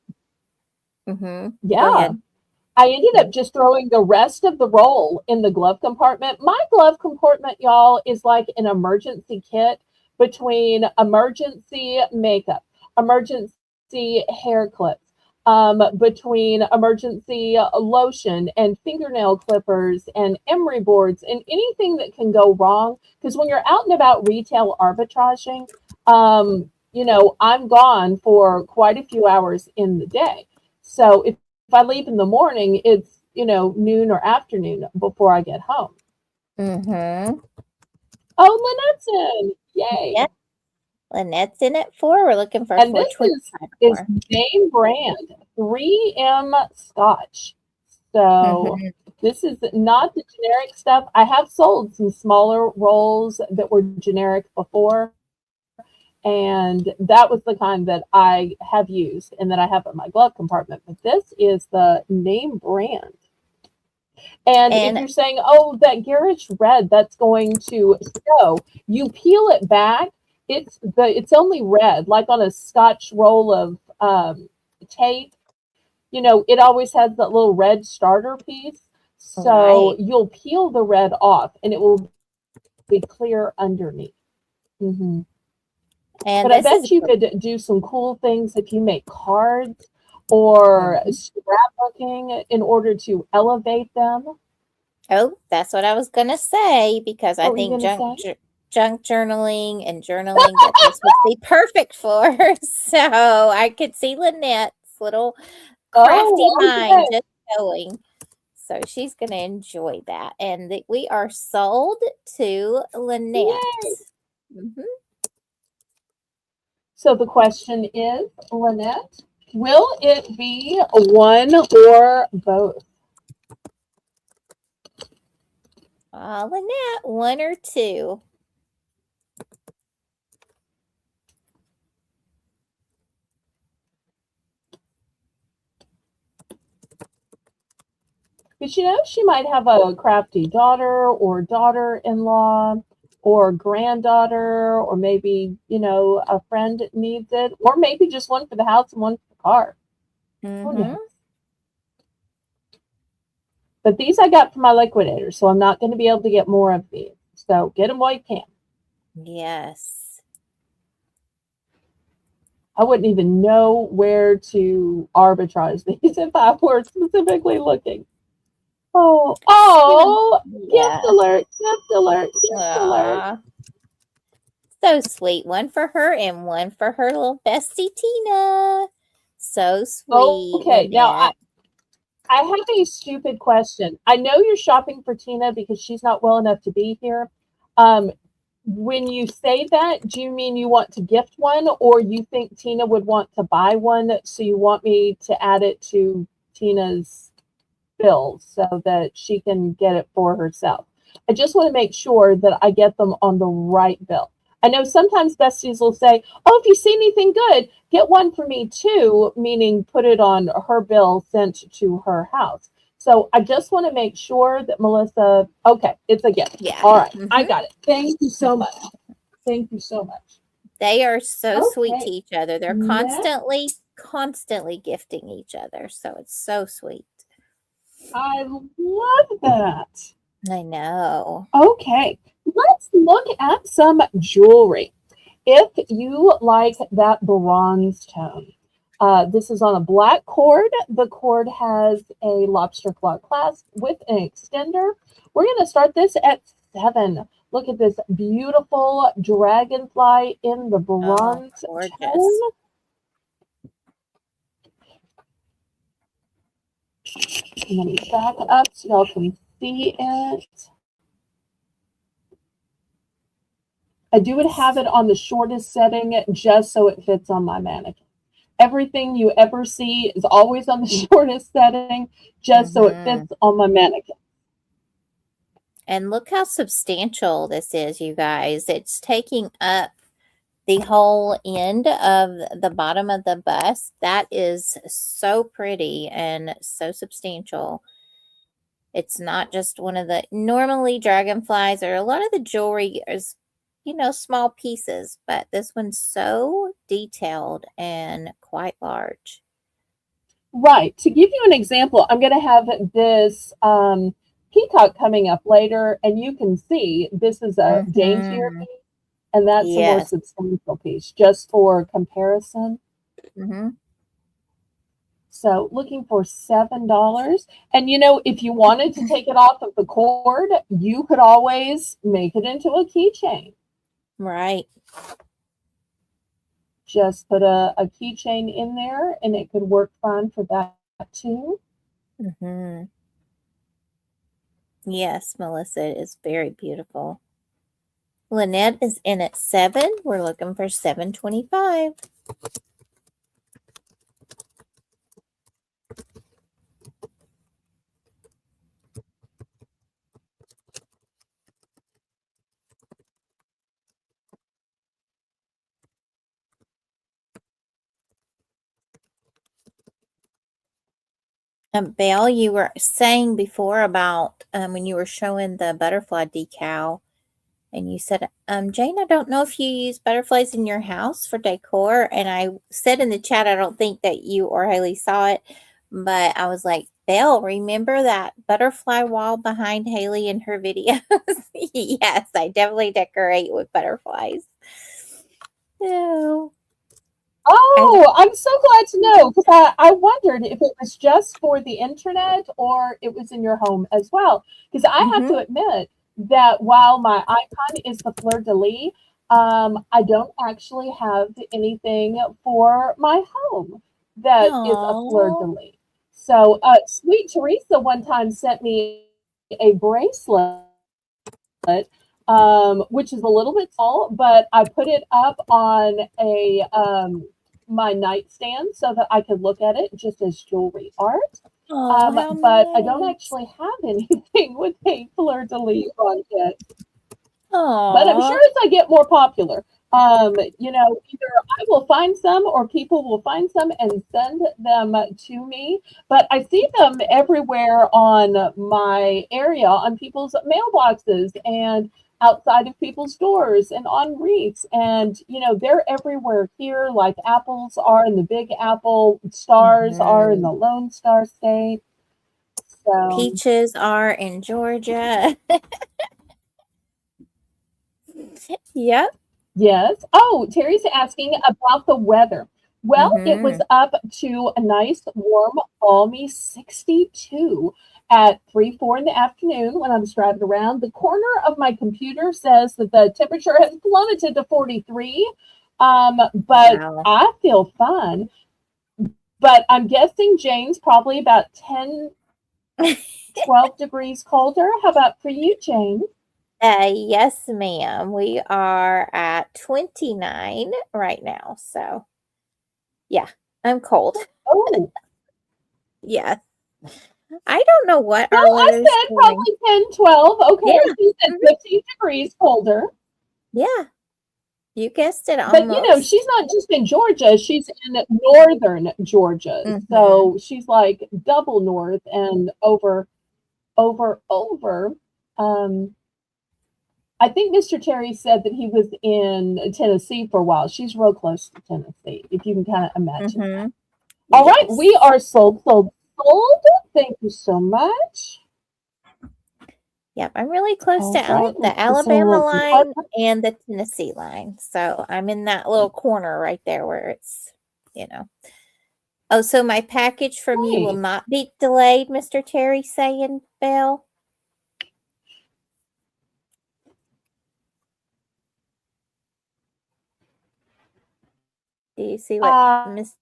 Go yeah, ahead. I ended up just throwing the rest of the roll in the glove compartment. My glove compartment, y'all, is like an emergency kit between emergency makeup, emergency hair clips, between emergency lotion and fingernail clippers and emery boards and anything that can go wrong. Because when you're out and about retail arbitraging, I'm gone for quite a few hours in the day. So if I leave in the morning, it's, noon or afternoon before I get home. Mm-hmm. Oh, Lynette's in. Yay. Yep. Lynette's in at 4. We're looking for And this 425 is more. name brand 3M Scotch. So this is not the generic stuff. I have sold some smaller rolls that were generic before, and that was the kind that I have used and that I have in my glove compartment. But this is the name brand. And if you're saying, oh, that garish red, that's going to show, you peel it back, it's only red, like on a Scotch roll of tape. It always has that little red starter piece. So you'll peel the red off and it will be clear underneath. And but I bet you could do some cool things if you make cards or scrapbooking in order to elevate them. Oh, that's what I was going to say, because I think junk journaling and journaling that this would be perfect for. So I could see Lynette's little crafty mind just going. So she's going to enjoy that. And we are sold to Lynette. So the question is, Lynette, will it be one or both? Lynette, 1 or 2? Because, she might have a crafty daughter or daughter-in-law or granddaughter, or maybe, a friend needs it, or maybe just one for the house and one for the car. Who knows? But these I got from my liquidator, so I'm not going to be able to get more of these. So get them while you can. Yes. I wouldn't even know where to arbitrage these if I were specifically looking. Oh, gift alert, gift alert, gift alert. So sweet. One for her and one for her little bestie, Tina. So sweet. Okay, now I have a stupid question. I know you're shopping for Tina because she's not well enough to be here. When you say that, do you mean you want to gift one, or you think Tina would want to buy one, so you want me to add it to Tina's bills so that she can get it for herself. I just want to make sure that I get them on the right bill. I know sometimes besties will say, "Oh, if you see anything good, get one for me too," meaning put it on her bill sent to her house. So I just want to make sure that Melissa, okay, it's a gift. Yeah. All right, I got it. Thank you so much. Thank you so much. They are so sweet to Okay. each other. They're constantly gifting each other. So it's so sweet. I love that. I know. Okay, let's look at some jewelry. If you like that bronze tone, this is on a black cord. The cord has a lobster claw clasp with an extender. We're going to start this at 7. Look at this beautiful dragonfly in the bronze Gorgeous. tone. Let me back up so y'all can see it. I do have it on the shortest setting just so it fits on my mannequin. Everything you ever see is always on the shortest setting just so it fits on my mannequin. And look how substantial this is, you guys. It's taking up the whole end of the bottom of the bust. That is so pretty and so substantial. It's not just one of the normally dragonflies or a lot of the jewelry is, small pieces, but this one's so detailed and quite large. Right. To give you an example, I'm going to have this peacock coming up later, and you can see this is a daintier piece, and that's a more substantial piece, just for comparison. So looking for $7. And if you wanted to take it off of the cord, you could always make it into a keychain. Right. Just put a keychain in there and it could work fine for that too. Yes, Melissa, it is very beautiful. Lynette is in at 7. We're looking for $7.25. Belle, you were saying before about when you were showing the butterfly decal, and you said, Jane, I don't know if you use butterflies in your house for decor. And I said in the chat, I don't think that you or Haley saw it, but I was like, Belle, remember that butterfly wall behind Haley in her videos? Yes, I definitely decorate with butterflies. No. Oh, I'm so glad to know, because I wondered if it was just for the internet or it was in your home as well. Because I have to admit that while my icon is the fleur-de-lis, I don't actually have anything for my home that is a fleur-de-lis. So Sweet Teresa one time sent me a bracelet, which is a little bit small, but I put it up on a my nightstand so that I could look at it just as jewelry art. But I don't actually have anything with a fleur-de-lis on it. But I'm sure as I get more popular, either I will find some or people will find some and send them to me. But I see them everywhere on my area, on people's mailboxes and outside of people's doors and on wreaths. And, they're everywhere here, like apples are in the Big Apple, stars are in the Lone Star State. So, peaches are in Georgia. Yep. Yes. Oh, Terry's asking about the weather. Well, it was up to a nice, warm, balmy 62 at 3-4 in the afternoon when I was driving around. The corner of my computer says that the temperature has plummeted to 43, but I feel fine. But I'm guessing Jane's probably about 10, 12 degrees colder. How about for you, Jane? Yes, ma'am. We are at 29 right now. So, yeah, I'm cold. Oh. Yes. I don't know what No, our I weather's said doing. probably 10, 12. Okay, Yeah. she said Mhm. 15 degrees colder. Yeah. You guessed it But you know, almost. she's not just in Georgia, she's in northern Georgia. Mhm. So she's like double north and over. I think Mr. Terry said that he was in Tennessee for a while. She's real close to Tennessee, if you can kind of imagine that. Mhm. All right, Yes. we are sold. Thank you so much. Yep, I'm really close All to right, the let's just a Alabama little line compartment. and the Tennessee line. So I'm in that little corner right there where it's, you know. Oh, so my package from you will Nice. not be delayed, Mr. Terry saying, Belle? Do you see what Miss?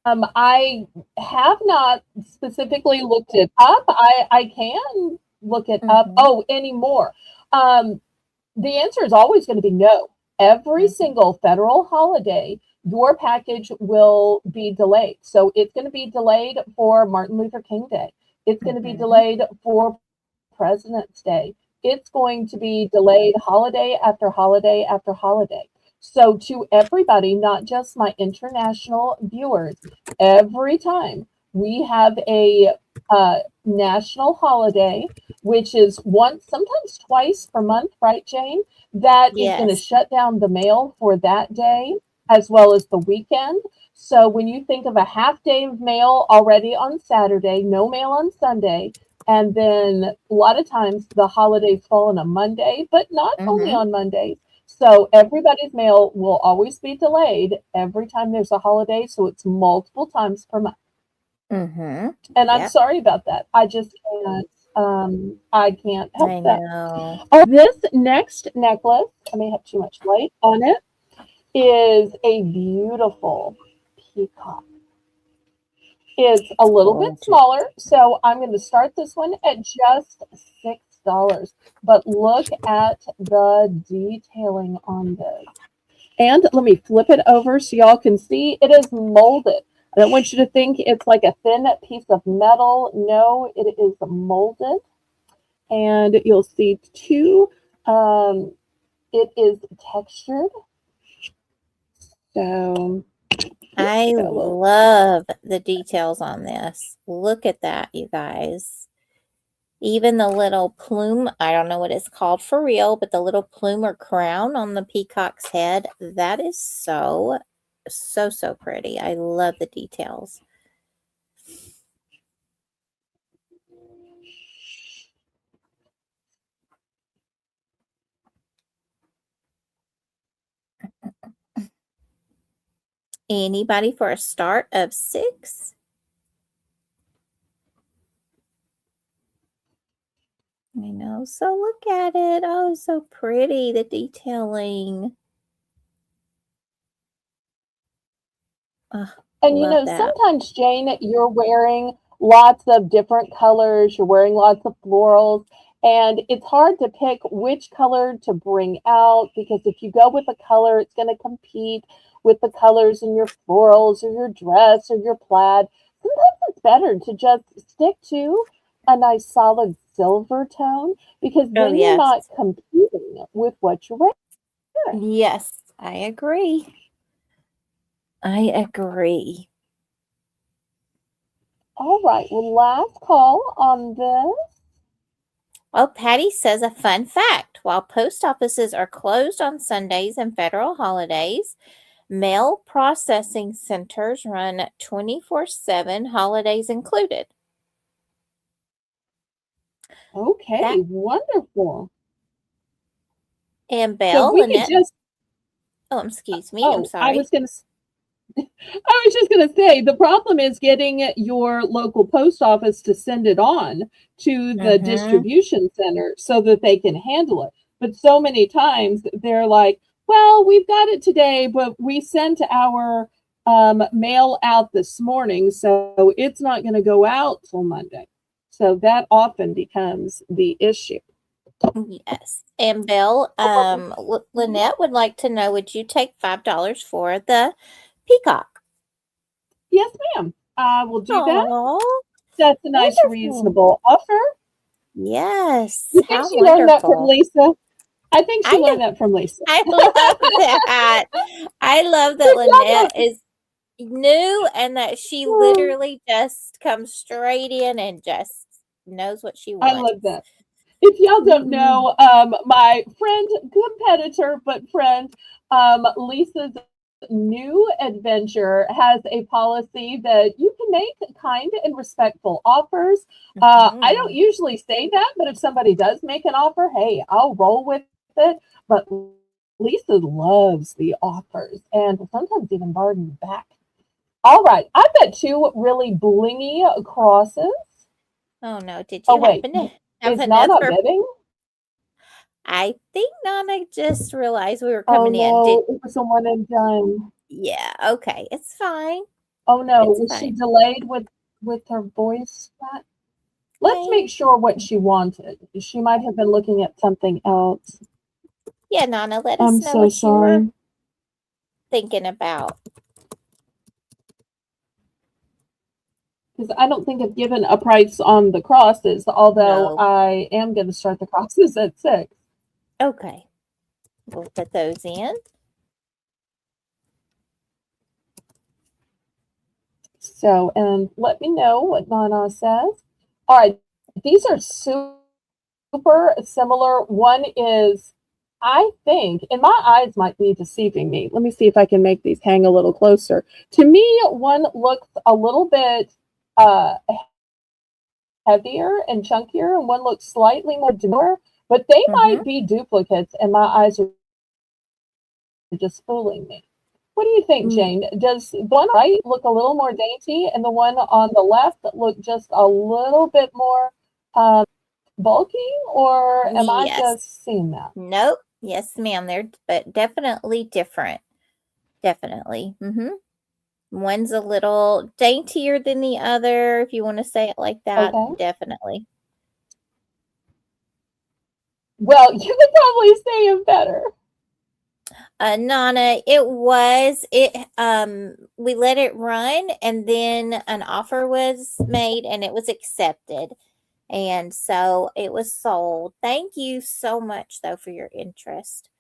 I have not specifically looked it up. I can look it up. Mhm. Oh, anymore. The answer is always going to be no. Every Mhm. single federal holiday, your package will be delayed. So it's going to be delayed for Martin Luther King Day. It's going to be Mhm. delayed for President's Day. It's going to be delayed holiday after holiday after holiday. So, to everybody, not just my international viewers, every time we have a national holiday, which is once, sometimes twice per month, right, Jane? That is going to Yes. shut down the mail for that day as well as the weekend. So, when you think of a half day of mail already on Saturday, no mail on Sunday, and then a lot of times the holidays fall on a Monday, but not only Mhm. on Mondays. So everybody's mail will always be delayed every time there's a holiday. So it's multiple times per month. Mhm. And I'm Yep. sorry about that. I just can't. I can't help I that. know. Oh, this next necklace, I may have too much light on it, is a beautiful peacock. It's a little bit Gorgeous. smaller, so I'm going to start this one at just $6. But look at the detailing on this. And let me flip it over so y'all can see it is molded. I don't want you to think it's like a thin piece of metal. No, it is molded. And you'll see two, it is textured. So, I got a little love the details on this. Look at that, you guys. Even the little plume, I don't know what it's called for real, but the little plume or crown on the peacock's head, that is so, so, so pretty. I love the details. Anybody for a start of 6? I know. So look at it. Oh, so pretty. The detailing. Oh, And you love know, that. sometimes, Jane, you're wearing lots of different colors, you're wearing lots of florals, and it's hard to pick which color to bring out because if you go with a color, it's going to compete with the colors in your florals or your dress or your plaid. Sometimes it's better to just stick to a nice solid silver tone because Oh, then you're yes. not competing with what you're wearing. Yes, I agree. I agree. All right, well, last call on this. Well, Patty says a fun fact. While post offices are closed on Sundays and federal holidays, mail processing centers run 24/7, holidays included. Okay, That wonderful. and So if Belle, we could Lynette. just, Oh, excuse me. I'm oh, sorry. I was just gonna say the problem is getting your local post office to send it on to the Mm-hmm. distribution center so that they can handle it. But so many times they're like, well, we've got it today, but we sent our mail out this morning, so it's not going to go out till Monday. So that often becomes the issue. Yes. And Belle, Lynette would like to know, would you take $5 for the peacock? Yes, ma'am. I will do that. Oh, That's a nice, Wonderful. reasonable offer. Yes. You think How she learned that from wonderful. Lisa? I think she I learned know. that from Lisa. I love that. I love that If y'all Lynette don't, is new and that she literally just comes straight in and just knows what she I wants. love that. If y'all don't Mhm. know, my friend, competitor, but friend, Lisa's new adventure has a policy that you can make kind and respectful offers. I don't Mhm. usually say that, but if somebody does make an offer, hey, I'll roll with it. But Lisa loves the offers and sometimes even bargain back. All right, I've got two really blingy crosses. Oh no, did Oh, you wait, happen to have is Nana another? bidding? I think Nana just realized we were Oh coming in. Did no, it was a one and done. yeah, okay. It's fine. Oh no, It's was she fine. delayed with her voice chat? Let's make Maybe. sure what she wanted. She might have been looking at something else. Yeah, Nana, let I'm us know so what you were sorry. thinking about. Because I don't think I've given a price on the crosses, although No. I am going to start the crosses at 6. Okay. We'll put those in. So, and let me know what Nana says. All right, these are super similar. One is, I think, and my eyes might be deceiving me. Let me see if I can make these hang a little closer. To me, one looks a little bit uh, heavier and chunkier, and one looks slightly more demure, but they Mm-hmm. might be duplicates, and my eyes are just fooling me. What do you think, Jane? Does the one right look a little more dainty, and the one on the left look just a little bit more bulky, or am I Yes. just seeing that? Nope. Yes, ma'am. They're but definitely different. Definitely. Mm-hmm. One's a little daintier than the other, if you want to say it like that. Okay. Definitely. Well, you could probably say it better. Nana, we let it run and then an offer was made and it was accepted. And so it was sold. Thank you so much though for your interest.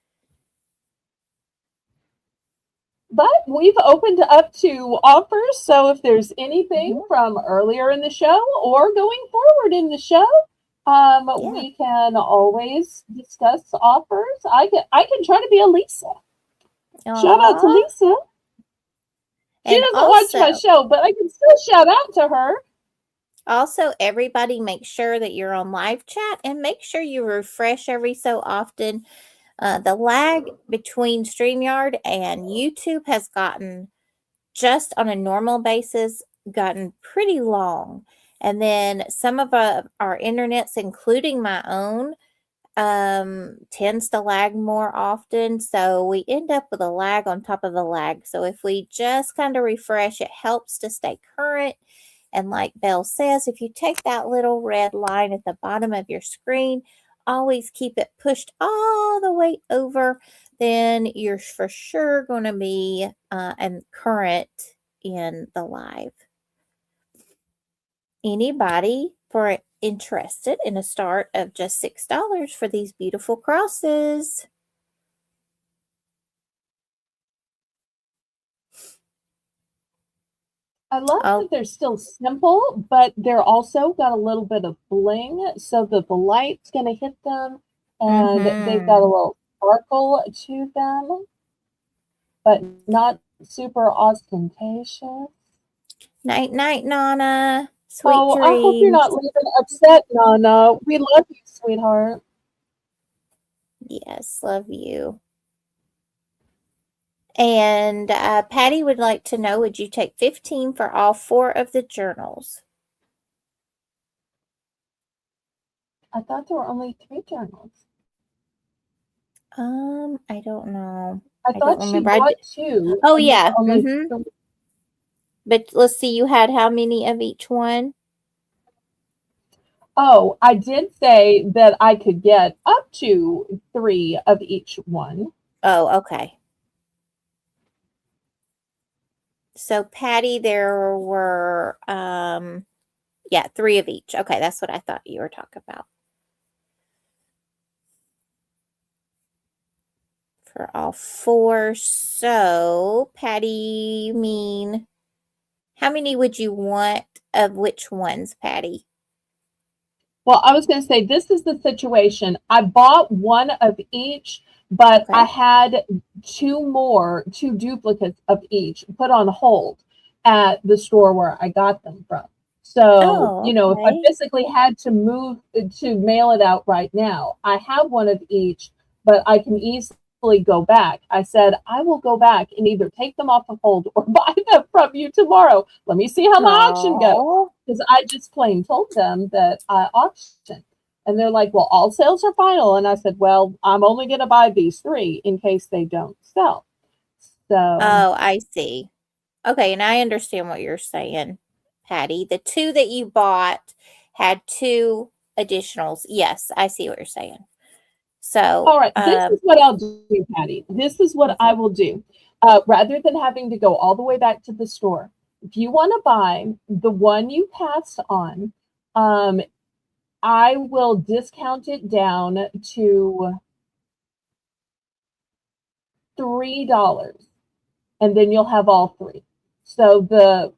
But we've opened up to offers, so if there's anything Mm-hmm. from earlier in the show or going forward in the show, Yeah. we can always discuss offers. I can try to be a Lisa. Shout out to Aw. Lisa. She And doesn't watch my show, but I can still shout out to her. also, everybody make sure that you're on live chat and make sure you refresh every so often. The lag between StreamYard and YouTube has gotten, just on a normal basis, gotten pretty long. And then some of our internets, including my own, tends to lag more often. So we end up with a lag on top of a lag. So if we just kind of refresh, it helps to stay current. And like Belle says, if you take that little red line at the bottom of your screen, always keep it pushed all the way over, then you're for sure going to be and current in the live. Anybody for interested in a start of just $6 for these beautiful crosses? I love Oh, that they're still simple, but they're also got a little bit of bling so that the light's going to hit them, and they've got a mm-hmm. little sparkle to them, but not super ostentatious. Night, night, Nana. Sweet Oh, I hope you're dreams. not leaving upset, Nana. We love you, sweetheart. Yes, love you. And Patty would like to know, would you take 15 for all 4 of the journals? I thought there were only 3 journals. I don't know. I I don't thought she remember. bought 2, Oh, and there yeah. were only Mm-hmm. 3. But let's see, you had how many of each one? Oh, I did say that I could get up to 3 of each one. Oh, okay. So, Patty, there were Yeah, 3 of each. Okay, that's what I thought you were talking about. For all 4. So, Patty, you mean how many would you want of which ones, Patty? Well, I was going to say, this is the situation. I bought one of each, but Okay. I had two duplicates of each put on hold at the store where I got them from. So, Oh, if I okay. physically had to move to mail it out right now, I have one of each, but I can easily go back. I said, I will go back and either take them off of hold or buy them from you tomorrow. Let me see how my auction goes. Oh, Because I just plain told them that I auctioned. And they're like, well, all sales are final. And I said, well, I'm only going to buy these 3 in case they don't sell. So, I see. Okay, and I understand what you're saying, Patty. The 2 that you bought had 2 additionals. Yes, I see what you're saying. So, all right, this is what I'll do, Patty. This is what I mhm. will do. Rather than having to go all the way back to the store, if you want to buy the one you passed on, I will discount it down to $3, and then you'll have all 3. So the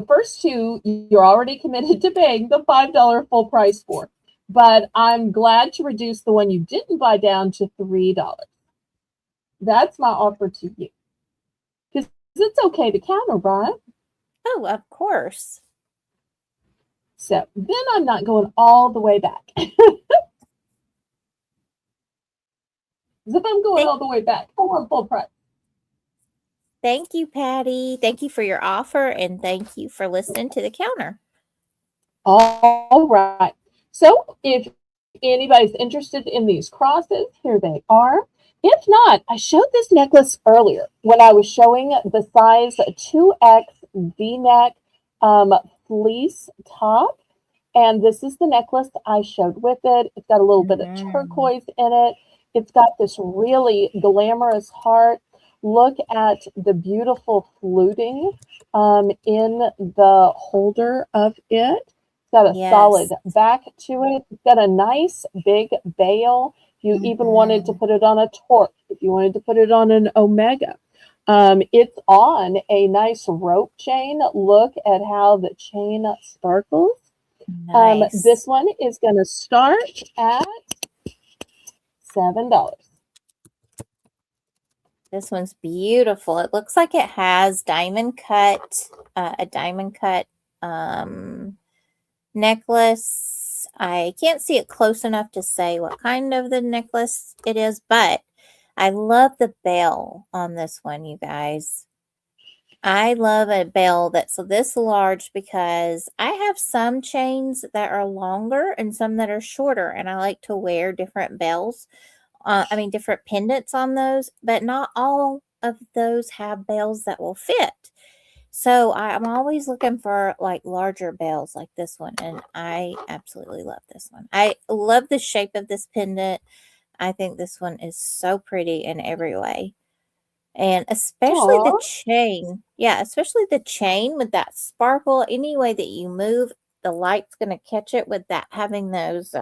first 2 you're already committed to paying the $5 full price for, but I'm glad to reduce the one you didn't buy down to $3. That's my offer to you, because it's okay to counter, right? Oh, of course. So then I'm not going all the way back. If I'm going Thank, all the way back, I want full price. thank you, Patty. Thank you for your offer, and thank you for listening to the counter. All right. So if anybody's interested in these crosses, here they are. If not, I showed this necklace earlier when I was showing the size 2X V-neck fleece top. And this is the necklace I showed with it. It's got a little bit of Mm. turquoise in it. It's got this really glamorous heart. Look at the beautiful fluting in the holder of it. It's got a solid Yes. back to it. It's got a nice big bail. If you even wanted to Mhm. put it on a torque, if you wanted to put it on an omega. It's on a nice rope chain. Look at how the chain sparkles. This Nice. one is going to start at $7. This one's beautiful. It looks like it has a diamond cut necklace. I can't see it close enough to say what kind of the necklace it is, but I love the bell on this one, you guys. I love a bell that's this large because I have some chains that are longer and some that are shorter, and I like to wear different bells. Different pendants on those, but not all of those have bells that will fit. So I'm always looking for like larger bells like this one, and I absolutely love this one. I love the shape of this pendant. I think this one is so pretty in every way. And especially the Aw. chain. Yeah, especially the chain with that sparkle. Any way that you move, the light's going to catch it with that having those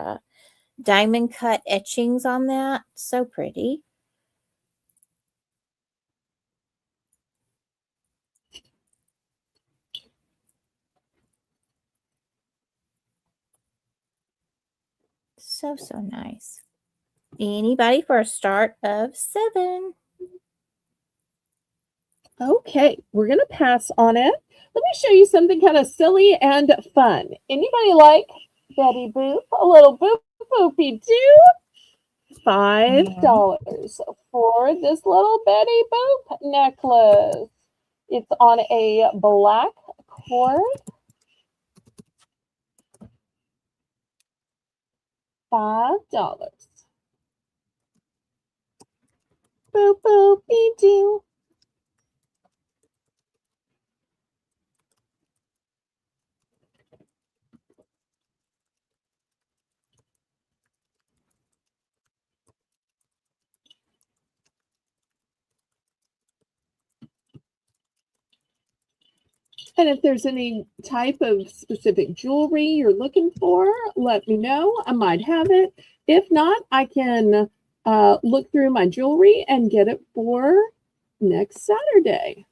diamond cut etchings on that. So pretty. So, so nice. Anybody for a start of 7? Okay, we're going to pass on it. Let me show you something kind of silly and fun. Anybody like Betty Boop? A little boop boopy doo? Mhm. $5 for this little Betty Boop necklace. It's on a black cord. $5. Boop boopy doo. And if there's any type of specific jewelry you're looking for, let me know. I might have it. If not, I can look through my jewelry and get it for next Saturday.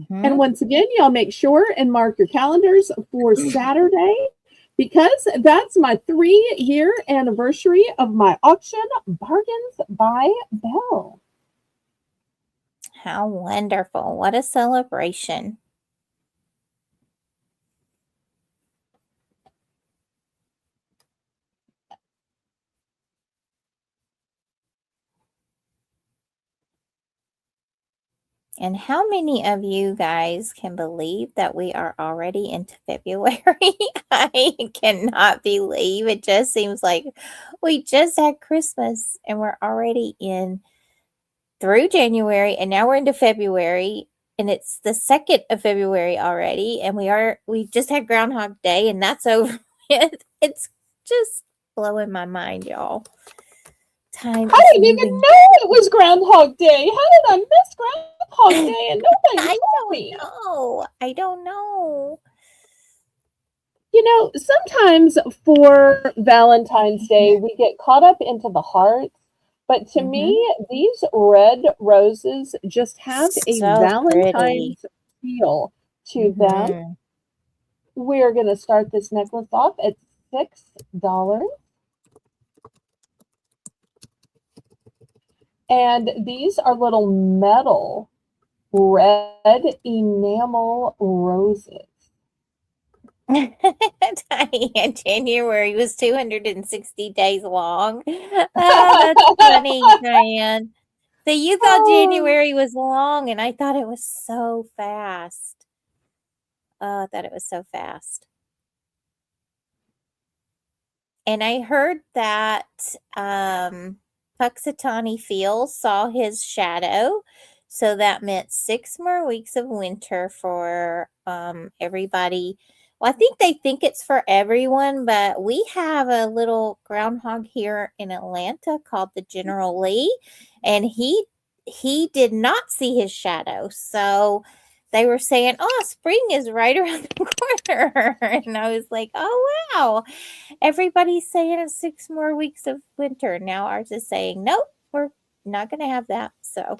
And once again, y'all make sure and mark your calendars for Saturday, because that's my 3-year anniversary of my auction, Bargains by Belle. How wonderful. What a celebration. And how many of you guys can believe that we are already into February? I cannot believe it. Just seems like we just had Christmas and we're already in through January, and now we're into February, and it's the 2nd of February already, and we just had Groundhog Day, and that's over with. It's just blowing my mind, y'all. Time I didn't even know it was Groundhog Day. How did I miss Groundhog Day and nobody told me? I don't know. You know, sometimes for Valentine's Day, we get caught up into the hearts. But to me, these red roses just have a Valentine's feel to them. We're going to start this necklace off at $6. And these are little metal red enamel roses. Diane, January was 260 days long. That's funny, Diane. So you thought January was long, and I thought it was so fast. Oh, I thought it was so fast. And I heard that Puxatawny Fields saw his shadow. So that meant 6 more weeks of winter for everybody. Well, I think it's for everyone, but we have a little groundhog here in Atlanta called the General Lee, and he did not see his shadow. So they were saying, "Oh, spring is right around the corner," and I was like, "Oh wow!" Everybody's saying it's 6 more weeks of winter. Now ours is saying, "Nope, we're not going to have that." So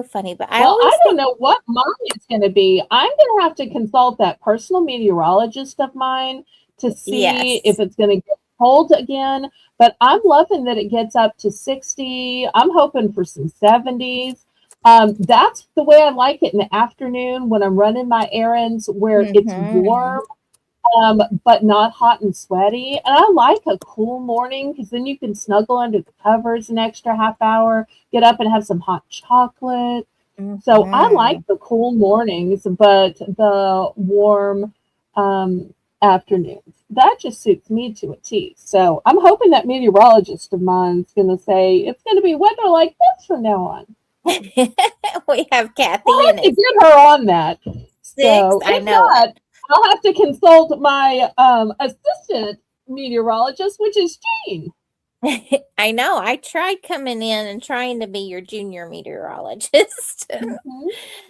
funny, but I don't know what mine is going to be. I'm going to have to consult that personal meteorologist of mine to see if it's going to get cold again. But I'm loving that it gets up to 60. I'm hoping for some 70s. That's the way I like it in the afternoon when I'm running my errands, where it's warm, but not hot and sweaty. And I like a cool morning, because then you can snuggle under the covers an extra half hour, get up and have some hot chocolate. So I like the cool mornings, but the warm afternoons, that just suits me to a T. So I'm hoping that meteorologist of mine is going to say it's going to be weather like this from now on. We have Kathy. I'll have to get her on that. 6, so I know. Not, I'll have to consult my assistant meteorologist, which is Jean. I know. I tried coming in and trying to be your junior meteorologist. And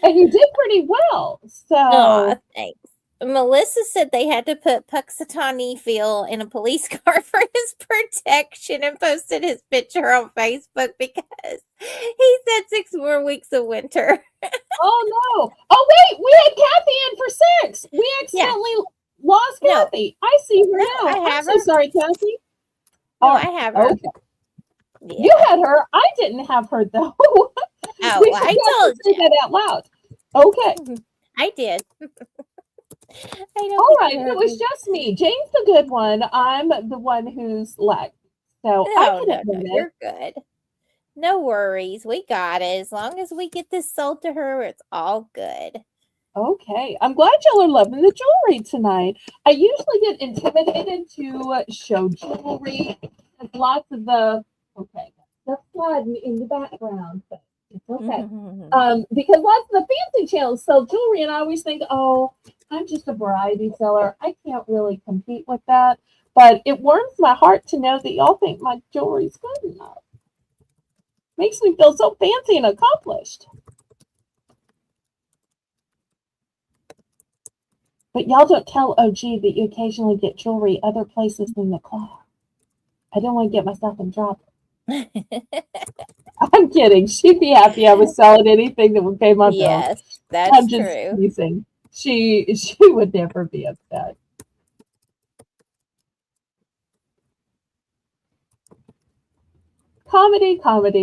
you did pretty well. So thanks. Melissa said they had to put Puxatawny Phil in a police car for his protection and posted his picture on Facebook because he said 6 more weeks of winter. Oh, no. Oh, wait. We had Kathy in for 6. We accidentally lost Kathy. I see her now. I'm so sorry, Kathy. Oh, I have her. Okay. Yeah. You had her. I didn't have her, though. Oh, I told you. Say that out loud. Okay. I did. All right, it was just me. Jane's the good one. I'm the one who's lagged. So I can admit it. You're good. No worries. We got it. As long as we get this sold to her, it's all good. Okay. I'm glad y'all are loving the jewelry tonight. I usually get intimidated to show jewelry. There's lots of that's sliding in the background, but it's okay. Because lots of the fancy channels sell jewelry, and I always think, oh, I'm just a variety seller. I can't really compete with that. But it warms my heart to know that y'all think my jewelry's good enough. Makes me feel so fancy and accomplished. But y'all don't tell OG that you occasionally get jewelry other places than the club. I don't want to get myself in trouble. I'm kidding. She'd be happy I was selling anything that would pay my bills. Yes, I'm that's just true. teasing. She would never be upset. Comedy.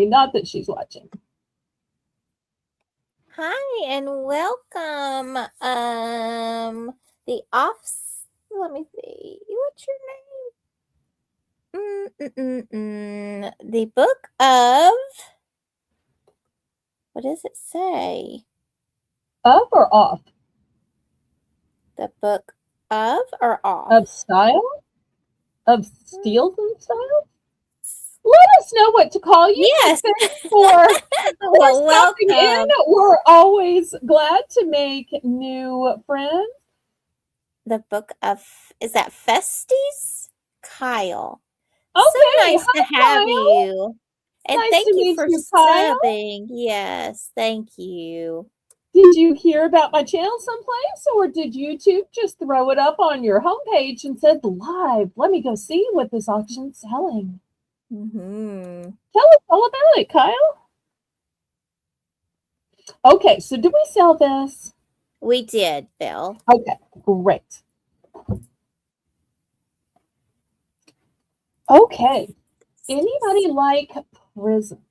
Not that she's watching. Hi and welcome. The off. Let me see. What's your name? The book of. What does it say? Of or off? The book of or off? Of style? Of steals and style? Let us know what to call you. Yes. Thanks for stopping in. We're always glad to make new friends. The book of, is that Festies? Kyle. Okay. So nice to have Kyle. you. And nice thank to you meet for you, Kyle. subbing. Yes, thank you. Did you hear about my channel someplace, or did YouTube just throw it up on your homepage and said live? Let me go see what this auction's selling. Mm-hmm. Tell us all about it, Kyle. Okay, so did we sell this? We did, Bill. Okay, great. Okay. Anybody like prisons?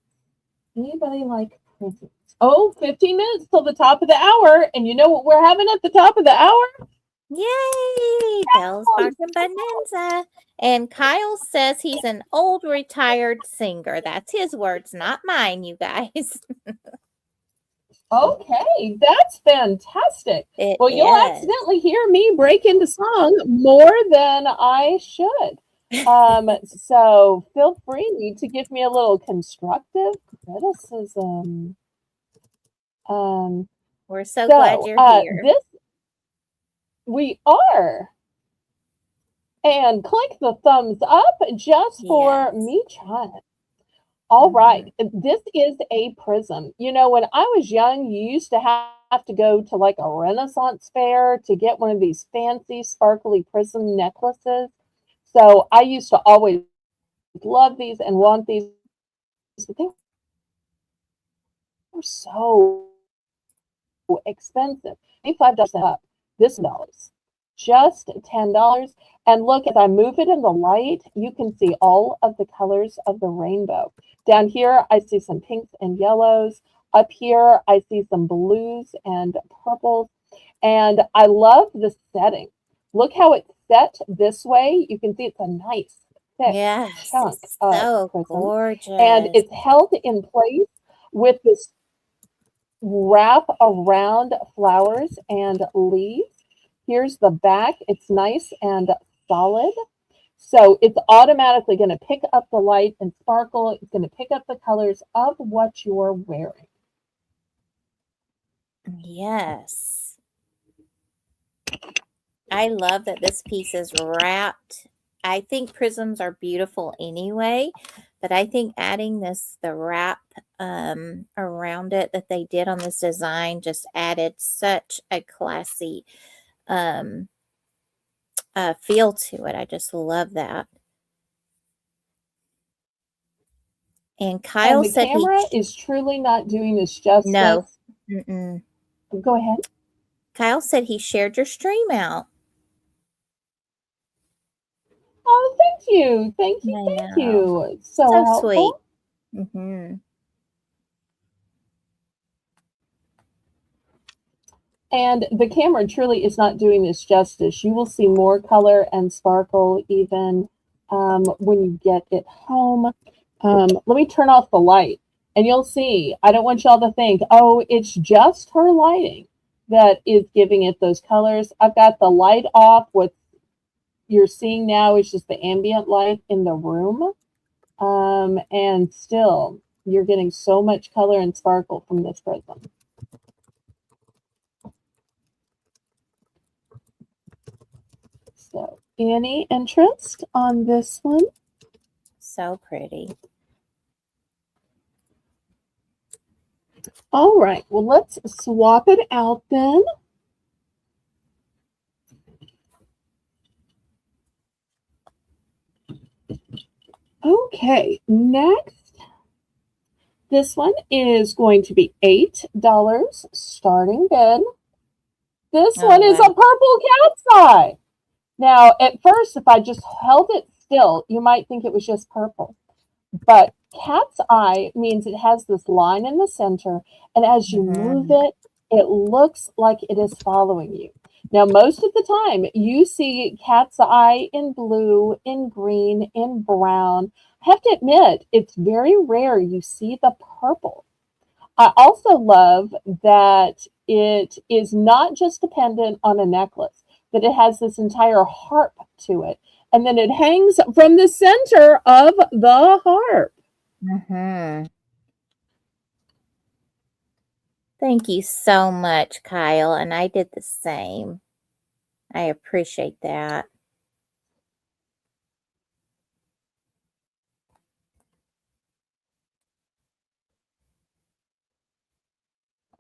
Anybody like prisons? Oh, 15 minutes till the top of the hour. And you know what we're having at the top of the hour? Yay! Belle's Bargain Bonanza. And Kyle says he's an old retired singer. That's his words, not mine, you guys. Okay, that's fantastic. Well, It you'll is. accidentally hear me break into song more than I should. So feel free to give me a little constructive criticism. We're so glad you're here. We are. And click the thumbs up just for me trying. All right. This is a prism. You know, when I was young, you used to have to go to like a Renaissance fair to get one of these fancy, sparkly prism necklaces. So I used to always love these and want these, but they were so expensive. $25 up. This $10. Just $10. And look, as I move it in the light, you can see all of the colors of the rainbow. Down here, I see some pinks and yellows. Up here, I see some blues and purples. And I love the setting. Look how it's set this way. You can see it's a nice, thick chunk of prism. Gorgeous. And it's held in place with this wrap around flowers and leaves. Here's the back. It's nice and solid. So it's automatically going to pick up the light and sparkle. It's going to pick up the colors of what you're wearing. Yes. I love that this piece is wrapped. I think prisms are beautiful anyway, but I think adding the wrap around it that they did on this design just added such a classy feel to it. I just love that. And Kyle and the said camera is truly not doing this justice. No. Go ahead. Kyle said he shared your stream out. Oh, thank you. Thank you. So helpful. Sweet. And the camera truly is not doing this justice. You will see more color and sparkle even when you get it home. Let me turn off the light and you'll see. I don't want y'all to think, oh, it's just her lighting that is giving it those colors. I've got the light off. What you're seeing now is just the ambient light in the room. And still, you're getting so much color and sparkle from this prism. So, any interest on this one? So pretty. All right. Well, let's swap it out then. Okay, next, this one is going to be $8 starting bid. This Oh, one is a wow. purple cat's eye. Now, at first, if I just held it still, you might think it was just purple. But cat's eye means it has this line in the center, and as you move Mhm. it, it looks like it is following you. Now, most of the time, you see cat's eye in blue, in green, in brown. I have to admit, it's very rare you see the purple. I also love that it is not just dependent on a necklace, that it has this entire harp to it. And then it hangs from the center of the harp. Mhm. Thank you so much, Kyle, and I did the same. I appreciate that.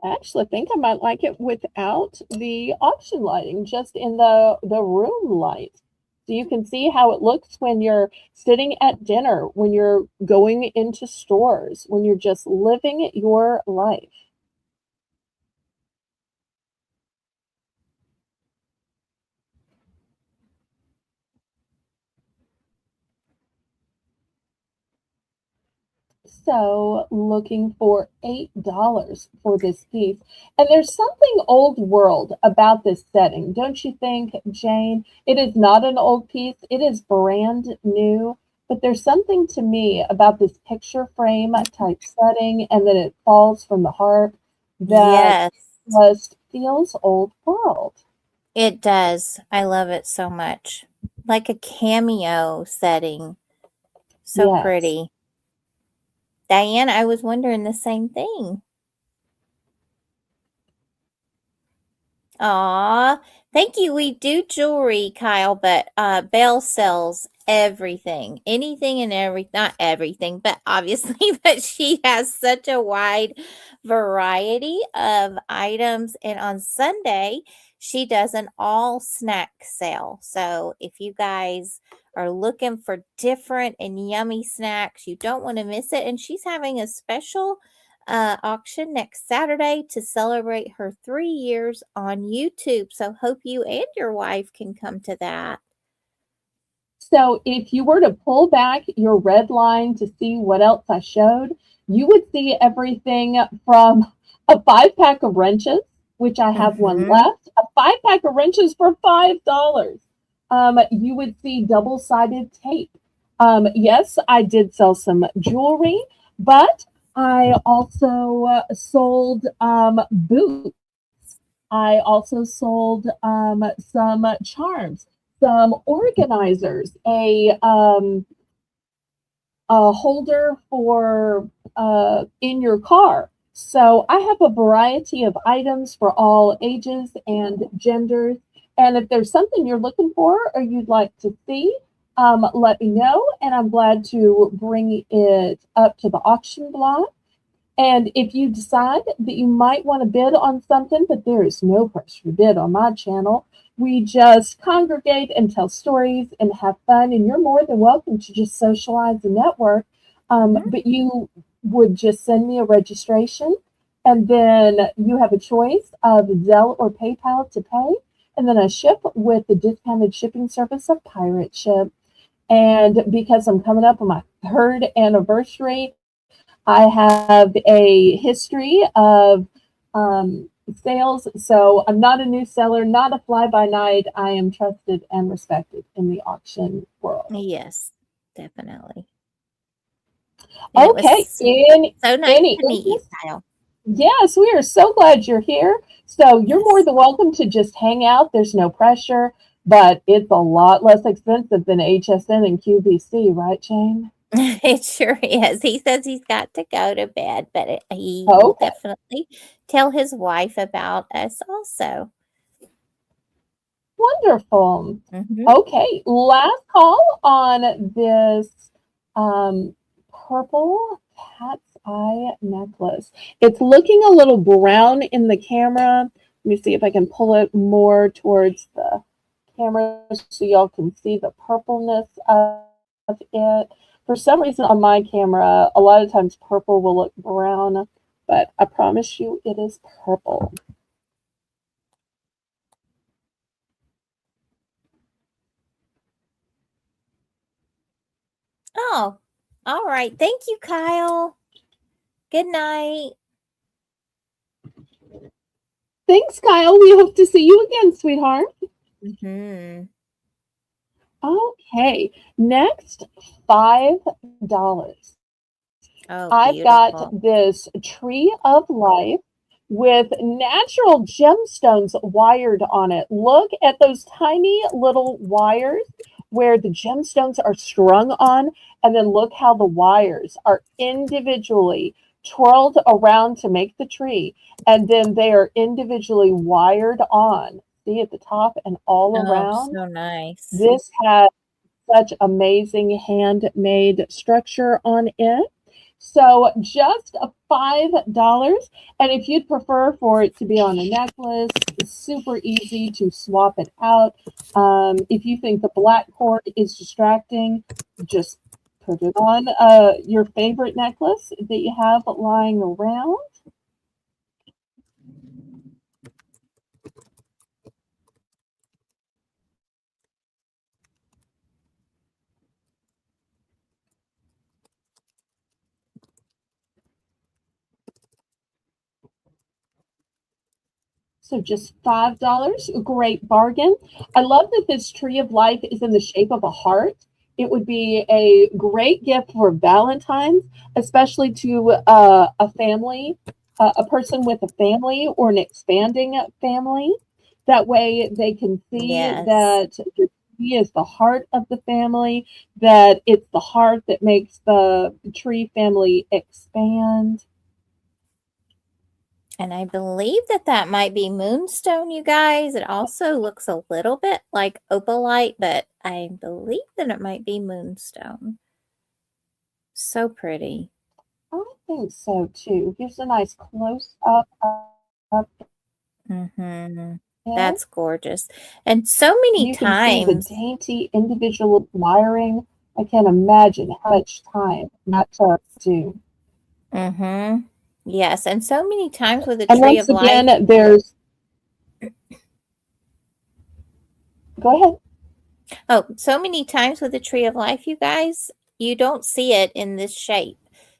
I actually think I might like it without the auction lighting, just in the room light. So you can see how it looks when you're sitting at dinner, when you're going into stores, when you're just living your life. So looking for $8 for this piece. And there's something old world about this setting, don't you think, Jane? It is not an old piece, it is brand new, but there's something to me about this picture frame type setting and then it falls from the harp that Yes, just feels old world. it does. I love it so much. Like a cameo setting. So Yes. pretty. Diane, I was wondering the same thing. Aw, thank you. We do jewelry, Kyle, but Belle sells everything, anything and everything. Not everything, but obviously, but she has such a wide variety of items. And on Sunday, she does an all snack sale. So if you guys are looking for different and yummy snacks, you don't want to miss it. And she's having a special auction next Saturday to celebrate her 3 years on YouTube. So, hope you and your wife can come to that. So if you were to pull back your red line to see what else I showed, you would see everything from a 5 pack of wrenches, which I have one Mm-hmm. left, a 5 pack of wrenches for $5. You would see double-sided tape. Yes, I did sell some jewelry, but I also sold boots. I also sold some charms, some organizers, a holder for in your car. So I have a variety of items for all ages and genders. And if there's something you're looking for or you'd like to see, let me know. And I'm glad to bring it up to the auction block. And if you decide that you might want to bid on something, but there is no pressure to bid on my channel, we just congregate and tell stories and have fun. And you're more than welcome to just socialize and network. Mm-hmm. But you would just send me a registration, and then you have a choice of Zelle or PayPal to pay. And then I ship with the discounted shipping service of Pirate Ship. And because I'm coming up on my 3rd anniversary, I have a history of sales. So I'm not a new seller, not a fly by night. I am trusted and respected in the auction world. Yes, definitely. And it was Okay, so nice any to meet you, interest? Kyle. Yes, we are so glad you're here. So you're more Yes, than welcome to just hang out. There's no pressure, but it's a lot less expensive than HSN and QVC, right, Jane? it sure is. He says he's got to go to bed, but he will Okay, definitely tell his wife about us also. wonderful. Mm-hmm. Okay, last call on this um, purple cat's eye necklace. It's looking a little brown in the camera. Let me see if I can pull it more towards the camera so y'all can see the purpleness of it. For some reason on my camera, a lot of times purple will look brown, but I promise you it is purple. Oh, all right. Thank you, Kyle. Good night. Thanks, Kyle. We hope to see you again, sweetheart. Mm-hmm. Okay, next, $5. Oh, I've beautiful. got this tree of life with natural gemstones wired on it. Look at those tiny little wires where the gemstones are strung on, and then look how the wires are individually twirled around to make the tree, and then they are individually wired on. See at the top and all Oh, around. so nice. This has such amazing handmade structure on it. So just $5. And if you'd prefer for it to be on a necklace, it's super easy to swap it out. If you think the black cord is distracting, just put it on your favorite necklace that you have lying around. So just $5, a great bargain. I love that this tree of life is in the shape of a heart. It would be a great gift for Valentine's, especially to a family, a person with a family or an expanding family. That way they can see Yes. that the tree is the heart of the family, that it's the heart that makes the tree family expand. And I believe that that might be moonstone, you guys. It also looks a little bit like opalite, but I believe that it might be moonstone. So pretty. I think so too. Gives a nice close up. Mm-hmm. Yeah. That's gorgeous. And so many You can see the times. dainty individual wiring. I can't imagine how much time that took to. Mm-hmm. Yes, and so many times with a And tree once of life. again, there's. Go ahead. Oh, so many times with the tree of life, you guys, you don't see it in this shape.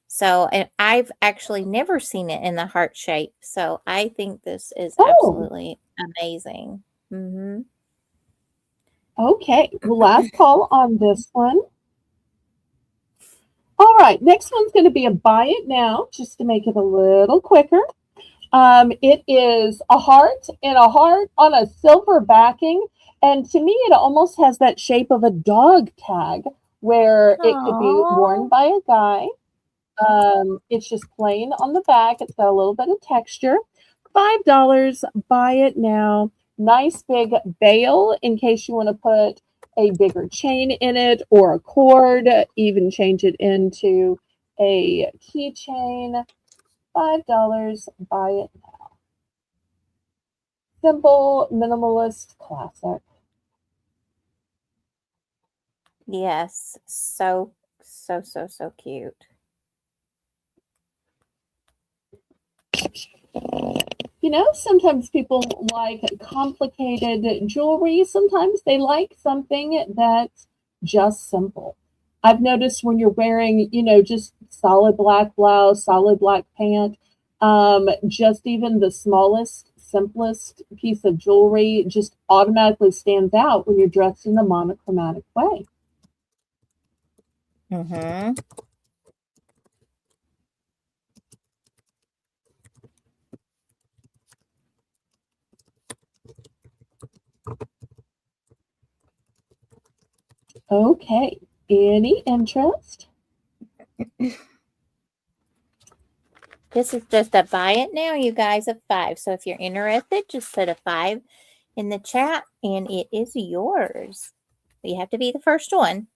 So, and I've actually never seen it in the heart shape. So, I think this is Oh, absolutely amazing. Mm-hmm. okay. Well, last call on this one. All right. Next one's going to be a buy it now, just to make it a little quicker. It is a heart and a heart on a silver backing. And to me, it almost has that shape of a dog tag where it could be worn Aww. by a guy. It's just plain on the back. It's got a little bit of texture. $5. Buy it now. Nice big bail in case you want to put a bigger chain in it or a cord. Even change it into a keychain. $5. Buy it now. Simple, minimalist, classic. Yes. So cute. You know, sometimes people like complicated jewelry. Sometimes they like something that's just simple. I've noticed when you're wearing, just solid black blouse, solid black pant, just even the smallest, simplest piece of jewelry just automatically stands out when you're dressed in a monochromatic way. Mm-hmm. Okay. Any interest? This is just a buy it now, you guys, of 5. So if you're interested, just put a 5 in the chat and it is yours. You have to be the first one.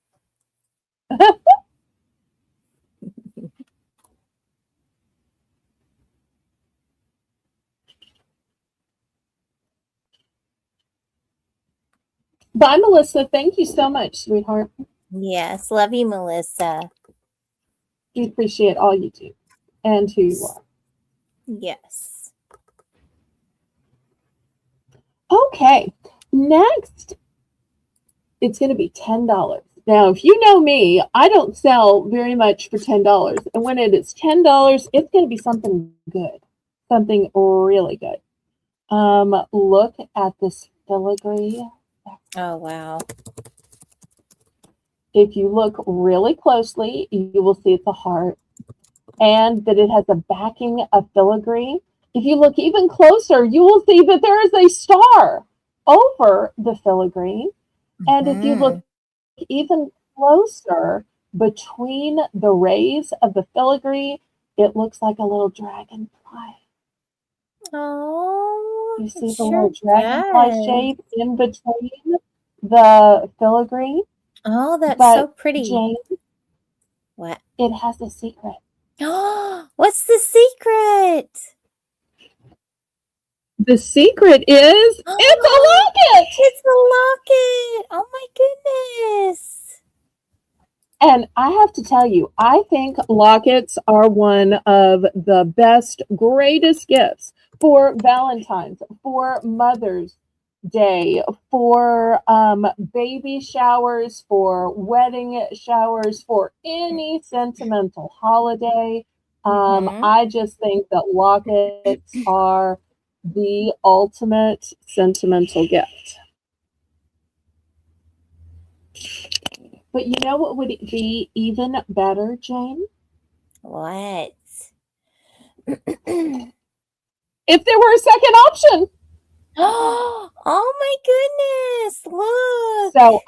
Bye, Melissa. Thank you so much, sweetheart. Yes, love you, Melissa. We appreciate all you do and who you are. Yes. Okay, next, it's going to be $10. Now, if you know me, I don't sell very much for $10. And when it is $10, it's going to be something good, something really good. Look at this filigree. Oh, wow. If you look really closely, you will see it's a heart and that it has a backing of filigree. If you look even closer, you will see that there is a star over the filigree. And if you look even closer between the rays of the filigree, it looks like a little dragonfly. Oh, You see it the sure little dragonfly does. shape in between the filigree? Oh, that's so But pretty. Jane, What? it has a secret. Oh, what's the secret? The secret is it's a locket. It's a locket. Oh my goodness. And I have to tell you, I think lockets are one of the best, greatest gifts for Valentine's, for Mother's Day, for baby showers, for wedding showers, for any sentimental holiday. I just think that lockets are the ultimate sentimental gift. But you know what would be even better, Jane? What? If there were a second option. Oh my goodness. Look. So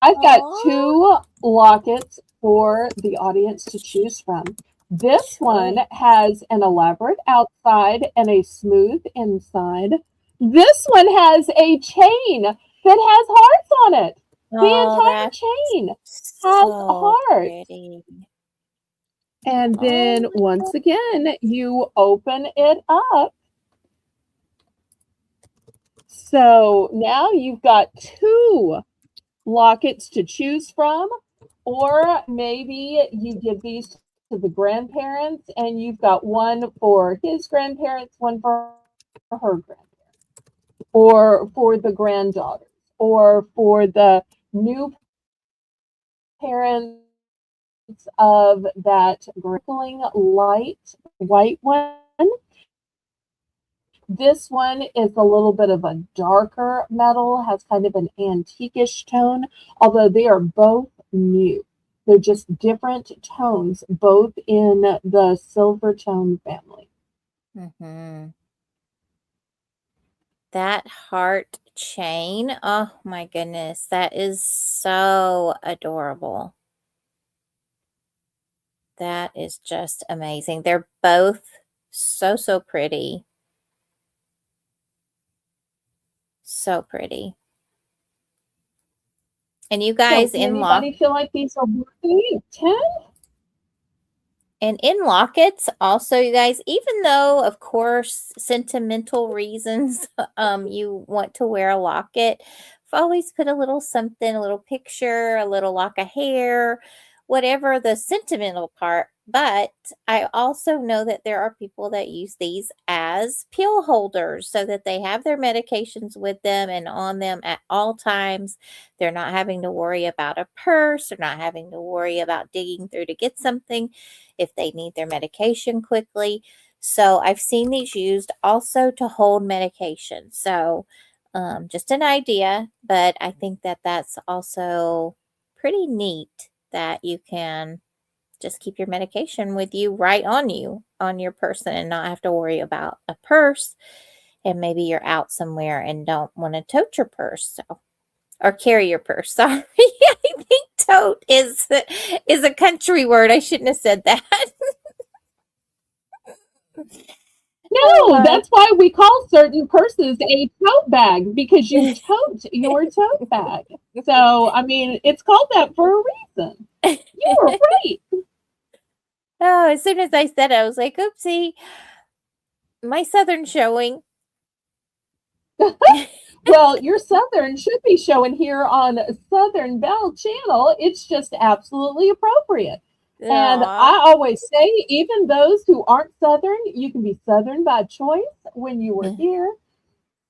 I've got 2 lockets for the audience to choose from. This one has an elaborate outside and a smooth inside. This one has a chain that has hearts on it. The entire chain has so hearts. pretty. And then once again, you open it up. So now you've got 2 lockets to choose from, or maybe you give these to the grandparents and you've got one for his grandparents, one for her grandparents, or for the granddaughters, or for the new parents of that sparkling light white one. This one is a little bit of a darker metal, has kind of an antiquish tone, although they are both new. They're just different tones, both in the silver tone family. That heart chain, oh my goodness, that is so adorable. That is just amazing. They're both so, so pretty. So pretty. And you guys So, anybody feel like these are worthy of 10? And in lockets, also, you guys, even though, of course, sentimental reasons, you want to wear a locket, I've always put a little something, a little picture, a little lock of hair, whatever the sentimental part. But I also know that there are people that use these as pill holders so that they have their medications with them and on them at all times. They're not having to worry about a purse. They're not having to worry about digging through to get something if they need their medication quickly. So I've seen these used also to hold medication. So just an idea, but I think that that's also pretty neat that you can just keep your medication with you right on you, on your person, and not have to worry about a purse. And maybe you're out somewhere and don't want to tote your purse. So, or carry your purse. Sorry, I think tote is a country word. I shouldn't have said that. No, that's why we call certain purses a tote bag, because you tote your tote bag. So, I mean, it's called that for a reason. You were right. Oh, as soon as I said it, I was like, oopsie, my Southern showing. Well, your Southern should be showing here on Southern Belle channel. It's just absolutely appropriate. And Aw. I always say, even those who aren't Southern, you can be Southern by choice when you were here.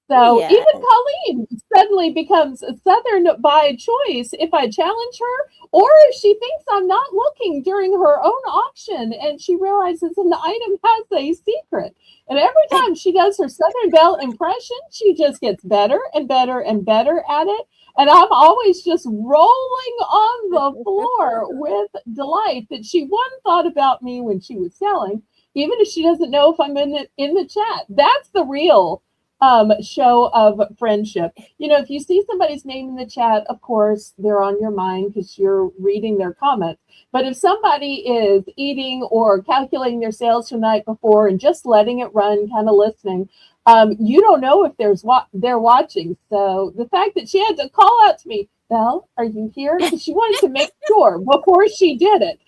So Yes. even Colleen suddenly becomes Southern by choice if I challenge her, or if she thinks I'm not looking during her own auction and she realizes an item has a secret. And every time she does her Southern Belle impression, she just gets better and better and better at it. And I'm always just rolling on the floor with delight that she thought about me when she was selling, even if she doesn't know if I'm in the chat. That's the real show of friendship. You know, if you see somebody's name in the chat, of course, they're on your mind because you're reading their comments. But if somebody is eating or calculating their sales from the night before and just letting it run, kind of listening, you don't know if they're watching. So the fact that she had to call out to me, Belle, are you here? Because she wanted to make sure before she did it.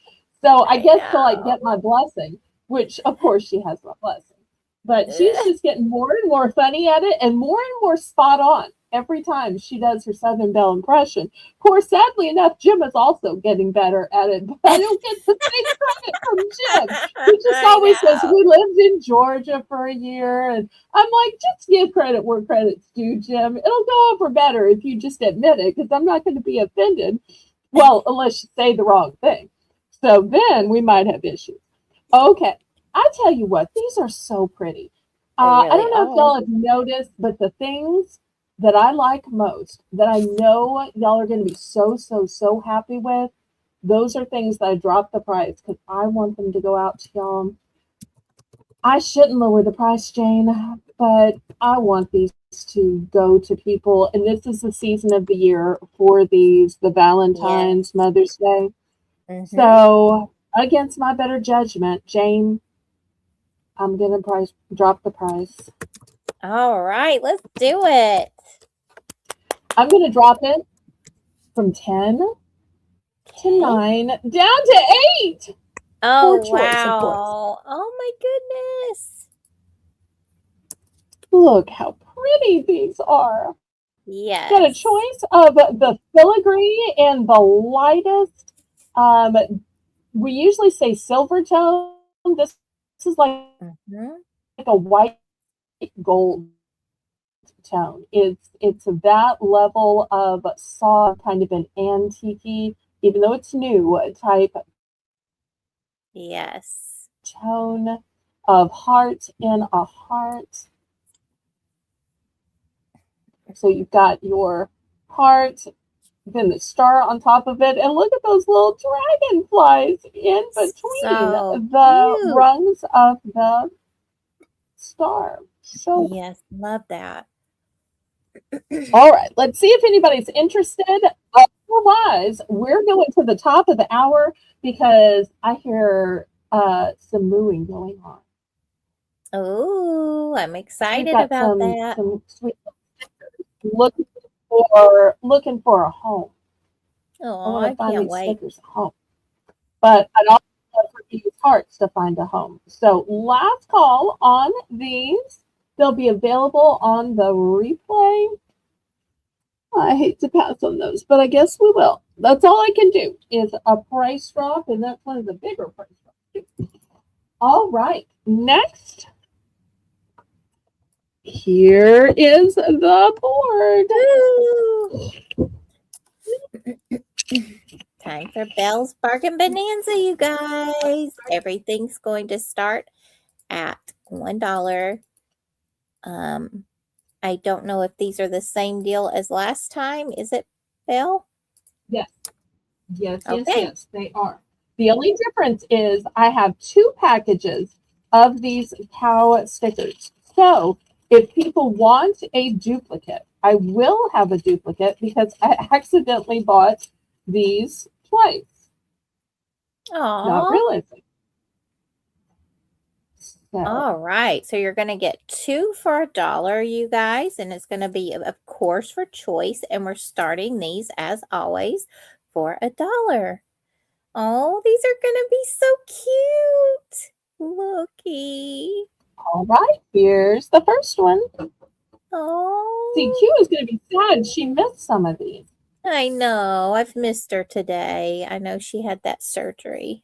So I guess to like get my blessing, which of course she has my blessing. But she's just getting more and more funny at it and more spot on every time she does her Southern Belle impression. Of course, sadly enough, Jim is also getting better at it, but I don't get the same credit from Jim. He just always says, we lived in Georgia for a year. And I'm like, just give credit where credit's due, Jim. It'll go over better if you just admit it, because I'm not going to be offended. Well, unless you say the wrong thing. So then we might have issues. Okay. I tell you what, these are so pretty. I don't know if y'all have noticed, but the things that I like most, that I know y'all are going to be so happy with, those are things that I drop the price because I want them to go out to y'all. I shouldn't lower the price, Jane, but I want these to go to people. And this is the season of the year for these, the Valentine's, Mother's Day. So against my better judgment, Jane, I'm going to drop the price. All right, let's do it. I'm going to drop it from 10 to 9 down to 8. Oh, Poor choice, of course. wow. Oh, my goodness. Look how pretty these are. Yes. Got a choice of the filigree and the lightest. We usually say silver tone. This is like a white gold tone. It's that level of soft, kind of an antique, even though it's new, type tone of heart in a heart. So you've got your heart, then the star on top of it, and look at those little dragonflies in between the rungs of the star. So yes, love that. All right, let's see if anybody's interested. Otherwise, we're going to the top of the hour because I hear some mooing going on. Oh, I'm excited about that. Some sweet looking for a home. Oh, I can't wait. A home. But I'd also love for these hearts to find a home. So last call on these. They'll be available on the replay. I hate to pass on those, but I guess we will. That's all I can do is a price drop, and that's one of the bigger price drops. All right, next. Here is the board. Time for Belle's Bargain Bonanza, you guys. Everything's going to start at $1. I don't know if these are the same deal as last time. Is it, Belle? Yes. Yes, they are. The only difference is I have 2 packages of these cow stickers. So if people want a duplicate, I will have a duplicate because I accidentally bought these twice. Aww. Not realizing. So. All right. So you're going to get 2 for $1, you guys. And it's going to be, of course, for choice. And we're starting these, as always, for $1. Oh, these are going to be so cute. Looky. All right. Here's the first one. Oh. See, Q is going to be sad. She missed some of these. I know. I've missed her today. I know she had that surgery.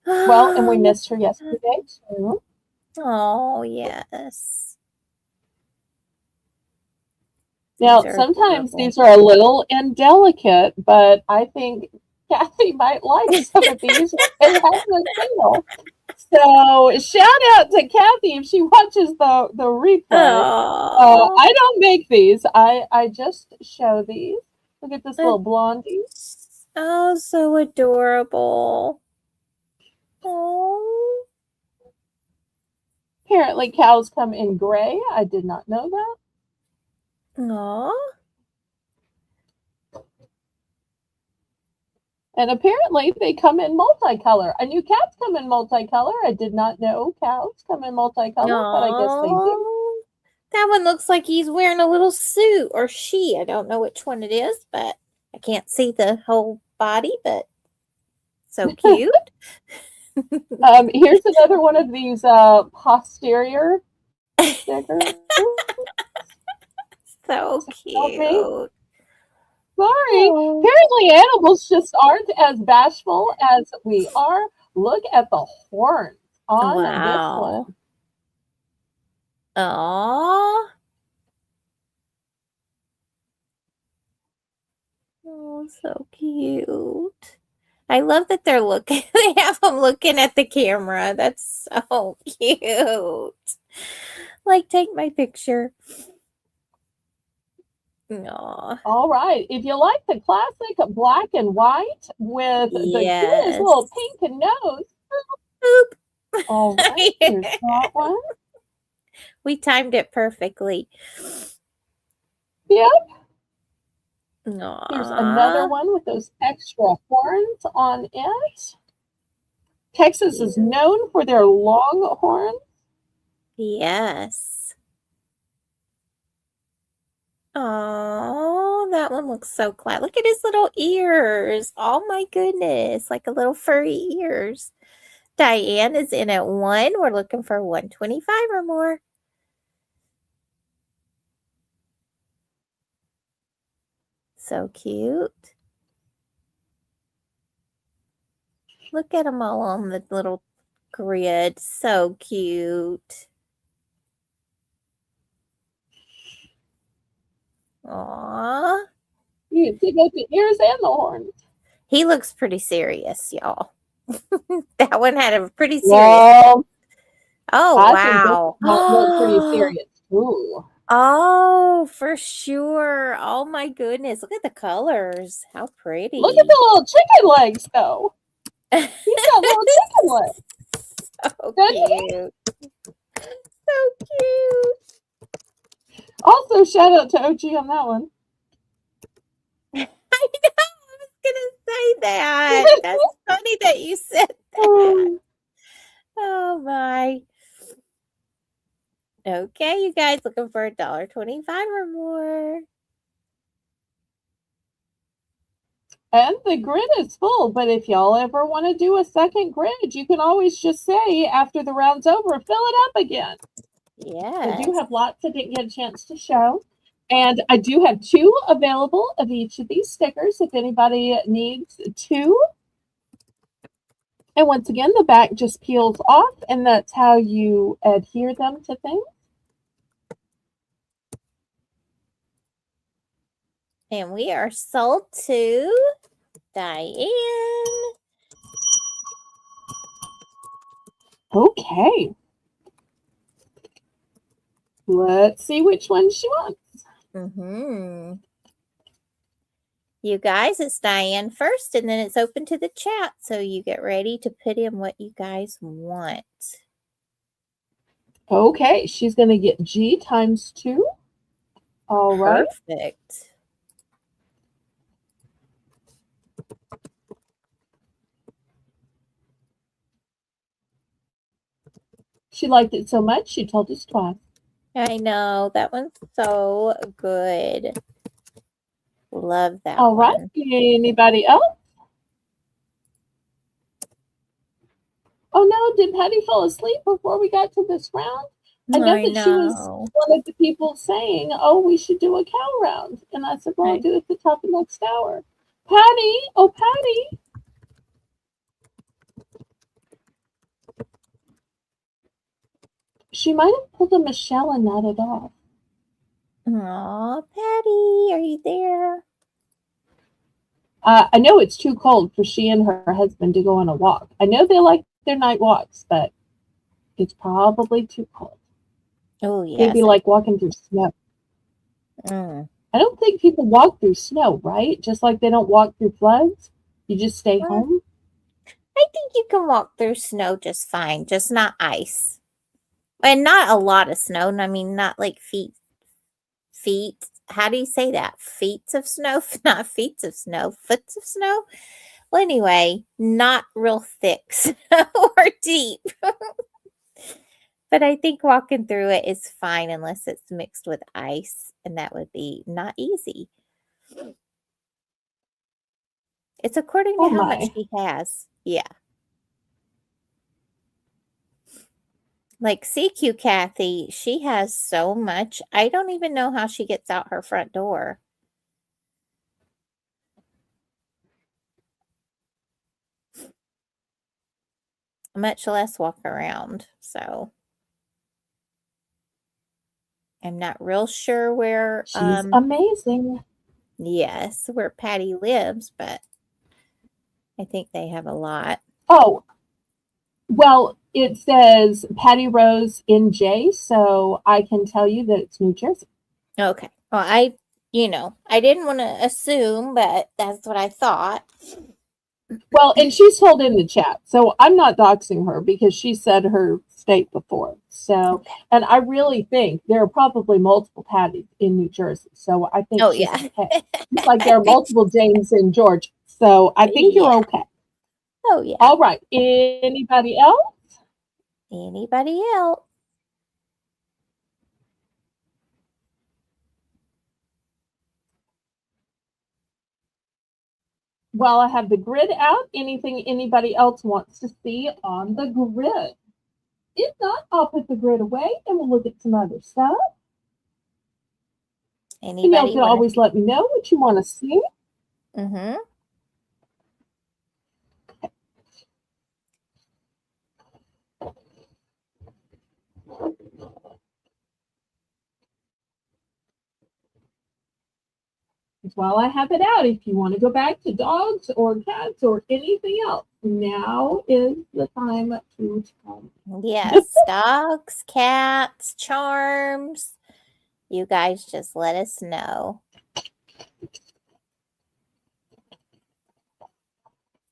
Well, and we missed her yesterday too. Oh, yes. Now, These are sometimes adorable. these are a little indelicate, but I think Kathy might like some of these. It has a sale. So shout out to Kathy if she watches the replay. Oh, I don't make these. I just show these. Look at this little blondie. oh, so adorable. Oh, Apparently cows come in gray. I did not know that. aw. And apparently they come in multicolor. I knew cats come in multicolor. I did not know cows come in multicolor, but I guess they do. Aw. That one looks like he's wearing a little suit, or she. I don't know which one it is, but I can't see the whole body, but so cute. Here's another one of these posterior stickers. So Help me. cute. Sorry. Oh. Apparently animals just aren't as bashful as we are. Look at the horns on this Wow. one. Aw. Oh, so cute. I love that they're looking, they have them looking at the camera. That's so cute. Like, take my picture. Aw. All right. If you like the classic black and white with the cutest little Yes. pink nose. Boop. All right. Here's that one. We timed it perfectly. Yep. Aw. Here's another one with those extra horns on it. Texas is known for their long horns. Yes. Oh, that one looks so classy. Look at his little ears. Oh my goodness, like a little furry ears. Diane is in at 1. We're looking for 125 or more. So cute. Look at them all on the little grid. So cute. Aww. You can see both the ears and the horns. He looks pretty serious, y'all. That one had a pretty serious. Well, Oh, I wow. think this might look pretty serious. Ooh. Oh, for sure. Oh my goodness. Look at the colors. How pretty. Look at the little chicken legs, though. He's got little chicken legs. So cute. So cute. Also, shout out to OG on that one. I know. I was going to say that. That's funny that you said that. Oh my. Okay, you guys looking for $1.25 or more. And the grid is full, but if y'all ever want to do a second grid, you can always just say after the round's over, fill it up again. Yeah. I do have lots I didn't get a chance to show. And I do have 2 available of each of these stickers if anybody needs 2. And once again, the back just peels off, and that's how you adhere them to things. And we are sold to Diane. Okay. Let's see which one she wants. You guys, it's Diane first, and then it's open to the chat. So you get ready to put in what you guys want. Okay, she's going to get G times 2. All right. Perfect. She liked it so much, she told us twice. I know. That one's so good. Love that All right. one. Anybody else? Oh no, did Patty fall asleep before we got to this round? I know that she was one of the people saying, oh, we should do a cow round. And I said, well, I'll do it at the top of next hour. Patty, oh, Patty. She might have pulled a Michelle and nodded off. Aw, Patty, are you there? I know it's too cold for she and her husband to go on a walk. I know they like their night walks, but it's probably too cold. Oh, yes. Maybe like walking through snow. Mm. I don't think people walk through snow, right? Just like they don't walk through floods. You just stay home. I think you can walk through snow just fine, just not ice. And not a lot of snow. I mean, not like feet. How do you say that? Feet of snow? Not feet of snow. Foots of snow? Well, anyway, not real thick snow or deep. But I think walking through it is fine unless it's mixed with ice, and that would be not easy. It's according to how much she has. Yeah. Like CQ Kathy, she has so much. I don't even know how she gets out her front door. Much less walk around. So I'm not real sure where She's amazing. Yes, where Patty lives, but I think they have a lot. Oh, well, it says Patty Rose in J, so I can tell you that it's New Jersey. Okay. Well, I didn't want to assume, but that's what I thought. Well, and she's told in the chat, so I'm not doxing her because she said her state before. So, and I really think there are probably multiple Patties in New Jersey. So I think she's okay. Just like there are multiple James in Georgia. So I think you're okay. Oh, yeah. All right. Anybody else? Anybody else? Well, I have the grid out. Anything anybody else wants to see on the grid? If not, I'll put the grid away and we'll look at some other stuff. Anybody? And y'all can always let me know what you want to see. Mm-hmm. While I have it out, if you want to go back to dogs or cats or anything else, now is the time to tell me. Yes, dogs, cats, charms. You guys just let us know.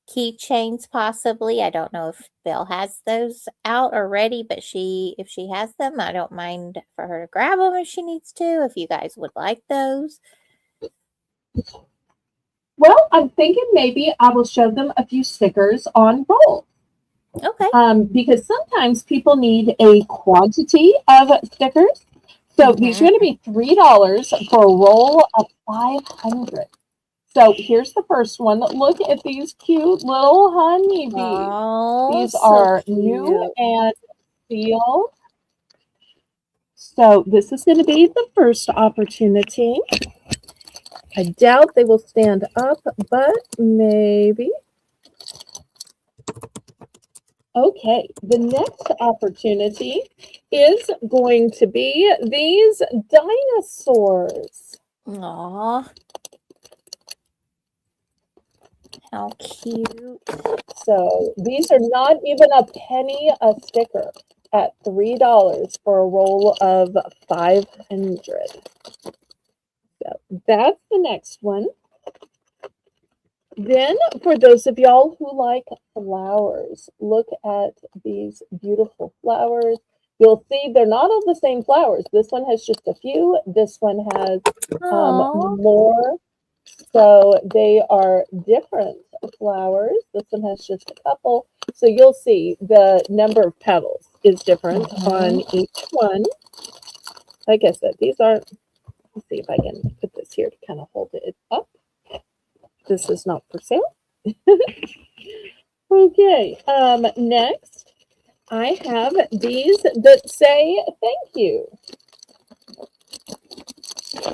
Keychains, possibly. I don't know if Belle has those out already, but if she has them, I don't mind for her to grab them if she needs to, if you guys would like those. Well, I'm thinking maybe I will show them a few stickers on roll. Okay. Because sometimes people need a quantity of stickers. So these are going to be $3 for a roll of 500. So here's the first one. Look at these cute little honeybees. Oh, these are so new and sealed. So this is going to be the first opportunity. I doubt they will stand up, but maybe. Okay, the next opportunity is going to be these dinosaurs. Aww. How cute. So these are not even a penny a sticker at $3 for a roll of 500. So that's the next one. Then, for those of y'all who like flowers, look at these beautiful flowers. You'll see they're not all the same flowers. This one has just a few. This one has more. So they are different flowers. This one has just a couple. So you'll see the number of petals is different on each one. Like I said, these aren't. Let's see if I can put this here to kind of hold it up. This is not for sale. Okay. Next, I have these that say thank you.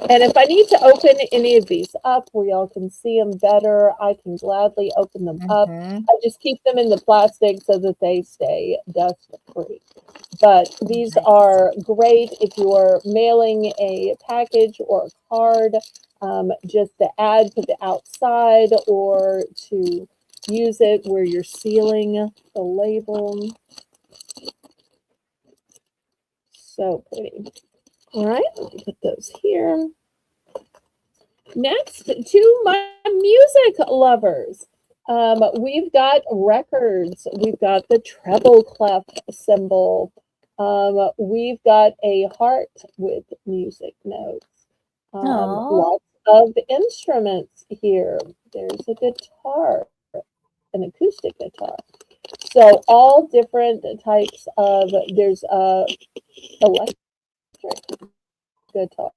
And if I need to open any of these up where y'all can see them better, I can gladly open them up. I just keep them in the plastic so that they stay dust free. But these are great if you're mailing a package or a card, just to add to the outside or to use it where you're sealing the label. So pretty. All right, let me put those here. Next, to my music lovers. We've got records. We've got the treble clef symbol. We've got a heart with music notes. Oh, Lots of instruments here. There's a guitar, an acoustic guitar. So all different types of, there's a electric guitar.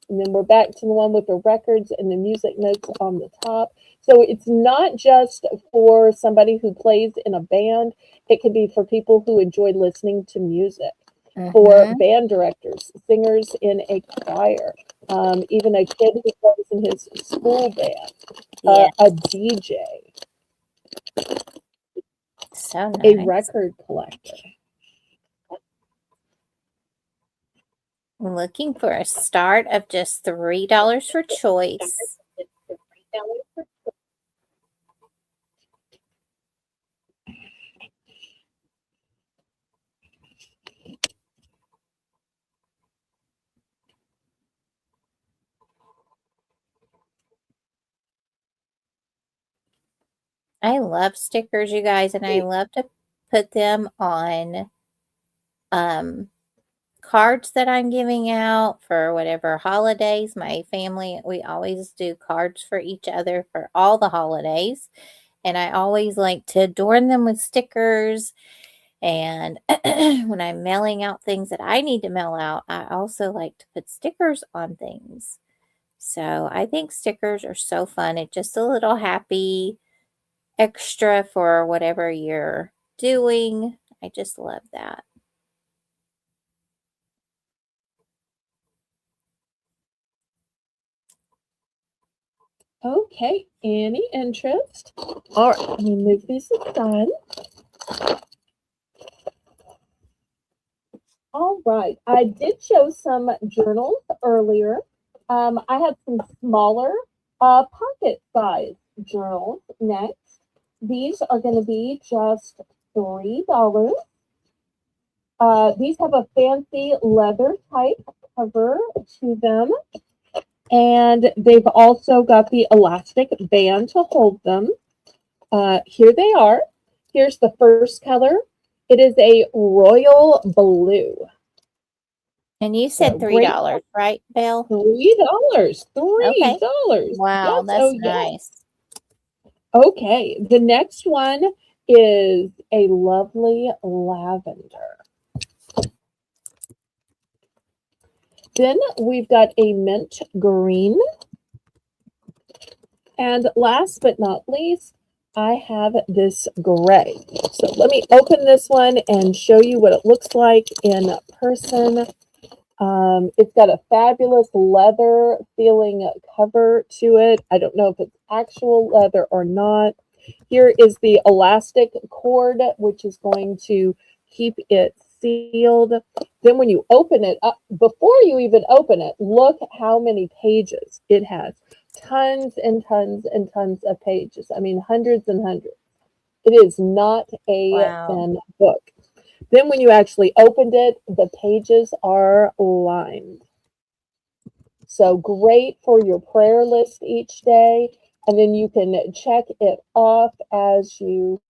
And then we're back to the one with the records and the music notes on the top. So it's not just for somebody who plays in a band. It can be for people who enjoy listening to music, for band directors, singers in a choir, even a kid who plays in his school band, yeah. a DJ, So a nice. record collector. Looking for a start of just $3 for choice. I love stickers, you guys, and I love to put them on cards that I'm giving out for whatever holidays. My family, we always do cards for each other for all the holidays. And I always like to adorn them with stickers. And when I'm mailing out things that I need to mail out, I also like to put stickers on things. So I think stickers are so fun. It's just a little happy extra for whatever you're doing. I just love that. Okay, any interest? All right, let me move these aside. All right, I did show some journals earlier. I have some smaller pocket size journals next. These are going to be just $3. These have a fancy leather type cover to them. And they've also got the elastic band to hold them. Here they are. Here's the first color. It is a royal blue. And you said $3, right, Belle? $3. Okay. $3. Wow, Yes, that's nice. Okay, the next one is a lovely lavender. Then we've got a mint green. And last but not least, I have this gray. So let me open this one and show you what it looks like in person. It's got a fabulous leather feeling cover to it. I don't know if it's actual leather or not. Here is the elastic cord, which is going to keep it sealed. Then when you open it up, before you even open it, look how many pages it has. Tons and tons and tons of pages. I mean, hundreds and hundreds. It is not a thin book. Then when you actually opened it, the pages are lined. So great for your prayer list each day. And then you can check it off as you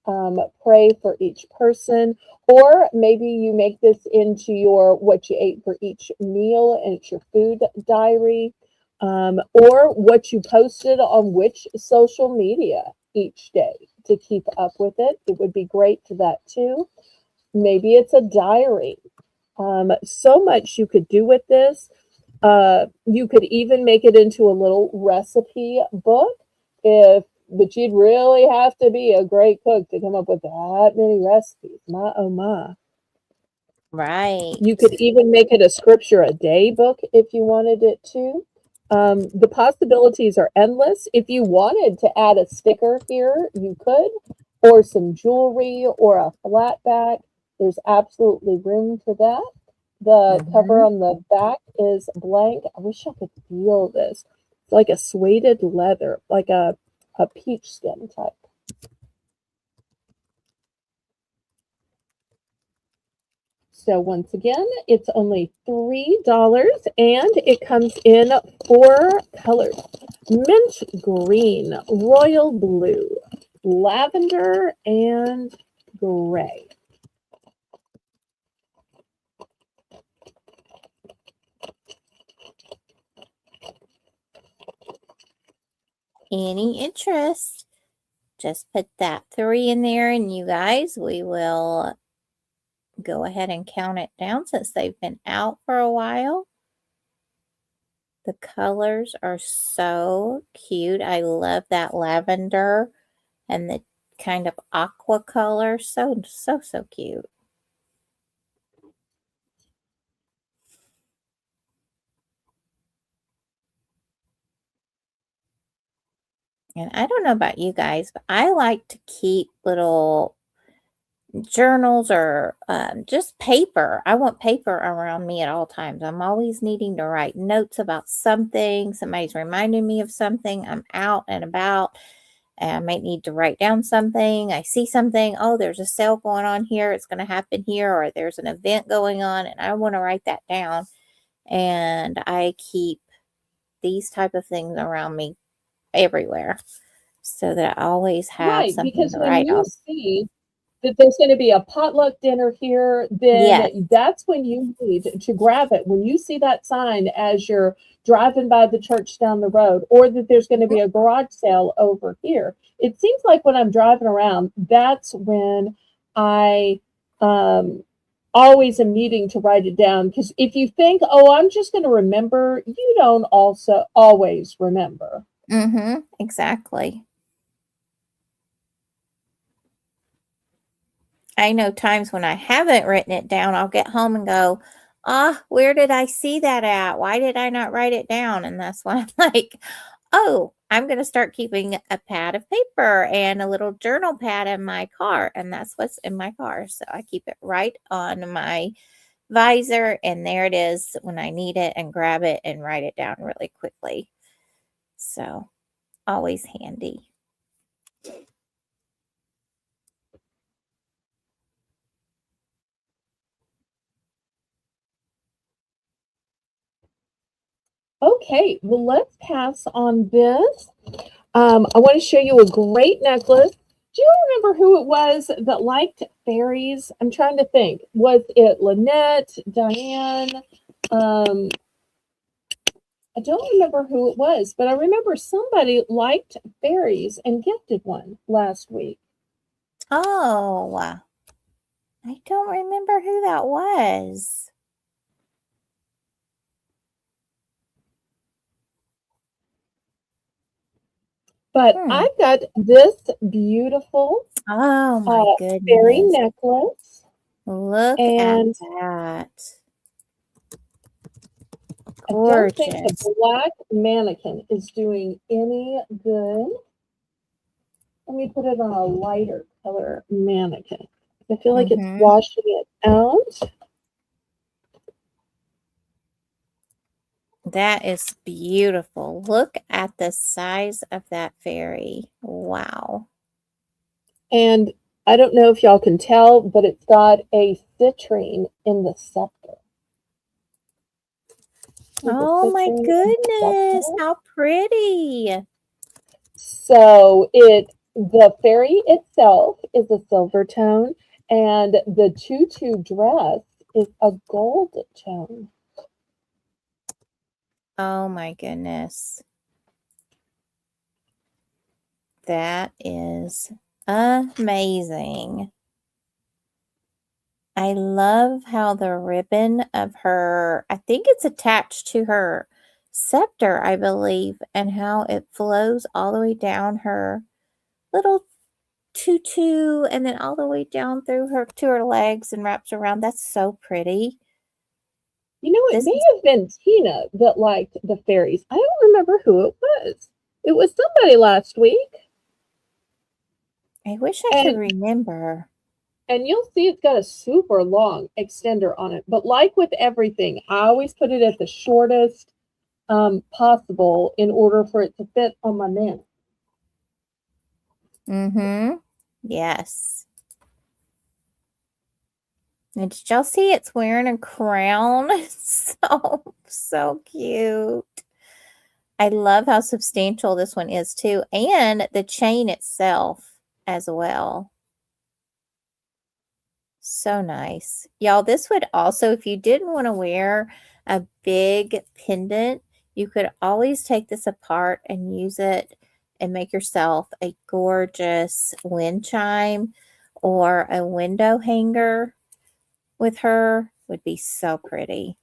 pray for each person. Or maybe you make this into your what you ate for each meal and it's your food diary. Or what you posted on which social media each day to keep up with it. It would be great for that too. Maybe it's a diary. So much you could do with this. You could even make it into a little recipe book but you'd really have to be a great cook to come up with that many recipes. My oh my. Right. You could even make it a scripture a day book if you wanted it to. The possibilities are endless. If you wanted to add a sticker here, you could. or some jewelry or a flat back, there's absolutely room for that. The cover Mm-hmm. on the back is blank. I wish I could feel this. It's like a suede leather, like a peach skin type. So once again, it's only $3 and it comes in 4 colors: mint green, royal blue, lavender, and gray. Any interest? Just put that 3 in there, and you guys, we will go ahead and count it down since they've been out for a while. The colors are so cute. I love that lavender and the kind of aqua color. So cute. And I don't know about you guys, but I like to keep little journals or just paper. I want paper around me at all times. I'm always needing to write notes about something. Somebody's reminding me of something. I'm out and about. And I might need to write down something. I see something. Oh, there's a sale going on here. It's going to happen here. Or there's an event going on. And I want to write that down. And I keep these type of things around me everywhere so that I always have Right, something because to when write you on. see that there's going to be a potluck dinner here, Yes. then that's when you need to grab it. When you see that sign as you're driving by the church down the road, or that there's going to be a garage sale over here, it seems like when I'm driving around, that's when I always am needing to write it down. Because if you think, oh, I'm just going to remember, you don't also always remember. Mm-hmm. Exactly. I know times when I haven't written it down, I'll get home and go, where did I see that at? Why did I not write it down? And that's why I'm like, oh, I'm going to start keeping a pad of paper and a little journal pad in my car. And that's what's in my car. So I keep it right on my visor. And there it is when I need it and grab it and write it down really quickly. So always handy. Okay, well, let's pass on this. I want to show you a great necklace. Do you remember who it was that liked fairies? I'm trying to think. Was it Lynette, Diane? I don't remember who it was, but I remember somebody liked fairies and gifted one last week. Oh, I don't remember who that was. But I've got this beautiful Oh my fairy goodness. necklace. Look And at that. I don't think Gorgeous. the black mannequin is doing any good. Let me put it on a lighter color mannequin. I feel like it's washing it out. That is beautiful. Look at the size of that fairy. Wow. And I don't know if y'all can tell, but it's got a citrine in the scepter. Oh my goodness. How pretty. So the fairy itself is a silver tone, and the tutu dress is a gold tone. Oh my goodness. That is amazing. I love how the ribbon of her, I think it's attached to her scepter, I believe, and how it flows all the way down her little tutu and then all the way down through her to her legs and wraps around. That's so pretty. You know, it may have been Tina that liked the fairies. I don't remember who it was. It was somebody last week. I wish I could remember. And you'll see it's got a super long extender on it. But like with everything, I always put it at the shortest possible in order for it to fit on my neck. Mm-hmm. Yes. And did y'all see it's wearing a crown? So cute. I love how substantial this one is too, and the chain itself as well. So nice. Y'all, this would also, if you didn't want to wear a big pendant, you could always take this apart and use it and make yourself a gorgeous wind chime or a window hanger with her. Would be so pretty.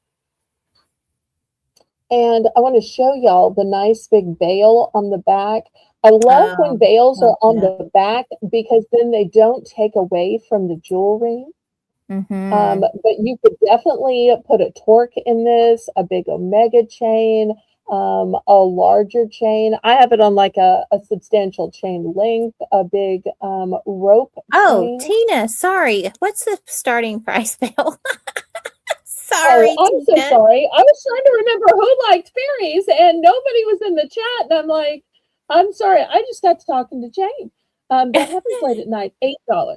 And I want to show y'all the nice big veil on the back. I love when veils are on the back because then they don't take away from the jewelry. Mm-hmm. But you could definitely put a torque in this, a big omega chain, a larger chain. I have it on like a substantial chain length, a big rope Oh, chain. Tina, sorry. What's the starting price, Bill? Oh, Sorry, I'm so Tina. sorry. I was trying to remember who liked fairies, and nobody was in the chat. And I'm like, I'm sorry. I just got to talking to Jane. That happens late at night. $8.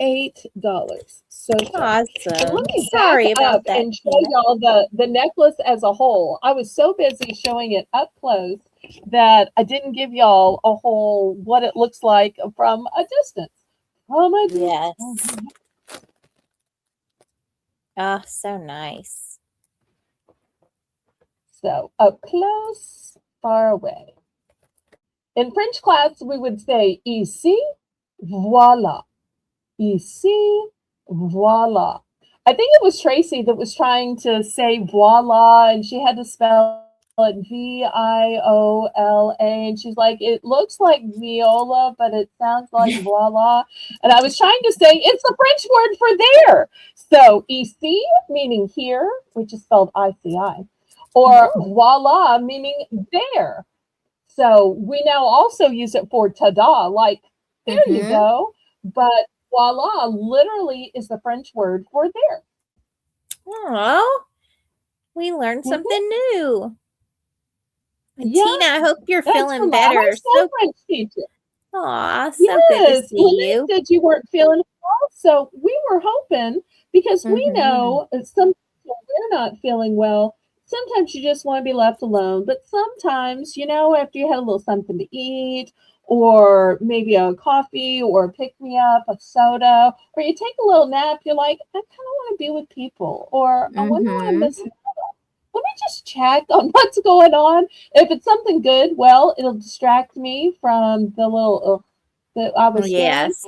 $8. So sorry. And Awesome. let me Sorry back up about that, and show Tina. y'all the necklace as a whole. I was so busy showing it up close that I didn't give y'all a whole what it looks like from a distance. Yes. Oh, so nice. So up close, far away. In French class, we would say ici, voilà. Ici, voilà. I think it was Tracy that was trying to say voila, and she had to spell it Viola. And she's like, it looks like viola, but it sounds like voila. And I was trying to say, it's the French word for there. So ici, meaning here, which is spelled ICI, or voila, meaning there. So we now also use it for ta-da, like there you go. But voila literally is the French word for there. Oh, we learned something new. And Yeah, Tina, I hope you're that's feeling from better. our school French teacher. Aw, so good to Yes, see Lynette you. said you weren't feeling well, so we were hoping because we know some people we're not feeling well. Sometimes you just want to be left alone, but sometimes, you know, after you had a little something to eat, or maybe a coffee, or a pick me up, a soda, or you take a little nap, you're like, I kind of want to be with people, or I wonder why I'm missing. Let me just check on what's going on. If it's something good, well, it'll distract me from the little that I was feeling. Yes.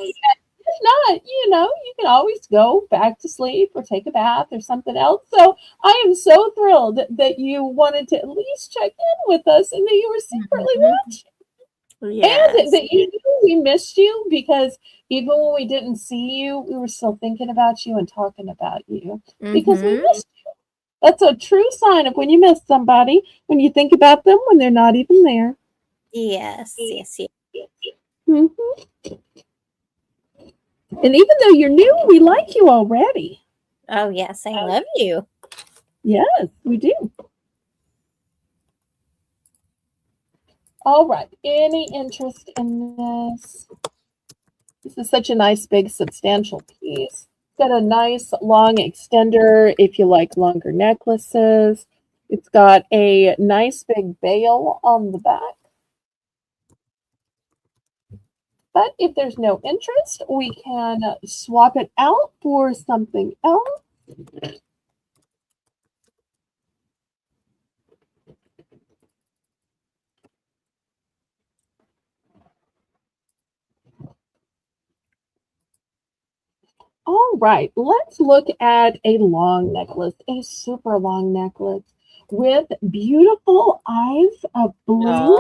If not, you know, you can always go back to sleep or take a bath or something else. So I am so thrilled that you wanted to at least check in with us and that you were secretly watching. Yes. And that you knew we missed you because even when we didn't see you, we were still thinking about you and talking about you because we missed you. That's a true sign of when you miss somebody, when you think about them when they're not even there. Yes. Yes. Yes. Mm-hmm. And even though you're new, we like you already. Oh, yes. I love you. Yes, we do. All right. Any interest in this? This is such a nice, big, substantial piece. It's got a nice long extender if you like longer necklaces. It's got a nice big bail on the back. But if there's no interest, we can swap it out for something else. All right, let's look at a long necklace, a super long necklace with beautiful eyes of blue.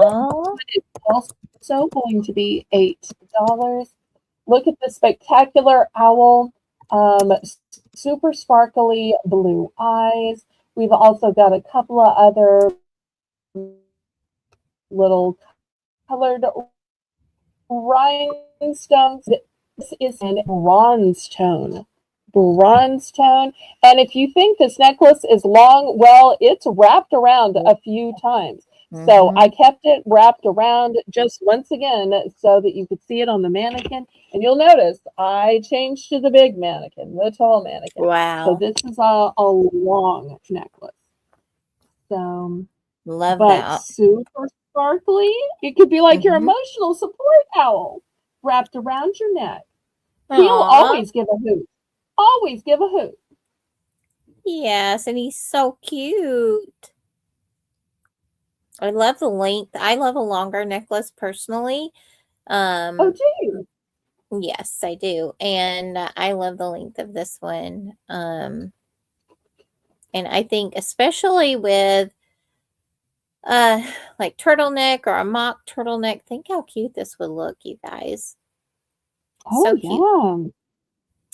It's also going to be $8. Look at the spectacular owl, super sparkly blue eyes. We've also got a couple of other little colored rhinestones. This is in bronze tone. Bronze tone. And if you think this necklace is long, well, it's wrapped around a few times. So I kept it wrapped around just once again so that you could see it on the mannequin. And you'll notice I changed to the big mannequin, the tall mannequin. So Wow. this is a long necklace. So, Love but that. super sparkly. It could be like your Mhm. emotional support owl wrapped around your neck. He'll Aw. always give a hoot. Always give a hoot. Yes, and he's so cute. I love the length. I love a longer necklace personally. Oh, do you? Yes, I do. And I love the length of this one. And I think especially with like turtleneck or a mock turtleneck, think how cute this would look, you guys. Oh, So cute. yeah.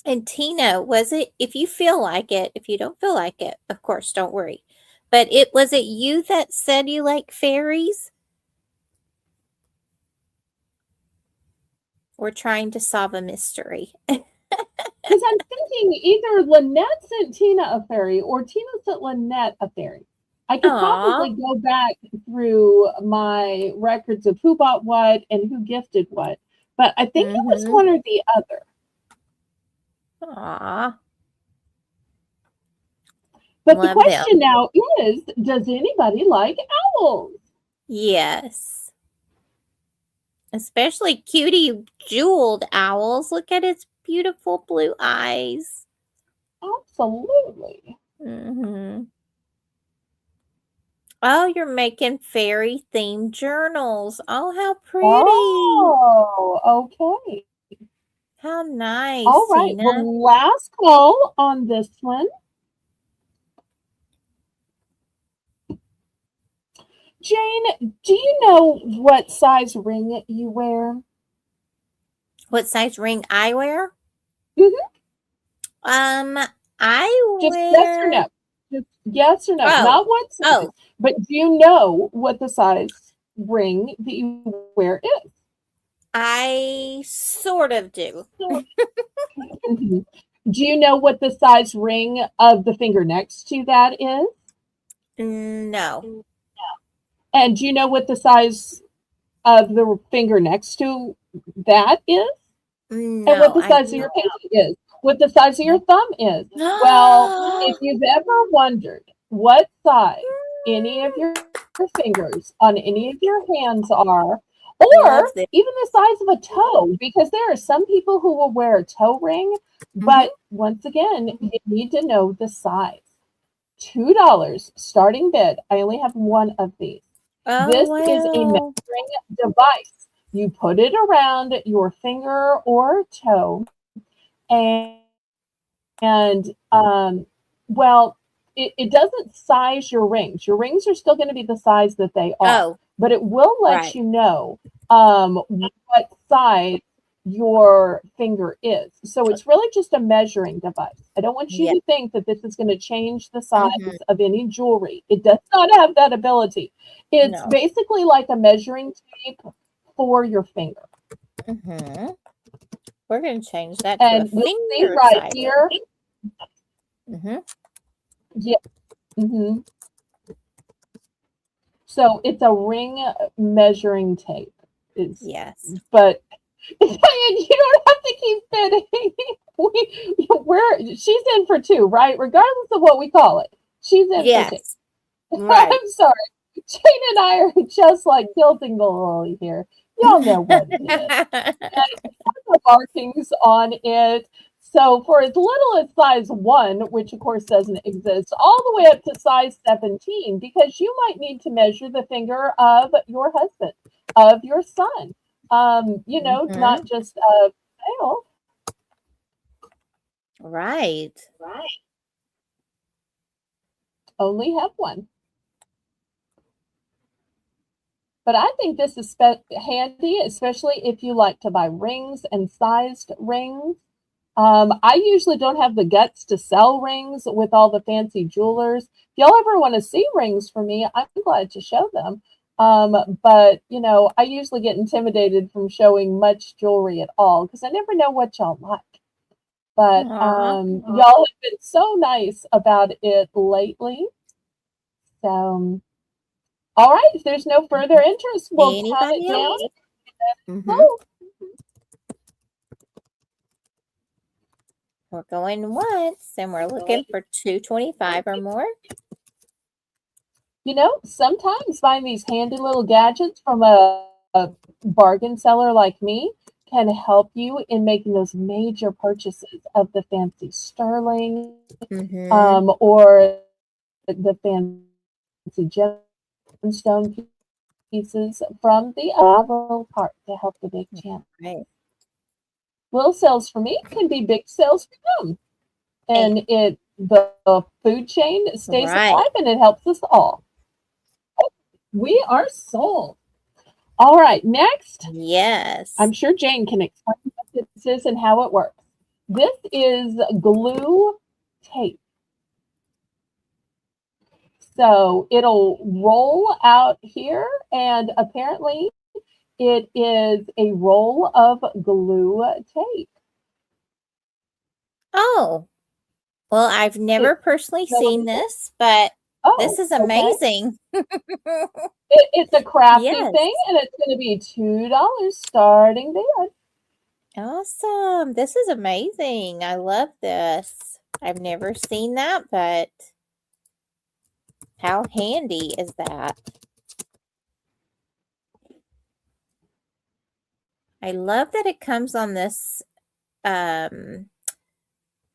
And Tina, was it, if you feel like it, if you don't feel like it, of course, don't worry. But was it you that said you like fairies? We're trying to solve a mystery. Because I'm thinking either Lynette sent Tina a fairy or Tina sent Lynette a fairy. I could probably go back through my records of who bought what and who gifted what. But I think it was one or the other. Aww. But the question now is, does anybody like owls? Yes. Especially cutie jeweled owls. Look at its beautiful blue eyes. Absolutely. Oh, you're making fairy themed journals. Oh, how pretty. Oh, okay. How nice. All right. Tina. Well, last call on this one. Jane, do you know what size ring you wear? What size ring I wear? I Just wear. Yes or no. Just yes or no. Not what size. But do you know what the size ring that you wear is? I sort of do. Do you know what the size ring of the finger next to that is? No. And do you know what the size of the finger next to that is? No. And what the size of your pinky is? What the size of your thumb is? Well, if you've ever wondered what size any of your fingers on any of your hands are, or even the size of a toe, because there are some people who will wear a toe ring, but once again, you need to know the size. $2 starting bid. I only have one of these. This is a measuring device. You put it around your finger or toe, and well, it doesn't size your rings. Your rings are still going to be the size that they are, but it will let you know what size your finger is. So it's really just a measuring device. I don't want you to think that this is going to change the size of any jewelry. It does not have that ability. It's basically like a measuring tape for your finger. We're going to change that to and a finger right size. here. Yeah. So it's a ring measuring tape. But you don't have to keep fitting. She's in for two, right? Regardless of what we call it, she's in for two. Right. I'm sorry. Jane and I are just like tilting the lily here. Y'all know what it is. And the markings on it. So for as little as size 1, which of course doesn't exist, all the way up to size 17, because you might need to measure the finger of your husband, of your son, not just of yourself. Right. Only have one. But I think this is handy, especially if you like to buy rings and sized rings. I usually don't have the guts to sell rings with all the fancy jewelers. If y'all ever want to see rings from me, I'm glad to show them. But, I usually get intimidated from showing much jewelry at all because I never know what y'all like. But y'all have been so nice about it lately. So, all right, if there's no further interest, we'll count it Anybody down. else? Oh, We're going once, and we're looking for 225 or more. Sometimes buying these handy little gadgets from a bargain seller like me can help you in making those major purchases of the fancy sterling or the fancy gemstone pieces from the other part to help the big channel. Right. Little sales for me can be big sales for them. And the food chain stays alive and it helps us all. We are sold. All right, next. Yes. I'm sure Jane can explain what this is and how it works. This is glue tape. So it'll roll out here, and apparently it is a roll of glue tape. Oh, well, I've never personally seen this, but this is amazing. It's a crafty thing, and it's going to be $2 starting there. Awesome. This is amazing. I love this. I've never seen that, but how handy is that? I love that it comes on this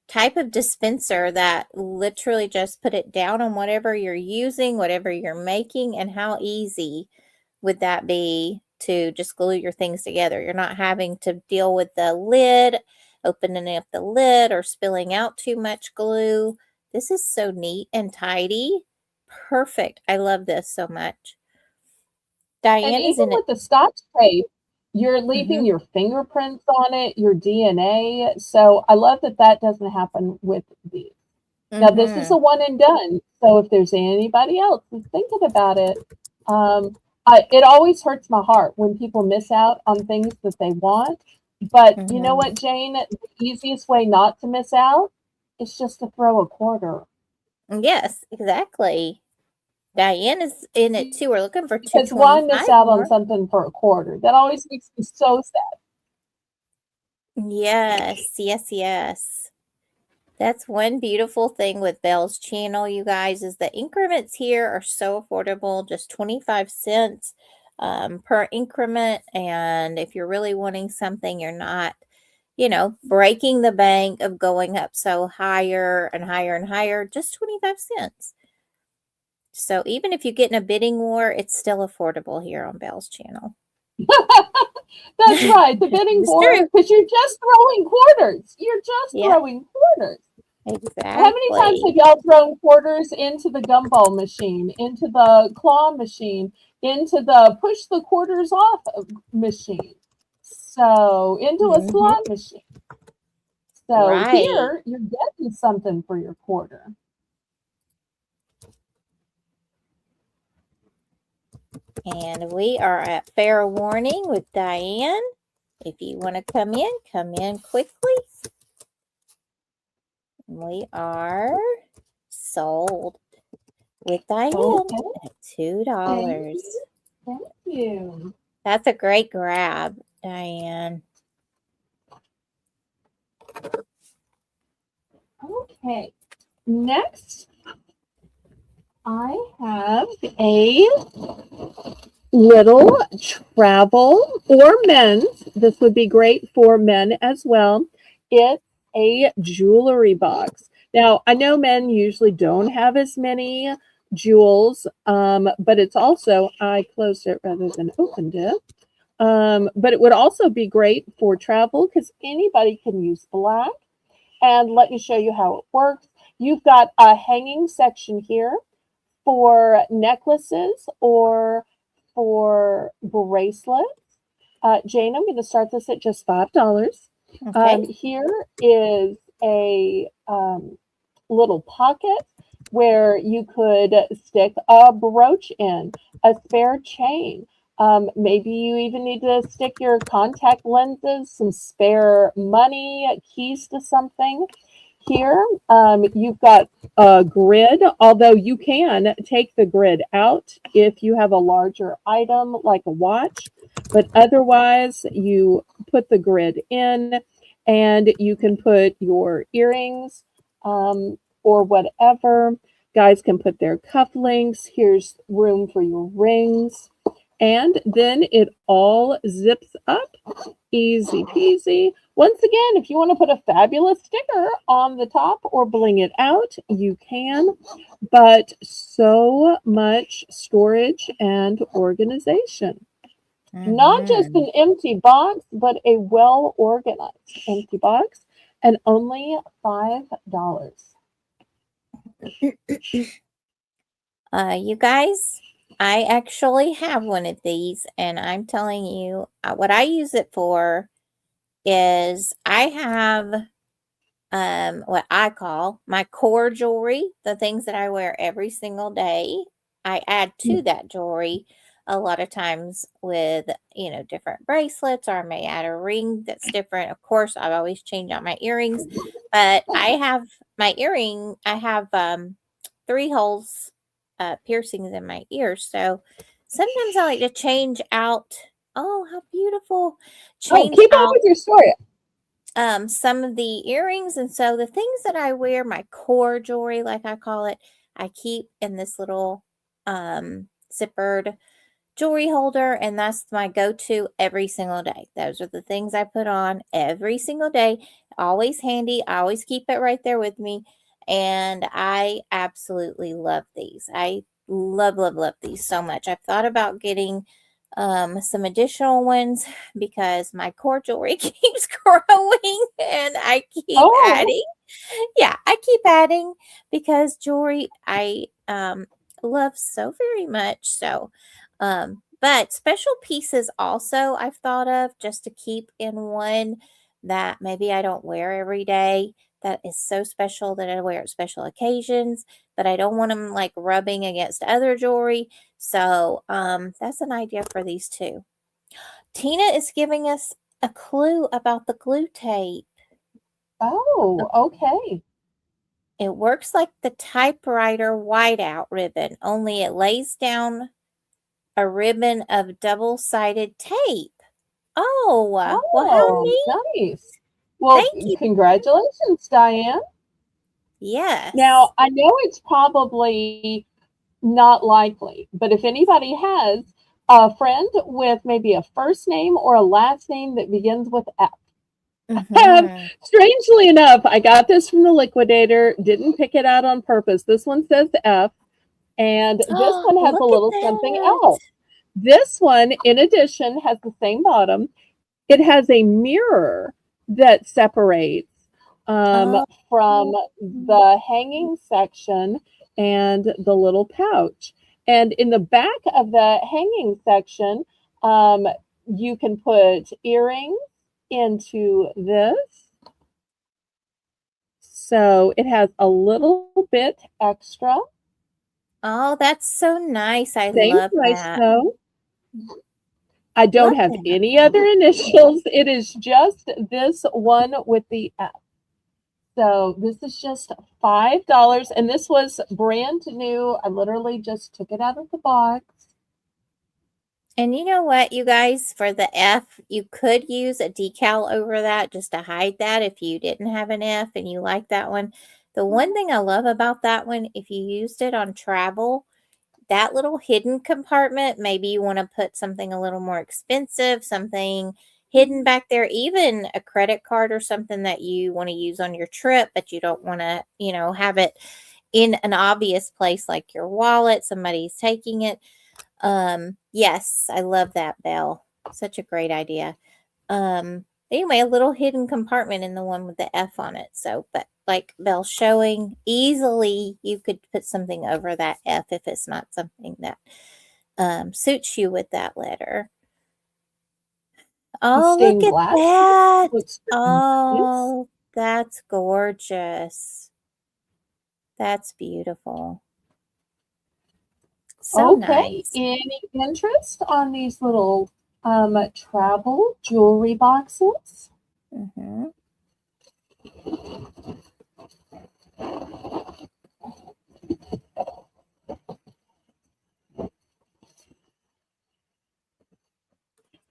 type of dispenser that literally just put it down on whatever you're using, whatever you're making, and how easy would that be to just glue your things together. You're not having to deal with the lid, opening up the lid, or spilling out too much glue. This is so neat and tidy. Perfect. I love this so much. Diane and is even in with the Scotch tape, you're leaving your fingerprints on it, your DNA. So I love that doesn't happen with these. Now, this is a one and done. So if there's anybody else who's thinking about it, it always hurts my heart when people miss out on things that they want. But you know what, Jane? The easiest way not to miss out is just to throw a quarter. Yes, exactly. Diane is in it too. We're looking for 225 because why miss out on something for a quarter? That always makes me so sad. Yes. That's one beautiful thing with Belle's channel, you guys, is the increments here are so affordable, just 25 cents per increment. And if you're really wanting something, you're not, breaking the bank of going up so higher and higher and higher, just 25 cents. So even if you get in a bidding war, it's still affordable here on Belle's channel. That's right, the bidding war, because you're just throwing quarters. You're just throwing quarters. Exactly. How many times have y'all thrown quarters into the gumball machine, into the claw machine, into the push the quarters off machine? So into a slot machine. So here you're getting something for your quarter. And we are at fair warning with Diane. If you want to come in quickly. We are sold with Diane at $2. Thank you. That's a great grab, Diane. Okay. Next, I have a little travel for men's. This would be great for men as well. It's a jewelry box. Now, I know men usually don't have as many jewels, but it's also, I closed it rather than opened it. But it would also be great for travel because anybody can use black. And let me show you how it works. You've got a hanging section here for necklaces or for bracelets. Jane, I'm going to start this at just $5. Okay. Here is a little pocket where you could stick a brooch in. a spare chain. Maybe you even need to stick your contact lenses, some spare money, keys to something. Here, you've got a grid, although you can take the grid out if you have a larger item like a watch, but otherwise, you put the grid in and you can put your earrings or whatever. Guys can put their cufflinks. Here's room for your rings. And then it all zips up. Easy peasy. Once again, if you want to put a fabulous sticker on the top or bling it out, you can. But so much storage and organization. Not just an empty box, but a well organized empty box, and only $5. You guys, I actually have one of these, and I'm telling you what I use it for is I have what I call my core jewelry, the things that I wear every single day. I add to that jewelry a lot of times with, different bracelets, or I may add a ring that's different. Of course, I always change out my earrings, but I have my earring, I have 3 holes, piercings in my ears. So sometimes I like to change out. Oh, how beautiful. Change keep on out with your story. some of the earrings. And so the things that I wear, my core jewelry, like I call it, I keep in this little zippered jewelry holder, and that's my go-to every single day. Those are the things I put on every single day. Always handy. I always keep it right there with me. And I absolutely love these. I love, love, love these so much. I've thought about getting some additional ones because my core jewelry keeps growing and I keep adding. Yeah, I keep adding because jewelry I love so very much. So, but special pieces also I've thought of just to keep in one that maybe I don't wear every day. That is so special that I wear at special occasions, but I don't want them like rubbing against other jewelry. So, that's an idea for these too. Tina is giving us a clue about the glue tape. Oh, okay. It works like the typewriter whiteout ribbon, only it lays down a ribbon of double-sided tape. Oh, well, how Oh, neat. nice. Well, Thank you. congratulations, Diane. Yes. Now, I know it's probably not likely, but if anybody has a friend with maybe a first name or a last name that begins with F. Mhm. Strangely enough, I got this from the liquidator, didn't pick it out on purpose. This one says F, and this one has a Look at little something that. else. This one, in addition, has the same bottom. It has a mirror that separates Oh. from the hanging section and the little pouch. And in the back of the hanging section, you can put earrings into this. So it has a little bit extra. Oh, that's so nice. I Same love price that. though. I don't Love have that. any other initials. It is just this one with the F. So this is just $5, and this was brand new. I literally just took it out of the box. And you know what, you guys, for the F, you could use a decal over that just to hide that if you didn't have an F and you like that one. The one thing I love about that one, if you used it on travel, that little hidden compartment, maybe you want to put something a little more expensive, something hidden back there, even a credit card or something that you want to use on your trip, but you don't want to, have it in an obvious place like your wallet, somebody's taking it. Yes, I love that, Belle. Such a great idea. Anyway, a little hidden compartment in the one with the F on it. So, but like Belle's showing, easily you could put something over that F if it's not something that suits you with that letter. Oh, look Stained at glass that. looks nice. Oh, that's gorgeous. That's beautiful. So Okay. nice. Any interest on these little travel jewelry boxes? Mm-hmm.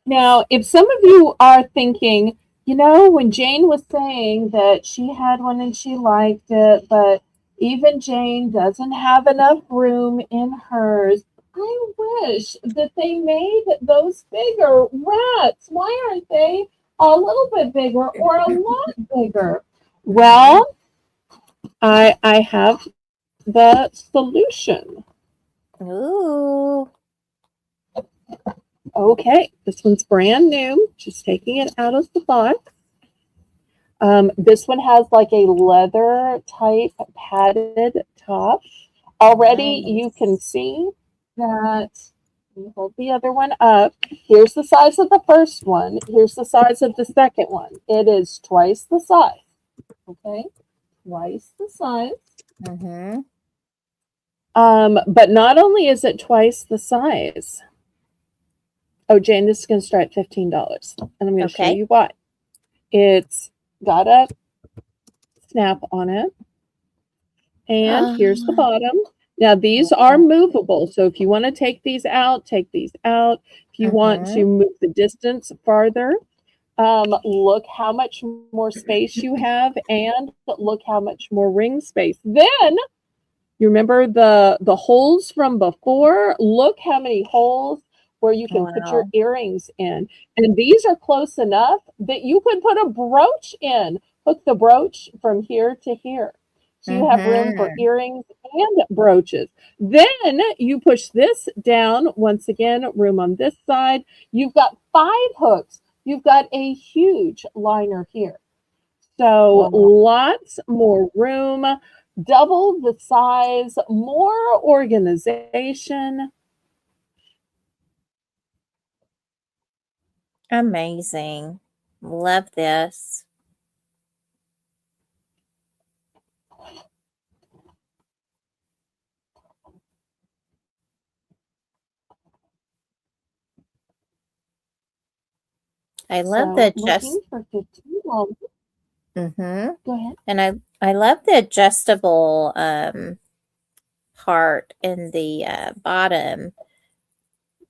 Now, if some of you are thinking, when Jane was saying that she had one and she liked it, but even Jane doesn't have enough room in hers, I wish that they made those bigger. Rats, why aren't they a little bit bigger or a lot bigger? Well, I have the solution. Ooh. Okay, this one's brand new. Just taking it out of the box. This one has like a leather type padded top. Already you Nice. can see that. Let me hold the other one up. Here's the size of the first one. Here's the size of the second one. It is twice the size. Okay, twice the size. Mm-hmm. But not only is it twice the size. Oh, Jane, this is going to start at $15, and I'm going to show Okay. you why. It's got a snap on it. And here's the bottom. Now, these are movable. So if you want to take these out, take these out. If you want to move the distance farther, look how much more space you have and look how much more ring space. Then, you remember the holes from before? Look how many holes where you can put your Wow. earrings in. And these are close enough that you could put a brooch in. Hook the brooch from here to here. So you have room for Mm-hmm. earrings and brooches. Then you push this down. Once again, room on this side. You've got 5 hooks. You've got a huge liner here. So Wow. lots more room, double the size, more organization. Amazing. Love this. I love the So looking for $15. mm-hmm. Go ahead. And I love the adjustable part in the bottom,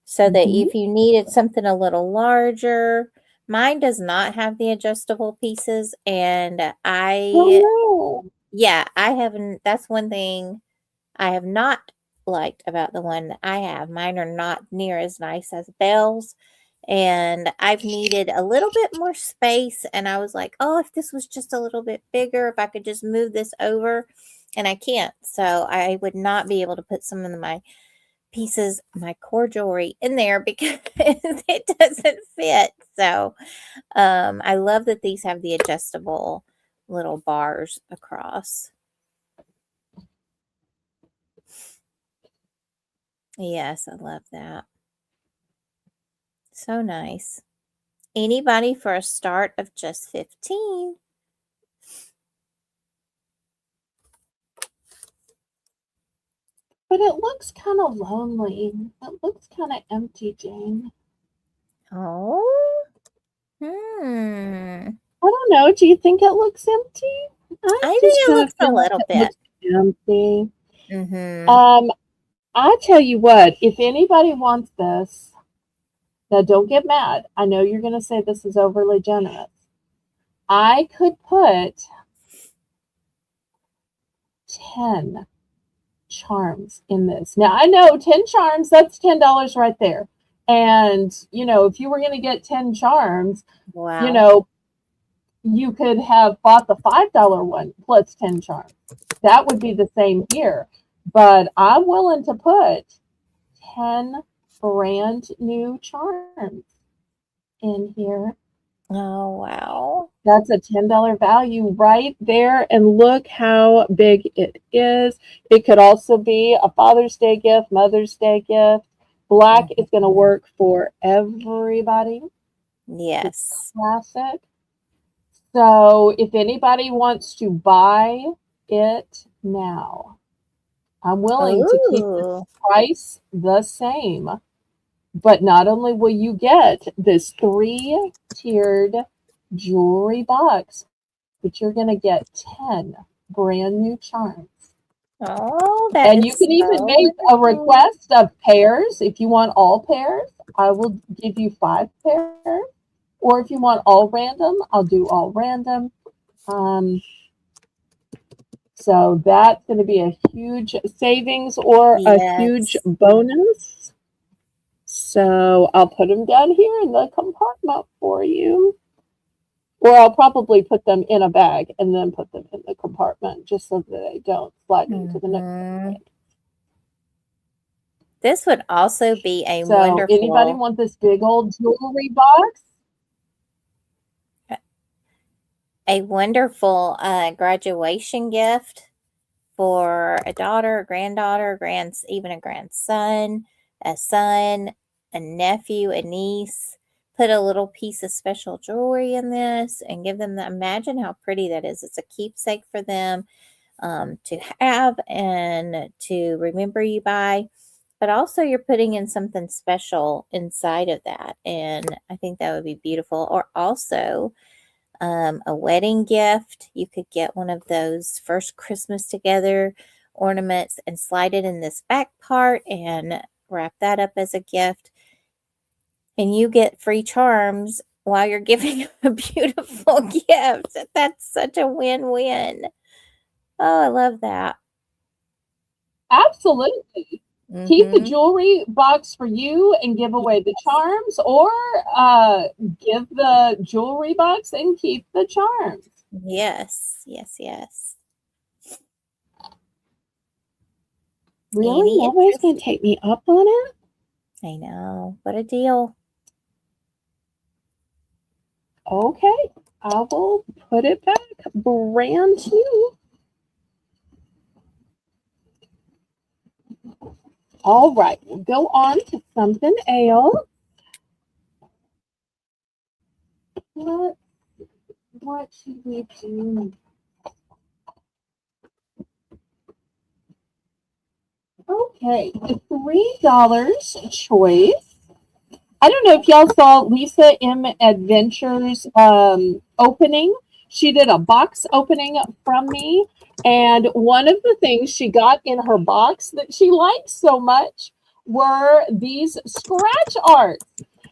so that Mhm. if you needed something a little larger, mine does not have the adjustable pieces, and Oh I haven't. That's one thing I have not liked about the one that I have. Mine are not near as nice as Belle's. And I've needed a little bit more space. And I was like, oh, if this was just a little bit bigger, if I could just move this over. And I can't. So I would not be able to put some of my pieces, my core jewelry in there because it doesn't fit. So I love that these have the adjustable little bars across. Yes, I love that. So nice. Anybody for a start of just 15. but it looks kind of lonely. It looks kind of empty, Jane. Oh. Hmm. I don't know. Do you think it looks empty? I I think just it kind of looks a feel like little it bit. looks empty. Mm-hmm. I tell you what, if anybody wants this, now don't get mad. I know you're going to say this is overly generous. I could put 10 charms in this. Now, I know 10 charms, that's $10 right there. And, if you were going to get 10 charms, Wow. you could have bought the $5 one plus 10 charms. That would be the same here. But I'm willing to put 10 brand new charms in here. Oh, wow. That's a $10 value right there. And look how big it is. It could also be a Father's Day gift, Mother's Day gift. Black is going to work for everybody. It's Yes. classic. So if anybody wants to buy it now, I'm willing to keep the Ooh. price the same. But not only will you get this 3-tiered jewelry box, but you're going to get 10 brand new charms. Oh, that And you is can even so make a wonderful. request of pairs. If you want all pairs, I will give you 5 pairs. Or if you want all random, I'll do all random. So that's going to be a huge savings or a huge Yes. bonus. So I'll put them down here in the compartment for you. Or I'll probably put them in a bag and then put them in the compartment just so that they don't slide into the next bag. This would also be a So anybody wonderful, want this big old jewelry box? graduation gift for a daughter, a granddaughter, even a grandson, a son, a nephew, a niece. Put a little piece of special jewelry in this and give them imagine how pretty that is. It's a keepsake for them to have and to remember you by. But also, you're putting in something special inside of that. And I think that would be beautiful. Or also, a wedding gift. You could get one of those first Christmas together ornaments and slide it in this back part and wrap that up as a gift. And you get free charms while you're giving a beautiful gift. That's such a win-win. Oh, I love that. Absolutely. Keep the Mm-hmm. jewelry box for you and give away the charms, or give the jewelry box and keep the charms. Yes, yes, yes. Really? Any Nobody's interest? going to take me up on it? I know. What a deal. Okay. I will put it back brand new. All right. We'll go on to something else. What should we do? Okay, $3 choice. I don't know if y'all saw Lisa M. Adventures opening. She did a box opening from me, and one of the things she got in her box that she liked so much were these scratch arts.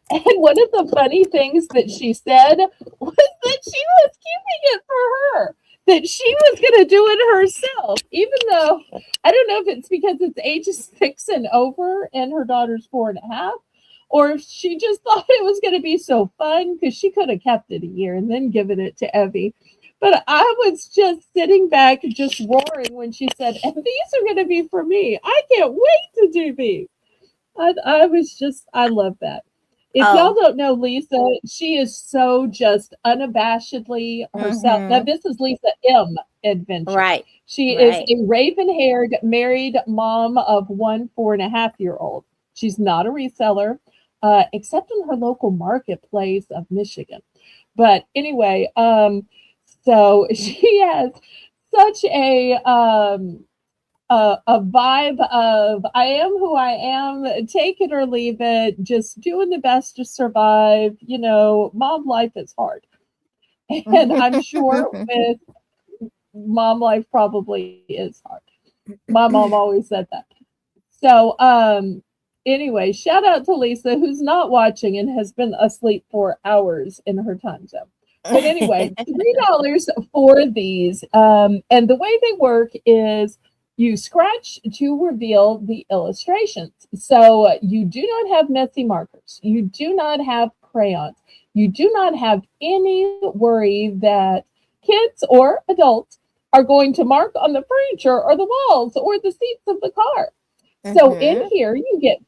And one of the funny things that she said was that she was keeping it for her, that she was going to do it herself, even though I don't know if it's because it's ages 6 and over and her daughter's 4.5, or if she just thought it was going to be so fun because she could have kept it a year and then given it to Evie. But I was just sitting back, just roaring when she said, and these are going to be for me. I can't wait to do these. I love that. If y'all don't know Lisa, she is so just unabashedly herself. Now, Mm-hmm. this is Lisa M. Adventure. Right. She Right. is a raven-haired married mom of one 4.5-year-old. She's not a reseller, except in her local marketplace of Michigan. But anyway, so she has such a vibe of I am who I am, take it or leave it, just doing the best to survive. You know, mom life is hard. And I'm sure with mom life probably is hard. My mom always said that. So anyway, shout out to Lisa, who's not watching and has been asleep for hours in her time zone. But anyway, $3 for these. And the way they work is you scratch to reveal the illustrations. So you do not have messy markers. You do not have crayons. You do not have any worry that kids or adults are going to mark on the furniture or the walls or the seats of the car. So in here, you get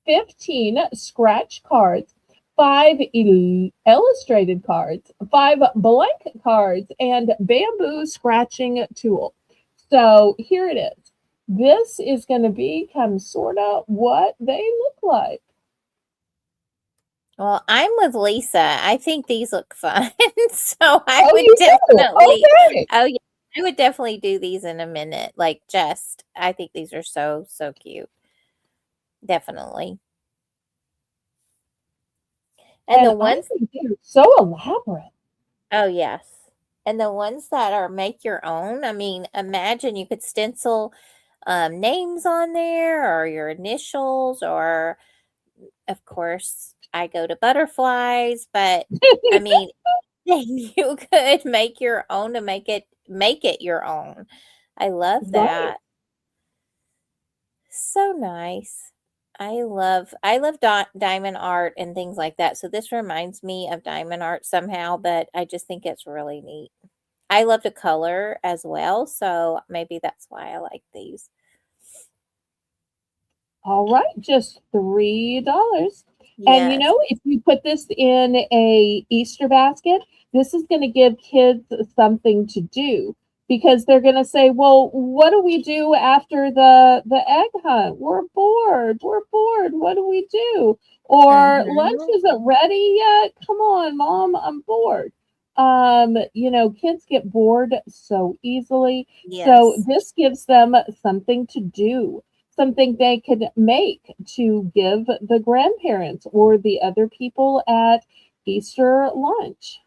15 scratch cards, 5 illustrated cards, 5 blank cards, and bamboo scratching tool. So here it is. This is going to become sort of what they look like. Well, I'm with Lisa. I think these look fun. So I would you do? definitely. Okay. Oh, yeah. I would definitely do these in a minute. Like, just, I think these are so, so cute. Definitely. And And the I ones, think they're so elaborate. oh, yes. And the ones that are make your own, I mean, imagine you could stencil names on there or your initials, or, of course, I go to butterflies, but I mean, you could make your own to make it your own. I love Right. that. So nice. I love diamond art and things like that. So this reminds me of diamond art somehow, but I just think it's really neat. I love to color as well, so maybe that's why I like these. All right, just $3. And you Yes. know, if you put this in a Easter basket, this is going to give kids something to do because they're going to say, "Well, what do we do after the egg hunt? We're bored. We're bored. What do we do? Or lunch Mhm. isn't ready yet. Come on, mom, I'm bored." You know, kids get bored so easily. So Yes. this gives them something to do, something they could make to give the grandparents or the other people at Easter lunch.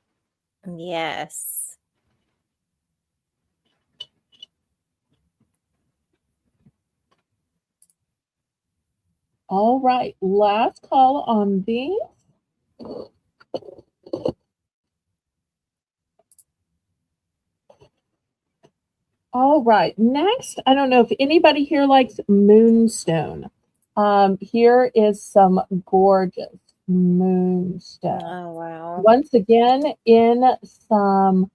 Yes. All right, last call on these. All right, next, I don't know if anybody here likes moonstone. Here is some gorgeous moonstone. Oh, wow. Once again, in some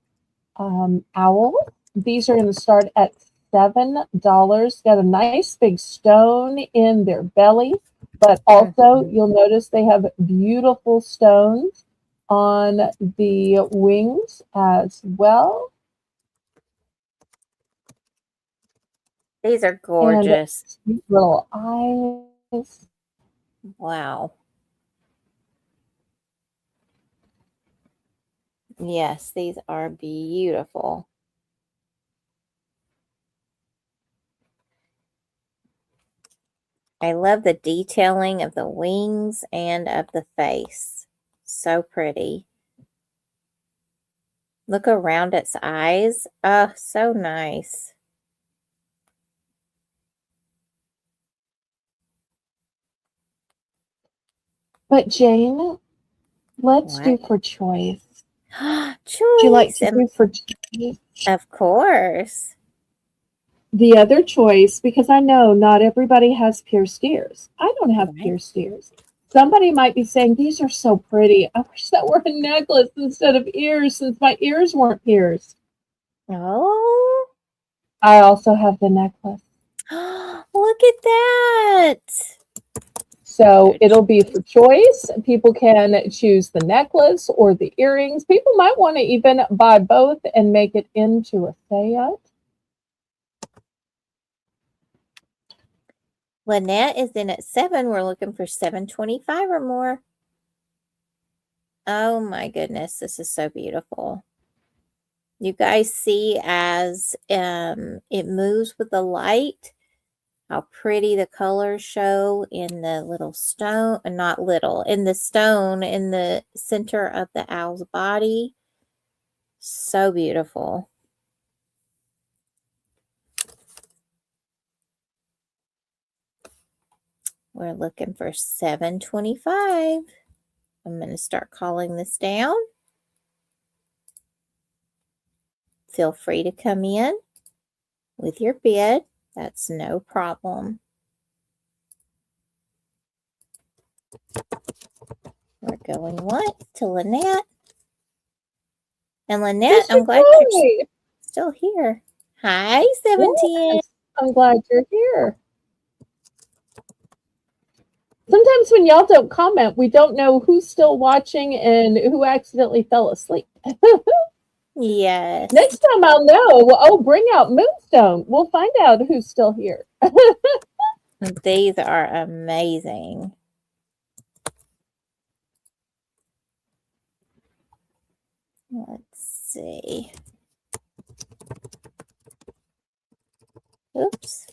owls. These are going to start at $7. Got a nice big stone in their belly, but also Mhm. you'll notice they have beautiful stones on the wings as well. These are And gorgeous. cute little eyes. Wow. Yes, these are beautiful. I love the detailing of the wings and of the face. So pretty. Look around its eyes. Oh, so nice. But Jane, let's What? do for choice. Would you like Choice. to do for choice? Of course. The other choice, because I know not everybody has pierced ears. I don't have Right. pierced ears. Somebody might be saying, these are so pretty. I wish that were a necklace instead of ears since my ears weren't pierced. Oh. I also have the necklace. Look at that. So Good it'll be choice. for choice. People can choose the necklace or the earrings. People might want to even buy both and make it into a set. Lynette is in at 7. We're looking for 725 or more. Oh my goodness, this is so beautiful. You guys see as it moves with the light, how pretty the colors show in the little stone, not little, in the stone in the center of the owl's body. So beautiful. We're looking for 725. I'm going to start calling this down. Feel free to come in with your bid. That's no problem. We're going once to Lynette. And Lynette, Mr. I'm glad you're Chloe. still here. Hi, 17. Yes, I'm glad you're here. Sometimes when y'all don't comment, we don't know who's still watching and who accidentally fell asleep. Yes. Next time I'll know. Oh, bring out Moonstone. We'll find out who's still here. These are amazing. Let's see. Oops.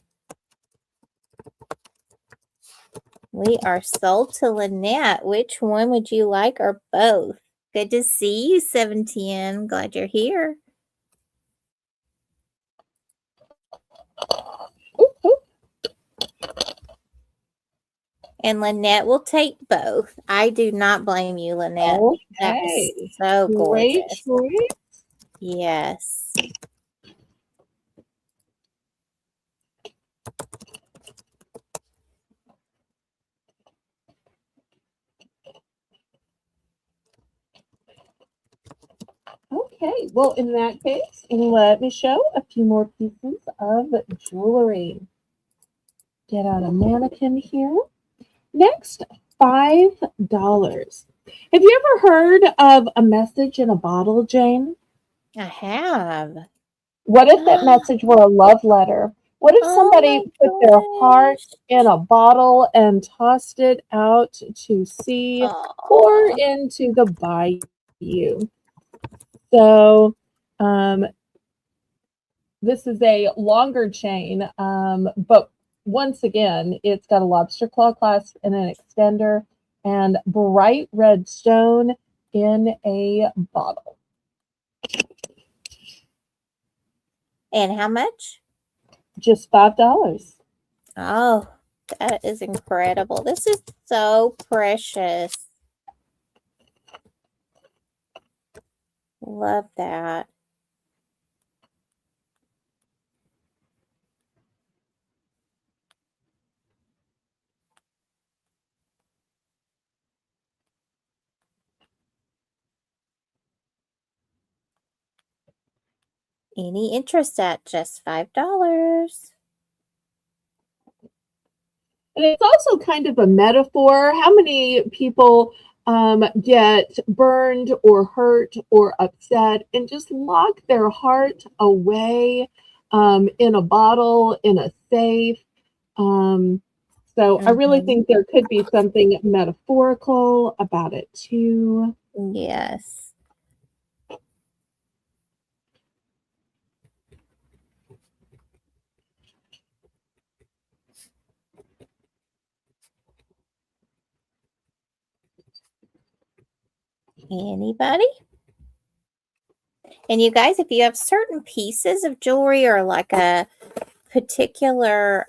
We are sold to Lynette. Which one would you like or both? Good to see you, 710. Glad you're here. And Lynette will take both. I do not blame you, Lynette. That was so Great gorgeous. choice. Yes. Okay, well, in that case, let me show a few more pieces of jewelry. Get out a mannequin here. Next, $5. Have you ever heard of a message in a bottle, Jane? I have. What if that message were a love letter? What if somebody put their heart in a bottle and tossed it out to sea or into the bayou? So, this is a longer chain, but once again, it's got a lobster claw clasp and an extender and bright red stone in a bottle. And how much? Just $5. Oh, that is incredible. This is so precious. Love that. Any interest at just $5. And it's also kind of a metaphor. How many people get burned or hurt or upset and just lock their heart away in a bottle, in a safe? So I really think there could be something metaphorical about it too. Yes. Anybody? And you guys, if you have certain pieces of jewelry or like a particular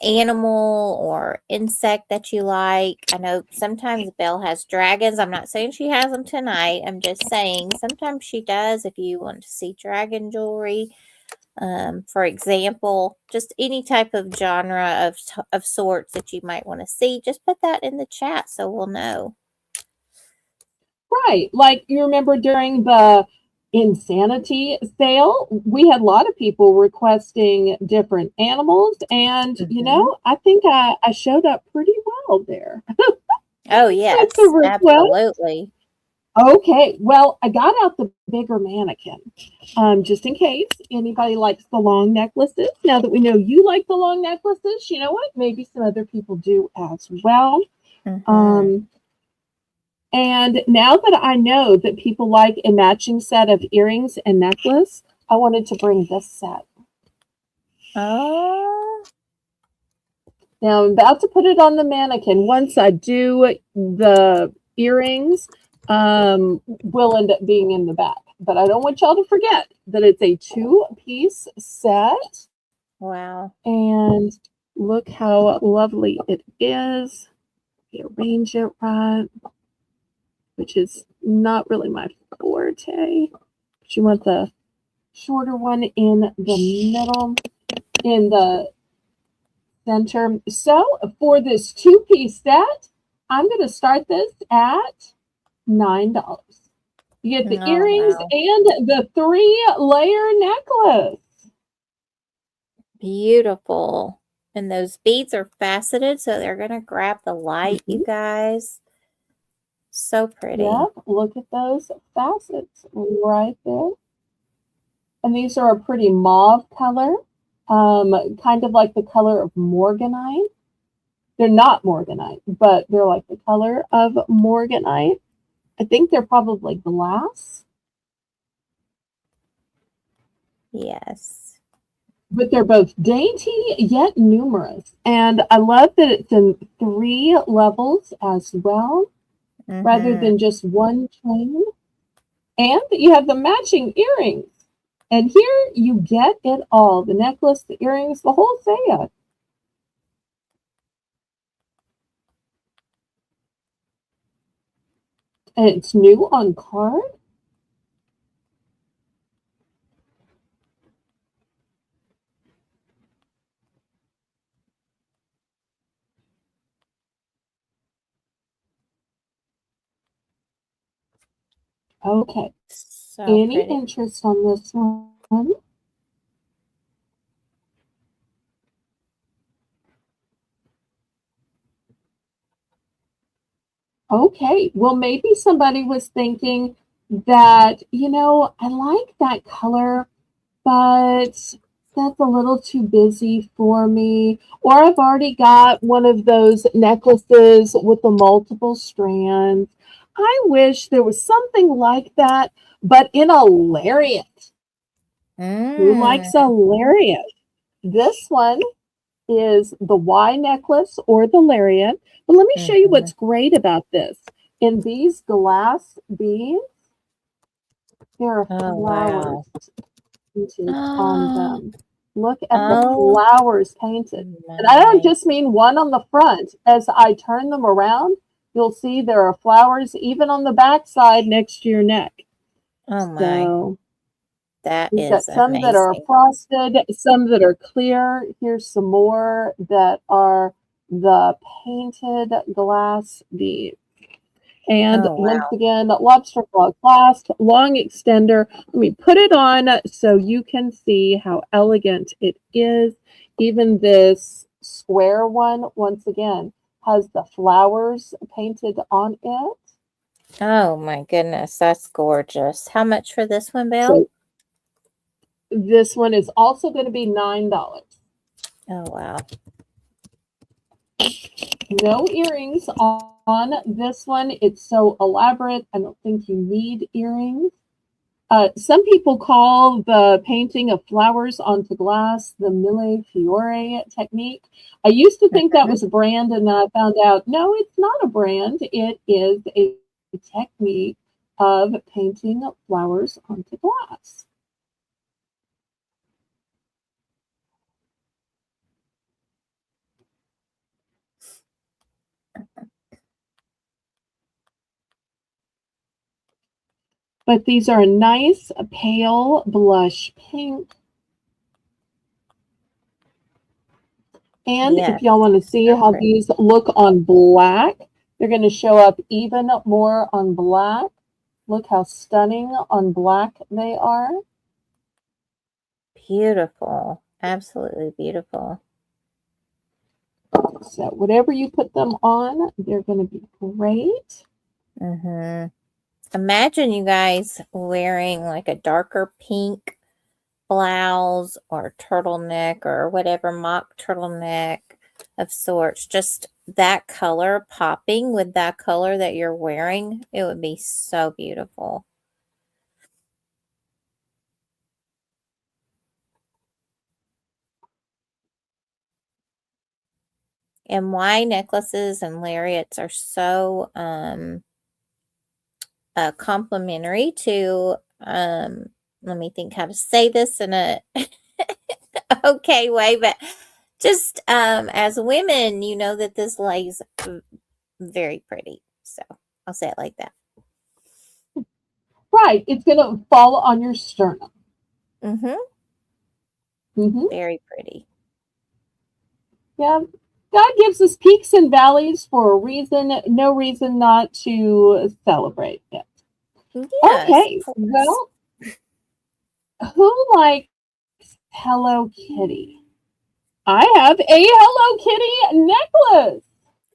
animal or insect that you like, I know sometimes Belle has dragons. I'm not saying she has them tonight. I'm just saying sometimes she does. If you want to see dragon jewelry, for example, just any type of genre of sorts that you might want to see, just put that in the chat so we'll know. Right. Like you remember during the Insanity sale, we had a lot of people requesting different animals. And, you know, I think I showed up pretty well there. Oh, yes. Absolutely. Okay. Well, I got out the bigger mannequin just in case anybody likes the long necklaces. Now that we know you like the long necklaces, you know what? Maybe some other people do as well. And now that I know that people like a matching set of earrings and necklace, I wanted to bring this set. Oh. Now I'm about to put it on the mannequin. Once I do the earrings, will end up being in the back. But I don't want y'all to forget that it's a 2-piece set. Wow. And look how lovely it is. Arrange it right, which is not really my forte. But you want the shorter one in the middle, in the center. So for this 2-piece set, I'm going to start this at $9. You get the earrings and the 3-layer necklace. Beautiful. And those beads are faceted, so they're going to grab the light, you guys. So pretty. Yep, look at those facets right there. And these are a pretty mauve color, kind of like the color of morganite. They're not morganite, but they're like the color of morganite. I think they're probably glass. Yes. but they're both dainty yet numerous. And I love that it's in 3 levels as well, rather Mm-hmm. than just one chain. And you have the matching earrings. And here you get it all, the necklace, the earrings, the whole set. And it's new on card. Okay. So Any pretty. interest on this one? Okay. Well, maybe somebody was thinking that, I like that color, but that's a little too busy for me. Or I've already got one of those necklaces with the multiple strands. I wish there was something like that, but in a lariat. Who Mm. likes a lariat? This one is the Y necklace or the lariat. But let me show you Mm-hmm. what's great about this. In these glass beads, there are Oh, flowers wow. painted on them. Look at the Oh, flowers painted. And I don't my. just mean one on the front. As I turn them around, you'll see there are flowers even on the back side next to your neck. Oh, my. So That we've got is some that are amazing. frosted, some that are clear. Here's some more that are the painted glass beads. And Oh, once wow. again, lobster claw clasp, long extender. Let me put it on so you can see how elegant it is. Even this square one, once again, has the flowers painted on it. Oh, my goodness. That's gorgeous. How much for this one, Belle? So this one is also going to be $9. Oh, wow. No earrings on this one. It's so elaborate. I don't think you need earrings. Some people call the painting of flowers onto glass the Mille Fiore technique. I used to think that was a brand, and then I found out no, it's not a brand. It is a technique of painting flowers onto glass. But these are a nice pale blush pink. And Yes. if y'all want to see So how pretty. these look on black, they're going to show up even more on black. Look how stunning on black they are. Beautiful. Absolutely beautiful. So whatever you put them on, they're going to be great. Mm-hmm. Imagine you guys wearing like a darker pink blouse or turtleneck or whatever, mock turtleneck of sorts. Just that color popping with that color that you're wearing. It would be so beautiful. And why necklaces and lariats are so complimentary to let me think how to say this in a okay way, but just as women, you know that this lays very pretty. So I'll say it like that. Right. It's going to fall on your sternum. Mm-hmm. Mm-hmm. Very pretty. Yeah. God gives us peaks and valleys for a reason, no reason not to celebrate it. Yes, Okay. of course. Well, who likes Hello Kitty? I have a Hello Kitty necklace.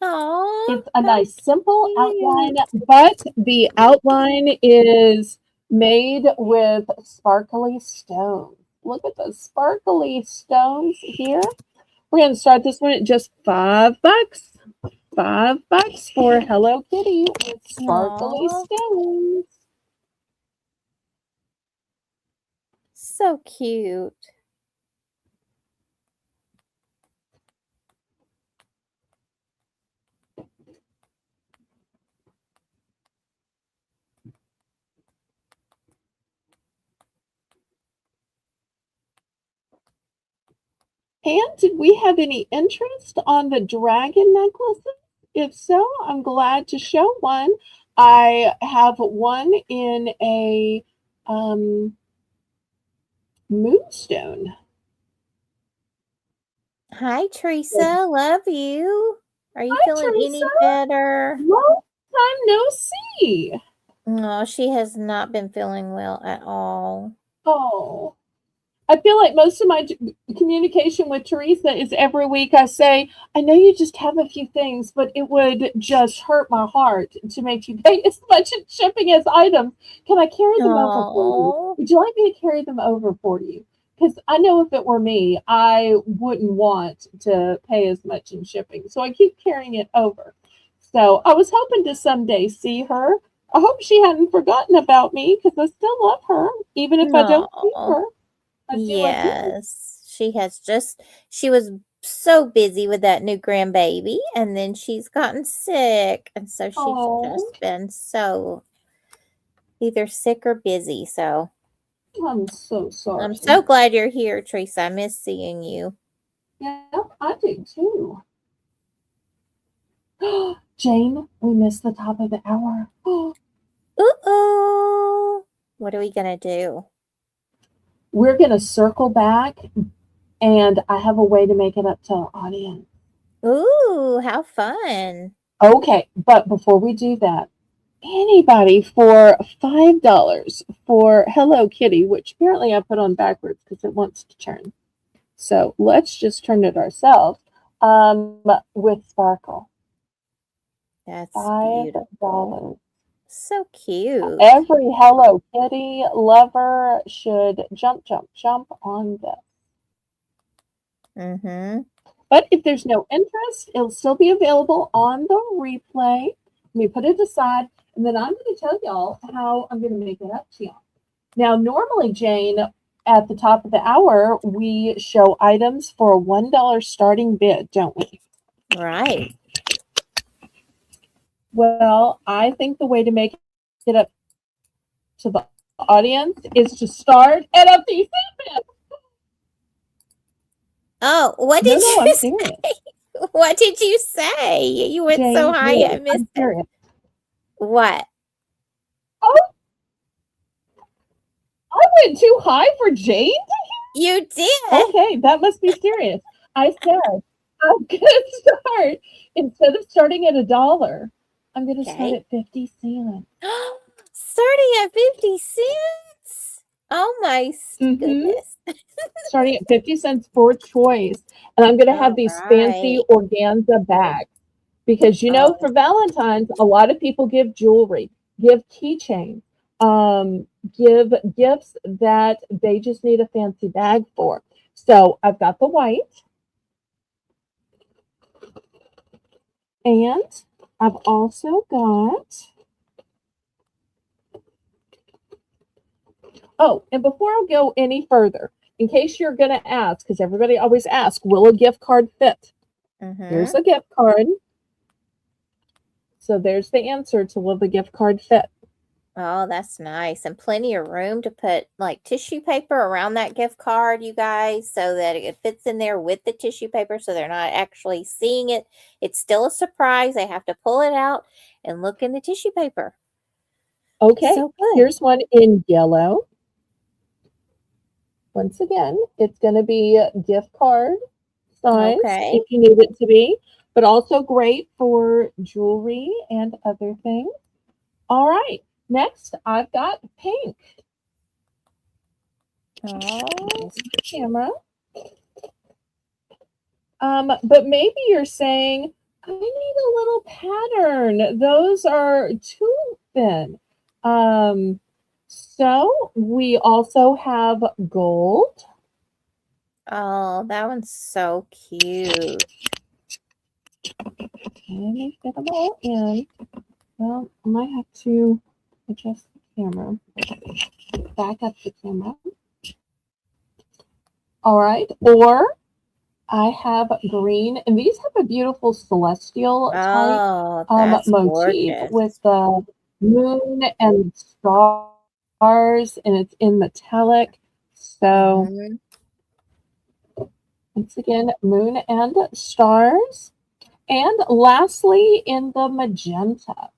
Oh, It's a how nice, simple outline, cute. but the outline is made with sparkly stones. Look at the sparkly stones here. We're going to start this one at just $5. $5 for Hello Kitty with sparkly Aw, stones. so cute. And did we have any interest on the dragon necklaces? If so, I'm glad to show one. I have one in a moonstone. Hi, Teresa. Love you. Are you Hi, feeling any Teresa. better? Long time no see. No, she has not been feeling well at all. Oh, I feel like most of my communication with Teresa is every week I say, I know you just have a few things, but it would just hurt my heart to make you pay as much in shipping as items. Can I carry them over for you? Oh, Would you like me to carry them over for you? Because I know if it were me, I wouldn't want to pay as much in shipping. So I keep carrying it over. So I was hoping to someday see her. I hope she hadn't forgotten about me because I still love her, even if I don't see no. her. I do. Yes, she was so busy with that new grandbaby, and then she's gotten sick, and so she's Oh, just been so either sick or busy. So I'm so sorry. I'm so glad you're here, Teresa. I miss seeing you. Yeah, I do too. Jane, we missed the top of the hour. Uh-oh. What are we gonna do? We're going to circle back, and I have a way to make it up to our audience. Ooh, how fun. Okay, but before we do that, anybody for $5 for Hello Kitty, which apparently I put on backwards because it wants to turn. So let's just turn it ourselves with sparkle. That's beautiful. $5. So cute. Every Hello Kitty lover should jump on this. Mm-hmm. But if there's no interest, it'll still be available on the replay. Let me put it aside, and then I'm going to tell y'all how I'm going to make it up to y'all. Now, normally, Jane, at the top of the hour, we show items for a $1 starting bid, don't we? Right. Well, I think the way to make it up to the audience is to start at a PC bid. Oh, what did No, you I'm say? serious. What did you say? You went Jane, so high, really, I missed I'm it. serious. What? Oh, I went too high for Jane? You did. Okay, that must be serious. I said, I'm going to start, instead of starting at $1, I'm going to start Okay. at 50 cents. Starting at 50 cents. Oh my goodness. Starting at 50 cents for choice. And I'm going to have All these fancy right. organza bags. Because, you know, Oh, for Valentine's, a lot of people give jewelry, give keychains, give gifts that they just need a fancy bag for. So I've got the white. And I've also got, oh, and before I go any further, in case you're going to ask, because everybody always asks, will a gift card fit? Here's a gift card. So there's the answer to will the gift card fit? Oh, that's nice. And plenty of room to put like tissue paper around that gift card, you guys, so that it fits in there with the tissue paper so they're not actually seeing it. It's still a surprise. They have to pull it out and look in the tissue paper. Okay, So good. here's one in yellow. Once again, it's going to be gift card size if you need it to be, but also great for jewelry and other things. All right, next I've got pink. Oh. Camera. But maybe you're saying, I need a little pattern. Those are too thin. So we also have gold. Oh, that one's so cute. Let me get them all in. Well, I might have to adjust the camera. Back up the camera. All right. Or I have green, and these have a beautiful celestial type motif gorgeous. with the moon and stars, and it's in metallic. So Once again, moon and stars. And lastly, in the magenta.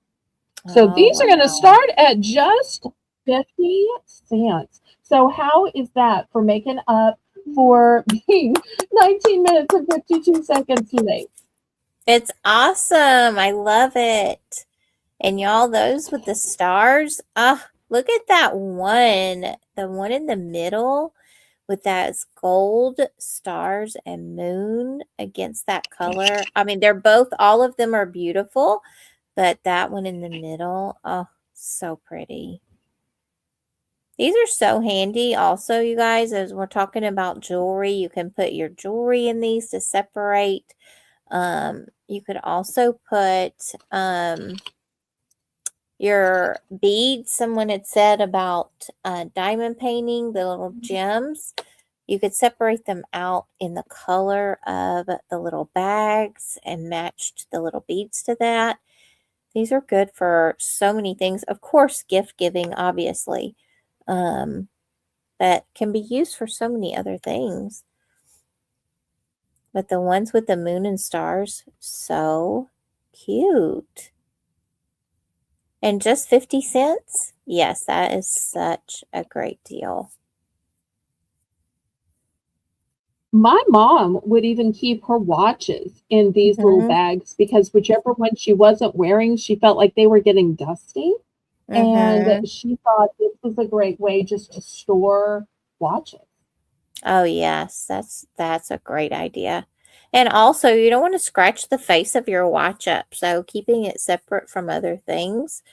So Oh, these are going to wow. start at just 50 cents. So how is that for making up for being 19 minutes and 52 seconds late? It's awesome. I love it. And y'all, those with the stars, look at that one. The one in the middle with those gold stars and moon against that color. I mean, they're both, all of them are beautiful, but that one in the middle, oh, so pretty. These are so handy also, you guys, as we're talking about jewelry. You can put your jewelry in these to separate. You could also put your beads. Someone had said about diamond painting, the little gems. You could separate them out in the color of the little bags and match the little beads to that. These are good for so many things. Of course, gift giving, obviously, but can be used for so many other things. But the ones with the moon and stars, so cute. And just 50 cents? Yes, that is such a great deal. My mom would even keep her watches in these little bags because whichever one she wasn't wearing, she felt like they were getting dusty. And she thought this was a great way just to store watches. Oh, yes, that's a great idea. And also, you don't want to scratch the face of your watch up, so keeping it separate from other things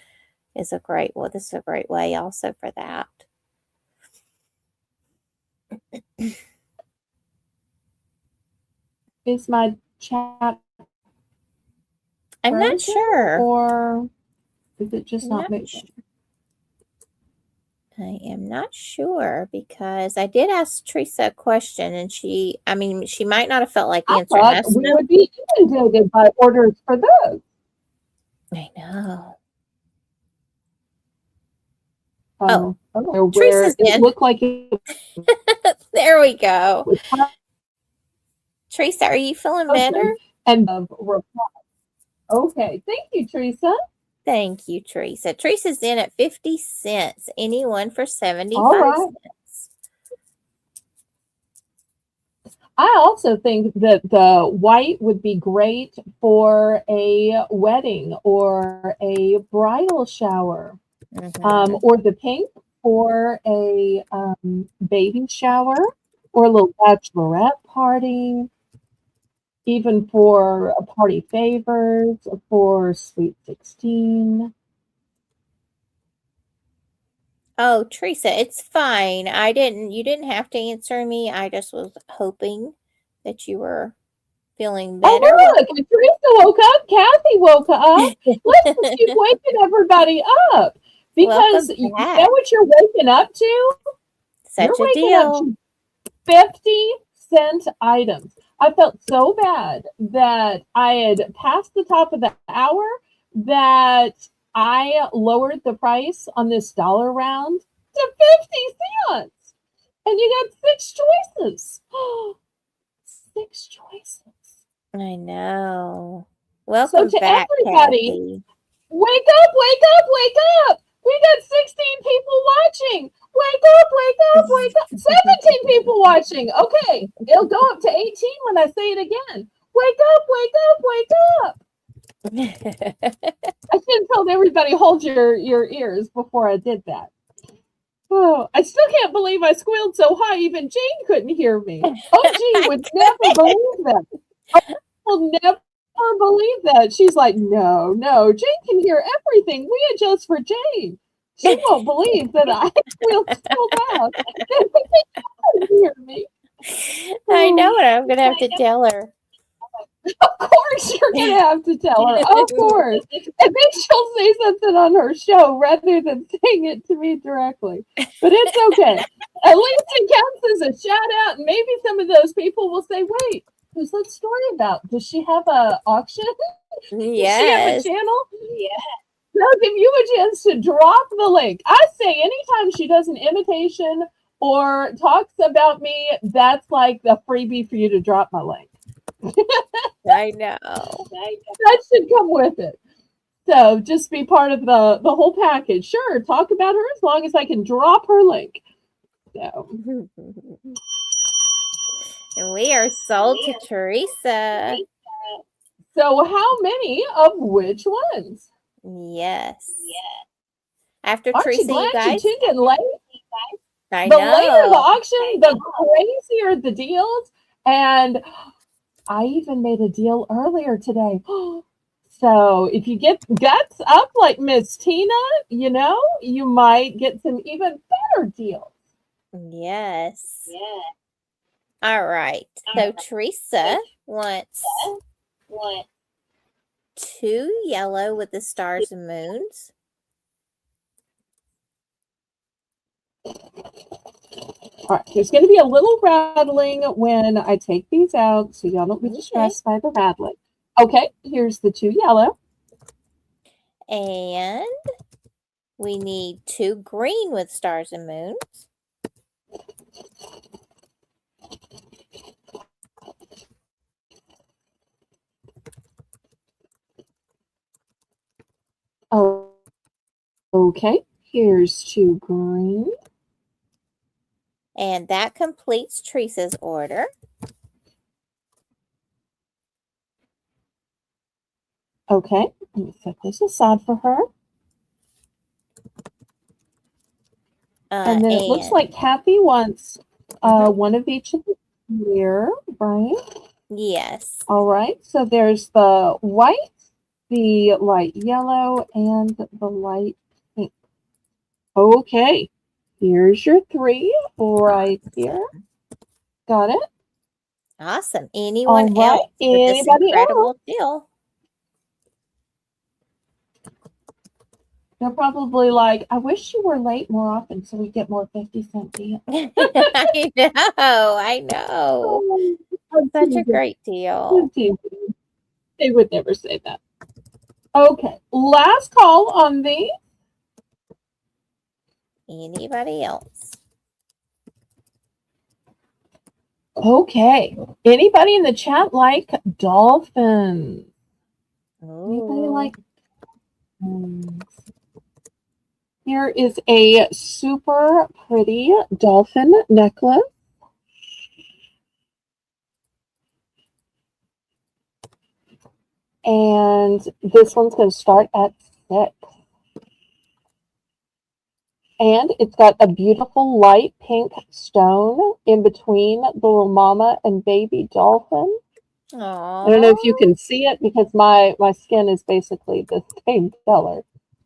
is a great, well, this is a great way also for that. Is my chat I'm not frozen, sure. or is it just I'm not not moving? sure. I am not sure because I did ask Teresa a question and she might not have felt like I answering. thought That's we no, would be inundated by orders for those. I know. Okay, where Teresa's it in. looked like it There we go. was Teresa, are you feeling frozen better? and okay, thank you, Teresa. Thank you, Teresa. Teresa's in at 50 cents. Anyone for 75 All right. cents. I also think that the white would be great for a wedding or a bridal shower, or the pink for a baby shower or a little bachelorette party, even for a party favors, for Sweet 16. Oh, Teresa, it's fine. You didn't have to answer me. I just was hoping that you were feeling better. Oh, look, Teresa woke up. Kathy woke up. Let's just keep waking everybody up because you know what you're waking up to? You're waking up to 50-cent items. I felt so bad that I had passed the top of the hour that I lowered the price on this dollar round to 50 cents. And you got 6 choices. 6 choices. I know. Welcome so to back, everybody, Kathy. Wake up, wake up, wake up. We got 16 people watching. Wake up, wake up, wake up. 17 people watching. Okay, it'll go up to 18 when I say it again. Wake up, wake up, wake up. I should have told everybody hold your ears before I did that. Oh, I still can't believe I squealed so high even Jane couldn't hear me. OG would never believe that. Will never believe that. She's like, no, Jane can hear everything. We adjust for Jane. She won't believe that I squealed so loud that she can hear me. I know what I'm going to have to tell her. Of course you're going to have to tell her. Of course. And then she'll say something on her show rather than saying it to me directly. But it's okay. At least it counts as a shout out. And maybe some of those people will say, wait, who's that story about? Does she have an auction? Yes. Does she have a channel? Yeah. They'll give you a chance to drop the link. I say anytime she does an imitation or talks about me, that's like the freebie for you to drop my link. I know. That should come with it. So just be part of the whole package. Sure, talk about her as long as I can drop her link. So And we are sold to Teresa. so how many of which ones? Yes. After Aren't you Teresa, you glad you guys. tuned in late? I The later the know. auction, the crazier the deals. And I even made a deal earlier today. So if you get guts up like Miss Tina, you might get some even better deals. Yes. All right. So Teresa wants 2 yellow with the stars and moons. All right, there's going to be a little rattling when I take these out, so y'all don't be Okay. distressed by the rattling. Okay, here's the 2 yellow. And we need 2 green with stars and moons. Oh, okay, here's 2 green. And that completes Teresa's order. Okay, let me set this aside for her. And then it looks like Kathy wants one of each of the here, right? Yes. All right, so there's the white, the light yellow, and the light pink. Okay, here's your 3 right here. Got it? Awesome. Anyone All right. else with this Anybody incredible deal? They're probably like, I wish you were late more often so we get more 50-cent deals. I know. Such a great deal. They would never say that. Okay, last call on the. Anybody else? Okay, anybody in the chat like dolphins? Anybody Ooh. like dolphins? Here is a super pretty dolphin necklace. And this one's going to start at 6. And it's got a beautiful light pink stone in between the little mama and baby dolphin. Aww. I don't know if you can see it because my skin is basically the same color.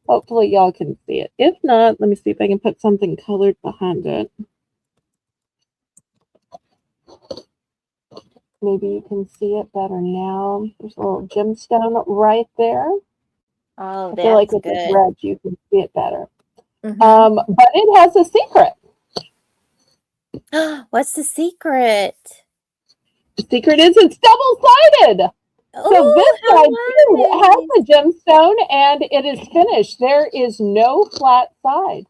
Hopefully y'all can see it. If not, let me see if I can put something colored behind it. Maybe you can see it better now. There's a little gemstone right there. Oh, I feel like that's with good. this red you can see it better. Mm-hmm. But it has a secret. What's the secret? The secret is it's double-sided. So this side too has a gemstone and it is finished. There is no flat side.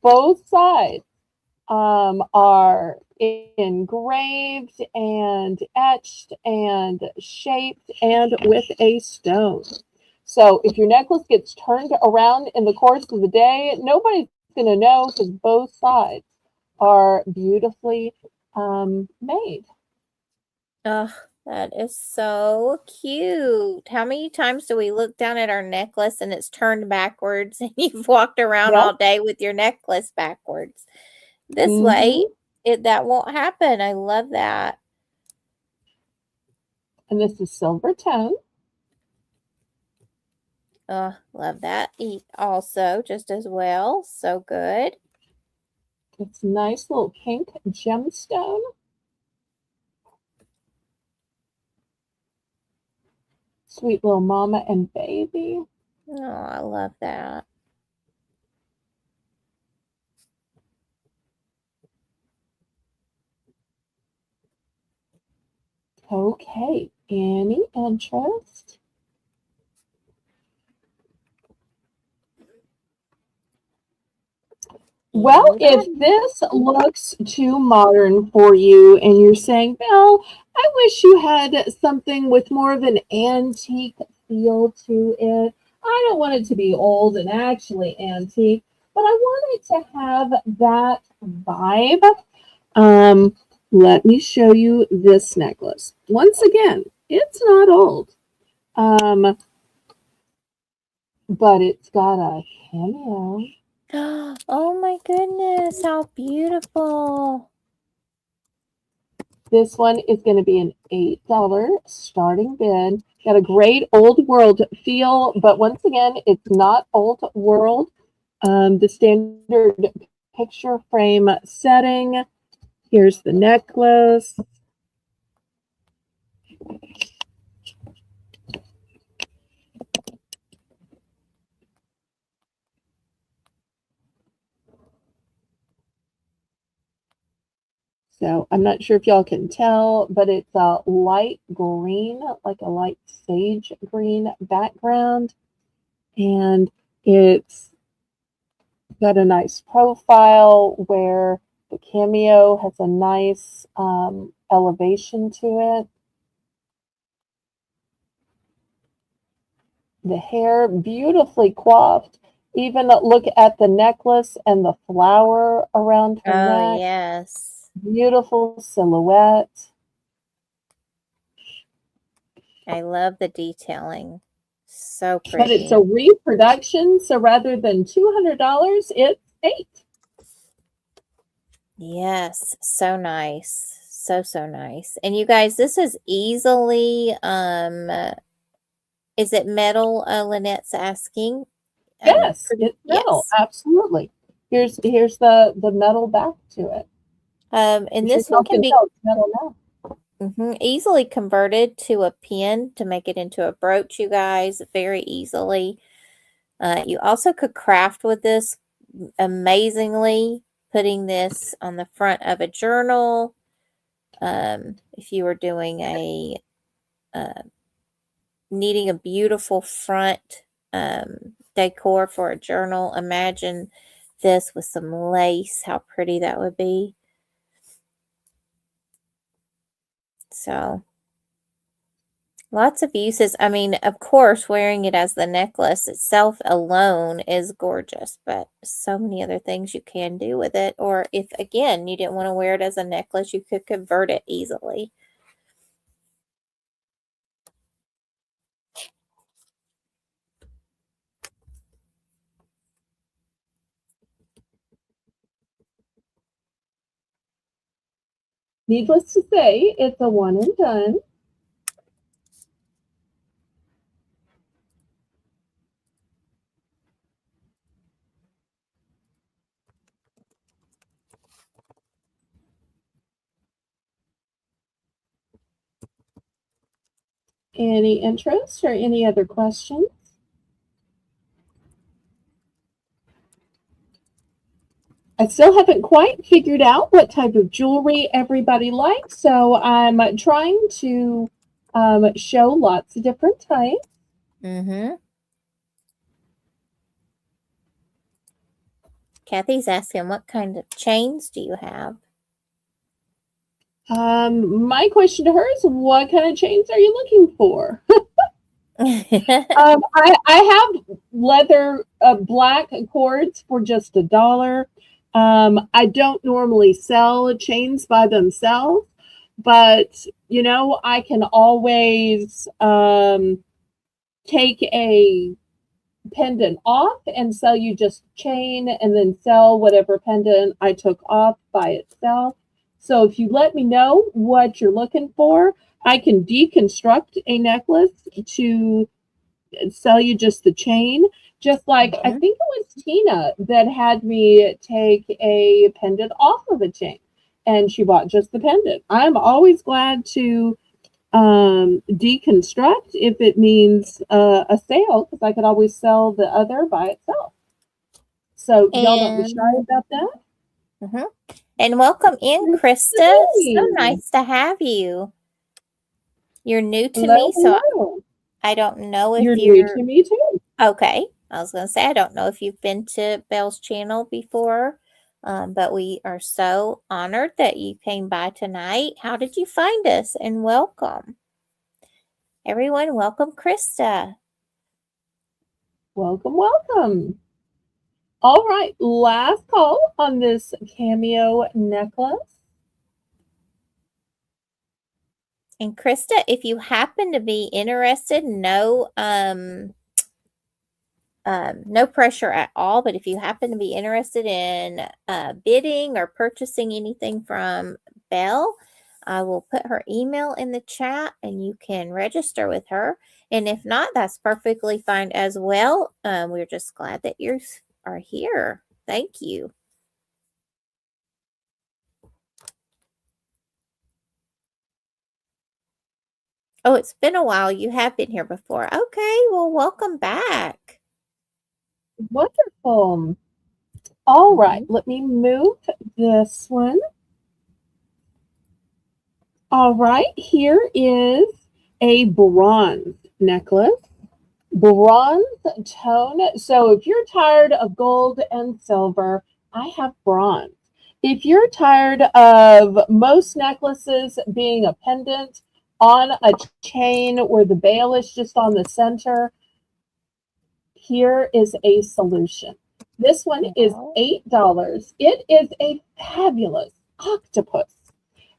Both sides are engraved and etched and shaped and with a stone. So if your necklace gets turned around in the course of the day, nobody's going to know because both sides are beautifully made. Oh, that is so cute. How many times do we look down at our necklace and it's turned backwards and you've walked around all day with your necklace backwards? This way, that won't happen. I love that. And this is silver tone. Oh, love that. Also, just as well. So good. It's nice little pink gemstone. Sweet little mama and baby. Oh, I love that. Okay, any interest? Well, if this looks too modern for you and you're saying, Belle, I wish you had something with more of an antique feel to it. I don't want it to be old and actually antique, but I want it to have that vibe. Let me show you this necklace. Once again, it's not old, but it's got a cameo. Oh my goodness, how beautiful. This one is going to be an $8 starting bid. Got a great old world feel, but once again, it's not old world. The standard picture frame setting. Here's the necklace. So I'm not sure if y'all can tell, but it's a light green, like a light sage green background. And it's got a nice profile where the cameo has a nice elevation to it. The hair beautifully coiffed. Even look at the necklace and the flower around her neck. Yes. Beautiful silhouette. I love the detailing. So pretty. But it's a reproduction, so rather than $200, it's $8. Yes, so nice. So nice. And you guys, this is easily is it metal? Lynette's asking. Yes, it's metal. Yes. Absolutely. Here's the metal back to it. And this one can be metal now. Easily converted to a pin to make it into a brooch, you guys, very easily. You also could craft with this amazingly, putting this on the front of a journal. If you were doing a needing a beautiful front decor for a journal, imagine this with some lace, how pretty that would be. So lots of uses. I mean, of course, wearing it as the necklace itself alone is gorgeous, but so many other things you can do with it. Or if, again, you didn't want to wear it as a necklace, you could convert it easily. Needless to say, it's a one and done. Any interest or any other questions? I still haven't quite figured out what type of jewelry everybody likes, so I'm trying to show lots of different types. Kathy's asking, what kind of chains do you have? My question to her is, what kind of chains are you looking for? I have leather black cords for just $1. I don't normally sell chains by themselves, but I can always take a pendant off and sell you just chain, and then sell whatever pendant I took off by itself. So if you let me know what you're looking for, I can deconstruct a necklace to sell you just the chain. Just like I think it was Tina that had me take a pendant off of a chain, and she bought just the pendant. I'm always glad to deconstruct if it means a sale, because I could always sell the other by itself. So y'all don't be shy about that. And welcome in, Krista. So nice to have you. You're new to me, so I don't know if you're new to me too. Okay. I was going to say, I don't know if you've been to Belle's channel before, But we are so honored that you came by tonight. How did you find us? And welcome. Everyone, welcome Krista. Welcome, welcome. All right, last call on this cameo necklace. And Krista, if you happen to be interested, no pressure at all, but if you happen to be interested in bidding or purchasing anything from Belle, I will put her email in the chat and you can register with her. And if not, that's perfectly fine as well. We're just glad that you are here. Thank you. Oh, it's been a while. You have been here before. Okay, well, welcome back. Wonderful. All right, let me move this one. All right, here is a bronze necklace. Bronze tone. So if you're tired of gold and silver, I have bronze. If you're tired of most necklaces being a pendant on a chain where the bail is just on the center, here is a solution. This one is $8. It is a fabulous octopus.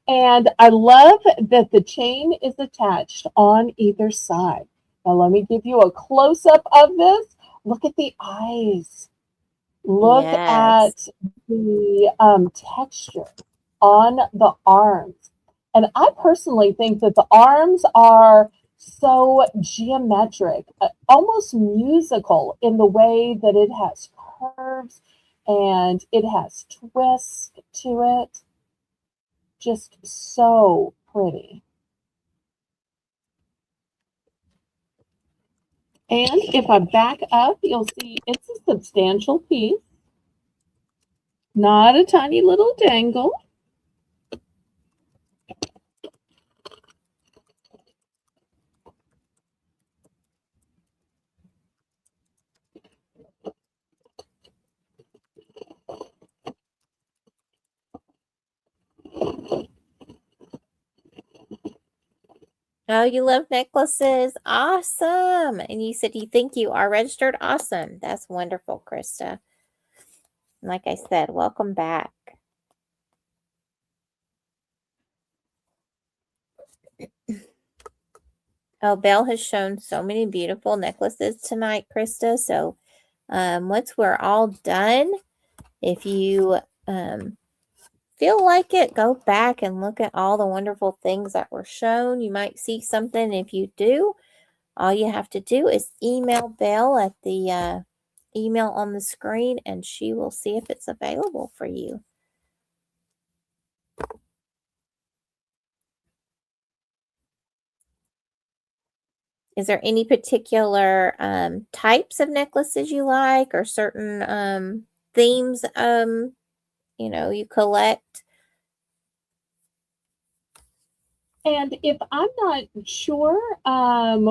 And I love that the chain is attached on either side. Now, let me give you a close-up of this. Look at the eyes. Look at the texture on the arms. And I personally think that the arms are so geometric, almost musical in the way that it has curves and it has twists to it. Just so pretty. And if I back up, you'll see it's a substantial piece, not a tiny little dangle. Oh, you love necklaces. Awesome. And you said you think you are registered. Awesome. That's wonderful, Krista. Like I said, welcome back. Oh, Belle has shown so many beautiful necklaces tonight, Krista. So once we're all done, if you feel like it, go back and look at all the wonderful things that were shown. You might see something. If you do, all you have to do is email Belle at the email on the screen, and she will see if it's available for you. Is there any particular types of necklaces you like, or certain themes you collect? And if I'm not sure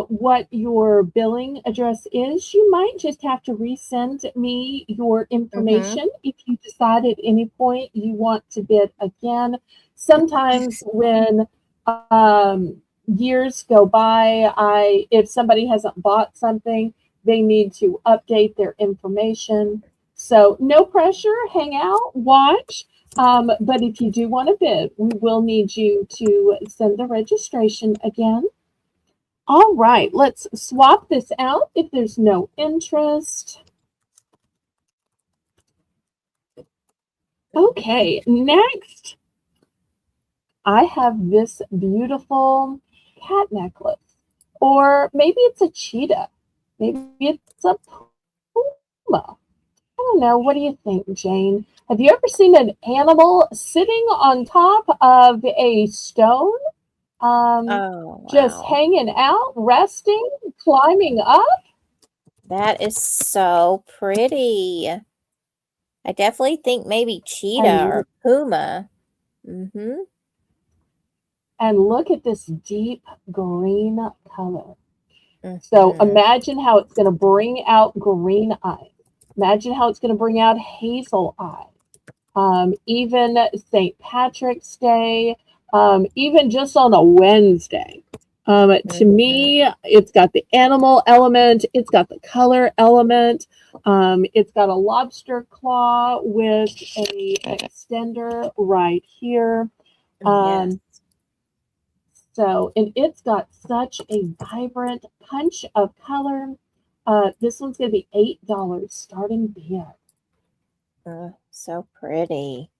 what your billing address is, you might just have to resend me your information if you decide at any point you want to bid again. Sometimes when years go by, if somebody hasn't bought something, they need to update their information. So no pressure, hang out, watch. But if you do want to bid, we will need you to send the registration again. All right, let's swap this out if there's no interest. Okay, next, I have this beautiful cat necklace. Or maybe it's a cheetah. Maybe it's a puma. I don't know. What do you think, Jane? Have you ever seen an animal sitting on top of a stone? Just hanging out, resting, climbing up? That is so pretty. I definitely think maybe cheetah or puma. And look at this deep green color. So imagine how it's going to bring out green eyes. Imagine how it's going to bring out hazel eyes. even St. Patrick's Day, even just on a Wednesday. To me, it's got the animal element, it's got the color element, it's got a lobster claw with a extender right here. Yes. So, and it's got such a vibrant punch of color. This one's going to be $8 starting bid. So pretty.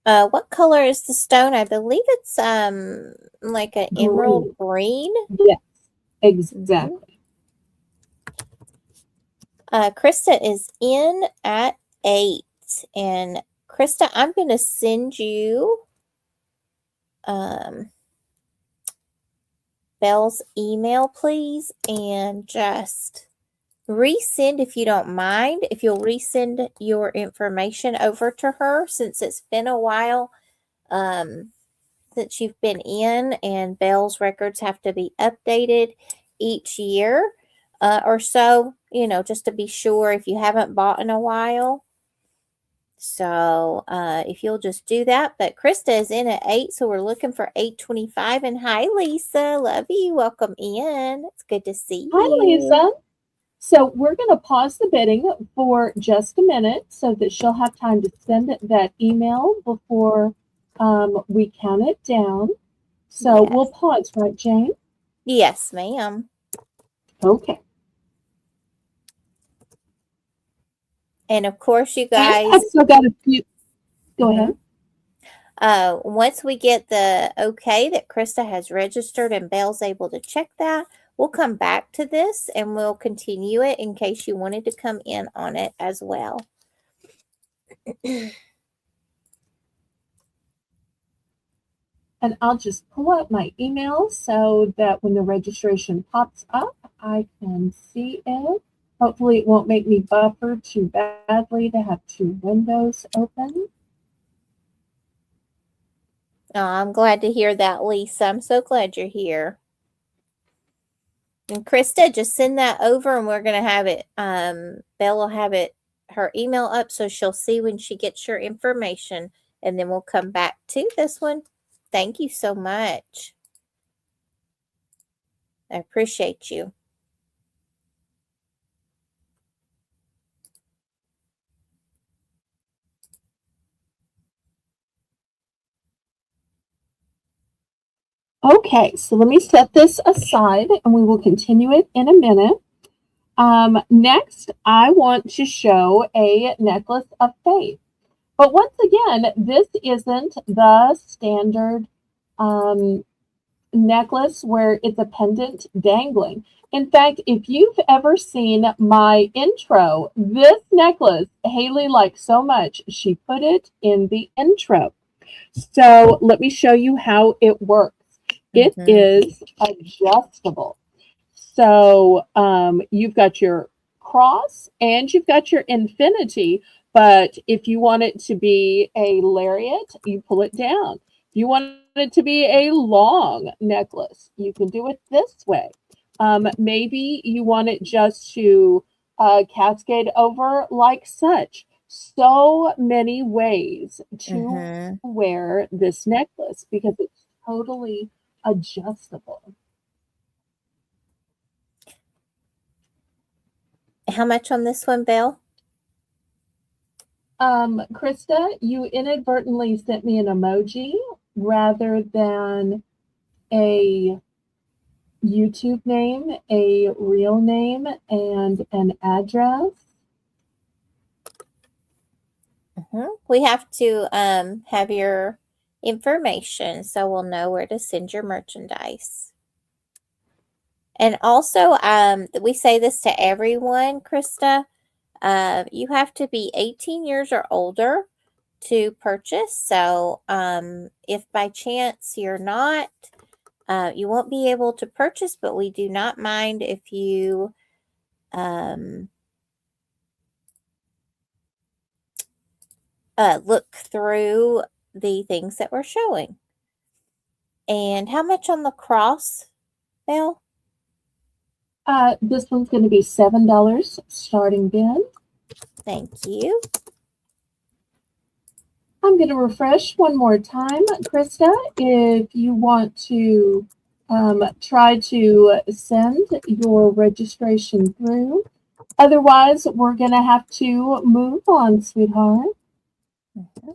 What color is the stone? I believe it's like an emerald green. Yes, exactly. Krista is in at 8. And Krista, I'm going to send you Belle's email, please, and just resend if you don't mind. If you'll resend your information over to her, since it's been a while since you've been in, and Belle's records have to be updated each year or so, just to be sure if you haven't bought in a while. So if you'll just do that. But Krista is in at 8, so we're looking for 8:25. And hi, Lisa. Love you. Welcome in. It's good to see you. Hi, Lisa. So we're going to pause the bidding for just a minute so that she'll have time to send that email before we count it down. So Yes. we'll pause, right, Jane? Yes, ma'am. Okay. And of course, you guys. I've still got a few. Go ahead. Once we get the okay that Krista has registered and Belle's able to check that, we'll come back to this and we'll continue it in case you wanted to come in on it as well. And I'll just pull up my email so that when the registration pops up, I can see it. Hopefully it won't make me buffer too badly to have two windows open. Oh, I'm glad to hear that, Lisa. I'm so glad you're here. And Krista, just send that over and we're going to have it. Belle will have her email up so she'll see when she gets your information. And then we'll come back to this one. Thank you so much. I appreciate you. Okay, so let me set this aside and we will continue it in a minute. Next, I want to show a necklace of faith. But once again, this isn't the standard necklace where it's a pendant dangling. In fact, if you've ever seen my intro, this necklace, Haley liked so much, she put it in the intro. So let me show you how it works. It is adjustable. So you've got your cross and you've got your infinity. But if you want it to be a lariat, you pull it down. If you want it to be a long necklace, you can do it this way. Maybe you want it just to cascade over like such. So many ways to wear this necklace because it's totally adjustable. How much on this one, Belle? Krista, you inadvertently sent me an emoji rather than a YouTube name, a real name, and an address. We have to have your information so we'll know where to send your merchandise. And also, we say this to everyone, Krista. You have to be 18 years or older to purchase. So if by chance you're not, you won't be able to purchase, but we do not mind if you look through the things that we're showing. And how much on the cross, Belle? This one's going to be $7 starting bid. Thank you. I'm going to refresh one more time, Krista. If you want to try to send your registration through. Otherwise, we're going to have to move on, sweetheart. Mm-hmm.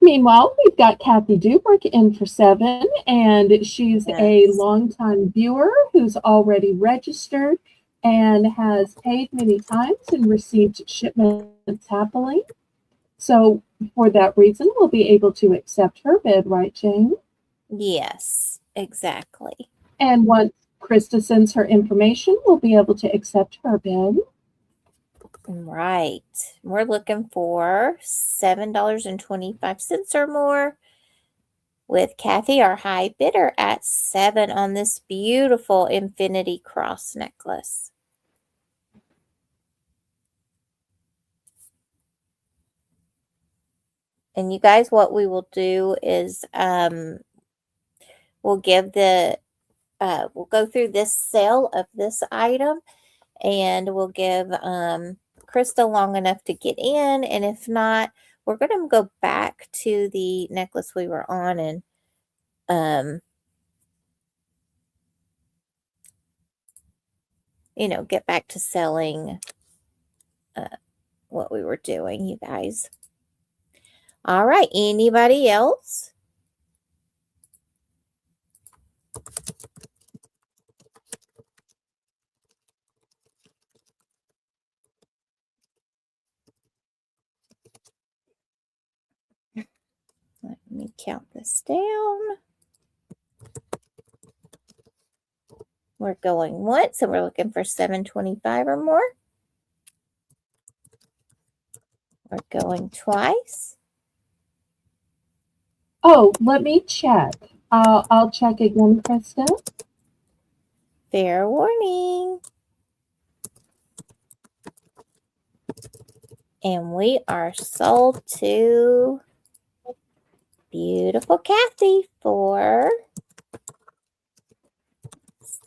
Meanwhile, we've got Kathy Dubrick in for 7, and she's a longtime viewer who's already registered and has paid many times and received shipments happily. So for that reason, we'll be able to accept her bid, right, Jane? Yes, exactly. And once Krista sends her information, we'll be able to accept her bid. Right. We're looking for $7.25 or more, with Kathy, our high bidder, at 7 on this beautiful infinity cross necklace. And you guys, what we will do is we'll give we'll go through this sale of this item, and we'll give Krista long enough to get in. And if not, we're going to go back to the necklace we were on and get back to selling what we were doing, you guys. All right. Anybody else? Let me count this down. We're going once, and we're looking for $7.25 or more. We're going twice. Oh, let me check. I'll check again, Krista. Fair warning. And we are sold to beautiful Kathy for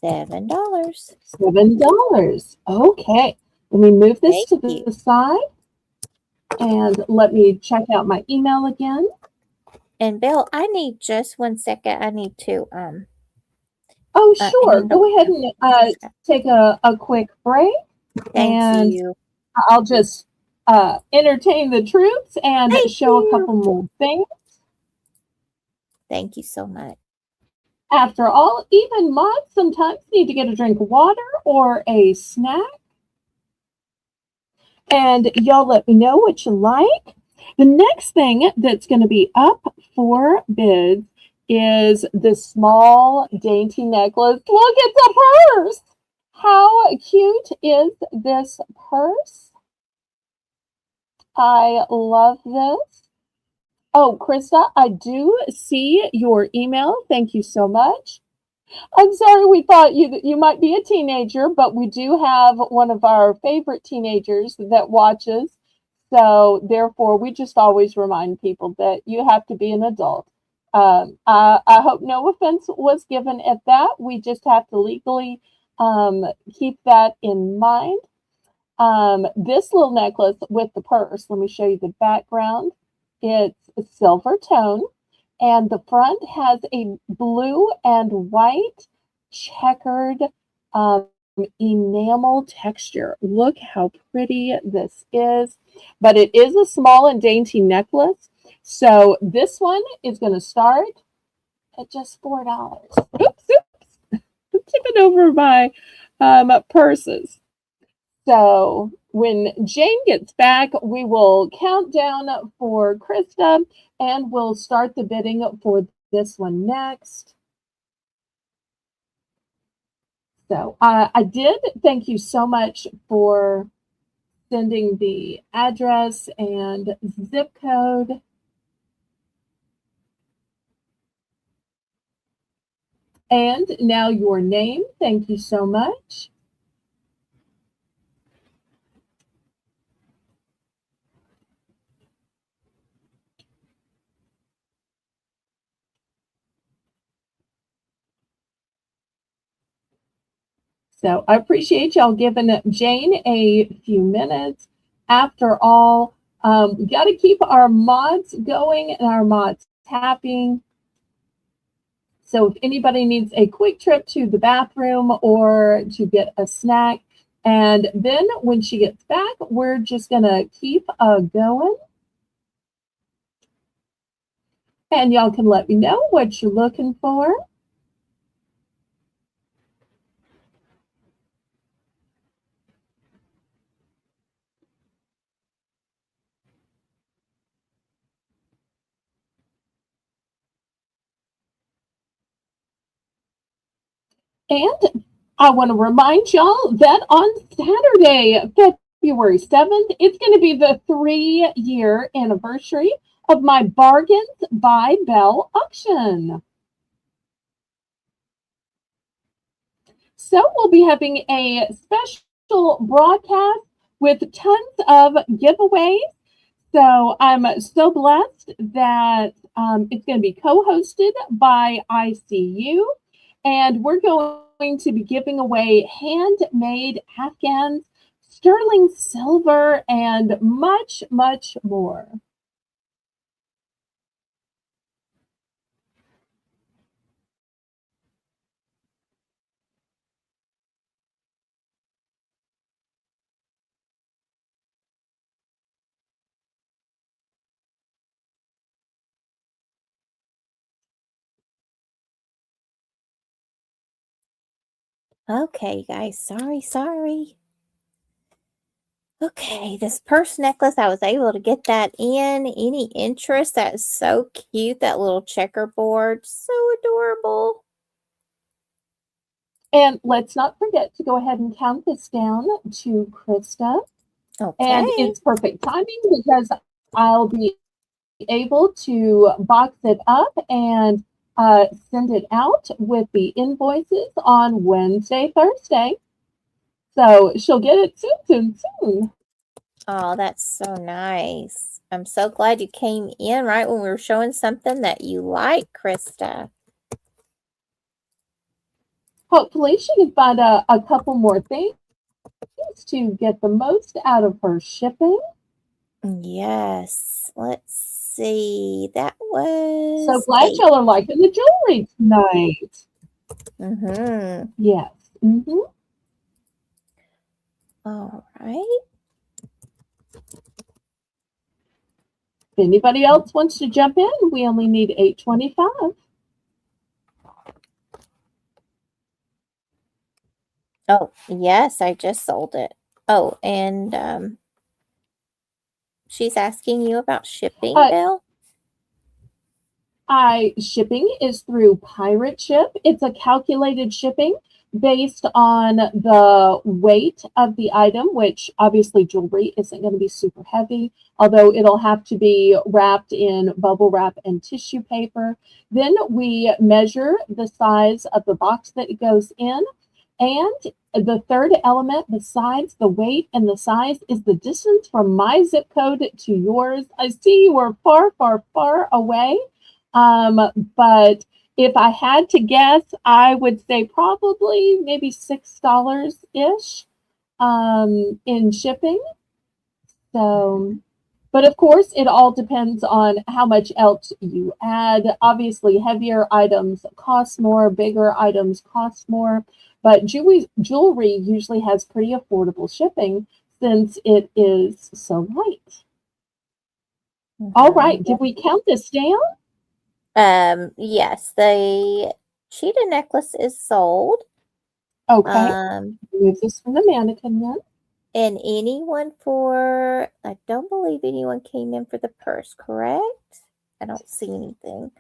$7. $7. Okay. Let me move this to the side. And let me check out my email again. And Belle, I need just 1 second. I need to Oh, sure. Go ahead and take a quick break. Thank you. I'll just entertain the troops and show a couple more things. Thank you so much. After all, even mods sometimes need to get a drink of water or a snack. And y'all let me know what you like. The next thing that's going to be up for bids is this small dainty necklace. Look, it's a purse. How cute is this purse? I love this. Oh, Krista, I do see your email. Thank you so much. I'm sorry we thought you might be a teenager, but we do have one of our favorite teenagers that watches. So therefore, we just always remind people that you have to be an adult. I hope no offense was given at that. We just have to legally keep that in mind. This little necklace with the purse, let me show you the background. It's a silver tone, and the front has a blue and white checkered enamel texture. Look how pretty this is. But it is a small and dainty necklace. So this one is going to start at just $4. Oops. I'm tipping over my purses. So when Jane gets back, we will count down for Krista, and we'll start the bidding for this one next. So I did thank you so much for sending the address and zip code. And now your name. Thank you so much. So I appreciate y'all giving Jane a few minutes. After all, we got to keep our mods going and our mods tapping. So if anybody needs a quick trip to the bathroom or to get a snack, and then when she gets back, we're just going to keep going. And y'all can let me know what you're looking for. And I want to remind y'all that on Saturday, February 7th, it's going to be the 3-year anniversary of my Bargains by Belle auction. So we'll be having a special broadcast with tons of giveaways. So I'm so blessed that it's going to be co-hosted by ICU. And we're going to be giving away handmade Afghans, sterling silver, and much, much more. Okay, guys. Sorry. Okay, this purse necklace, I was able to get that in. Any interest? That's so cute. That little checkerboard. So adorable. And let's not forget to go ahead and count this down to Krista. Okay. And it's perfect timing because I'll be able to box it up and send it out with the invoices on Wednesday, Thursday. So she'll get it soon. Oh, that's so nice. I'm so glad you came in right when we were showing something that you like, Krista. Hopefully she can find a couple more things to get the most out of her shipping. Yes. Let's see. That was So glad y'all are liking the jewelry tonight. Mm-hmm. Yes. Mm-hmm. All right. If anybody else wants to jump in, we only need $8.25. Oh, yes, I just sold it. Oh, and she's asking you about shipping, Belle? Shipping is through Pirate Ship. It's a calculated shipping based on the weight of the item, which obviously jewelry isn't going to be super heavy, although it'll have to be wrapped in bubble wrap and tissue paper. Then we measure the size of the box that it goes in. And the third element, besides the weight and the size, is the distance from my zip code to yours. I see you are far away. But if I had to guess, I would say probably maybe $6-ish in shipping. So, but of course, it all depends on how much else you add. Obviously, heavier items cost more, bigger items cost more, but jewelry usually has pretty affordable shipping since it is so light. Mm-hmm. All right, did we count this down? Yes, the cheetah necklace is sold. Okay. Move this from the mannequin then. And I don't believe anyone came in for the purse, correct? I don't see anything.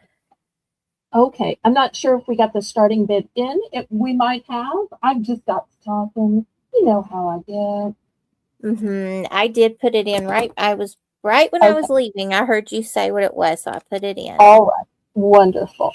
Okay, I'm not sure if we got the starting bid in. We might have. I've just got talking. You know how I get. Mm-hmm. I did put it in right. I was right when I was leaving. I heard you say what it was, so I put it in. All right. Wonderful.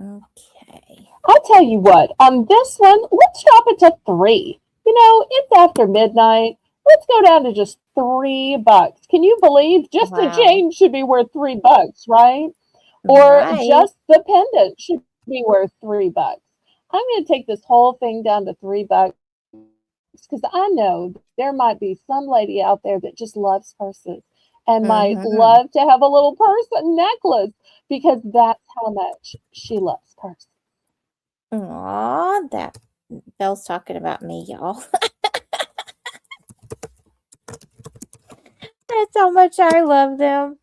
Okay. I'll tell you what, on this one, let's drop it to 3. You know, it's after midnight. Let's go down to just $3. Can you believe just the Wow. chain should be worth $3, right? Or Right. just the pendant should be worth $3. I'm going to take this whole thing down to $3 because I know there might be some lady out there that just loves purses and might Mm-hmm. love to have a little purse and necklace because that's how much she loves purses. Aw, that Belle's talking about me, y'all. That's how much I love them.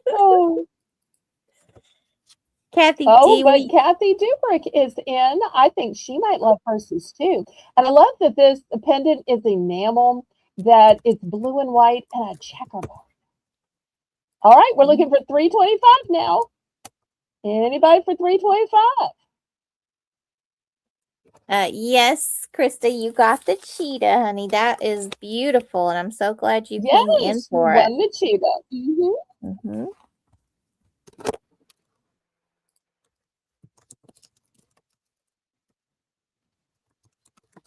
Oh. Kathy Oh, D, but Kathy Dubrick is in. I think she might love purses too. And I love that this pendant is enamel, that it's blue and white and a checkerboard. All right, we're looking for 325 now. Anybody for 325? Yes, Krista, you got the cheetah, honey. That is beautiful, and I'm so glad you came in Yes, you for it. won the cheetah. Mm-hmm.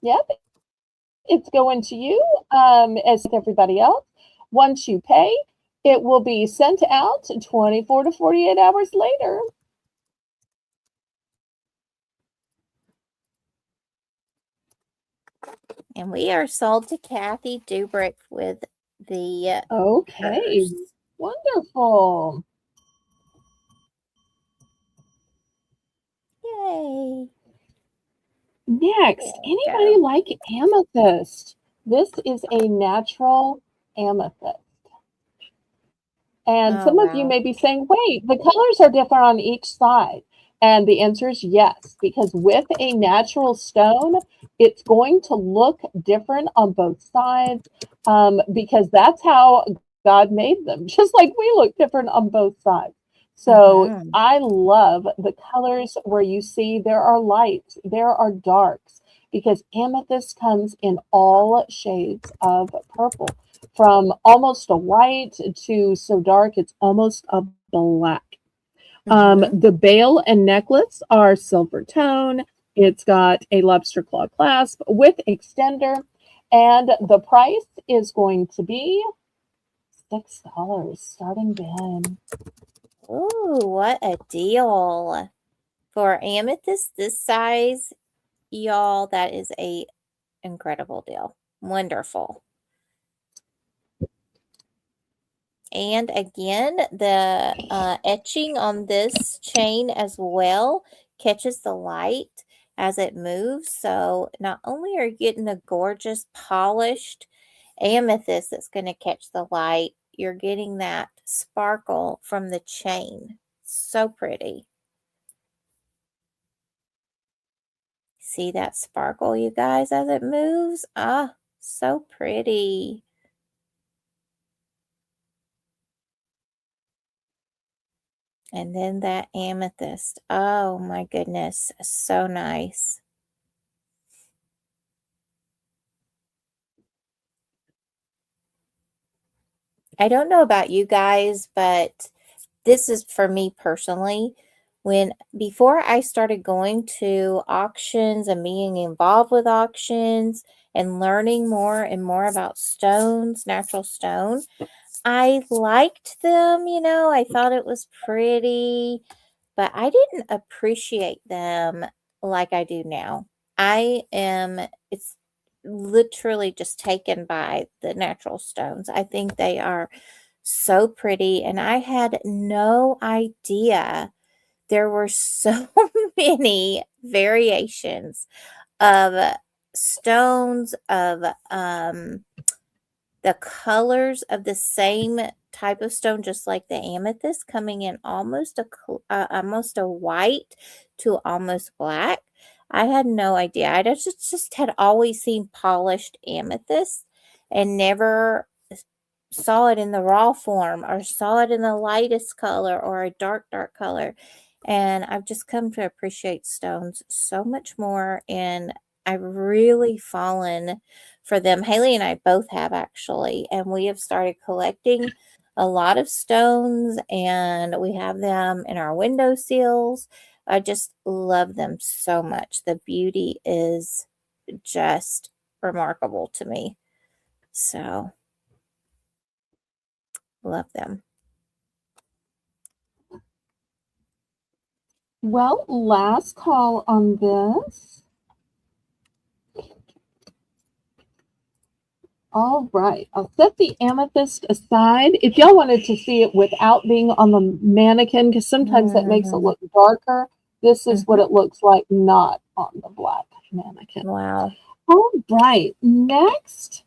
Yep, it's going to you as with everybody else. Once you pay, it will be sent out 24 to 48 hours later. And we are sold to Kathy Dubrick with the Okay, purse. wonderful. Yay. Next, There we anybody go. like amethyst? This is a natural amethyst. And Oh, some of you wow. may be saying, wait, the colors are different on each side. And the answer is yes, because with a natural stone, it's going to look different on both sides because that's how God made them, just like we look different on both sides. So Mm-hmm. I love the colors where you see there are lights, there are darks, because amethyst comes in all shades of purple, from almost a white to so dark it's almost a black. Mm-hmm. The bail and necklace are silver tone. It's got a lobster claw clasp with extender, and the price is going to be $6 starting bin. Ooh, what a deal. For amethyst this size, y'all, that is a incredible deal. Wonderful. And again, the etching on this chain as well catches the light as it moves. So not only are you getting a gorgeous polished amethyst that's going to catch the light, you're getting that sparkle from the chain. So pretty. See that sparkle, you guys, as it moves? Ah, so pretty. And then that amethyst. Oh my goodness. So nice. I don't know about you guys, but this is for me personally. Before I started going to auctions and being involved with auctions and learning more and more about stones, natural stone, I liked them, I thought it was pretty, but I didn't appreciate them like I do now. It's literally just taken by the natural stones. I think they are so pretty, and I had no idea there were so many variations of stones, of the colors of the same type of stone, just like the amethyst, coming in almost a white to almost black. I had no idea. I just had always seen polished amethyst and never saw it in the raw form or saw it in the lightest color or a dark color. And I've just come to appreciate stones so much more, and I've really fallen for them. Haley and I both have, actually, and we have started collecting a lot of stones, and we have them in our windowsills. I just love them so much. The beauty is just remarkable to me. So, love them. Well, last call on this. All right, I'll set the amethyst aside. If y'all wanted to see it without being on the mannequin, because sometimes that makes it look darker, this is what it looks like not on the black mannequin. Wow. All right, next,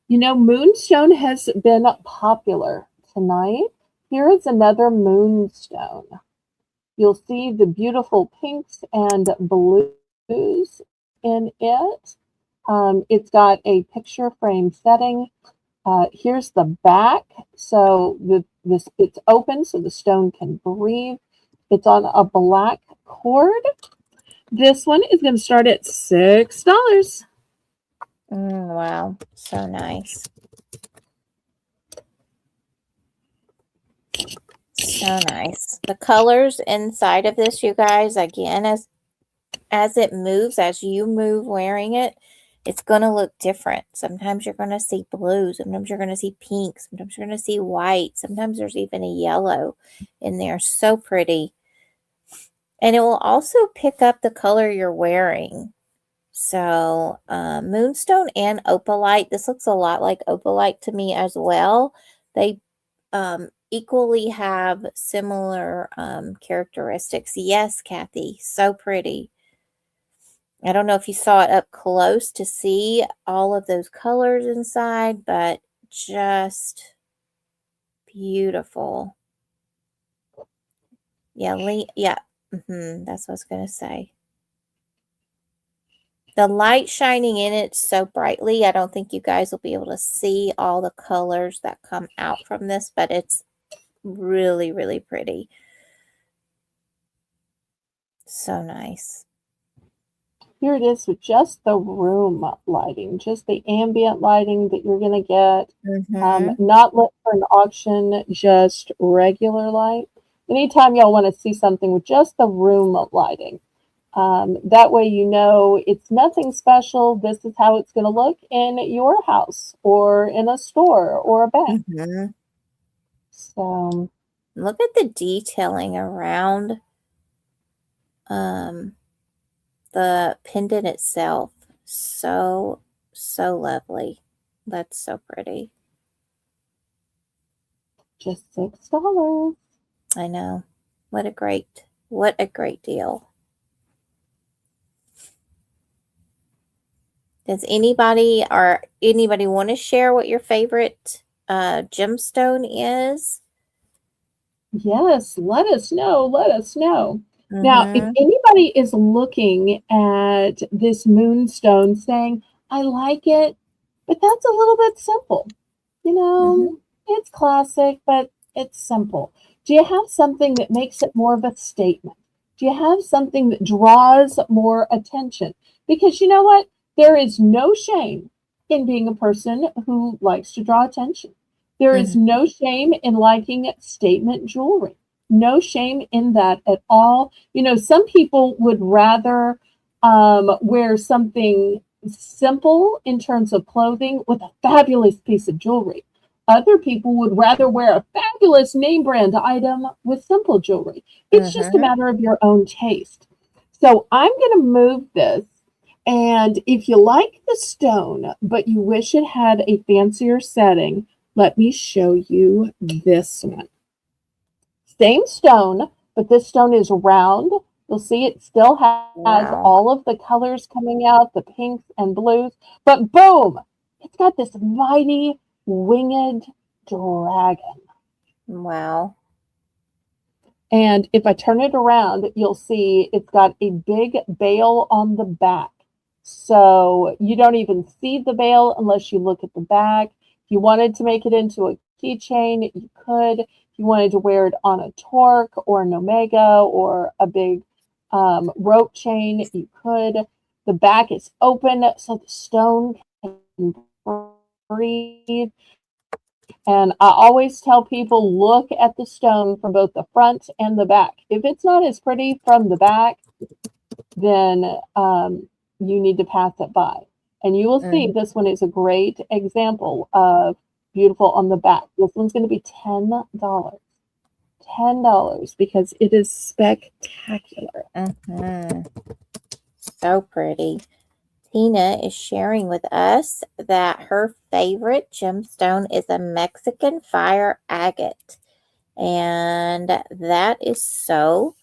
you know, moonstone has been popular tonight. Here is another moonstone. You'll see the beautiful pinks and blues in it. It's got a picture frame setting. Here's the back. So it's open so the stone can breathe. It's on a black cord. This one is going to start at $6. Wow, so nice. So nice. The colors inside of this, you guys, again, as it moves, as you move wearing it, it's going to look different. Sometimes you're going to see blue. Sometimes you're going to see pink. Sometimes you're going to see white. Sometimes there's even a yellow in there. So pretty. And it will also pick up the color you're wearing. So moonstone and opalite. This looks a lot like opalite to me as well. They equally have similar characteristics. Yes, Kathy, so pretty. I don't know if you saw it up close to see all of those colors inside, but just beautiful. Yeah, that's what I was going to say. The light shining in it so brightly, I don't think you guys will be able to see all the colors that come out from this, but it's really, really pretty. So nice. Here it is with just the room lighting, just the ambient lighting that you're going to get. Not lit for an auction, just regular light. Anytime y'all want to see something with just the room lighting, that way you know it's nothing special. This is how it's going to look in your house or in a store or a bank. So look at the detailing around the pendant itself. So lovely. That's so pretty. Just $6. I know. What a great deal. Does anybody want to share what your favorite gemstone is? Yes, let us know. Let us know. Now, if anybody is looking at this moonstone saying, I like it, but that's a little bit simple. You know, it's classic, but it's simple. Do you have something that makes it more of a statement? Do you have something that draws more attention? Because you know what? There is no shame in being a person who likes to draw attention. There is no shame in liking statement jewelry. No shame in that at all. You know, some people would rather wear something simple in terms of clothing with a fabulous piece of jewelry. Other people would rather wear a fabulous name brand item with simple jewelry. It's just a matter of your own taste. So I'm going to move this. And if you like the stone, but you wish it had a fancier setting, let me show you this one. Same stone, but this stone is round. You'll see it still has all of the colors coming out, the pinks and blues. But boom, it's got this mighty winged dragon. Wow. And if I turn it around, you'll see it's got a big veil on the back. So you don't even see the veil unless you look at the back. If you wanted to make it into a keychain, you could. If you wanted to wear it on a torque or an omega or a big rope chain, you could. The back is open so the stone can breathe. And I always tell people, look at the stone from both the front and the back. If it's not as pretty from the back, then you need to pass it by. And you will see this one is a great example of beautiful on the back. This one's going to be $10. $10 because it is spectacular. So pretty. Tina is sharing with us that her favorite gemstone is a Mexican fire agate. And that is so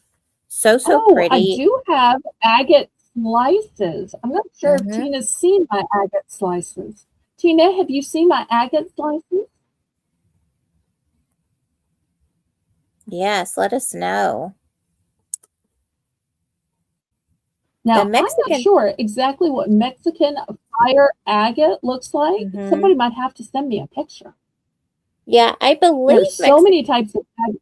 pretty. I do have agate slices. I'm not sure if Tina's seen my agate slices. Tina, have you seen my agate slices? Yes, let us know. Now, I'm not sure exactly what Mexican fire agate looks like. Somebody might have to send me a picture. Yeah, I believe there's so many types of agate.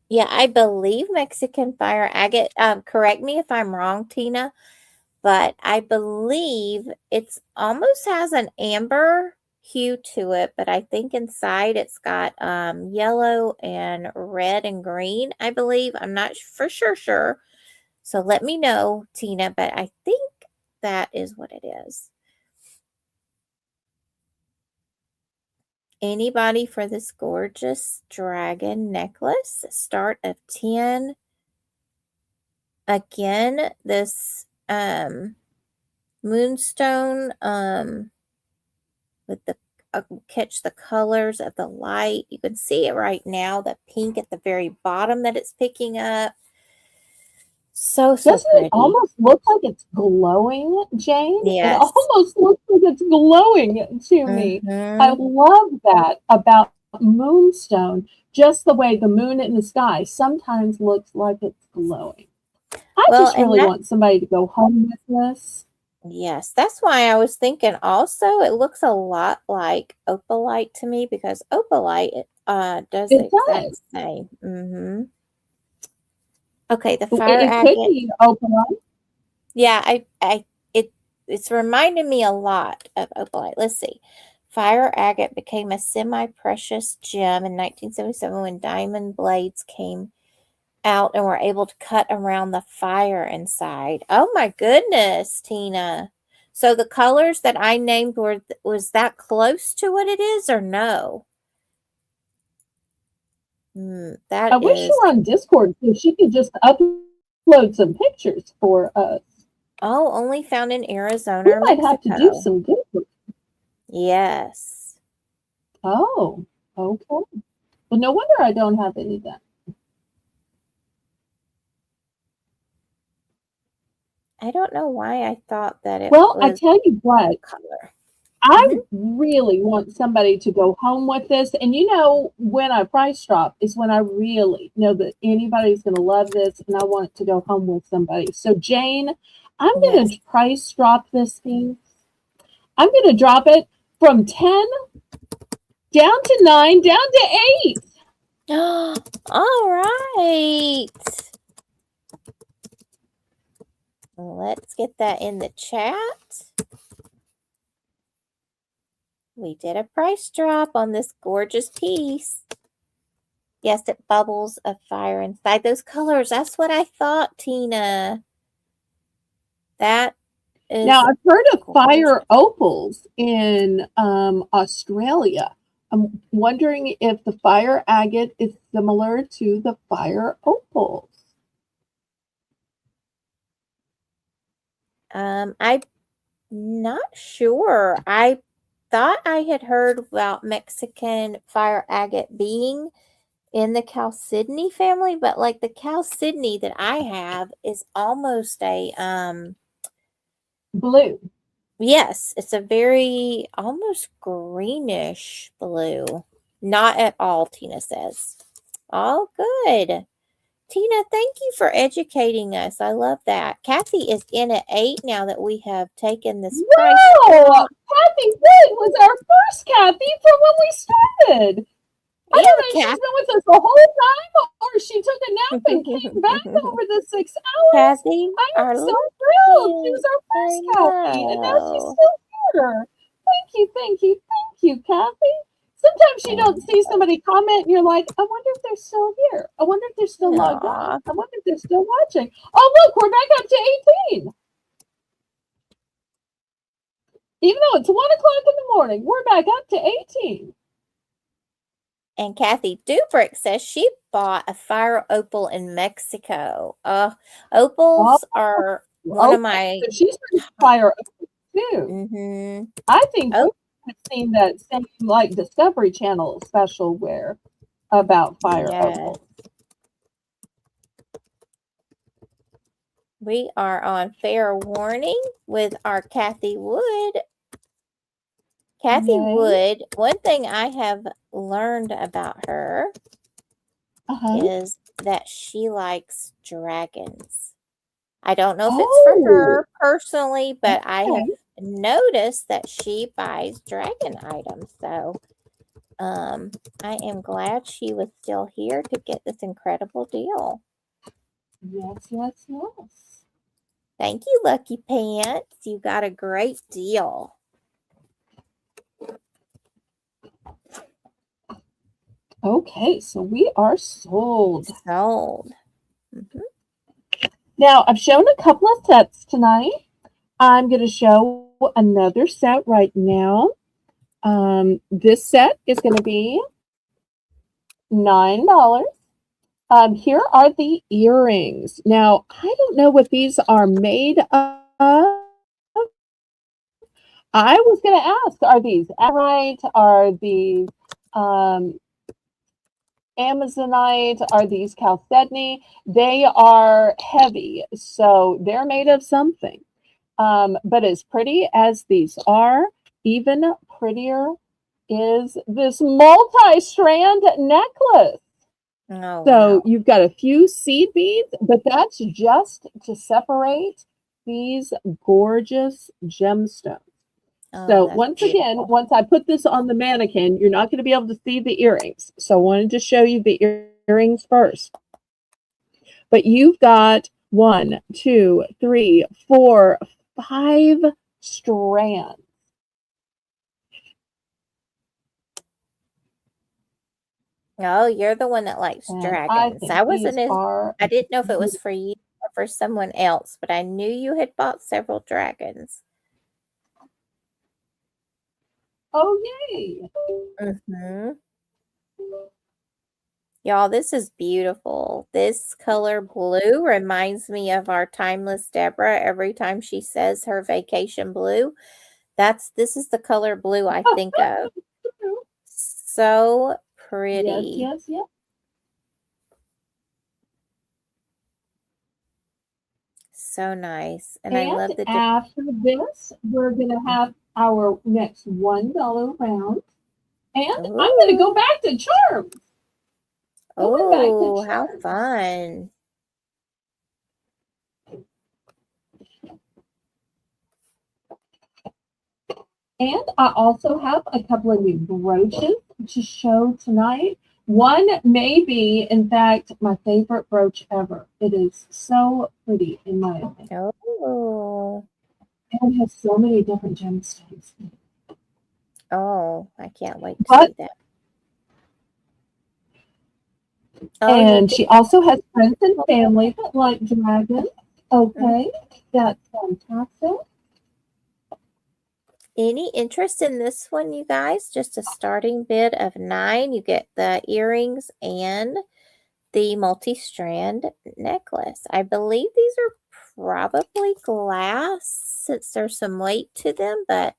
Yeah, I believe Mexican fire agate. Correct me if I'm wrong, Tina, but I believe it's almost has an amber hue to it, but I think inside it's got yellow and red and green, I believe. I'm not for sure. So let me know, Tina, but I think that is what it is. Anybody for this gorgeous dragon necklace? Start of 10. Again, this moonstone with the catch the colors of the light. You can see it right now, the pink at the very bottom that it's picking up. So Doesn't pretty. It almost look like it's glowing, Jane? Yes. It almost looks like it's glowing to me. I love that about moonstone. Just the way the moon in the sky sometimes looks like it's glowing. I just really want somebody to go home with this. Yes, that's why I was thinking also it looks a lot like opalite to me because opalite does the exact same. Okay, the fire agate. It could be opalite. Yeah, it's reminding me a lot of opalite. Let's see. Fire agate became a semi-precious gem in 1977 when diamond blades came out and were able to cut around the fire inside. Oh my goodness, Tina. So the colors that I named was that close to what it is or no? I wish you were on Discord so she could just upload some pictures for us. Oh, only found in Arizona we or might Mexico. Have to do some good. Yes. Oh, okay. Well, no wonder I don't have any then. I don't know why I thought that it was I tell you what, color. I really want somebody to go home with this. And when I price drop is when I really know that anybody's going to love this and I want it to go home with somebody. So Jane, I'm going to price drop this piece. I'm going to drop it from 10 down to 9, down to 8. All right. Let's get that in the chat. We did a price drop on this gorgeous piece. Yes, it bubbles of fire inside those colors. That's what I thought, Tina. That is. Now, I've heard of fire opals in Australia. I'm wondering if the fire agate is similar to the fire opals. I'm not sure. I thought I had heard about Mexican fire agate being in the chalcedony family, but like the chalcedony that I have is almost a blue. Yes, it's a very almost greenish blue. Not at all, Tina says. All good. Tina, thank you for educating us. I love that. Kathy is in at 8 now that we have taken this price. Wow! Kathy Wood was our first Kathy from when we started. I don't know if she's been with us the whole time or she took a nap and came back over the 6 hours. Kathy, I am so thrilled. She was our first Kathy, and now she's still here. Thank you, Kathy. sometimes you don't see somebody comment and you're like, I wonder if they're still here. I wonder if they're still logged on. I wonder if they're still watching. Oh, look, we're back up to 18. Even though it's 1 o'clock in the morning, we're back up to 18. And Kathy Dubrick says she bought a fire opal in Mexico. Opals are one of my. So she's fire opal too. Mm-hmm. I think I've seen that same like Discovery Channel special where about fire opal. We are on fair warning with our Kathy Wood. Kathy Wood, one thing I have learned about her is that she likes dragons. I don't know if it's for her personally, but I have noticed that she buys dragon items. So I am glad she was still here to get this incredible deal. Yes, yes, yes. Thank you, Lucky Pants. You got a great deal. Okay, so we are sold. Sold. Mm-hmm. Now, I've shown a couple of sets tonight. I'm going to show another set right now. This set is going to be $9. Here are the earrings. Now, I don't know what these are made of. I was going to ask, are these Amorite? Are these Amazonite? Are these chalcedony? They are heavy, so they're made of something. But as pretty as these are, even prettier is this multi-strand necklace. Oh, so you've got a few seed beads, but that's just to separate these gorgeous gemstones. So once again, once I put this on the mannequin, you're not going to be able to see the earrings. So I wanted to show you the earrings first. But you've got 1, 2, 3, 4, 5 strands. Oh, you're the one that likes dragons. I didn't know if it was for you or for someone else, but I knew you had bought several dragons. Oh, yay. Mm-hmm. Y'all, this is beautiful. This color blue reminds me of our timeless Deborah. Every time she says her vacation blue, this is the color blue I think of. So pretty. Yes, yes, yes. So nice. And I love the after this, we're going to have our next $1 round. And I'm going to go back to charms. Oh, how fun. And I also have a couple of new brooches to show tonight. One may be, in fact, my favorite brooch ever. It is so pretty, in my opinion. Oh. And it has so many different gemstones. Oh, I can't wait to see that. And she also has friends and family that like dragons. Okay, that's fantastic. Any interest in this one, you guys? Just a starting bid of 9. You get the earrings and the multi-strand necklace. I believe these are probably glass since there's some weight to them, but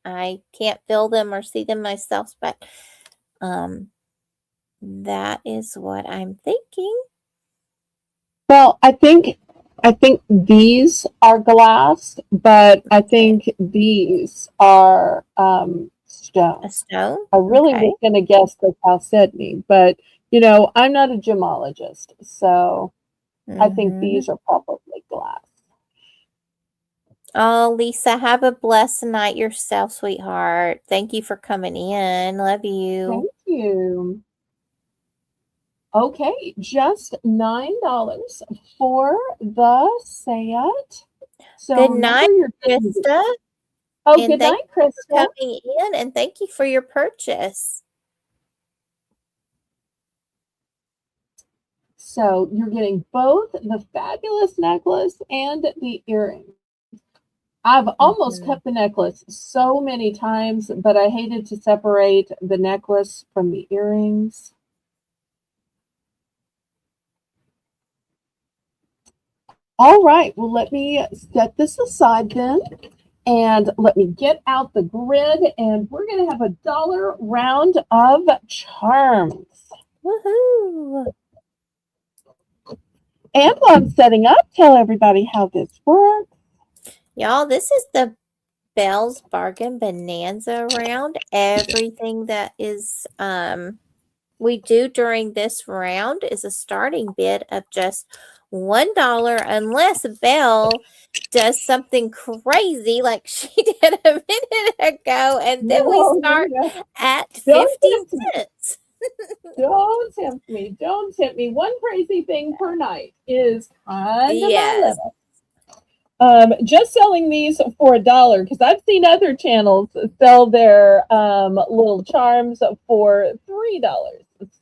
I can't feel them or see them myself, but that is what I'm thinking. Well, I think these are glass, but I think these are stone. A stone? I really was going to guess the chalcedony, but I'm not a gemologist, so I think these are probably glass. Oh, Lisa, have a blessed night yourself, sweetheart. Thank you for coming in. Love you. Thank you. Okay, just $9 for the set. So good night, Krista. Oh, good night, Krista. For coming in, and thank you for your purchase. So you're getting both the fabulous necklace and the earrings. I've almost Mhm. kept the necklace so many times, but I hated to separate the necklace from the earrings. All right, well, let me set this aside then, and let me get out the grid, and we're going to have a dollar round of charms. Woohoo! And while I'm setting up, tell everybody how this works. Y'all, this is the Belle's Bargain Bonanza round. Everything that is we do during this round is a starting bid of just $1 unless Belle does something crazy like she did a minute ago, and then we No, start no, at don't 50 tempt me. cents. Don't tempt me. Don't tempt me. One crazy thing per night is kind of my Yes. limit. Just selling these for $1 because I've seen other channels sell their little charms for $3.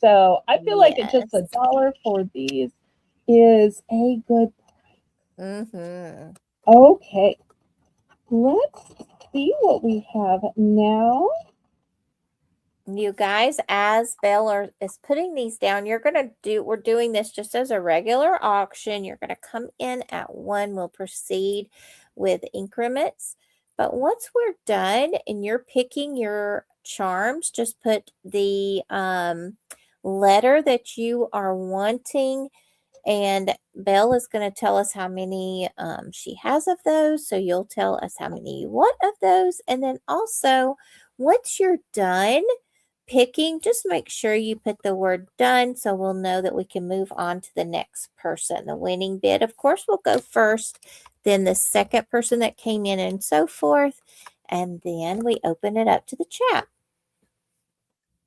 So I feel like it's just Yes. $1 for these is a good. Mm-hmm. Okay, let's see what we have now. You guys, as Belle is putting these down, we're doing this just as a regular auction. You're going to come in at 1. We'll proceed with increments. But once we're done and you're picking your charms, just put the letter that you are wanting, and Belle is going to tell us how many she has of those. So you'll tell us how many you want of those. And then also, once you're done picking, just make sure you put the word done so we'll know that we can move on to the next person. The winning bid, of course, will go first, then the second person that came in, and so forth. And then we open it up to the chat.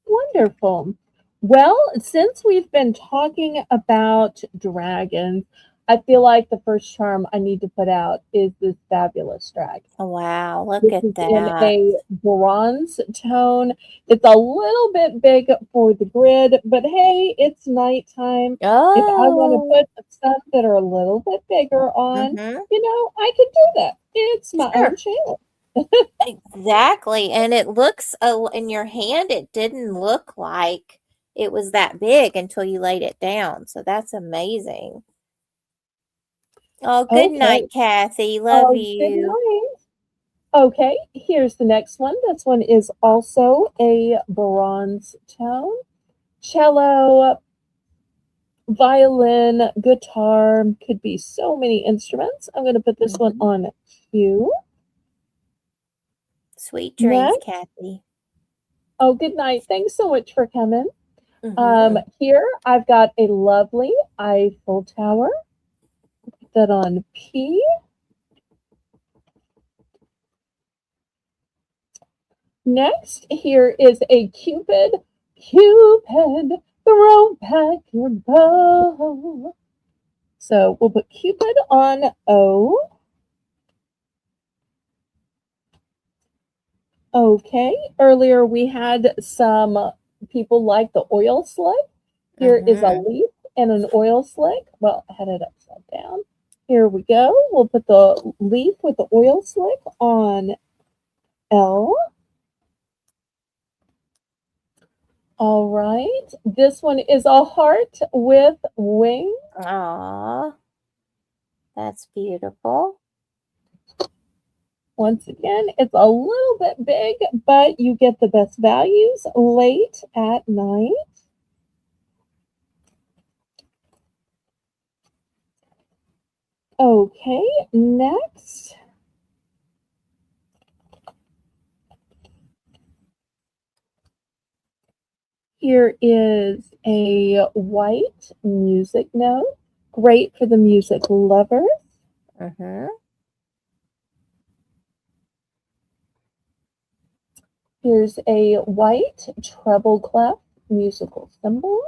Wonderful. Well, since we've been talking about dragons, I feel like the first charm I need to put out is this fabulous dragon. Oh, wow, look This at is in that. a bronze tone. It's a little bit big for the grid, but hey, it's nighttime. If I want to Oh, put some that are a little bit bigger on, mm-hmm. I could do that. It's my own Sure. channel. Exactly. And it looks in your hand, it didn't look like it was that big until you laid it down. So that's amazing. Oh, good Okay. night, Kathy. Love Oh, good you. night. Okay, here's the next one. This one is also a bronze tone. Cello, violin, guitar, could be so many instruments. I'm going to put this one on Q. Sweet dreams, Next. Kathy. Oh, good night. Thanks so much for coming. Mm-hmm. Here I've got a lovely Eiffel Tower. Put that on P. Next, here is a Cupid. Cupid, throw back your bow. So we'll put Cupid on O. Okay, earlier we had some people like the oil slick. Here is a Mm-hmm. leaf and an oil slick. Well, I had it upside down. Here we go. We'll put the leaf with the oil slick on L. All right. This one is a heart with wings. Aw, that's beautiful. Once again, it's a little bit big, but you get the best values late at night. Okay, next. Here is a white music note. Great for the music lovers. Mm-hmm. Here's a white treble clef musical symbol.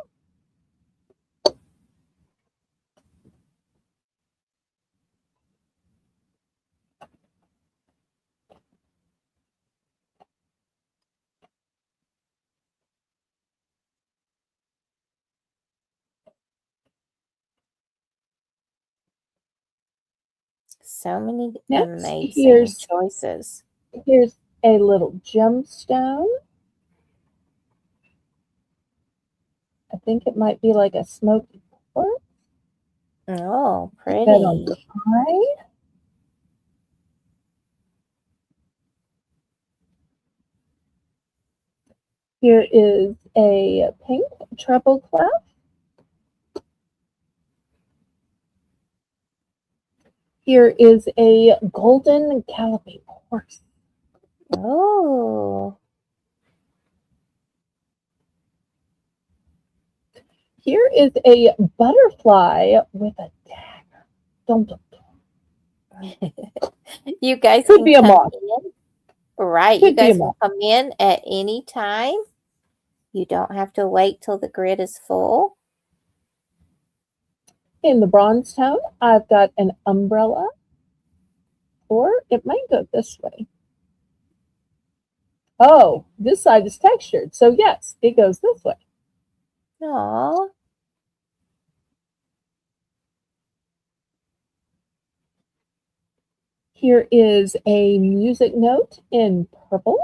So many Next, amazing choices. Here's a little gemstone. I think it might be like a smoky quartz. Oh, Put that on pretty. your eye. Here is a pink treble clef. Here is a golden galloping horse. Oh. Here is a butterfly with a dagger. Don't. You guys Could can be a come moth. in. Right. Could You be a guys can moth. come in at any time. You don't have to wait till the grid is full. In the bronze tone, I've got an umbrella, or it might go this way. Oh, this side is textured, so yes, it goes this way. Aww. Here is a music note in purple.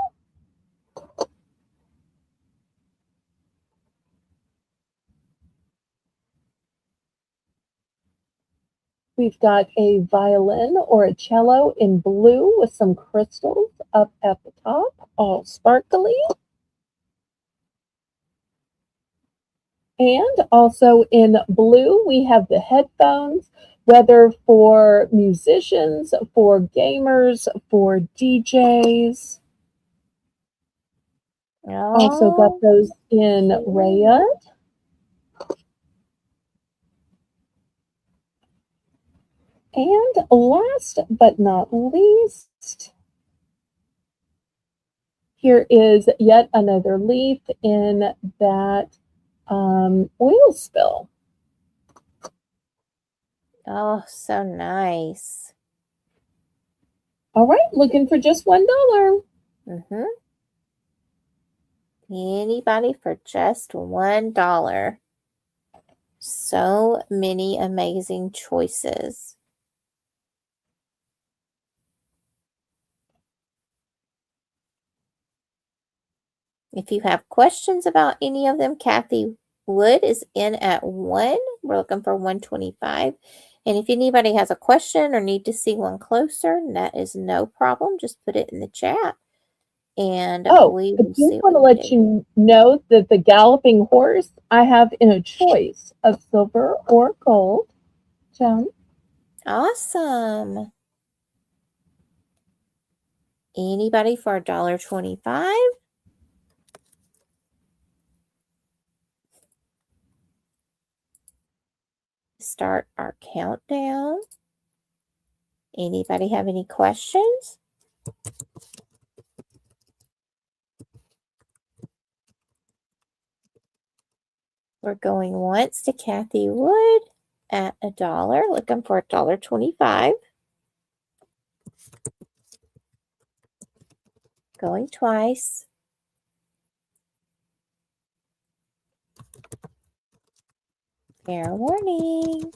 We've got a violin or a cello in blue with some crystals up at the top, all sparkly. And also in blue, we have the headphones, whether for musicians, for gamers, for DJs. Also got those in red. And last but not least, here is yet another leaf in that oil spill. Oh, so nice. All right, looking for just $1. Mm-hmm. Anybody for just $1. So many amazing choices. If you have questions about any of them, Kathy Wood is in at 1. We're looking for 125. And if anybody has a question or need to see one closer, that is no problem. Just put it in the chat. And we I will do see want to what we let do. you know that the galloping horse I have in a choice of silver or gold. Joan? Awesome. Anybody for $1.25? Start our countdown. Anybody have any questions? We're going once to Kathy Wood at $1, looking for $1.25. Going twice. Fair warning.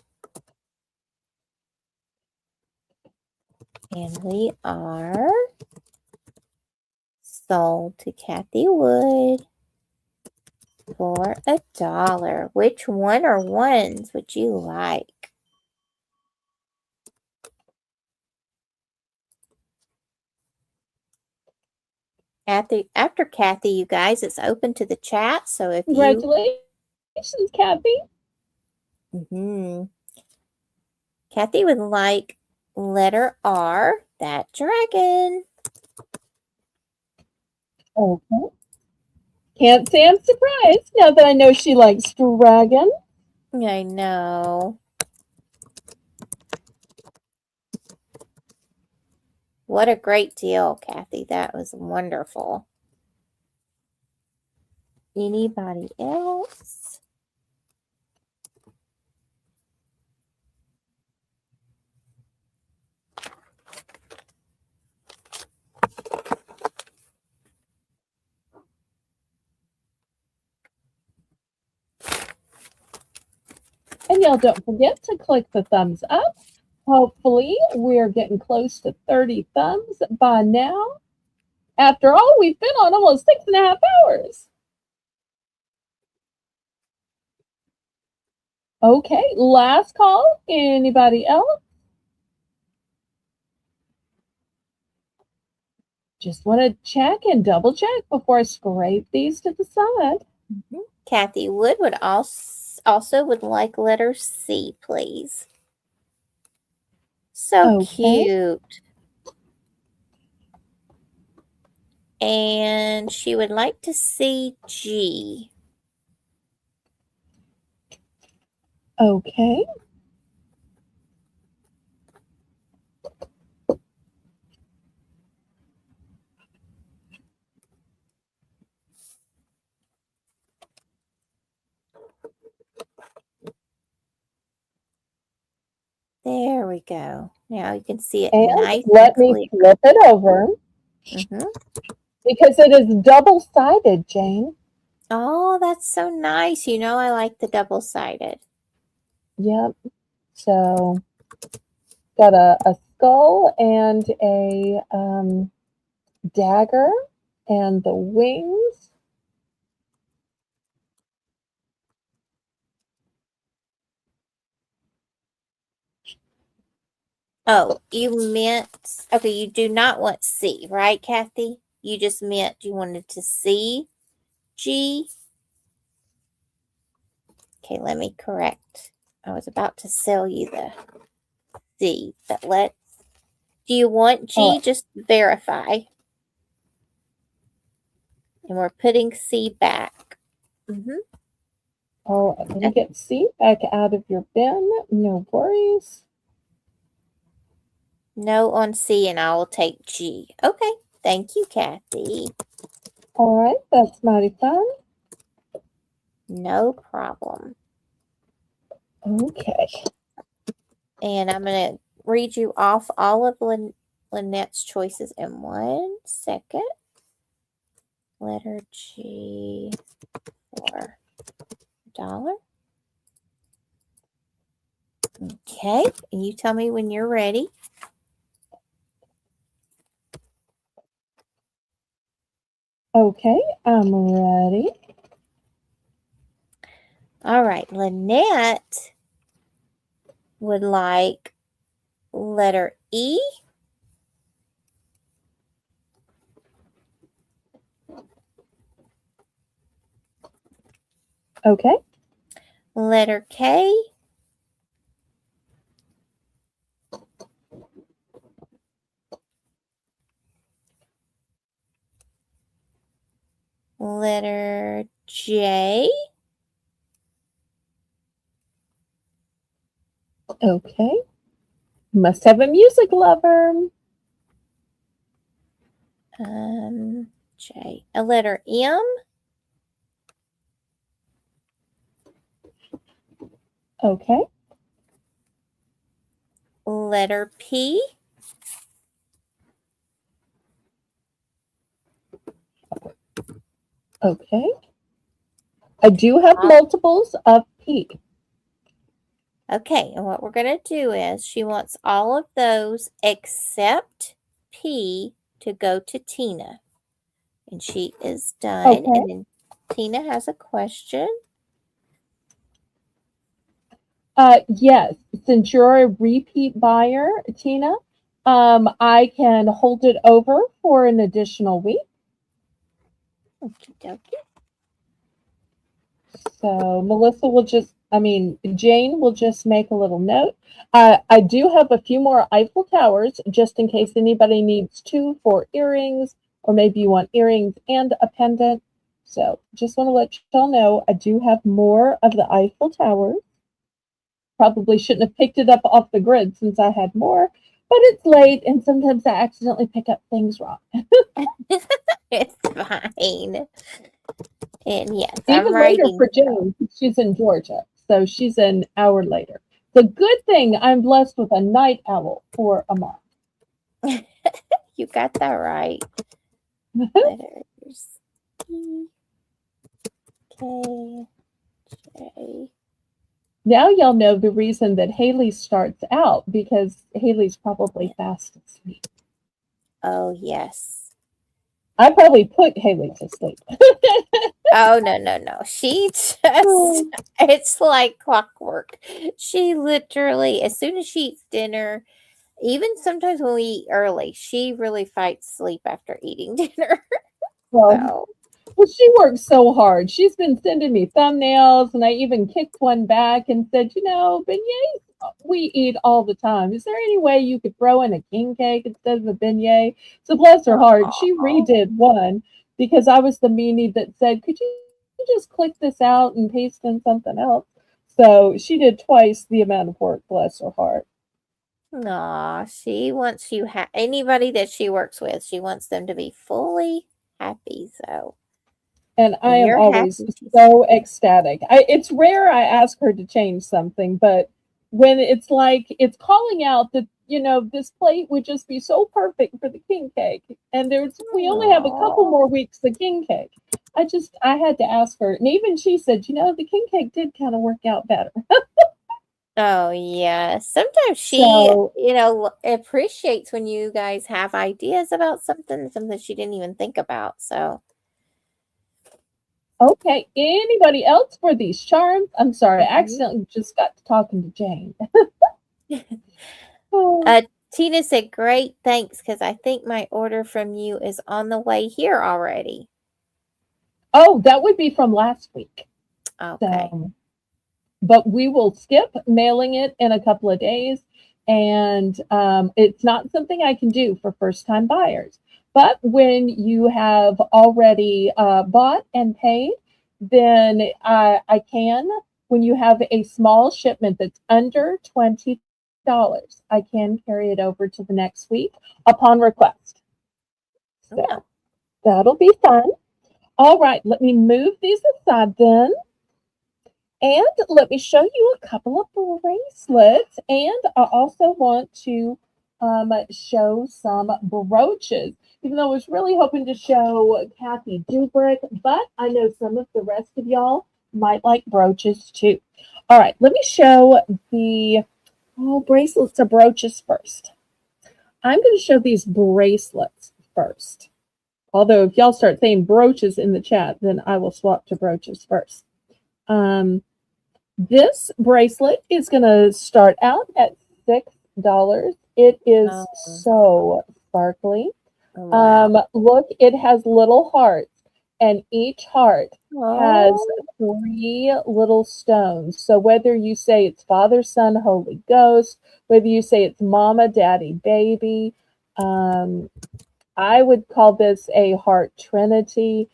And we are sold to Kathy Wood for $1. Which one or ones would you like? After Kathy, you guys, it's open to the chat. So if Congratulations, Kathy. Kathy would like letter R, that dragon. Okay. Can't say I'm surprised now that I know she likes dragon. I know. What a great deal, Kathy. That was wonderful. Anybody else? And y'all don't forget to click the thumbs up, Hopefully, we're getting close to 30 thumbs by now. After all, we've been on almost 6.5 hours. Okay, last call. Anybody else? Just want to check and double check before I scrape these to the side. Kathy Wood would also would like letter C, please. So cute. And she would like to see G. Okay. There we go. Now you can see it And nice let and me clear. flip it over. Because it is double-sided, Jane. Oh, that's so nice. You know I like the double-sided. Yep. So, got a skull and a dagger and the wings. Oh, you meant, okay, you do not want C, right, Kathy? You just meant you wanted to see G. Okay, let me correct. I was about to sell you the C, but do you want G? Just verify. And we're putting C back. Oh, let me get C back out of your bin. No worries. No on C, and I will take G. Okay, thank you, Kathy. All right, that's mighty fun. No problem. Okay. And I'm going to read you off all of Lynette's choices in 1 second. Letter G for $1. Okay, and you tell me when you're ready. Okay, I'm ready. All right, Lynette would like letter E. Okay. Letter K. Letter J. Okay. Must have a music lover. J. A letter M. Okay. Letter P. Okay. I do have multiples of P. Okay, and what we're going to do is she wants all of those except P to go to Tina. And she is done. Okay. And then Tina has a question. Yes, since you're a repeat buyer, Tina, I can hold it over for an additional week. Okie dokie. So Melissa will Jane will just make a little note. I do have a few more Eiffel Towers just in case anybody needs 2 for earrings, or maybe you want earrings and a pendant. So just want to let y'all know I do have more of the Eiffel Towers. Probably shouldn't have picked it up off the grid since I had more, but it's late and sometimes I accidentally pick up things wrong. It's fine. And yes, Even I'm later writing. for Jane, she's in Georgia, so she's an hour later. The good thing I'm blessed with a night owl for a month. You got that right. Letters E, K, J, Now y'all know the reason that Haley starts out, because Haley's probably fast asleep. Oh, yes. I probably put Haley to sleep. Oh, no. She just, it's like clockwork. She literally, as soon as she eats dinner, even sometimes when we eat early, she really fights sleep after eating dinner. Well, she works so hard. She's been sending me thumbnails, and I even kicked one back and said, beignets we eat all the time. Is there any way you could throw in a king cake instead of a beignet? So bless her heart, she redid one because I was the meanie that said, could you just click this out and paste in something else? So she did twice the amount of work, bless her heart. Aw, she wants anybody that she works with, she wants them to be fully happy. So, and I am you're always happy. so ecstatic. It's rare I ask her to change something, but when it's like it's calling out that this plate would just be so perfect for the king cake, and we only have a couple more weeks of king cake. I had to ask her, and even she said, the king cake did kind of work out better. Oh, yeah. Sometimes she, appreciates when you guys have ideas about something she didn't even think about. So, okay, anybody else for these charms? I'm sorry, I accidentally just got to talking to Jane. Tina said, great, thanks, because I think my order from you is on the way here already. Oh, that would be from last week. Okay. But we will skip mailing it in a couple of days. And it's not something I can do for first-time buyers. But when you have already bought and paid, then I can. When you have a small shipment that's under $20, I can carry it over to the next week upon request. So that'll be fun. All right, let me move these aside then. And let me show you a couple of bracelets. And I also want to show some brooches, even though I was really hoping to show Kathy Dubrick, but I know some of the rest of y'all might like brooches too. All right, let me show the bracelets to brooches first. I'm going to show these bracelets first. Although if y'all start saying brooches in the chat, then I will swap to brooches first. This bracelet is going to start out at $6. It is so sparkly. Wow. Look, it has little hearts, and each heart has 3 little stones. So whether you say it's Father, Son, Holy Ghost, whether you say it's Mama, Daddy, Baby, I would call this a heart trinity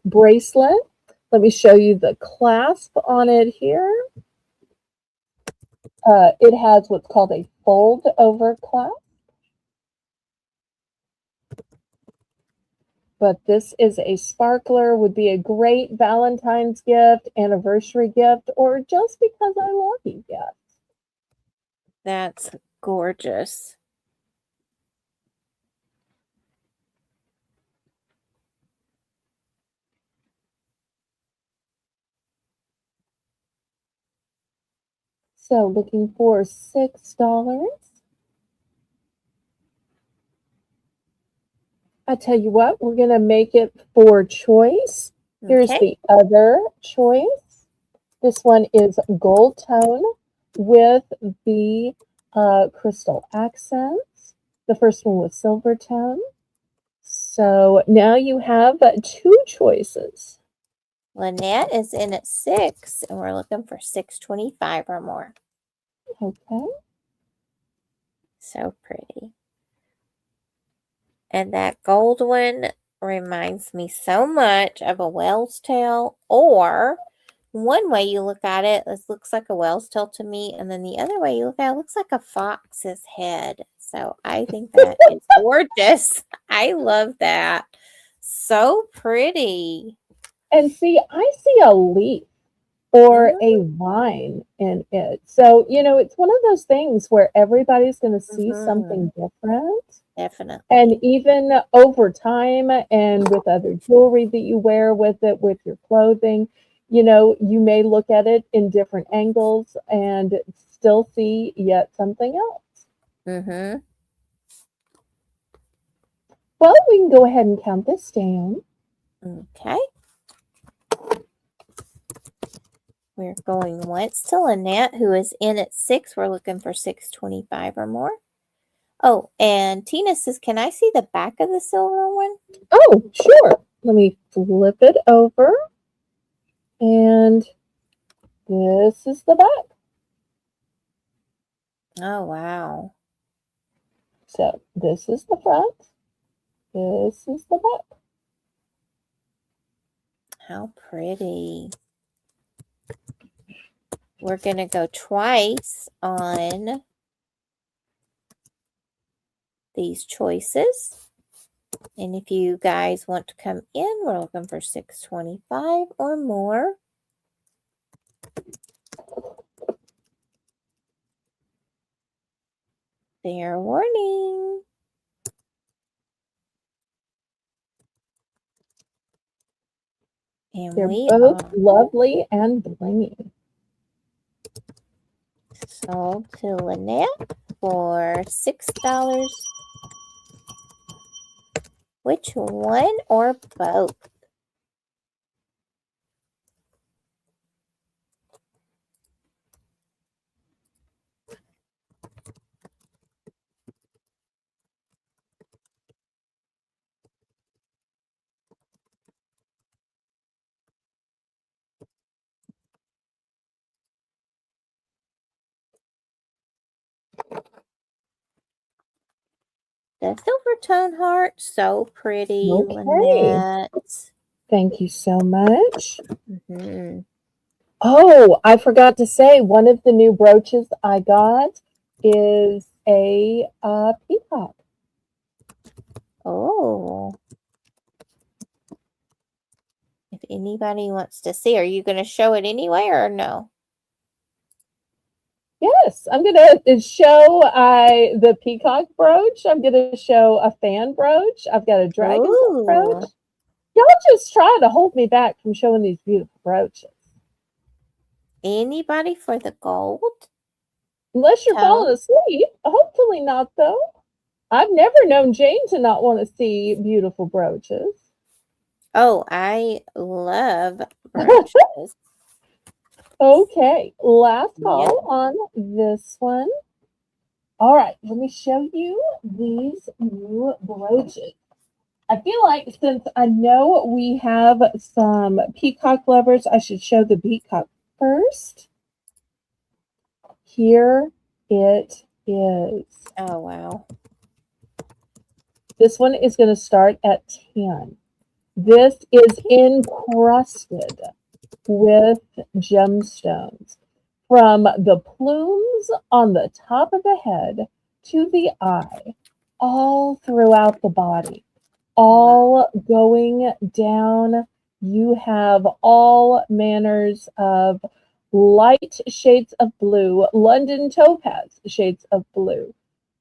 bracelet. Let me show you the clasp on it here. It has what's called a fold over clasp. But this is a sparkler, would be a great Valentine's gift, anniversary gift, or just because I love you gift. That's gorgeous. So looking for $6. I tell you what, we're going to make it for choice. Here's the other choice. This one is gold tone with the crystal accents. The first one was silver tone. So now you have 2 choices. Lynette is in at 6, and we're looking for $6.25 or more. Okay. So pretty. And that gold one reminds me so much of a whale's tail, or one way you look at it, it looks like a whale's tail to me, and then the other way you look at it looks like a fox's head. So I think that is gorgeous. I love that. So pretty. And see, I see a leaf or a vine in it. So, it's one of those things where everybody's going to see something different. Definitely. And even over time and with other jewelry that you wear with it, with your clothing, You know, you may look at it in different angles and still see yet something else. Mm-hmm. Well, we can go ahead and count this down. Okay. We're going once to Lynette, who is in at 6. We're looking for 625 or more. Oh, and Tina says, can I see the back of the silver one? Oh, sure. Let me flip it over. And this is the back. Oh, wow. So this is the front. This is the back. How pretty. We're going to go twice on these choices. And if you guys want to come in, we're looking for 625 or more. Fair warning. And They're we both are lovely and blingy. sold to Lynette for $6. Which one or both? The silver tone heart, so pretty, Okay. Lynette. Thank you so much. Mm-hmm. Oh, I forgot to say, one of the new brooches I got is a peacock. Oh. If anybody wants to see, are you going to show it anyway or no? Yes, I'm going to show the peacock brooch. I'm going to show a fan brooch. I've got a dragonfly brooch. Ooh. Y'all just try to hold me back from showing these beautiful brooches. Anybody for the gold? Unless you're falling asleep. Hopefully not, though. I've never known Jane to not want to see beautiful brooches. Oh, I love brooches. Okay, last call on this one. All right, let me show you these new brooches. I feel like since I know we have some peacock lovers, I should show the peacock first. Here it is. Oh, wow. This one is going to start at 10. This is encrusted with gemstones. From the plumes on the top of the head to the eye, all throughout the body, all going down. You have all manners of light shades of blue, London topaz shades of blue,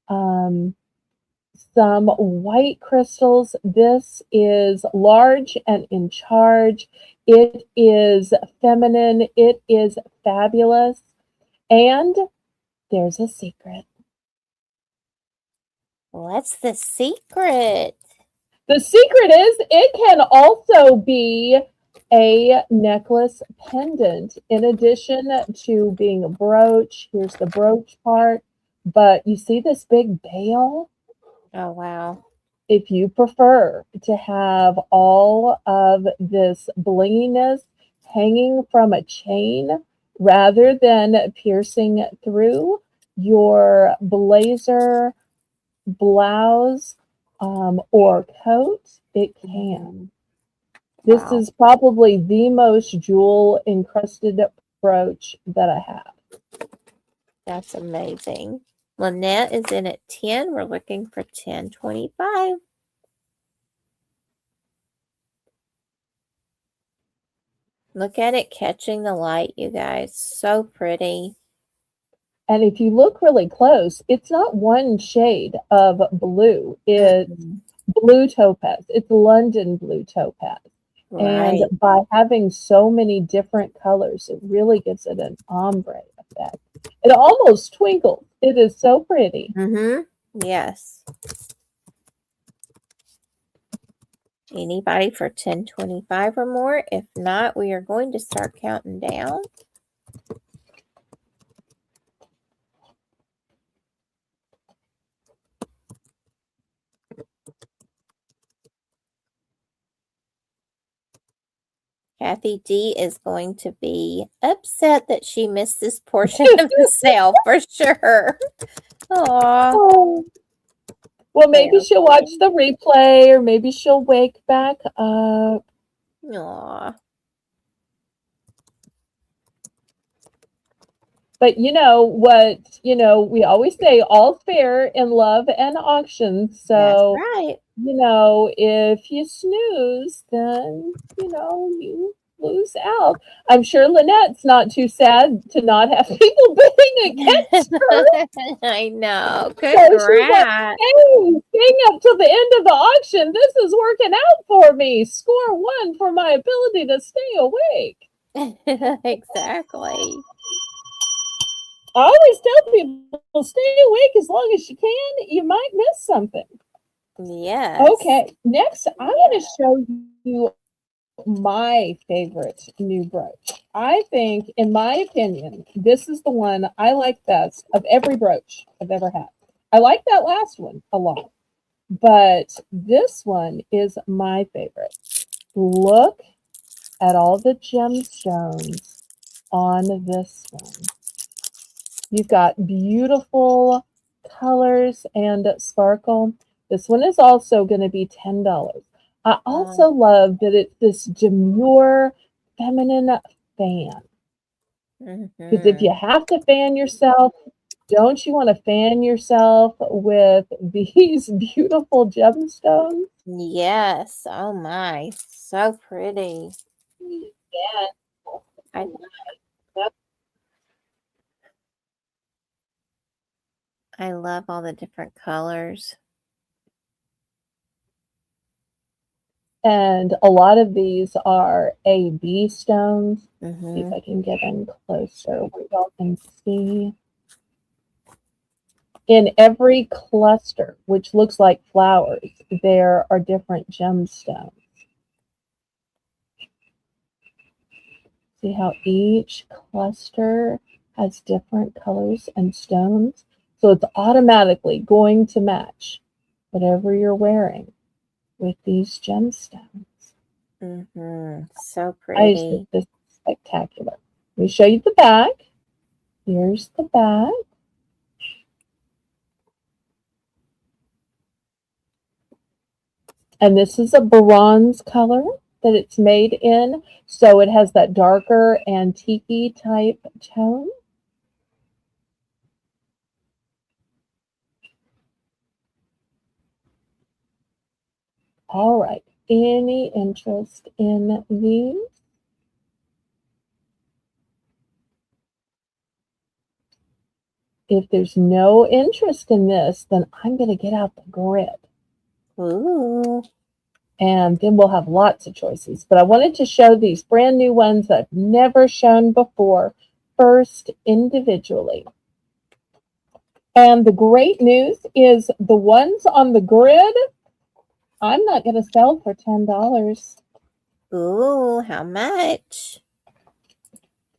some white crystals. This is large and in charge. It is feminine. It is fabulous. And there's a secret. What's the secret? The secret is it can also be a necklace pendant in addition to being a brooch. Here's the brooch part. But you see this big bail? Oh, wow. If you prefer to have all of this blinginess hanging from a chain rather than piercing through your blazer, blouse, or coat, it can. This Wow. is probably the most jewel encrusted brooch that I have. That's amazing. Lynette is in at 10. We're looking for 1025. Look at it catching the light, you guys. So pretty. And if you look really close, it's not one shade of blue. It's blue topaz. It's London blue topaz. And Right. by having so many different colors, it really gives it an ombre effect. It almost twinkles. It is so pretty. Yes. Anybody for 10.25 or more? If not, we are going to start counting down. Kathy D is going to be upset that she missed this portion of the sale for sure. Aw. Oh. Well, maybe she'll watch the replay, or maybe she'll wake back up. Aw. But you know what, we always say all's fair in love and auctions. That's So, right. if you snooze, then, you lose out. I'm sure Lynette's not too sad to not have people bidding against her. I know. So she's like, Congrats. hey, staying up till the end of the auction, this is working out for me. Score 1 for my ability to stay awake. Exactly. I always tell people, stay awake as long as you can. You might miss something. Yes. Okay, next I'm going to show you my favorite new brooch. I think, in my opinion, this is the one I like best of every brooch I've ever had. I like that last one a lot, but this one is my favorite. Look at all the gemstones on this one. You've got beautiful colors and sparkle. This one is also going to be $10. I also love that it's this demure, feminine fan. Because if you have to fan yourself, don't you want to fan yourself with these beautiful gemstones? Yes. Oh my. So pretty. Yeah. I love all the different colors. And a lot of these are AB stones. See if I can get in closer where y'all can see. In every cluster, which looks like flowers, there are different gemstones. See how each cluster has different colors and stones? So it's automatically going to match whatever you're wearing with these gemstones. So I just pretty. think this is spectacular. Let me show you the back. Here's the back. And this is a bronze color that it's made in. So it has that darker antique type tone. All right. Any interest in these? If there's no interest in this, then I'm going to get out the grid. Ooh. And then we'll have lots of choices. But I wanted to show these brand new ones that I've never shown before, first individually. And the great news is the ones on the grid, I'm not going to sell for $10. Ooh, how much?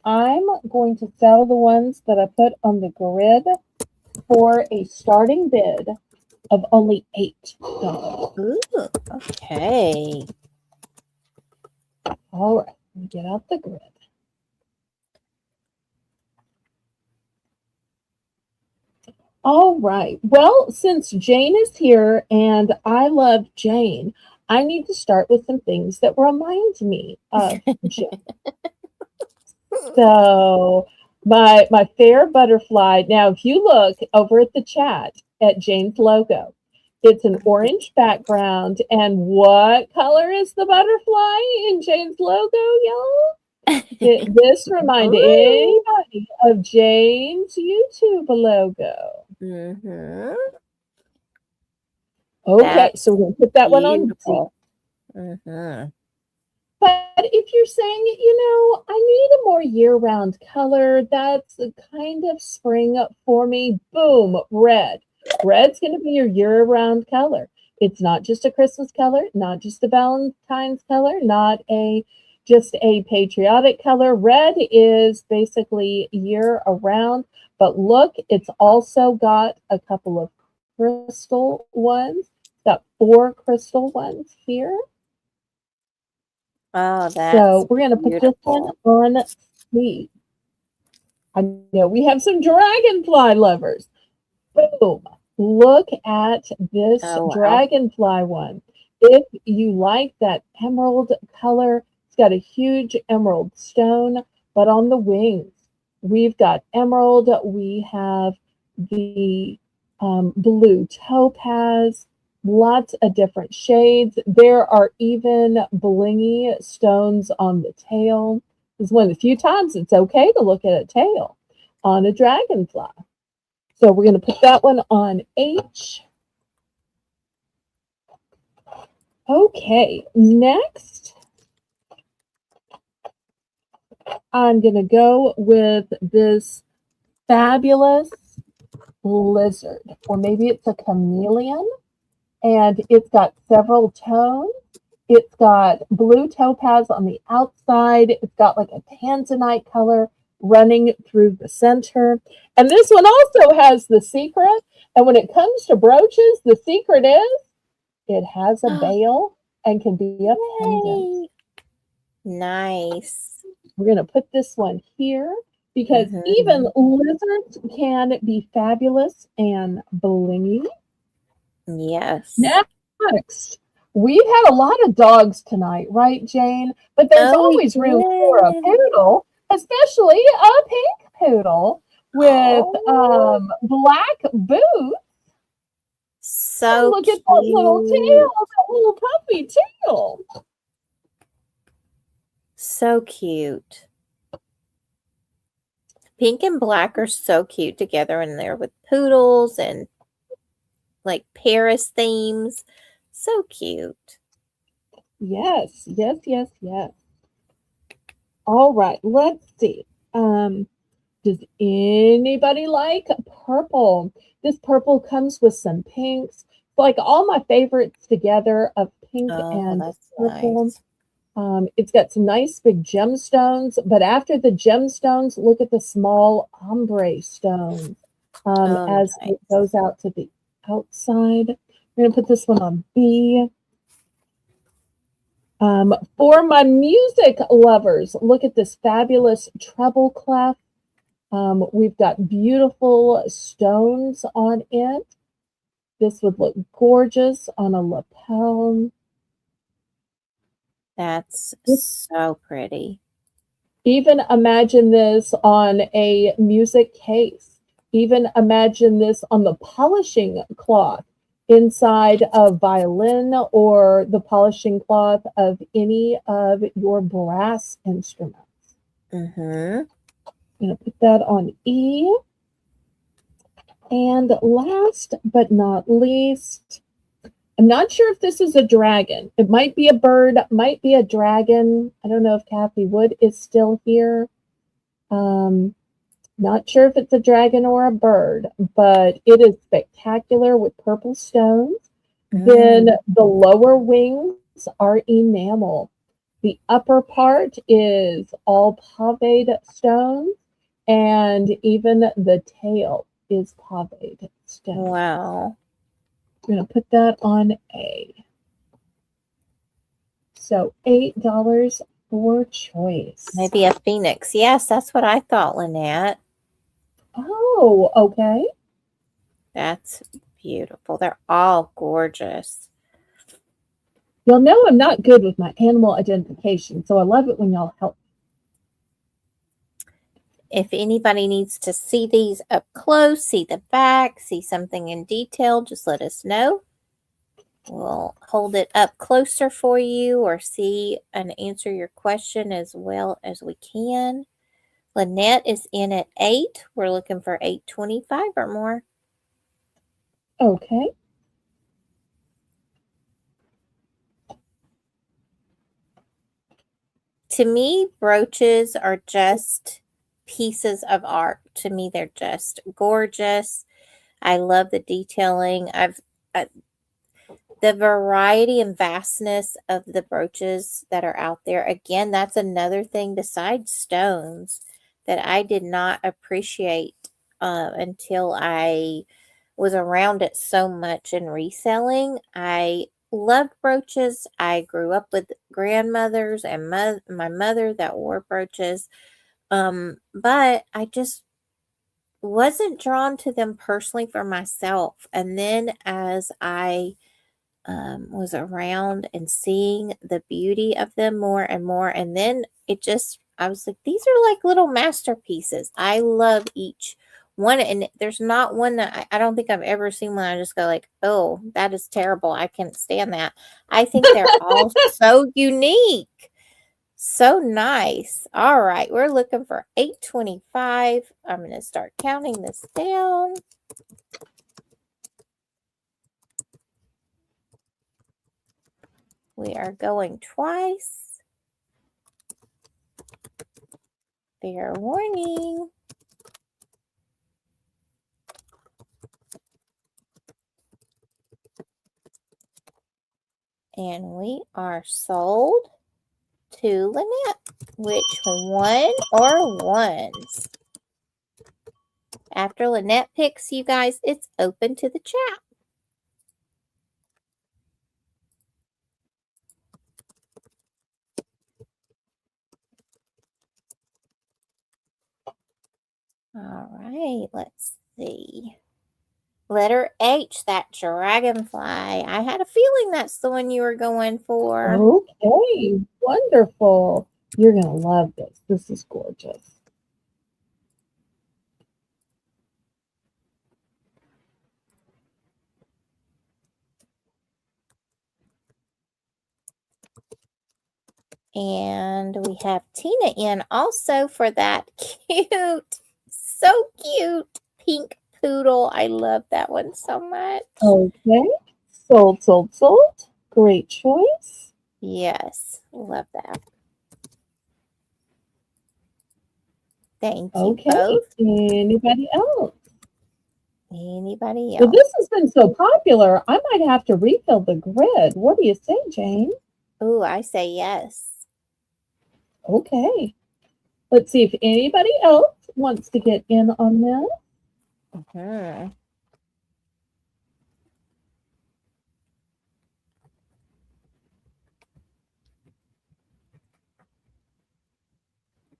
I'm going to sell the ones that I put on the grid for a starting bid of only $8. Ooh, okay. All right, let me get out the grid. All right. Well, since Jane is here and I love Jane, I need to start with some things that remind me of Jane. So my fair butterfly. Now, if you look over at the chat at Jane's logo, it's an orange background. And what color is the butterfly in Jane's logo, y'all? This reminded anybody of Jane's YouTube logo. Okay, so we're going to put that one on. Beautiful. But if you're saying, I need a more year-round color, that's a kind of spring for me, boom, red. Red's going to be your year-round color. It's not just a Christmas color, not just a Valentine's color, not just a patriotic color. Red is basically year-around. But look, it's also got a couple of crystal ones. It's got 4 crystal ones here. Oh, that's So we're going to put this one on C. I know we have some dragonfly lovers. Boom. Look at this dragonfly one. If you like that emerald color, it's got a huge emerald stone, but on the wings, we've got emerald. We have the blue topaz, lots of different shades. There are even blingy stones on the tail. This is one of the few times it's okay to look at a tail on a dragonfly. So we're going to put that one on H. Okay, next, I'm going to go with this fabulous lizard, or maybe it's a chameleon, and it's got several tones. It's got blue topaz on the outside. It's got like a tanzanite color running through the center. And this one also has the secret. And when it comes to brooches, the secret is it has a bail and can be a pendant. Nice. We're going to put this one here because even lizards can be fabulous and blingy. Yes. Next, we've had a lot of dogs tonight, right, Jane? But there's always room for a poodle, especially a pink poodle with black boots. So look cute. at that little tail, that little puppy tail. So cute. Pink and black are so cute together in there with poodles and like Paris themes. So cute. Yes, yes, yes, yes. All right, let's see. Does anybody like purple? This purple comes with some pinks. Like all my favorites together of pink and purple. Nice. It's got some nice big gemstones, but after the gemstones, look at the small ombre stones as it goes out to the outside. We're going to put this one on B. For my music lovers, look at this fabulous treble clef. We've got beautiful stones on it. This would look gorgeous on a lapel. That's so pretty. Even imagine this on a music case. Even imagine this on the polishing cloth inside a violin or the polishing cloth of any of your brass instruments. I'm going to put that on E. And last but not least, I'm not sure if this is a dragon. It might be a bird, might be a dragon. I don't know if Kathy Wood is still here. Not sure if it's a dragon or a bird, but it is spectacular with purple stones. Then the lower wings are enamel. The upper part is all paved stones, and even the tail is paved stone. Wow. I'm going to put that on A. So $8 for choice. Maybe a phoenix. Yes, that's what I thought, Lynette. Oh, okay. That's beautiful. They're all gorgeous. Y'all know I'm not good with my animal identification, so I love it when y'all help. If anybody needs to see these up close, see the back, see something in detail, just let us know. We'll hold it up closer for you or see and answer your question as well as we can. Lynette is in at 8. We're looking for 825 or more. Okay. to me, brooches are just pieces of art. To me, they're just gorgeous. I love the detailing. The variety and vastness of the brooches that are out there. Again, that's another thing besides stones that I did not appreciate until I was around it so much in reselling. I loved brooches. I grew up with grandmothers and my mother that wore brooches. But I just wasn't drawn to them personally for myself. And then as I was around and seeing the beauty of them more and more, and then I was like, these are like little masterpieces. I love each one, and there's not one that I don't think I've ever seen one I just go like, oh, that is terrible, I can't stand that. I think they're all so unique, so nice. All right, we're looking for 825. I'm going to start counting this down. We are going twice. Fair warning. And we are sold to Lynette. Which one or ones? After Lynette picks, you guys, it's open to the chat. All right, let's see. Letter H, that dragonfly. I had a feeling that's the one you were going for. Okay, wonderful. You're going to love this. This is gorgeous. And we have Tina in also for that cute, so cute pink poodle. I love that one so much. Okay, sold. Great choice. Yes, love that. Thank you Okay, both. anybody else? Anybody else? Well, this has been so popular, I might have to refill the grid. What do you say, Jane? Oh, I say yes. Okay. Let's see if anybody else wants to get in on this. Mm-hmm.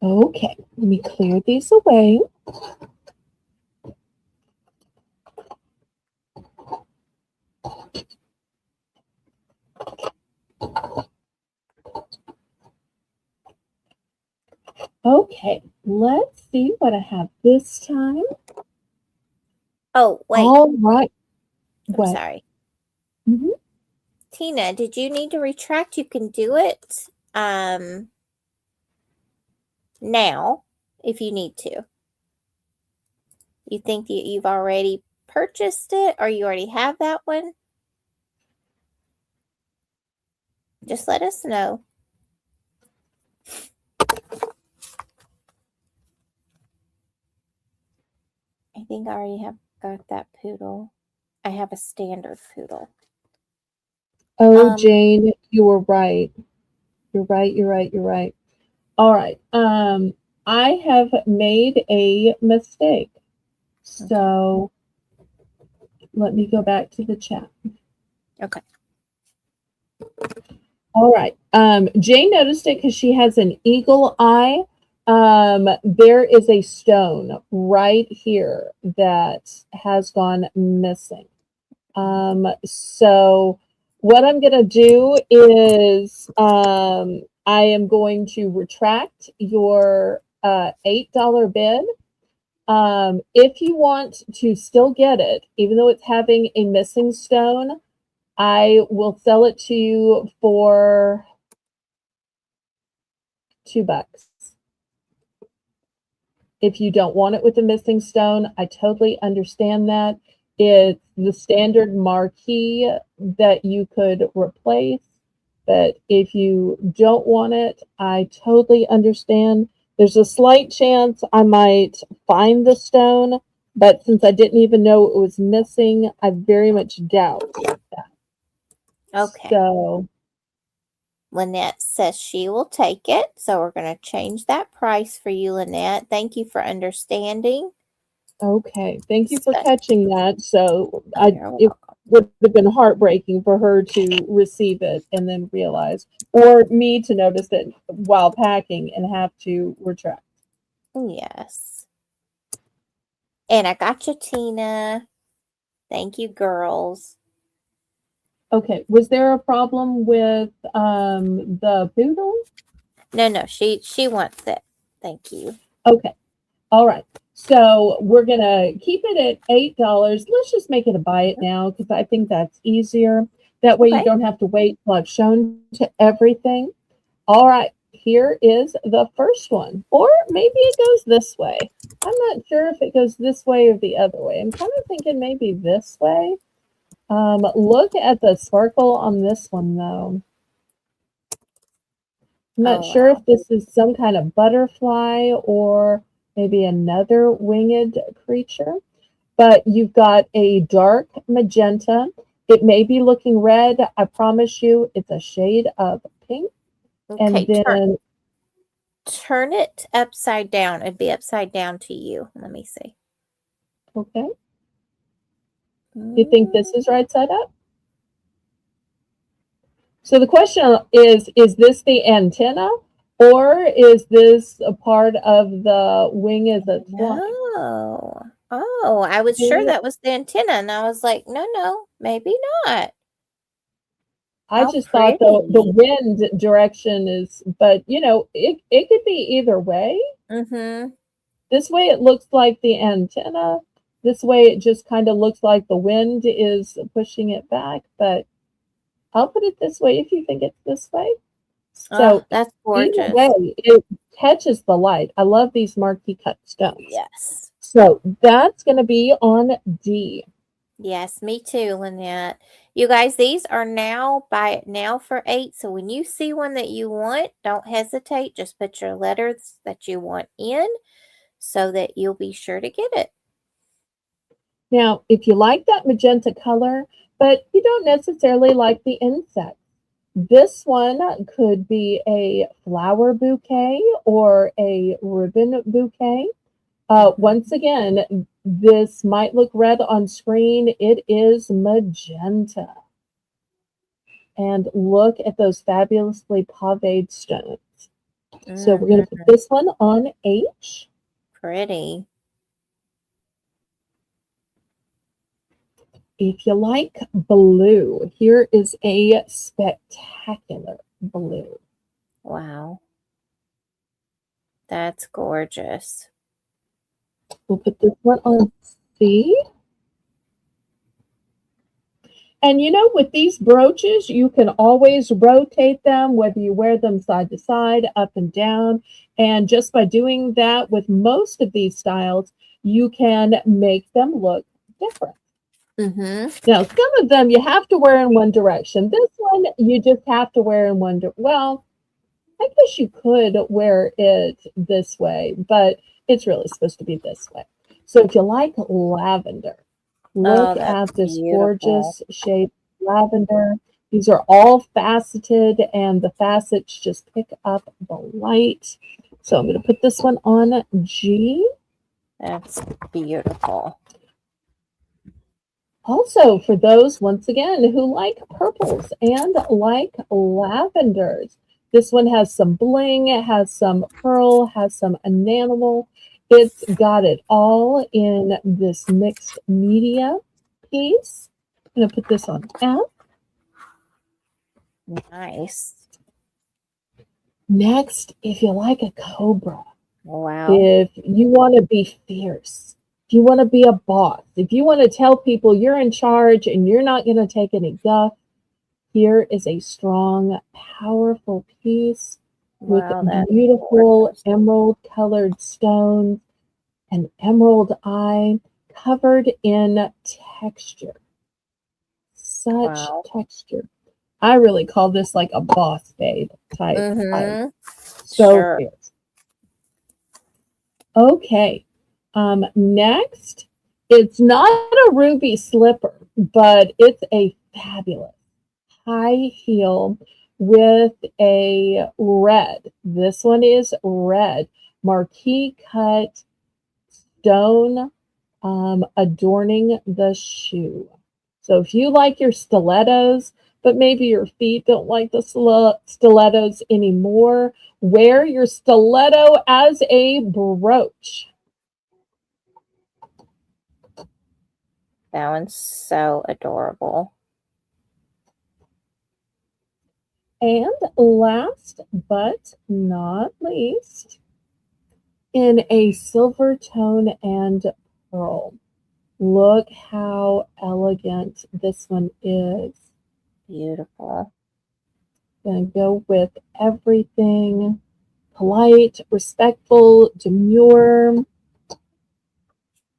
Okay, let me clear these away. Okay, let's see what I have this time. Oh, wait. All right. I'm What? sorry. Mm-hmm. Tina, did you need to retract? You can do it now if you need to. You think that you've already purchased it or you already have that one? Just let us know. I think I already have got that poodle. I have a standard poodle. Oh, Jane, you were right. You're right. All right. I have made a mistake. So let me go back to the chat. Okay. All right. Jane noticed it because she has an eagle eye. There is a stone right here that has gone missing. So what I'm going to do is I am going to retract your $8 bid. If you want to still get it, even though it's having a missing stone, I will sell it to you for $2. If you don't want it with the missing stone, I totally understand that. It's the standard marquee that you could replace. But if you don't want it, I totally understand. There's a slight chance I might find the stone, but since I didn't even know it was missing, I very much doubt that. Okay. So, Lynette says she will take it. So we're going to change that price for you, Lynette. Thank you for understanding. okay. Thank you for So, catching that. So you're it welcome. would have been heartbreaking for her to receive it and then realize, or me to notice it while packing and have to retract. Yes. And I got you, Tina. Thank you, girls. Okay. Was there a problem with the poodle? No, she wants it. Thank you. Okay. All right. So we're gonna keep it at $8. Let's just make it a buy it now because I think that's easier. That way you Okay. don't have to wait till I've shown to everything. All right. Here is the first one. Or maybe it goes this way. I'm not sure if it goes this way or the other way. I'm kind of thinking maybe this way. Look at the sparkle on this one though. I'm not Oh, sure wow. if this is some kind of butterfly or maybe another winged creature, but you've got a dark magenta. It may be looking red. I promise you it's a shade of pink. And Okay, then, turn it upside down. It'd be upside down to you. Let me see. okay, you think this is right side up? So the question is this the antenna or is this a part of the wing as it's flying? No. Oh, I was sure that was the antenna, and I was like, no, maybe not. I How just thought the pretty. wind direction is, but it could be either way. Mm-hmm. This way it looks like the antenna. This way it just kind of looks like the wind is pushing it back, but I'll put it this way if you think it's this way. Oh, So that's either gorgeous. way, it catches the light. I love these marquee cut stones. Yes. So that's going to be on D. Yes, me too, Lynette. You guys, these are now buy it now for 8. So when you see one that you want, don't hesitate. Just put your letters that you want in so that you'll be sure to get it. Now, if you like that magenta color, but you don't necessarily like the insect, this one could be a flower bouquet or a ribbon bouquet. Once again, this might look red on screen. It is magenta. And look at those fabulously pavéed stones. So we're going to put this one on H. Pretty. If you like blue, here is a spectacular blue. Wow. That's gorgeous. We'll put this one on C. And with these brooches, you can always rotate them, whether you wear them side to side, up and down. And just by doing that with most of these styles, you can make them look different. Mm-hmm. Now, some of them you have to wear in one direction. This one, you just have to wear in one direction. Well, I guess you could wear it this way, but it's really supposed to be this way. So if you like lavender, look Oh, that's at this beautiful. gorgeous shade of lavender. These are all faceted, and the facets just pick up the light. So I'm going to put this one on G. That's beautiful. Also, for those, once again, who like purples and like lavenders, this one has some bling, it has some pearl, has some enamel. It's got it all in this mixed media piece. I'm going to put this on F. Nice. Next, if you like a cobra, Wow. if you want to be fierce, if you want to be a boss, if you want to tell people you're in charge and you're not going to take any guff, here is a strong, powerful piece with Wow, that's beautiful gorgeous. emerald colored stones, an emerald eye covered in texture. Such Wow. texture. I really call this like a boss babe type. Mm-hmm. So Sure. cute. Okay. Next, it's not a ruby slipper, but it's a fabulous high heel with a red. This one is red. Marquee cut stone adorning the shoe. So if you like your stilettos, but maybe your feet don't like the stilettos anymore, wear your stiletto as a brooch. That one's so adorable. And last but not least, in a silver tone and pearl. Look how elegant this one is. Beautiful. Gonna go with everything polite, respectful, demure.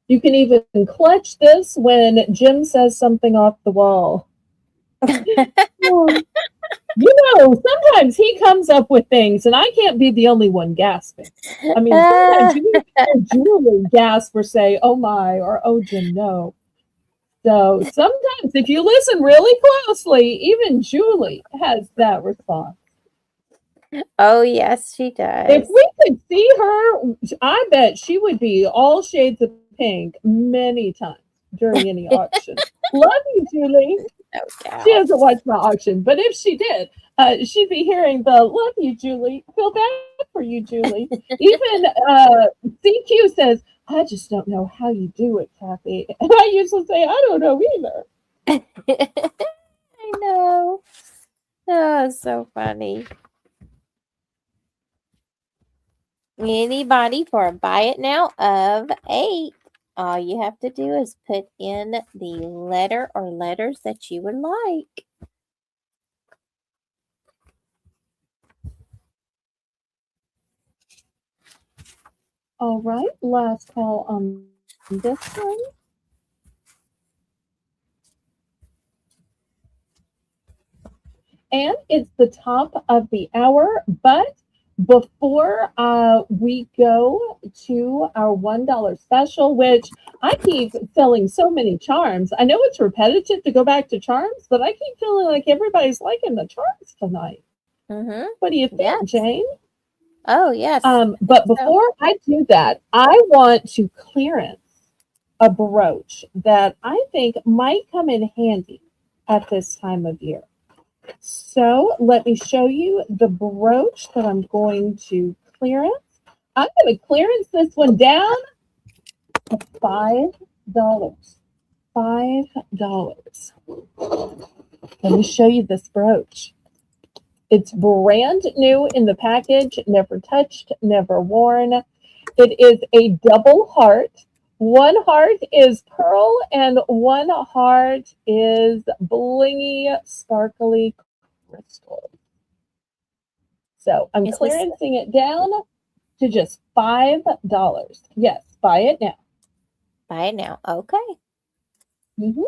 You can even clutch this when Jim says something off the wall. You know, sometimes he comes up with things, and I can't be the only one gasping. I mean, sometimes you hear Julie gasp or say, "Oh my," or "Oh Jim, no." So sometimes, if you listen really closely, even Julie has that response. Oh, yes, she does. If we could see her, I bet she would be all shades of pink many times during any auction. Love you, Julie. No She doubt. doesn't watch my auction, but if she did, she'd be hearing the "Love you, Julie." Feel bad for you, Julie. Even CQ says, "I just don't know how you do it, Kathy." And I usually say, "I don't know either." I know. Oh, so funny. Anybody for a buy it now of 8. All you have to do is put in the letter or letters that you would like. All right, last call on this one. And it's the top of the hour, but before we go to our $1 special, which I keep selling so many charms. I know it's repetitive to go back to charms, but I keep feeling like everybody's liking the charms tonight. Mm-hmm. What do you think, Yes. Jane? Oh, yes. But before I do that, I want to clearance a brooch that I think might come in handy at this time of year. So let me show you the brooch that I'm going to clearance. I'm going to clearance this one down to $5. $5. Let me show you this brooch. It's brand new in the package, never touched, never worn. It is a double heart. One heart is pearl and one heart is blingy, sparkly crystal. So I'm clearancing it down to just $5. Yes, buy it now. Buy it now. Okay. Mm-hmm.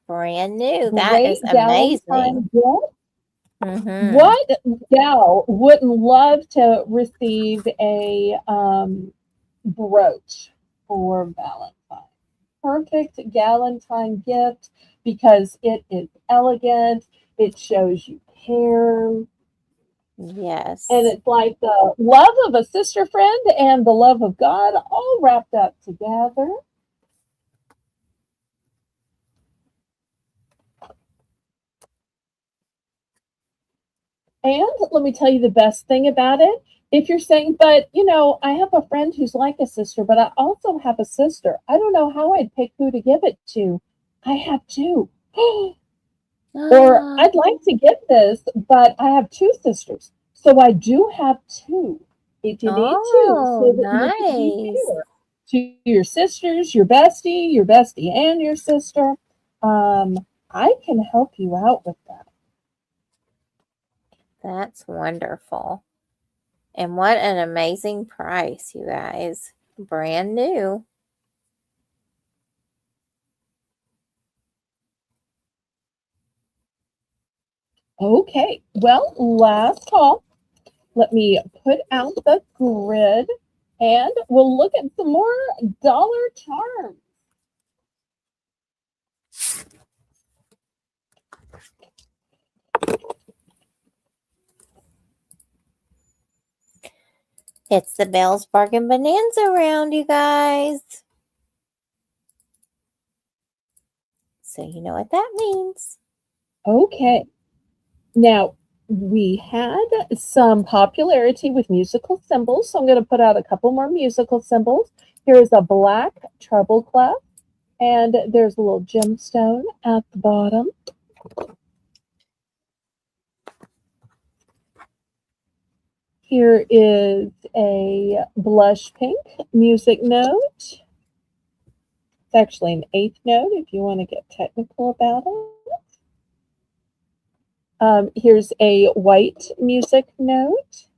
Brand new. That Great is amazing. Valentine gift. Mm-hmm. What gal wouldn't love to receive a brooch for Valentine? Perfect Galentine gift because it is elegant. It shows you care. Yes. And it's like the love of a sister friend and the love of God all wrapped up together. And let me tell you the best thing about it. If you're saying, but you know, I have a friend who's like a sister, but I also have a sister. I don't know how I'd pick who to give it to. I have two. Or I'd like to get this, but I have two sisters. So I do have two. If you need two, so that you can be nice. fair to your sisters, your bestie, and your sister. I can help you out with that. That's wonderful. And what an amazing price, you guys. Brand new. Okay, well, last call. Let me put out the grid and we'll look at some more dollar charms. It's the Belle's Bargain Bonanza round, you guys. So you know what that means. Okay. Now, we had some popularity with musical symbols, so I'm going to put out a couple more musical symbols. Here's a black treble clef, and there's a little gemstone at the bottom. Here is a blush pink music note. It's actually an eighth note if you want to get technical about it. Here's a white music note.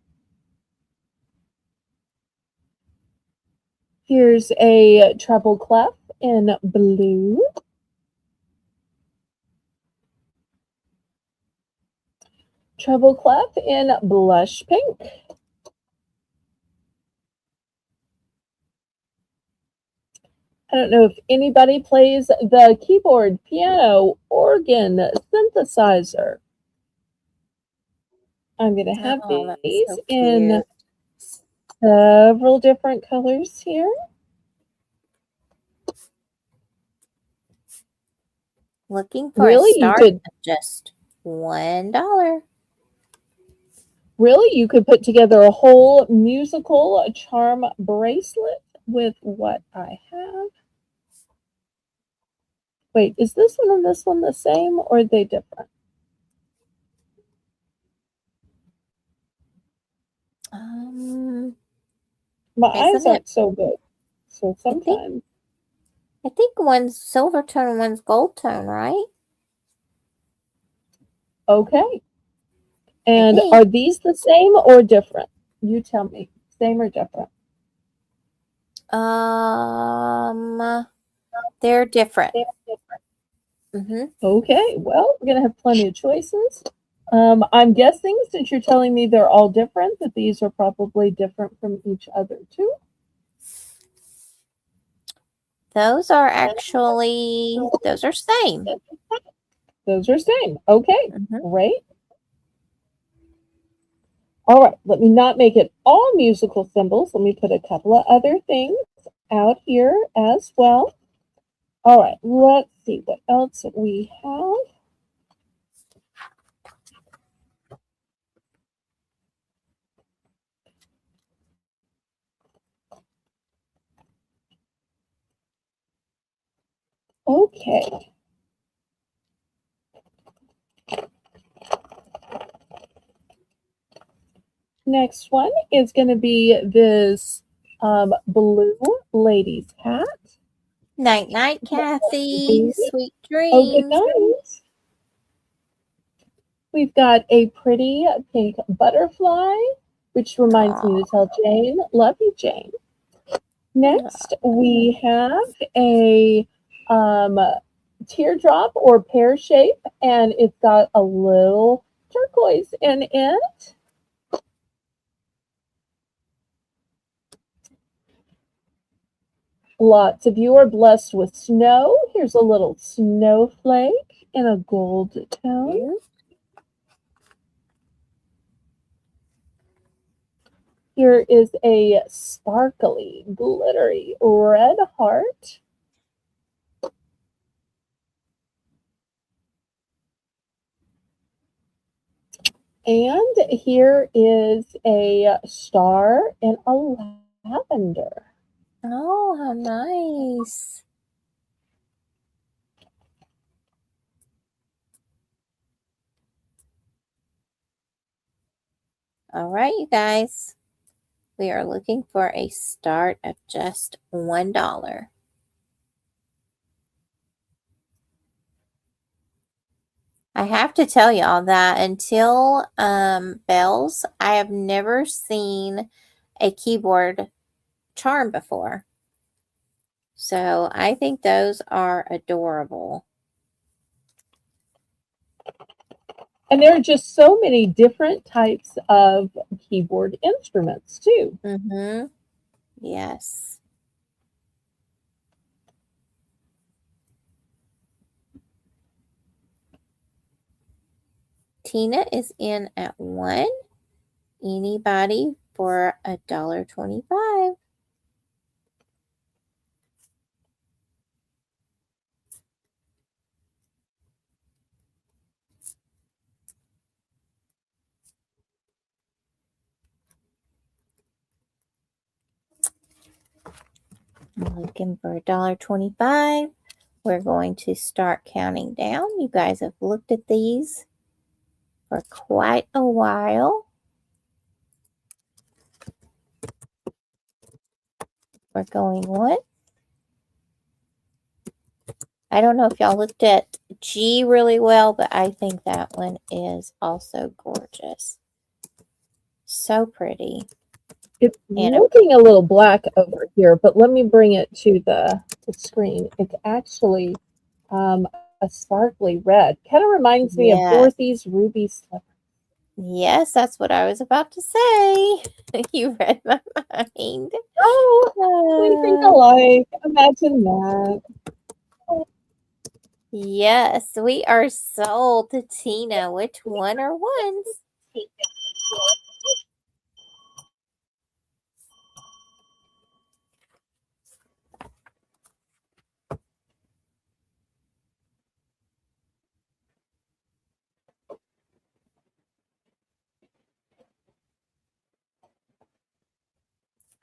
Here's a treble clef in blue. Treble clef in blush pink. I don't know if anybody plays the keyboard, piano, organ, synthesizer. I'm going to have these so in several different colors here. Looking for Really, a start of just $1. Really, you could put together a whole musical charm bracelet with what I have. Wait, is this one and this one the same, or are they different? My eyes aren't so good, so sometimes. I think one's silver tone and one's gold tone, right? Okay. And are these the same or different? You tell me. Same or different? They're different. Okay, well, we're going to have plenty of choices. I'm guessing, since you're telling me they're all different, that these are probably different from each other, too. Those are actually, those are same. Those are same. Okay, great. All right, let me not make it all musical symbols. Let me put a couple of other things out here as well. All right, let's see what else we have. Okay. Next one is going to be this blue lady's hat. Night, night, Kathy. Sweet dreams. Oh, good night. We've got a pretty pink butterfly, which reminds me to tell Jane, love you, Jane. Next, we have a teardrop or pear shape, and it's got a little turquoise in it. Lots of you are blessed with snow. Here's a little snowflake in a gold tone. Here is a sparkly, glittery red heart. And here is a star in a lavender. Oh, how nice. All right, you guys. We are looking for a start of just $1. I have to tell y'all that until Belle's, I have never seen a keyboard charm before. So I think those are adorable. And there are just so many different types of keyboard instruments too. Mm-hmm. Yes. Tina is in at 1. Anybody for $1.25? Looking for $1.25. We're going to start counting down. You guys have looked at these for quite a while. We're going 1. I don't know if y'all looked at G really well, but I think that one is also gorgeous. So pretty. It's And looking a little black over here, but let me bring it to the screen. It's actually a sparkly red. Kind of reminds me of yes, Dorothy's ruby slipper. yes, that's what I was about to say. You read my mind. Oh, we think alike. Imagine that. Yes, we are sold to Tina. Which one are ones?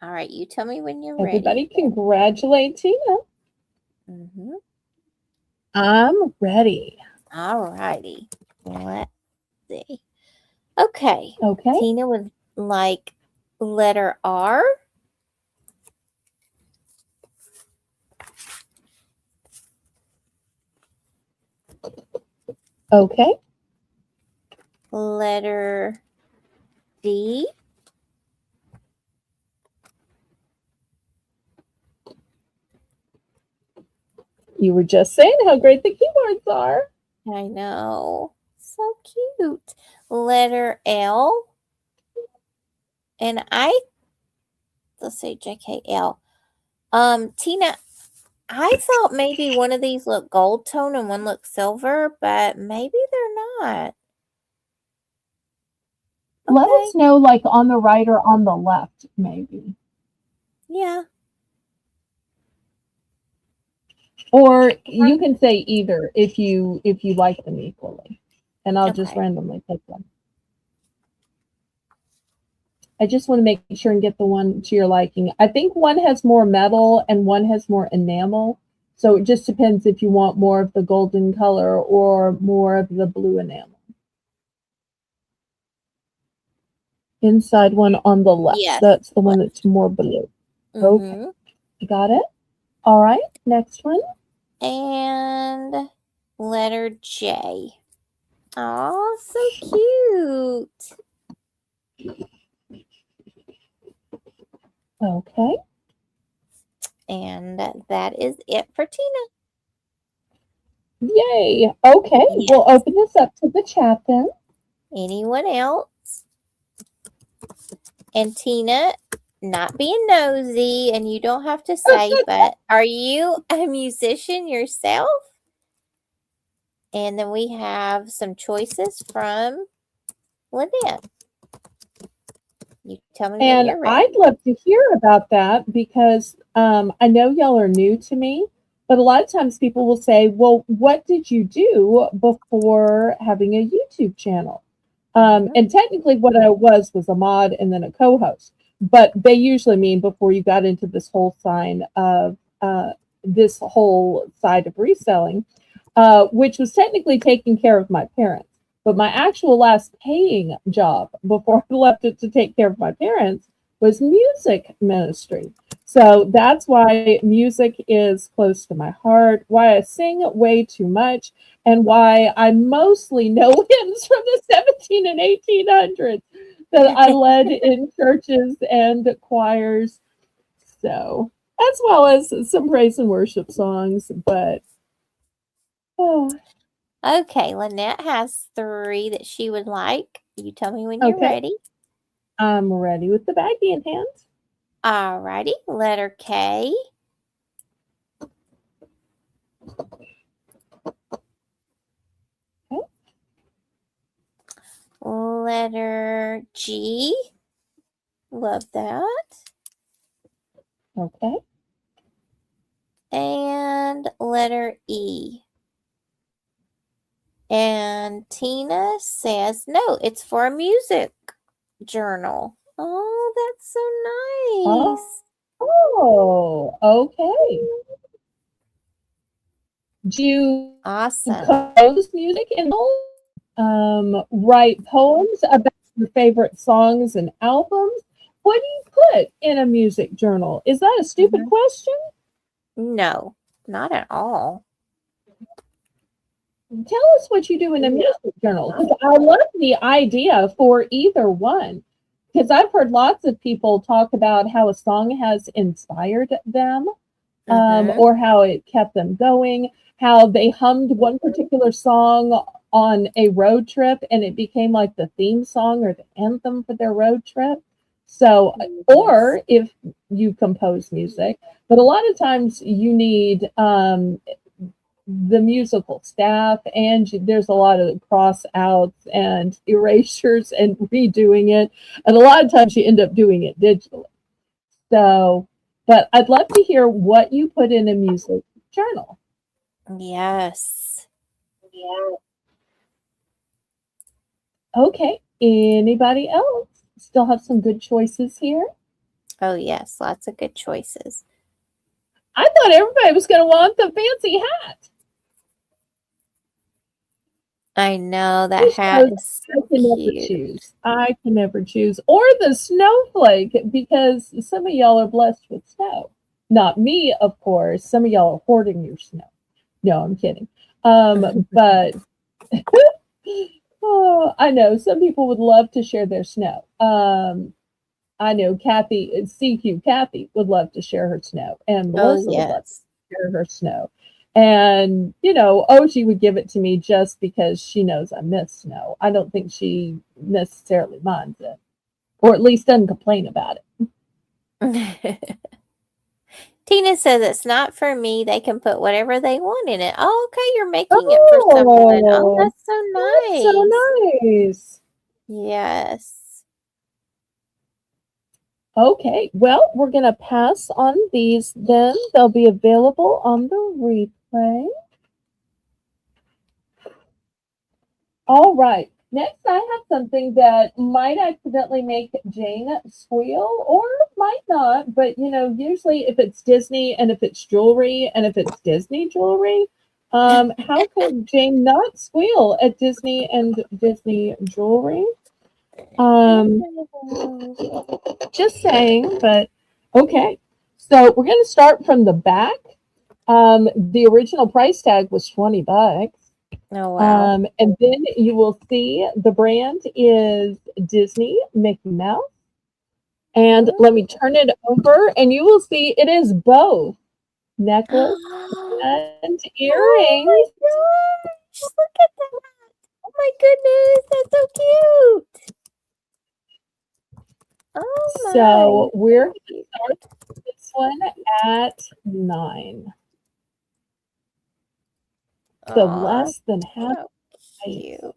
All right, you tell me when you're Everybody ready. congratulate Tina. Mm-hmm. I'm ready. All righty. Let's see. Okay. Okay. Tina would like letter R. Okay. Letter D. You were just saying how great the keyboards are. I know. So cute. Letter L. And let's say JKL. Tina, I thought maybe one of these looked gold tone and one looked silver, but maybe they're not. Let Okay. us know, like on the right or on the left, maybe. Yeah. Or you can say either if you like them equally, and I'll just Okay. randomly pick one. I just want to make sure and get the one to your liking. I think one has more metal and one has more enamel. So it just depends if you want more of the golden color or more of the blue enamel. Inside one on the left. Yes. That's the one that's more blue. Okay. Mm-hmm. You got it? All right. Next one. And letter J. Oh, so cute. Okay. And that is it for Tina. Yay. Okay. Yes. We'll open this up to the chat then. Anyone else? And Tina, not being nosy, and you don't have to say, but are you a musician yourself? And then we have some choices from Lynette. You tell me when And you're ready. I'd love to hear about that because I know y'all are new to me, but a lot of times people will say, well, what did you do before having a YouTube channel? And technically, what I was a mod and then a co host, but they usually mean before you got into this whole this whole side of reselling, which was technically taking care of my parents. But my actual last paying job before I left it to take care of my parents was music ministry. So that's why music is close to my heart, why I sing way too much, and why I mostly know hymns from the 17 and 1800s that I led in churches and choirs. So, as well as some praise and worship songs, but oh. Okay, Lynette has 3 that she would like. You tell me when you're Okay. ready. I'm ready with the baggie in hand. Alrighty, letter K. Okay. Letter G. Love that. Okay. And letter E. And Tina says, no, it's for a music journal. Oh, that's so nice. Oh, okay. Do you Awesome. compose music and write poems about your favorite songs and albums? What do you put in a music journal? Is that a stupid question? No, not at all. Tell us what you do in a music journal. 'Cause I love the idea for either one. Because I've heard lots of people talk about how a song has inspired them, or how it kept them going, how they hummed one particular song on a road trip and it became like the theme song or the anthem for their road trip. So, or if you compose music, but a lot of times you need the musical staff, and there's a lot of cross outs and erasures and redoing it, and a lot of times you end up doing it digitally. So, but I'd love to hear what you put in a music journal. Yes. Okay, anybody else? Still have some good choices here. Oh, yes, lots of good choices. I thought everybody was going to want the fancy hat. I know, that hat is so I can never cute. choose. I can never choose. Or the snowflake, because some of y'all are blessed with snow. Not me, of course. Some of y'all are hoarding your snow. No, I'm kidding. But oh, I know some people would love to share their snow. I know Kathy, CQ Kathy would love to share her snow, and Melissa would love to Yes. share her snow. And, you know, Oji would give it to me just because she knows I miss snow. I don't think she necessarily minds it, or at least doesn't complain about it. Tina says it's not for me. They can put whatever they want in it. Oh, okay, you're making it for someone. Oh, that's so nice. That's so nice. Yes. Okay, well, we're going to pass on these then. They'll be available on the replay. All right. Next, I have something that might accidentally make Jane squeal or might not. But, you know, usually if it's Disney and if it's jewelry and if it's Disney jewelry, how could Jane not squeal at Disney and Disney jewelry? Just saying, but okay. So we're going to start from the back. The original price tag was $20. Oh, wow. And then you will see the brand is Disney Mickey Mouse. And let me turn it over, and you will see it is both necklace and earrings. Oh my gosh, look at that. Oh my goodness, that's so cute. Oh my. So we're going to start this one at 9. So less than half. So cute.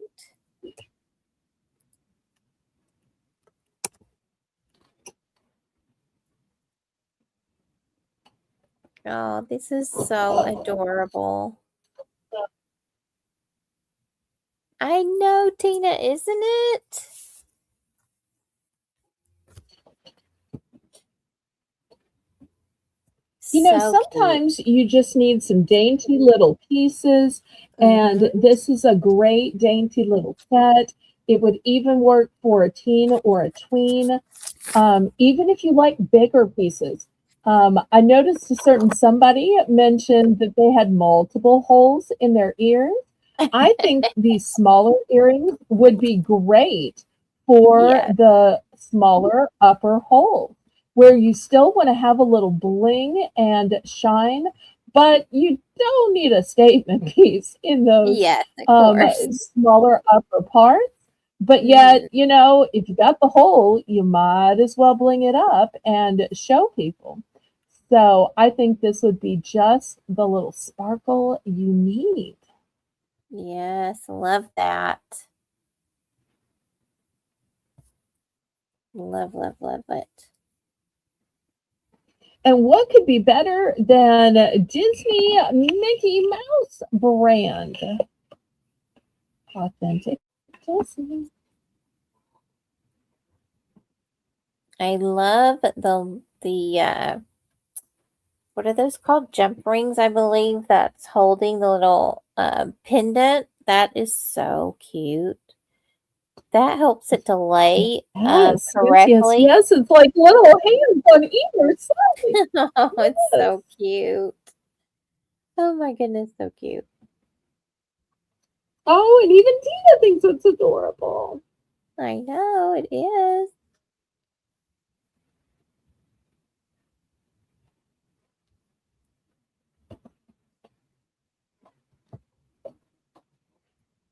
Oh, this is so adorable. I know, Tina, isn't it? You know, So sometimes cute. you just need some dainty little pieces, and this is a great dainty little set. It would even work for a teen or a tween, even if you like bigger pieces. I noticed a certain somebody mentioned that they had multiple holes in their ears. I think these smaller earrings would be great for Yes. the smaller upper hole, where you still want to have a little bling and shine, but you don't need a statement piece in those Yes, of course. smaller upper parts. But yet, if you got the hole, you might as well bling it up and show people. So I think this would be just the little sparkle you need. Yes, love that. Love, love, love it. And what could be better than Disney Mickey Mouse brand? Authentic Disney. I love the what are those called? Jump rings, I believe, that's holding the little pendant. That is so cute. That helps it to lay Yes, correctly. yes. It's like little hands on either side. Oh, it's Yes. so cute. Oh my goodness, so cute. Oh, and even Tina thinks it's adorable. I know, it is.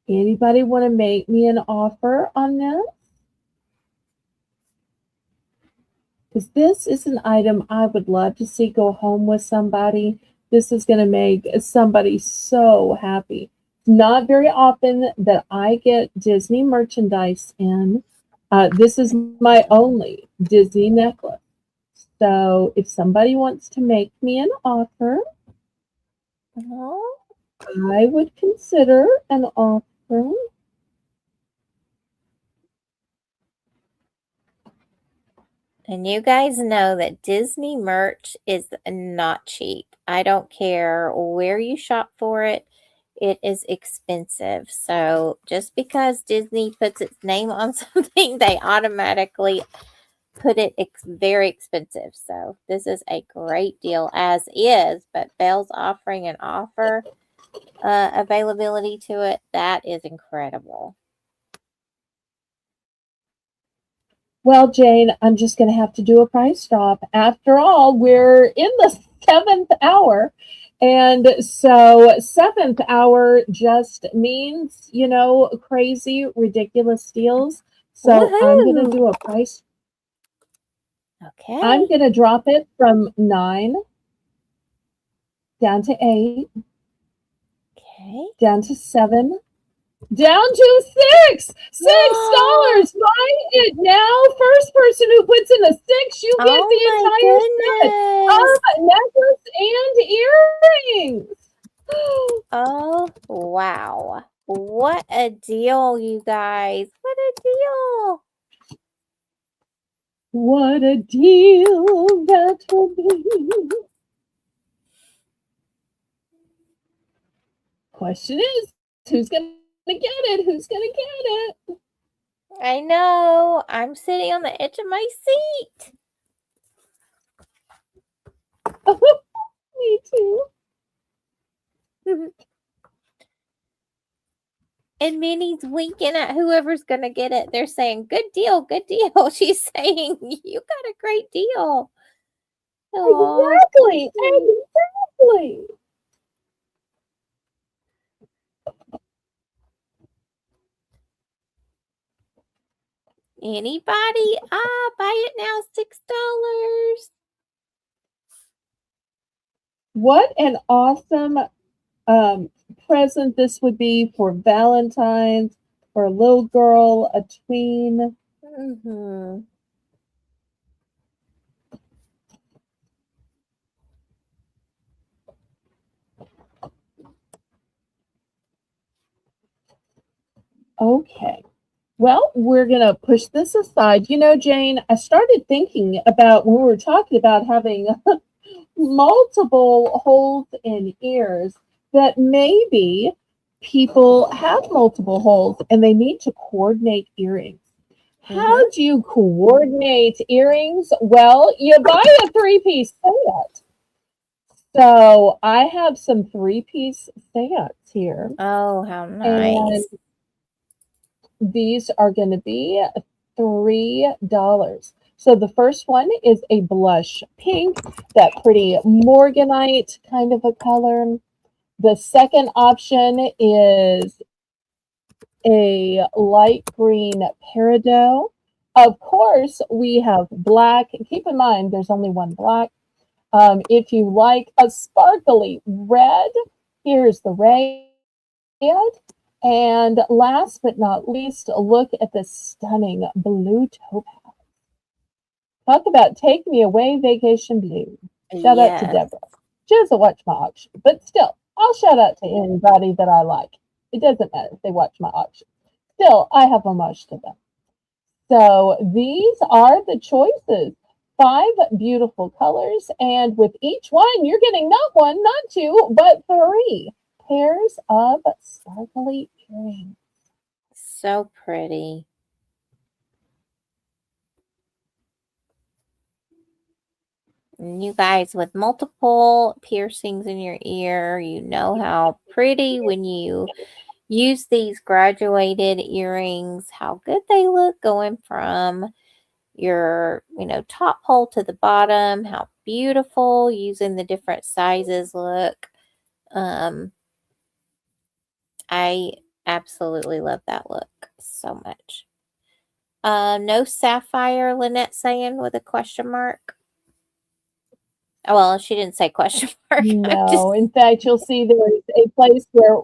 Anybody want to make me an offer on this? Because this is an item I would love to see go home with somebody. This is going to make somebody so happy. Not very often that I get Disney merchandise in. This is my only Disney necklace. So if somebody wants to make me an offer, Oh. I would consider an offer. And you guys know that Disney merch is not cheap. I don't care where you shop for it. It is expensive. So just because Disney puts its name on something, they automatically put it very expensive. So this is a great deal as is, but Belle's offering an offer availability to it. That is incredible. Well, Jane, I'm just going to have to do a price drop. After all, we're in the 7th hour. And so 7th hour just means, crazy, ridiculous deals. So I'm going to do a price. Okay. I'm going to drop it from 9 down to 8. Okay. Down to 7. Down to $6. $6. Buy it now. First person who puts in a 6, you get the entire set of necklace and earrings. Oh, wow. What a deal, you guys. What a deal. What a deal that will be. Question is, who's going to get it? Who's going to get it? I know. I'm sitting on the edge of my seat. Me too. And Minnie's winking at whoever's going to get it. They're saying, good deal, good deal. She's saying, you got a great deal. Aww. Exactly. Anybody? Buy it now, $6. What an awesome present this would be for Valentine's, for a little girl, a tween. Mm-hmm. Okay. Well, we're going to push this aside. Jane, I started thinking about when we were talking about having multiple holes in ears, that maybe people have multiple holes and they need to coordinate earrings. How do you coordinate earrings? Well, you buy a 3-piece set. So I have some 3-piece sets here. Oh, how nice. And these are going to be $3. So the first one is a blush pink, that pretty morganite kind of a color. The second option is a light green peridot. Of course, we have black. Keep in mind, there's only one black. If you like a sparkly red, here's the red. And last but not least, look at this stunning blue topaz. Talk about take me away, vacation blue. Shout out to Yes. Deborah. She doesn't watch my auction, but still, I'll shout out to anybody that I like. It doesn't matter if they watch my auction. Still, I have homage to them. So these are the choices. 5 beautiful colors, and with each one, you're getting not 1, not 2, but 3 pairs of sparkly earrings. So pretty. And you guys with multiple piercings in your ear, you know how pretty when you use these graduated earrings, how good they look going from your, top hole to the bottom, how beautiful using the different sizes look. I absolutely love that look so much. No sapphire, Lynette saying with a question mark. Oh, well, she didn't say question mark. No, in fact, you'll see there is a place where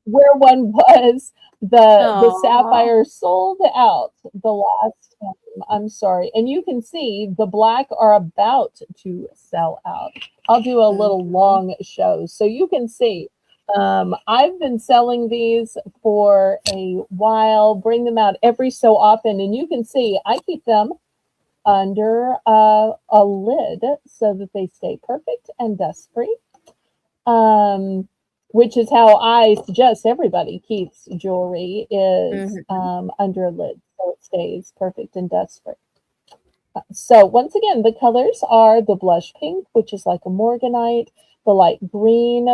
one was. The sapphire sold out the last time. I'm sorry. And you can see the black are about to sell out. I'll do a little long show so you can see. I've been selling these for a while, bring them out every so often, and you can see I keep them under a lid so that they stay perfect and dust free, which is how I suggest everybody keeps jewelry is under a lid so it stays perfect and dust free. So once again, the colors are the blush pink, which is like a morganite, the light green,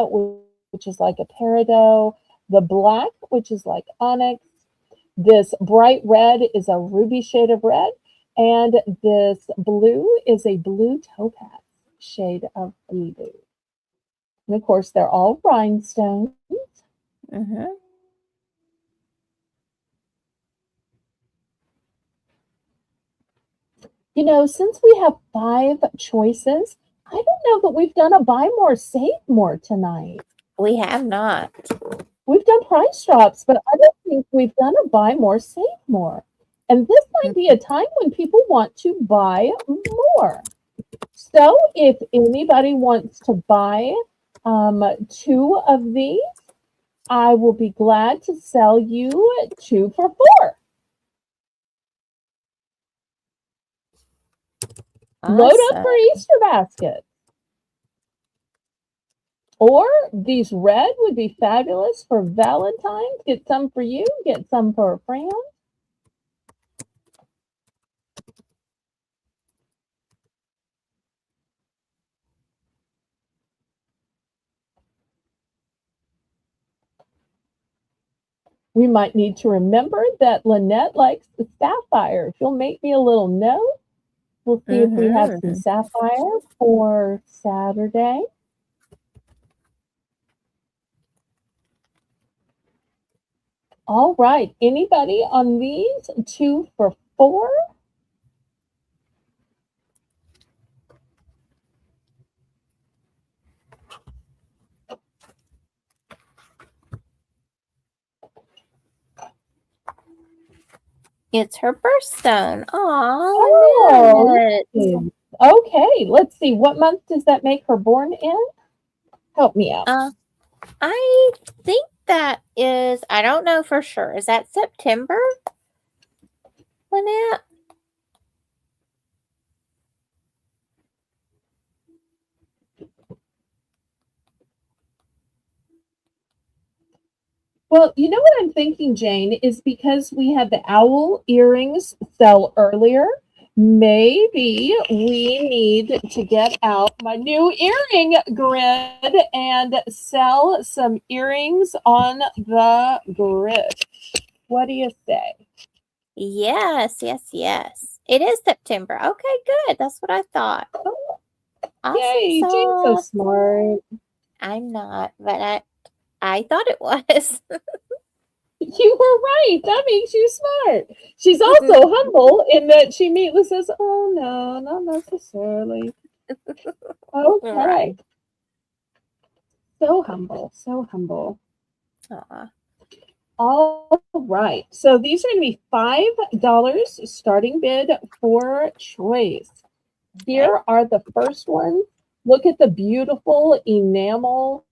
which is like a peridot, the black, which is like onyx. This bright red is a ruby shade of red, and this blue is a blue topaz shade of blue. And of course, they're all rhinestones. Since we have 5 choices, I don't know that we've done a buy more, save more tonight. We have not. We've done price drops, but I don't think we've done a buy more, save more. And this might be a time when people want to buy more. So if anybody wants to buy 2 of these, I will be glad to sell you 2 for 4. Awesome. Load up for Easter basket. Or these red would be fabulous for Valentine's. Get some for you, get some for a friend. We might need to remember that Lynette likes the sapphire. If you'll make me a little note, we'll see if we have some sapphire for Saturday. All right. Anybody on these 2 for 4? It's her birthstone. Oh, okay. Let's see. What month does that make her born in? Help me out. I think that is, I don't know for sure. Is that September, Lynette? Well, you know what I'm thinking, Jane, is because we had the owl earrings sell earlier, maybe we need to get out my new earring grid and sell some earrings on the grid. What do you say? Yes, yes, yes. It is September. Okay, good. That's what I thought. Awesome Yay, Jane's so sauce. smart. I'm not, but I thought it was. You were right. That makes you smart. She's also humble in that she immediately says, "Oh no, not necessarily." Okay. Right. So humble, so humble. Aw. All right. So these are going to be $5 starting bid for choice. Here are the first ones. Look at the beautiful enamel,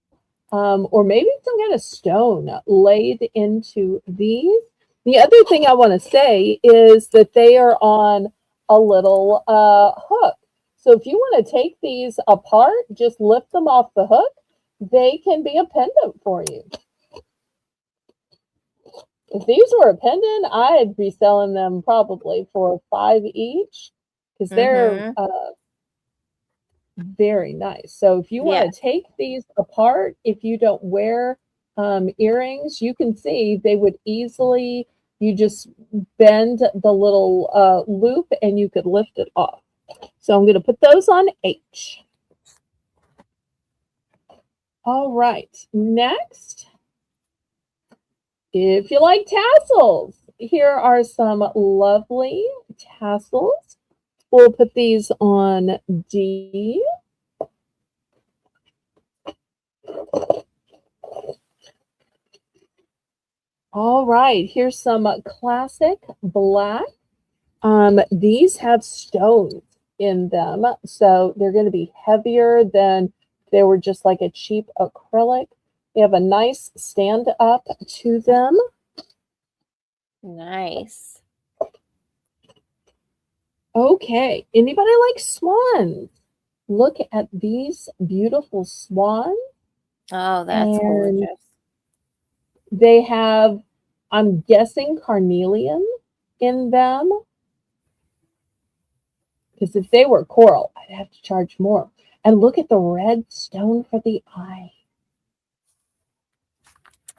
or maybe some kind of stone laid into these. The other thing I want to say is that they are on a little hook. So if you want to take these apart, just lift them off the hook. They can be a pendant for you. If these were a pendant, I'd be selling them probably for $5 each because they're very nice. So if you want to take these apart, if you don't wear earrings, you can see they would easily, you just bend the little loop and you could lift it off. So I'm going to put those on H. All right, next, if you like tassels, here are some lovely tassels. We'll put these on D. All right, here's some classic black. These have stones in them, so they're going to be heavier than they were just like a cheap acrylic. They have a nice stand up to them. Nice. Okay, anybody like swans? Look at these beautiful swans. Oh, that's gorgeous. They have, I'm guessing, carnelian in them. Because if they were coral, I'd have to charge more. And look at the red stone for the eye.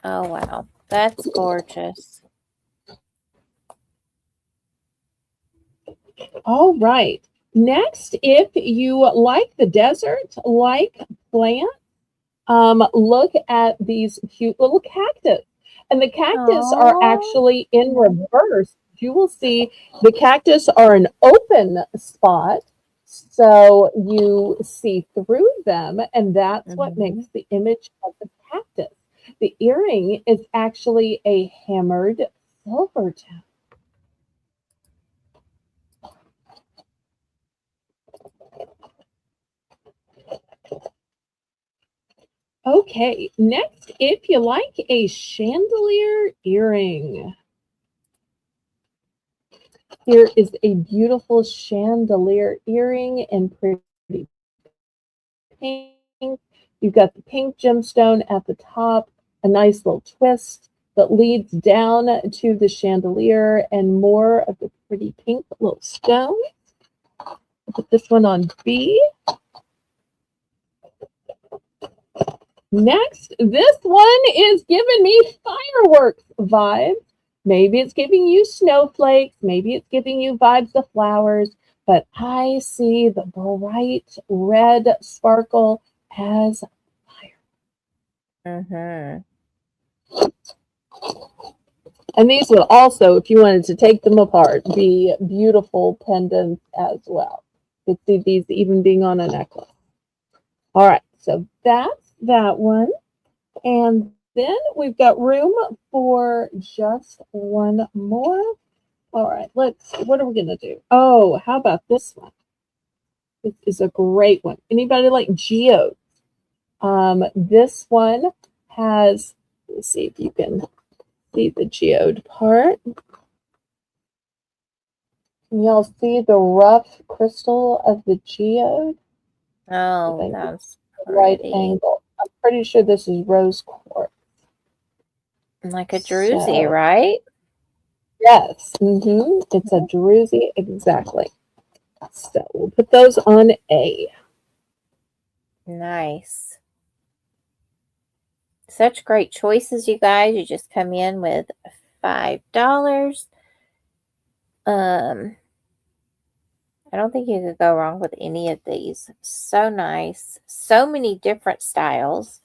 Oh, wow. That's gorgeous. All right. Next, if you like the desert, like plant, look at these cute little cactus. And the cactus are actually in reverse. You will see the cactus are an open spot. So you see through them, and that's what makes the image of the cactus. The earring is actually a hammered silver tone. Okay, next, if you like a chandelier earring, here is a beautiful chandelier earring in pretty pink. You've got the pink gemstone at the top, a nice little twist that leads down to the chandelier, and more of the pretty pink little stone. I'll put this one on B. Next, this one is giving me fireworks vibes. Maybe it's giving you snowflakes. Maybe it's giving you vibes of flowers. But I see the bright red sparkle as fire. And these would also, if you wanted to take them apart, be beautiful pendants as well. You could see these even being on a necklace. All right, so that's that one. And then we've got room for just one more. All right, what are we going to do? Oh, how about this one? This is a great one. Anybody like geodes? This one has, let's see if you can see the geode part. Can y'all see the rough crystal of the geode? Oh, that's right angle. I'm pretty sure this is rose quartz. Like a druzy, right? Yes. It's a druzy, exactly. So we'll put those on A. Nice. Such great choices, you guys. You just come in with $5. I don't think you could go wrong with any of these. So nice. So many different styles.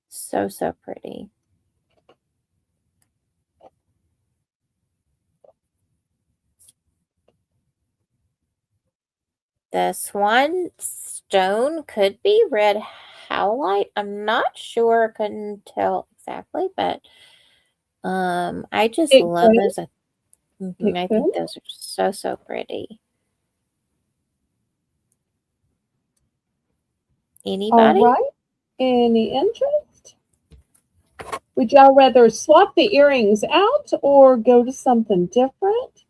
So, so pretty. The swan stone could be red howlite. I'm not sure. I couldn't tell exactly, but I just It love could. those. I It think could. those are so, so pretty. All Anybody? right. Any interest? Would y'all rather swap the earrings out or go to something different?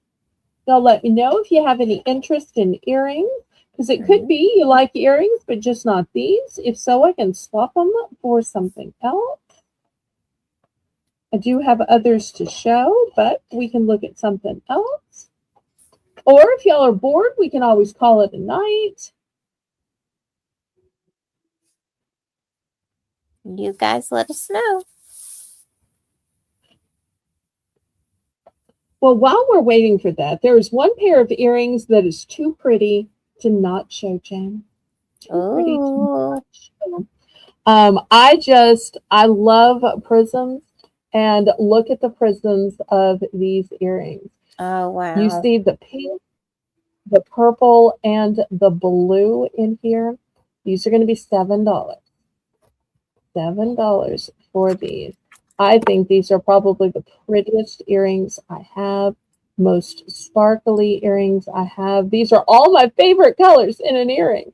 Y'all let me know if you have any interest in earrings, because it could be you like earrings, but just not these. If so, I can swap them for something else. I do have others to show, but we can look at something else. Or if y'all are bored, we can always call it a night. You guys let us know. Well, while we're waiting for that, there is one pair of earrings that is too pretty to not show, Jen. Too pretty to not show. I love prisms, and look at the prisms of these earrings. Oh, wow. You see the pink, the purple, and the blue in here. These are going to be $7. $7 for these. I think these are probably the prettiest earrings I have, most sparkly earrings I have. These are all my favorite colors in an earring.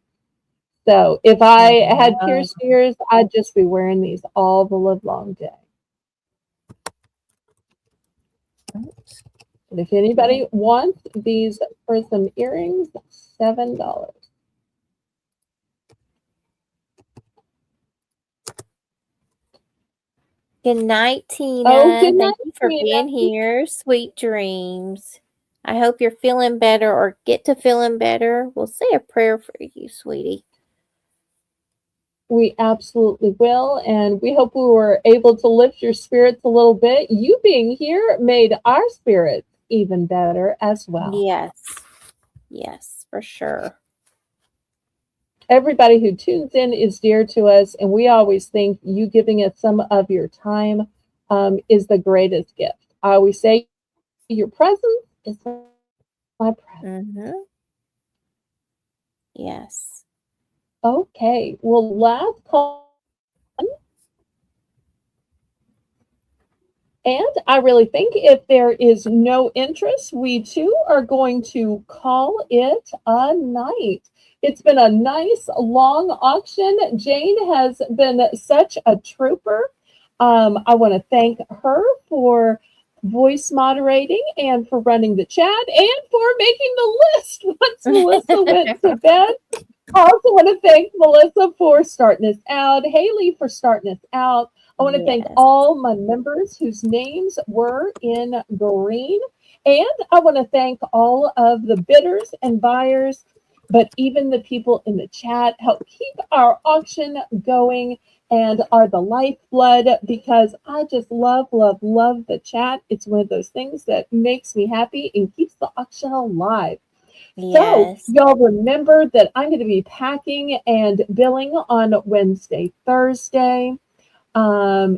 So if I had pierced ears, I'd just be wearing these all the livelong day. And if anybody wants these prism earrings, $7. Good night, Tina. Oh, good night, Thank you for Tina. being here. Sweet dreams. I hope you're feeling better or get to feeling better. We'll say a prayer for you, sweetie. We absolutely will. And we hope we were able to lift your spirits a little bit. You being here made our spirits even better as well. Yes. Yes, for sure. Everybody who tunes in is dear to us. And we always think you giving us some of your time is the greatest gift. I always say your presence is my presence. Yes. Okay. Well, last call. And I really think if there is no interest, we too are going to call it a night. It's been a nice long auction. Jane has been such a trooper. I want to thank her for voice moderating and for running the chat and for making the list once Melissa went to bed. I also want to thank Melissa for starting us out, Haley for starting us out. I want to thank all my members whose names were in green. And I want to thank all of the bidders and buyers, but even the people in the chat help keep our auction going and are the lifeblood, because I just love, love, love the chat. It's one of those things that makes me happy and keeps the auction alive. So y'all remember that I'm going to be packing and billing on Wednesday, Thursday,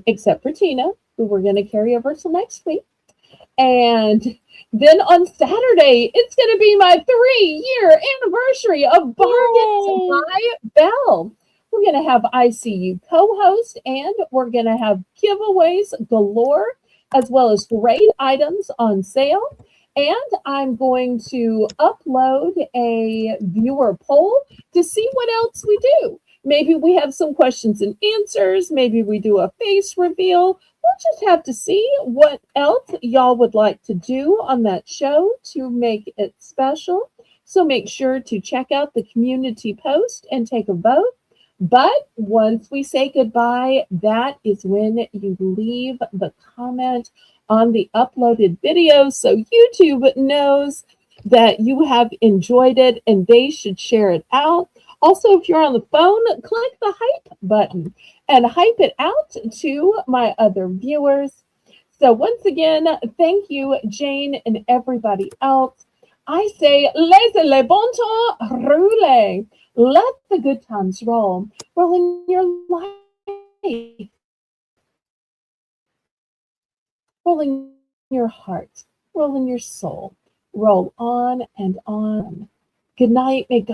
except for Tina, who we're going to carry over till next week. And then on Saturday, it's going to be my 3-year anniversary of Bargains by Belle. We're going to have ICU co-host, and we're going to have giveaways galore, as well as great items on sale. And I'm going to upload a viewer poll to see what else we do. Maybe we have some questions and answers. Maybe we do a face reveal. We'll just have to see what else y'all would like to do on that show to make it special. So make sure to check out the community post and take a vote. But once we say goodbye, that is when you leave the comment on the uploaded video, so YouTube knows that you have enjoyed it and they should share it out. Also, if you're on the phone, click the hype button and hype it out to my other viewers. So once again, thank you, Jane and everybody else. I say, laissez le bon temps rouler. Let the good times roll. Roll in your life. Roll in your heart. Roll in your soul. Roll on and on. Good night. May God